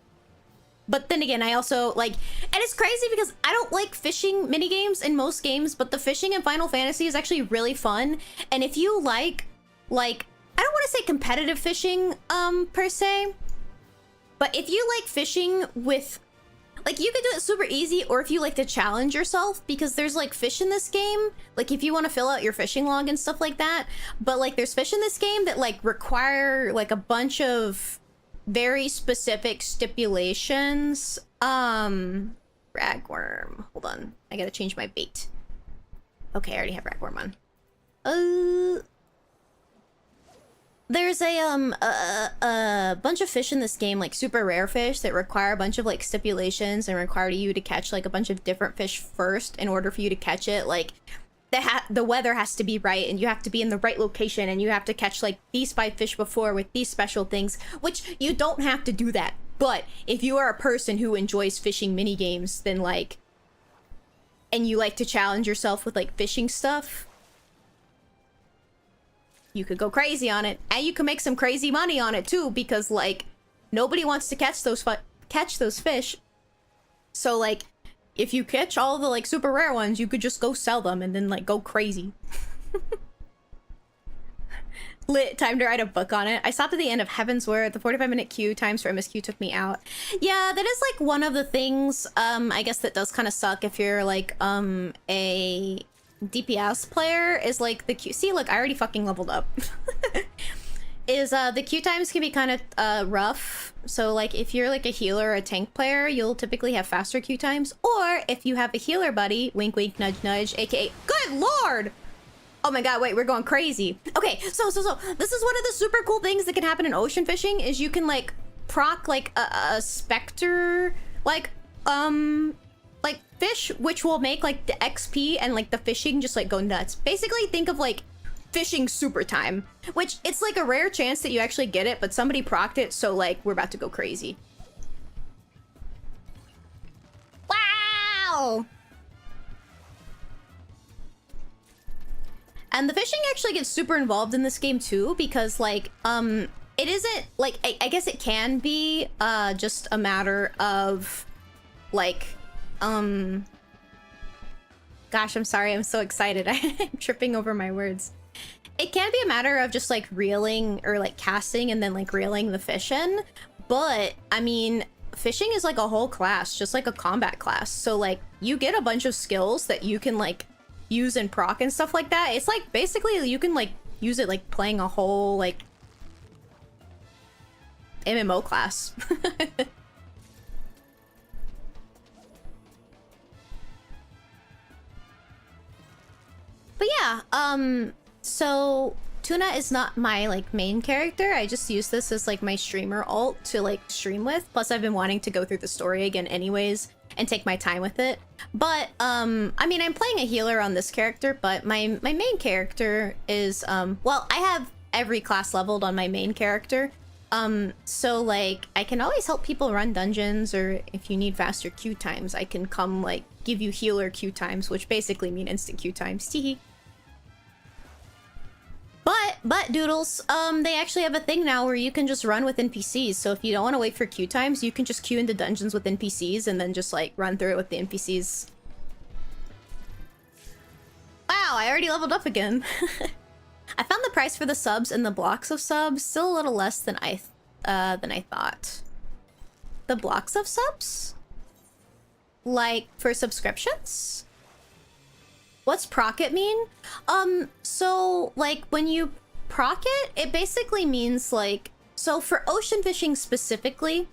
But then again, I also like, and it's crazy because I don't like fishing minigames in most games, but the fishing in Final Fantasy is actually really fun. And if you like, I don't want to say competitive fishing, per se, but if you like fishing with, like, you can do it super easy, or if you like to challenge yourself, because there's like fish in this game, like if you want to fill out your fishing log and stuff like that, but like there's fish in this game that like require like a bunch of very specific stipulations. Ragworm, hold on, I gotta change my bait. Okay, I already have ragworm on. There's a bunch of fish in this game, like super rare fish, that require a bunch of like stipulations and require you to catch like a bunch of different fish first in order for you to catch it. Like the weather has to be right, and you have to be in the right location, and you have to catch like these 5 fish before with these special things, which you don't have to do that. But if you are a person who enjoys fishing mini games, then like, and you like to challenge yourself with like fishing stuff, you could go crazy on it, and you can make some crazy money on it too, because like nobody wants to catch those fish. So like, if you catch all the like super rare ones, you could just go sell them and then like go crazy. Lit, time to write a book on it. I stopped at the end of Heaven's Word. The 45-minute queue times for MSQ took me out. Yeah, that is like one of the things, I guess that does kind of suck if you're like a DPS player, is like the queue. See, look, I already fucking leveled up. Is the queue times can be kind of rough. So like if you're like a healer or a tank player, you'll typically have faster queue times. Or if you have a healer buddy, wink wink nudge nudge, aka good lord, oh my god, wait, we're going crazy. Okay, so this is one of the super cool things that can happen in ocean fishing, is you can like proc like a specter like fish, which will make like the XP and like the fishing just like go nuts. Basically think of like fishing super time, which it's like a rare chance that you actually get it, but somebody procced it, so like we're about to go crazy. Wow! And the fishing actually gets super involved in this game too, because like it isn't like, I guess it can be just a matter of like gosh, I'm sorry, I'm so excited. I'm tripping over my words. It can be a matter of just like reeling or like casting and then like reeling the fish in, but I mean, fishing is like a whole class, just like a combat class. So like you get a bunch of skills that you can like use and proc and stuff like that. It's like basically you can like use it like playing a whole like MMO class. But yeah, so Tuna is not my like main character. I just use this as like my streamer alt to like stream with. Plus I've been wanting to go through the story again anyways and take my time with it. But I mean, I'm playing a healer on this character, but my main character is well, I have every class leveled on my main character. So like I can always help people run dungeons, or if you need faster queue times, I can come like give you healer queue times, which basically mean instant queue times. Teehee. But Doodles, they actually have a thing now where you can just run with NPCs. So if you don't want to wait for queue times, you can just queue into dungeons with NPCs and then just like run through it with the NPCs. Wow, I already leveled up again. I found the price for the subs and the blocks of subs still a little less than I thought. The blocks of subs? Like for subscriptions? What's proc it mean? So like when you proc it, it basically means like, so for ocean fishing specifically,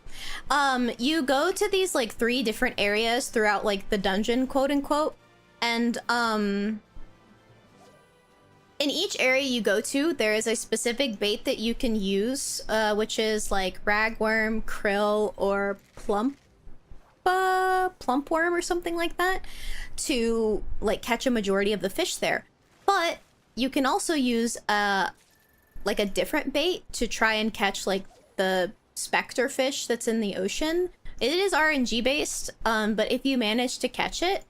you go to these like 3 different areas throughout like the dungeon, quote unquote, and in each area you go to, there is a specific bait that you can use, which is like ragworm, krill, or plump worm or something like that, to like catch a majority of the fish there. But you can also use like a different bait to try and catch like the specter fish that's in the ocean. It is RNG based, but if you manage to catch it,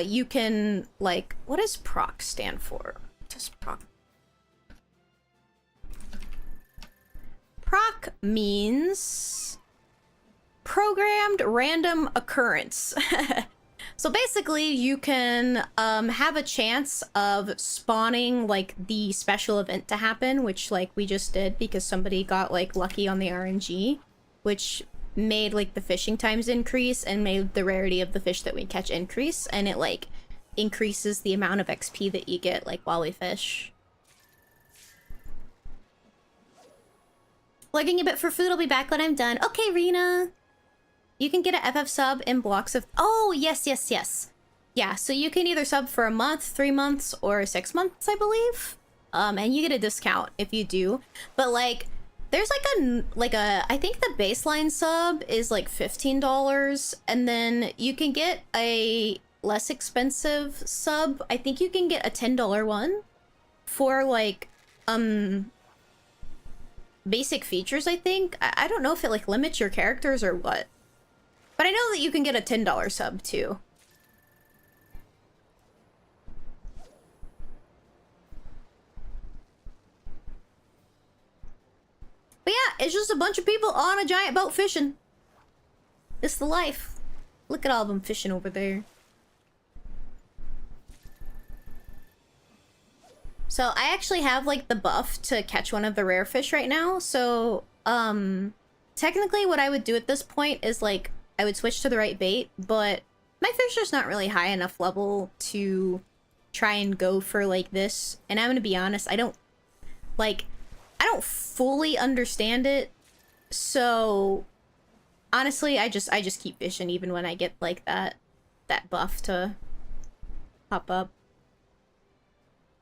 you can like, what does proc stand for? Just proc. Proc means programmed random occurrence. So basically, you can have a chance of spawning like the special event to happen, which like we just did because somebody got like lucky on the RNG, which made like the fishing times increase and made the rarity of the fish that we catch increase, and it like increases the amount of XP that you get like while we fish. Looking a bit for food, I'll be back when I'm done. Okay, Rena. You can get a FF sub in blocks of... Oh, yes, yes, yes. Yeah, so you can either sub for a month, 3 months, or 6 months, I believe. And you get a discount if you do. But, like, there's, like a... I think the baseline sub is, like, $15. And then you can get a less expensive sub. I think you can get a $10 one for, like, basic features, I think. I don't know if it, like, limits your characters or what. But I know that you can get a $10 sub, too. But yeah, it's just a bunch of people on a giant boat fishing. It's the life. Look at all of them fishing over there. So I actually have, like, the buff to catch one of the rare fish right now. So, technically what I would do at this point is, like, I would switch to the right bait, but my fish is not really high enough level to try and go for like this. And I'm gonna be honest, I don't fully understand it. So honestly, I just keep fishing even when I get like that buff to pop up.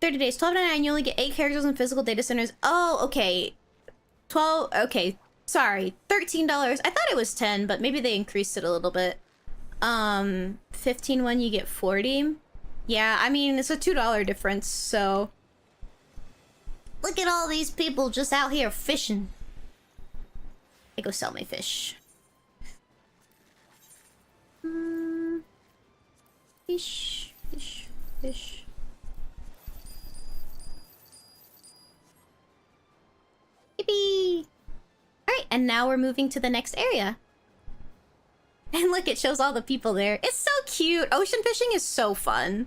30 days, $12.99, you only get 8 characters in physical data centers. Oh, okay. 12, okay. Sorry, $13. I thought it was 10, but maybe they increased it a little bit. 15 when you get 40. Yeah, I mean, it's a $2 difference, so... Look at all these people just out here fishing. I go sell my fish. Fish, fish, fish. Yippee! Alright, and now we're moving to the next area. And look, it shows all the people there. It's so cute! Ocean fishing is so fun.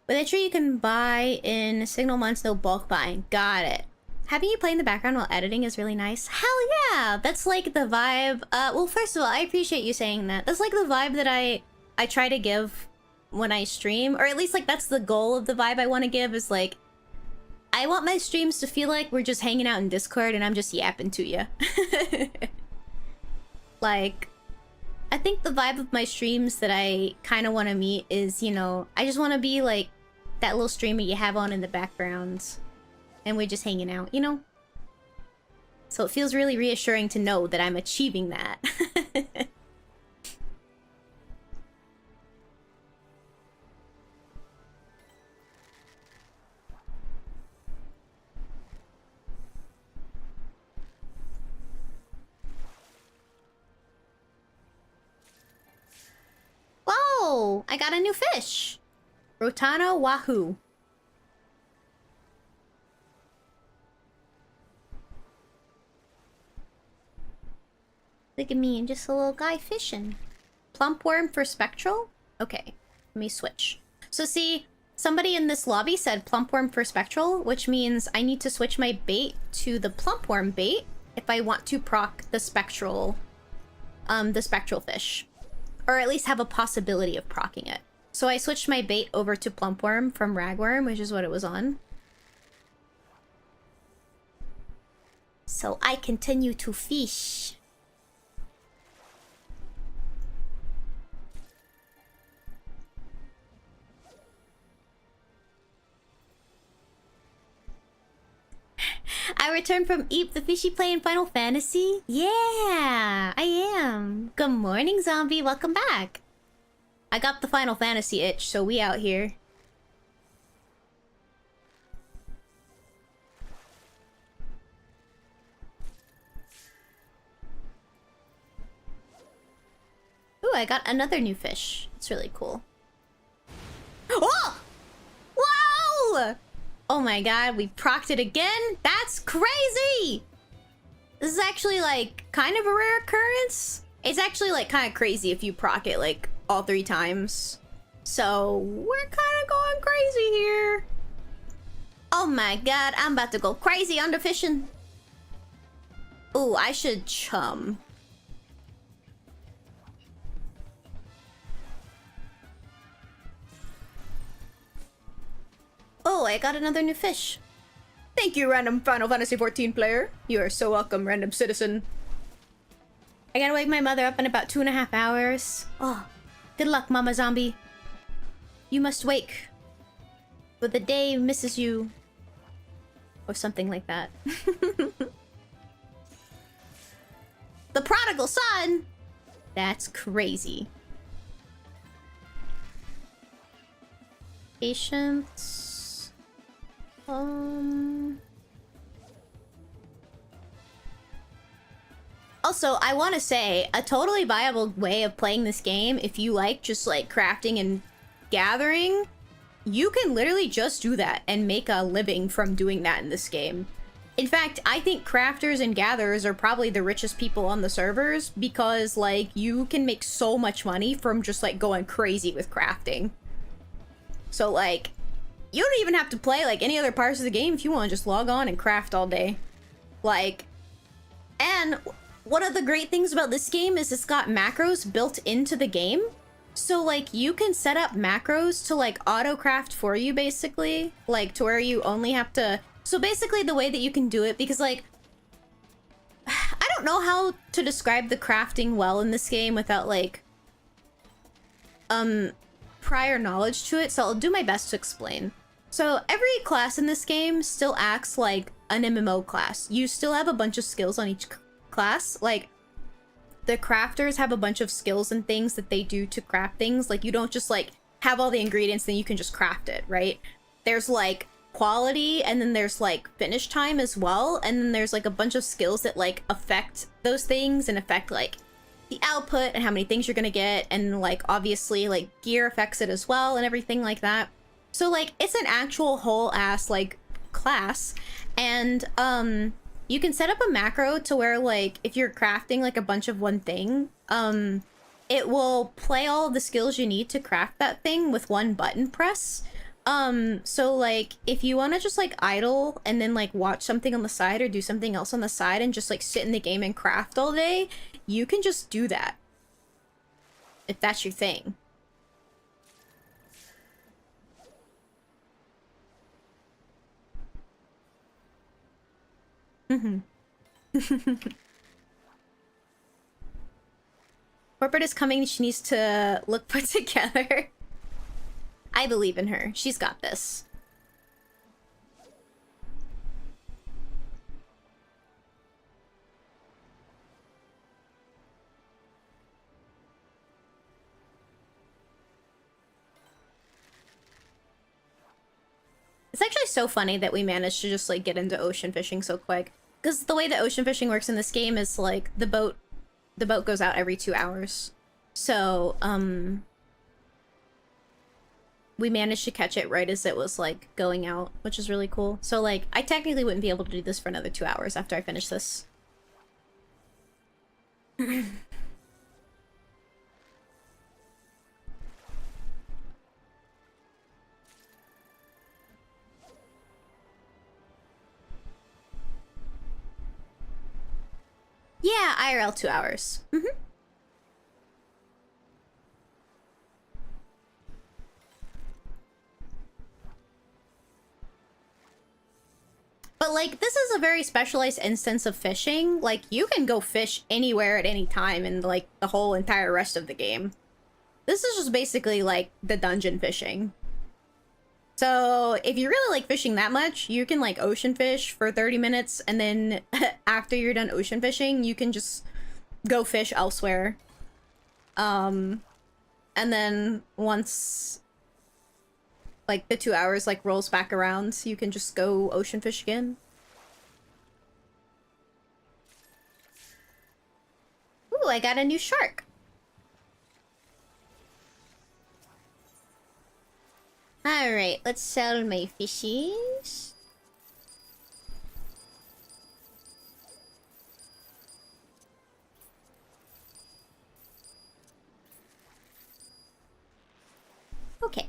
With a tree you can buy in Signal months, no bulk buying. Got it. Having you play in the background while editing is really nice. Hell yeah! That's like the vibe. Well, first of all, I appreciate you saying that. That's like the vibe that I try to give when I stream. Or at least like that's the goal of the vibe I want to give is like, I want my streams to feel like we're just hanging out in Discord and I'm just yapping to you. Like, I think the vibe of my streams that I kind of want to meet is, you know, I just want to be like that little streamer you have on in the background. And we're just hanging out, you know? So it feels really reassuring to know that I'm achieving that. Whoa! I got a new fish! Rotana Wahoo. Look at me, I'm just a little guy fishing. Plump worm for spectral? Okay, let me switch. So see, somebody in this lobby said plump worm for spectral, which means I need to switch my bait to the plump worm bait if I want to proc the spectral fish. Or at least have a possibility of procking it. So I switched my bait over to plump worm from ragworm, which is what it was on. So I continue to fish. I returned from Eep the Fishy playing Final Fantasy. Yeah, I am. Good morning, zombie. Welcome back. I got the Final Fantasy itch, so we out here. got another new fish. It's really cool. Oh! Wow! Oh my god, we procced it again? That's crazy! This is actually, like, kind of a rare occurrence. It's actually, like, kind of crazy if you proc it, like, all 3 times. So, we're kind of going crazy here. Oh my god, I'm about to go crazy underfishing. Ooh, I should chum. Oh, I got another new fish. Thank you, random Final Fantasy XIV player. You are so welcome, random citizen. I gotta wake my mother up in about 2.5 hours. Oh, good luck, Mama Zombie. You must wake, for the day misses you. Or something like that. The prodigal son? That's crazy. Patience. Also, I want to say, a totally viable way of playing this game, if you like just like crafting and gathering, you can literally just do that and make a living from doing that in this game. In fact, I think crafters and gatherers are probably the richest people on the servers because, like, you can make so much money from just, like, going crazy with crafting. So, like, you don't even have to play, like, any other parts of the game if you want to just log on and craft all day. Like, and one of the great things about this game is it's got macros built into the game. So, like, you can set up macros to, like, auto-craft for you, basically. Like, to where you only have to... So, basically, the way that you can do it, because, like... I don't know how to describe the crafting well in this game without, like... prior knowledge to it, so I'll do my best to explain. So, every class in this game still acts like an MMO class. You still have a bunch of skills on each class. Like... The crafters have a bunch of skills and things that they do to craft things. Like, you don't just, like, have all the ingredients, then you can just craft it, right? There's, like, quality, and then there's, like, finish time as well. And then there's, like, a bunch of skills that, like, affect those things and affect, like, the output and how many things you're gonna get. And, like, obviously, like, gear affects it as well and everything like that. So, like, it's an actual whole-ass, like, class. And, you can set up a macro to where, like, if you're crafting, like, a bunch of one thing, it will play all of the skills you need to craft that thing with one button press. So, like, if you want to just, like, idle and then, like, watch something on the side or do something else on the side and just, like, sit in the game and craft all day, you can just do that. If that's your thing. Mm-hmm. Corporate is coming. She needs to look put together. I believe in her. She's got this. It's actually so funny that we managed to just, like, get into ocean fishing so quick. Because the way that ocean fishing works in this game is, like, the boat goes out every 2 hours. So, we managed to catch it right as it was, like, going out, which is really cool. So, like, I technically wouldn't be able to do this for another 2 hours after I finish this. Yeah, IRL 2 hours. Mm-hmm. But, like, this is a very specialized instance of fishing. Like, you can go fish anywhere at any time in, like, the whole entire rest of the game. This is just basically, like, the dungeon fishing. So, if you really like fishing that much, you can, like, ocean fish for 30 minutes, and then after you're done ocean fishing, you can just go fish elsewhere. And then once, like, the 2 hours, like, rolls back around, you can just go ocean fish again. Ooh, I got a new shark. Alright, let's sell my fishies. Okay.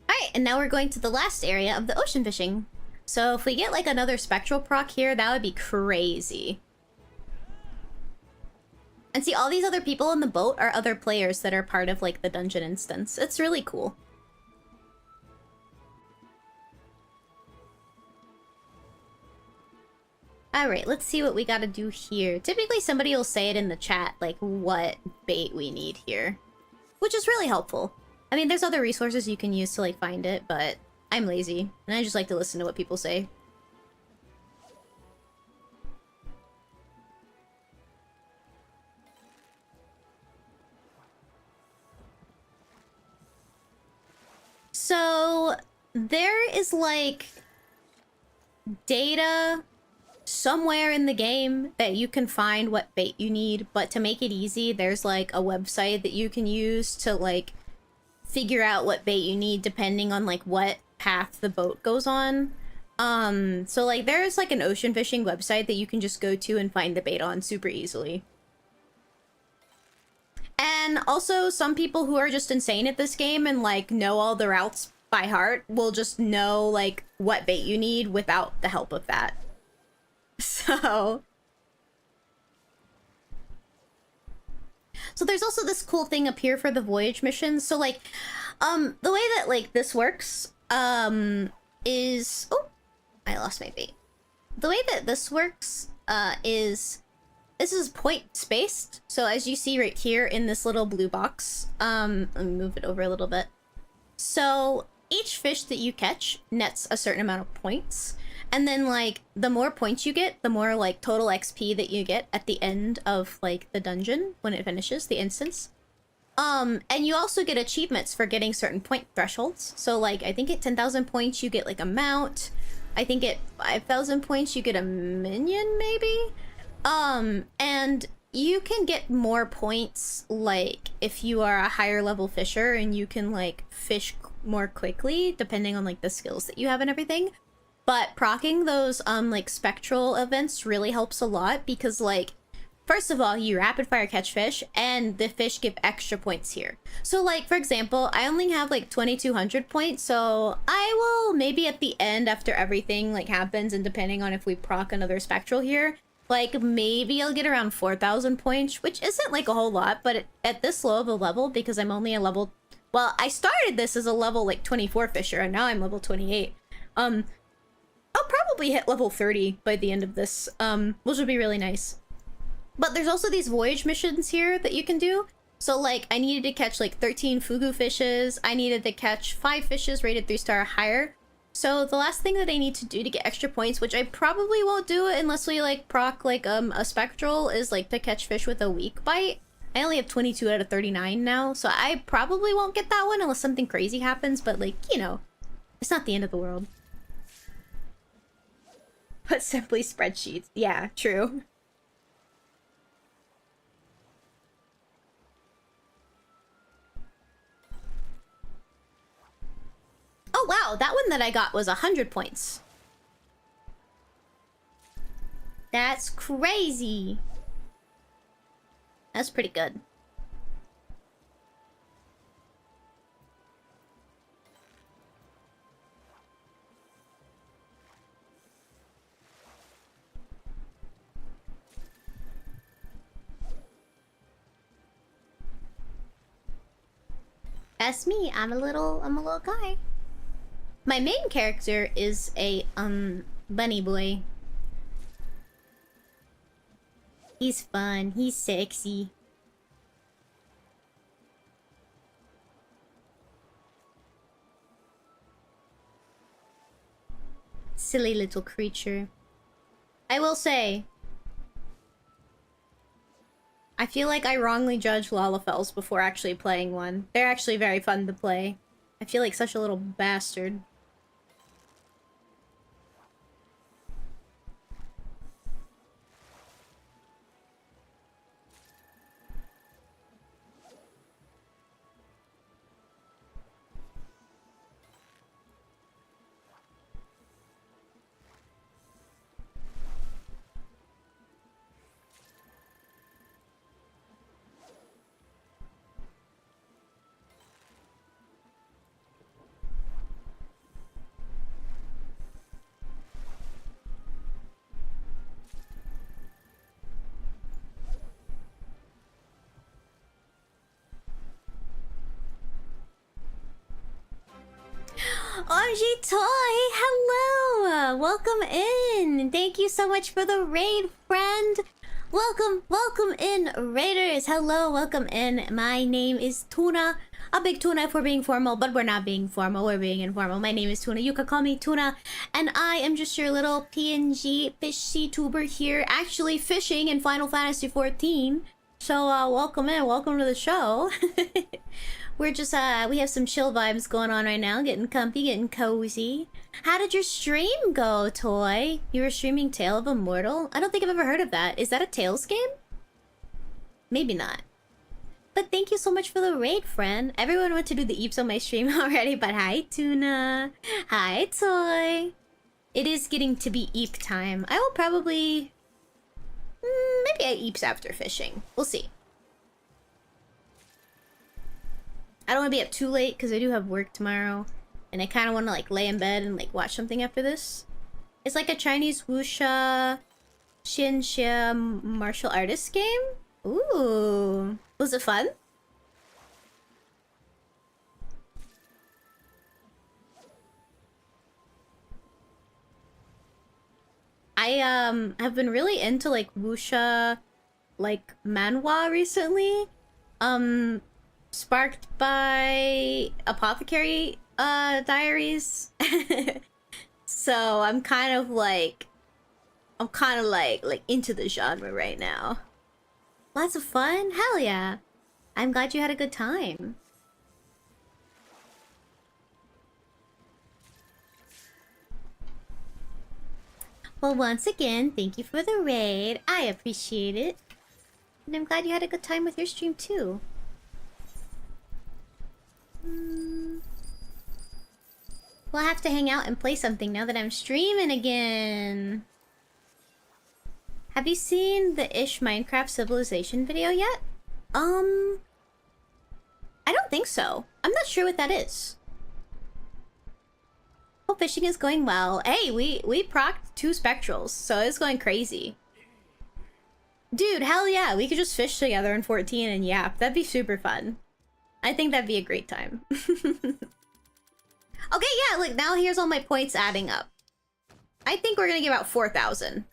Alright, and now we're going to the last area of the ocean fishing. So if we get like another spectral proc here, that would be crazy. And see, all these other people in the boat are other players that are part of like the dungeon instance. It's really cool. Alright, let's see what we gotta do here. Typically somebody will say it in the chat, like what bait we need here. Which is really helpful. I mean, there's other resources you can use to like find it, but I'm lazy. And I just like to listen to what people say. So, there is like data somewhere in the game that you can find what bait you need, but to make it easy, there's like a website that you can use to like figure out what bait you need depending on like what path the boat goes on. So like there's like an ocean fishing website that you can just go to and find the bait on super easily. And also some people who are just insane at this game and like know all the routes by heart will just know like what bait you need without the help of that. So there's also this cool thing up here for the voyage missions. So like the way that like this works is oh, I lost my bait. The way that this works is this is point spaced. So as you see right here in this little blue box, let me move it over a little bit. So each fish that you catch nets a certain amount of points. And then, like, the more points you get, the more, like, total XP that you get at the end of, like, the dungeon when it finishes, the instance. And you also get achievements for getting certain point thresholds. So, like, I think at 10,000 points, you get, like, a mount. I think at 5,000 points, you get a minion, maybe? And you can get more points, like, if you are a higher level fisher and you can, like, fish more quickly, depending on, like, the skills that you have and everything. But proccing those, like, spectral events really helps a lot because, like, first of all, you rapid fire catch fish, and the fish give extra points here. So, like, for example, I only have, like, 2,200 points, so I will maybe at the end, after everything, like, happens, and depending on if we proc another spectral here, like, maybe I'll get around 4,000 points, which isn't, like, a whole lot, but at this low of a level, because I'm only a level... Well, I started this as a level, like, 24 fisher, and now I'm level 28. I'll probably hit level 30 by the end of this, which would be really nice. But there's also these voyage missions here that you can do. So, like, I needed to catch, like, 13 fugu fishes. I needed to catch 5 fishes rated 3-star or higher. So the last thing that I need to do to get extra points, which I probably won't do unless we, like, proc, like, a spectral, is, like, to catch fish with a weak bite. I only have 22 out of 39 now, so I probably won't get that one unless something crazy happens, but, like, you know, it's not the end of the world. But simply spreadsheets. Yeah, true. Oh wow, that one that I got was 100 points. That's crazy. That's pretty good. That's me. I'm a little guy. My main character is a bunny boy. He's fun. He's sexy. Silly little creature. I will say, I feel like I wrongly judged Lalafels before actually playing one. They're actually very fun to play. I feel like such a little bastard. OMG Toy, hello! Welcome in! Thank you so much for the raid, friend! Welcome in, raiders! Hello, welcome in. My name is Tuna. A big tuna if we're being formal, but we're not being formal, we're being informal. My name is Tuna, you can call me Tuna, and I am just your little PNG fishy tuber here, actually fishing in Final Fantasy XIV. So, welcome in, welcome to the show. We're just, we have some chill vibes going on right now. Getting comfy, getting cozy. How did your stream go, Toy? You were streaming Tale of Immortal? I don't think I've ever heard of that. Is that a Tales game? Maybe not. But thank you so much for the raid, friend. Everyone went to do the eeps on my stream already, but hi, Tuna. Hi, Toy. It is getting to be eep time. I will probably... maybe I eeps after fishing. We'll see. I don't want to be up too late because I do have work tomorrow. And I kind of want to like lay in bed and like watch something after this. It's like a Chinese wuxia xianxia martial artist game. Ooh. Was it fun? I have been really into like wuxia like manhwa recently. Sparked by Apothecary Diaries. So I'm kind of like into the genre right now. Lots of fun? Hell yeah. I'm glad you had a good time. Well, once again, thank you for the raid. I appreciate it. And I'm glad you had a good time with your stream too. We'll have to hang out and play something now that I'm streaming again. Have you seen the Ish Minecraft Civilization video yet? I don't think so. I'm not sure what that is. Hope fishing is going well. Hey, we procced 2 spectrals, so it's going crazy. Dude, hell yeah, we could just fish together in 14 and yap. That'd be super fun. I think that'd be a great time. Okay, yeah, look, now here's all my points adding up. I think we're gonna get about 4,000.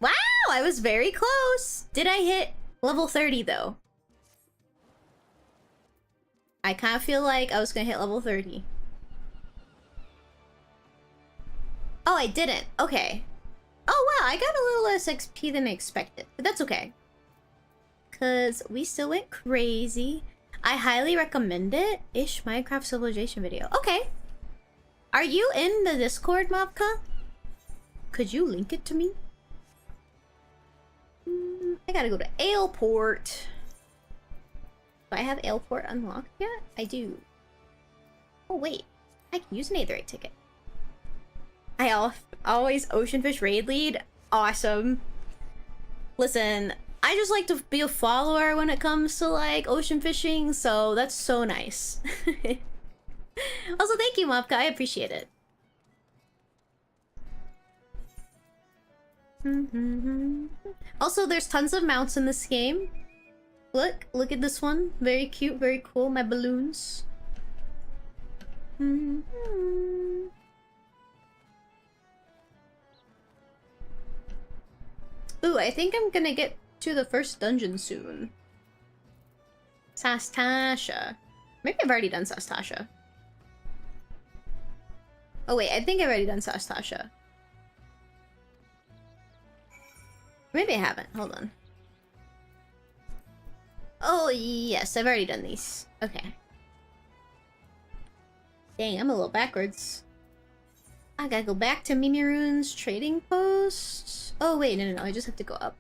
Wow, I was very close. Did I hit level 30 though? I kind of feel like I was gonna hit level 30. Oh, I didn't. Okay. Oh, wow, I got a little less XP than I expected. But that's okay. Because we still went crazy. I highly recommend it. Ish Minecraft Civilization video. Okay. Are you in the Discord, Mobka? Could you link it to me? I gotta go to Aleport. Do I have Aleport unlocked yet? I do. Oh, wait. I can use an Aetherite ticket. I always ocean fish raid lead. Awesome. Listen, I just like to be a follower when it comes to like ocean fishing, so that's so nice. Also, thank you, Mopka. I appreciate it. Also, there's tons of mounts in this game. Look at this one. Very cute, very cool. My balloons. Ooh, I think I'm gonna get to the first dungeon soon. Sastasha. Maybe I've already done Sastasha. Oh wait, I think I've already done Sastasha. Maybe I haven't. Hold on. Oh, yes. I've already done these. Okay. Dang, I'm a little backwards. I gotta go back to Mimirune's trading post. Oh, wait. No. I just have to go up.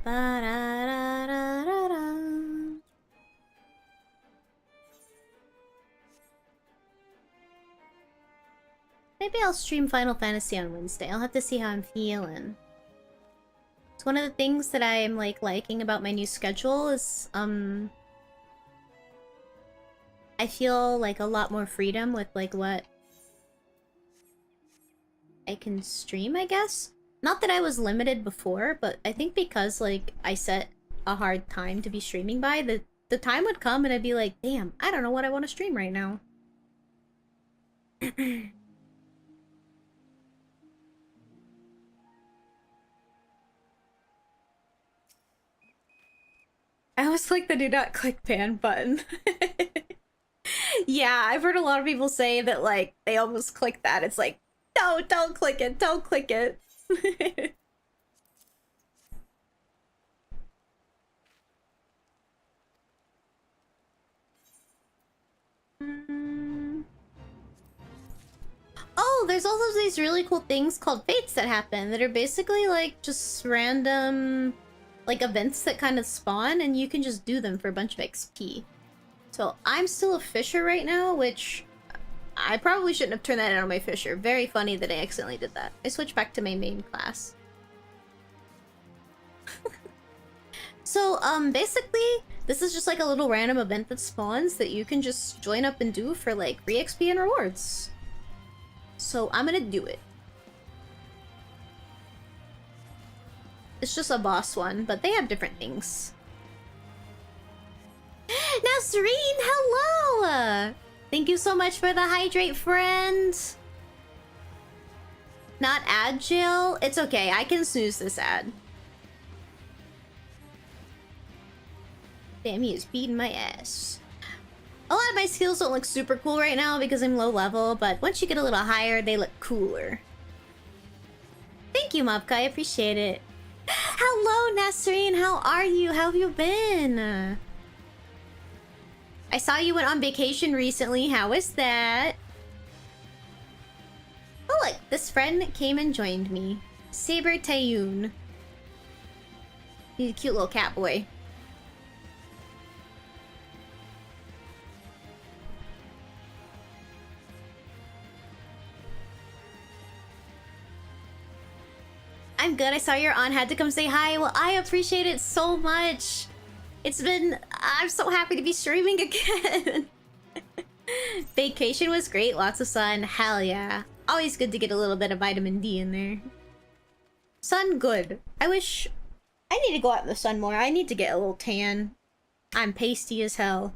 Ba-da-da-da-da-da. Maybe I'll stream Final Fantasy on Wednesday. I'll have to see how I'm feeling. It's one of the things that I'm like liking about my new schedule is I feel like a lot more freedom with like what I can stream, I guess. Not that I was limited before, but I think because like I set a hard time to be streaming by, the time would come and I'd be like, damn, I don't know what I want to stream right now. I always click the do not click ban button. Yeah, I've heard a lot of people say that like they almost click that. It's like, no, don't click it, don't click it. Oh, there's also these really cool things called fates that happen that are basically like just random like events that kind of spawn and you can just do them for a bunch of XP. So I'm still a fisher right now, which I probably shouldn't have turned that in on my fisher. Very funny that I accidentally did that. I switched back to my main class. So, basically, this is just like a little random event that spawns that you can just join up and do for like free XP and rewards. So I'm gonna do it. It's just a boss one, but they have different things. Now, Serene, hello! Thank you so much for the hydrate, friend. Not agile? It's okay, I can snooze this ad. Damn, he is beating my ass. A lot of my skills don't look super cool right now because I'm low level, but once you get a little higher, they look cooler. Thank you, Mopka, I appreciate it. Hello, Nasreen, how are you? How have you been? I saw you went on vacation recently. How was that? Oh, look, this friend came and joined me. Saber Tayoon. He's a cute little cat boy. I'm good. I saw you're on. Had to come say hi. Well, I appreciate it so much. It's been... I'm so happy to be streaming again. Vacation was great. Lots of sun. Hell yeah. Always good to get a little bit of vitamin D in there. Sun, good. I wish... I need to go out in the sun more. I need to get a little tan. I'm pasty as hell.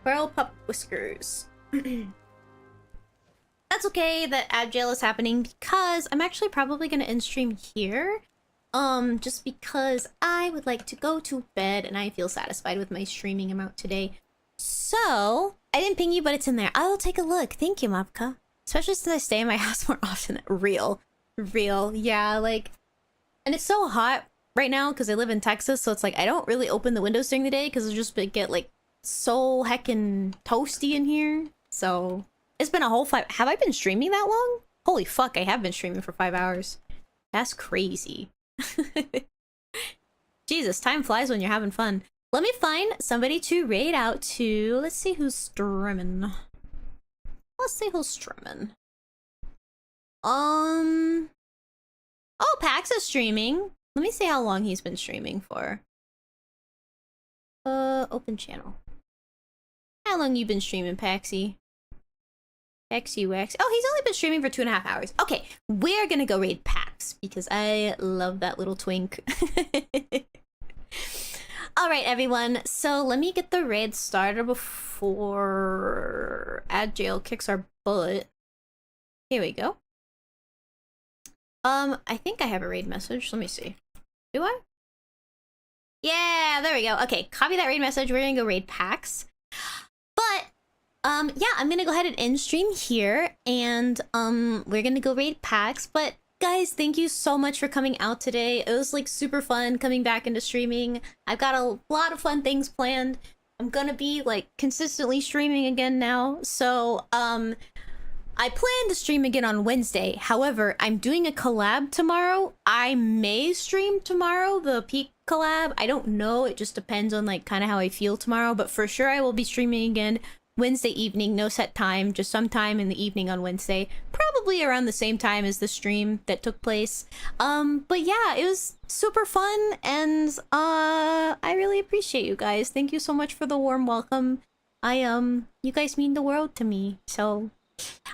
Pearl pup whiskers. That's okay that Agile is happening because I'm actually probably gonna end stream here. Just because I would like to go to bed and I feel satisfied with my streaming amount today. So, I didn't ping you, but it's in there. I will take a look. Thank you, Mapka. Especially since I stay in my house more often. Real. Yeah, like... And it's so hot right now because I live in Texas, so it's like I don't really open the windows during the day because it'll just get like so heckin' toasty in here. So it's been a whole 5... Have I been streaming that long? Holy fuck, I have been streaming for 5 hours. That's crazy. Jesus, time flies when you're having fun. Let me find somebody to raid out to. Let's see who's streaming. Oh, Pax is streaming. Let me see how long he's been streaming for. Open channel. How long you been streaming, Paxy? Paxy Wax. Oh, he's only been streaming for 2.5 hours. Okay, we're gonna go raid Pax because I love that little twink. All right, everyone. So let me get the raid started before Add Jail kicks our butt. Here we go. I think I have a raid message. Let me see. Do I? Yeah, there we go. Okay, copy that raid message. We're gonna go raid packs. But yeah, I'm gonna go ahead and end stream here, and we're gonna go raid packs. But guys, thank you so much for coming out today. It was like super fun coming back into streaming. I've got a lot of fun things planned. I'm gonna be like consistently streaming again now. So I plan to stream again on Wednesday. However, I'm doing a collab tomorrow. I may stream tomorrow, the Peak collab. I don't know. It just depends on like kind of how I feel tomorrow. But for sure, I will be streaming again Wednesday evening. No set time, just sometime in the evening on Wednesday. Probably around the same time as the stream that took place. But yeah, it was super fun, and I really appreciate you guys. Thank you so much for the warm welcome. You guys mean the world to me. So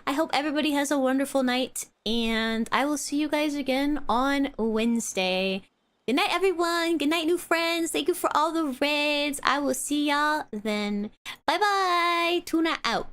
I hope everybody has a wonderful night, and I will see you guys again on Wednesday. Good night, everyone. Good night, new friends. Thank you for all the raids. I will see y'all then. Bye-bye. Tuna out.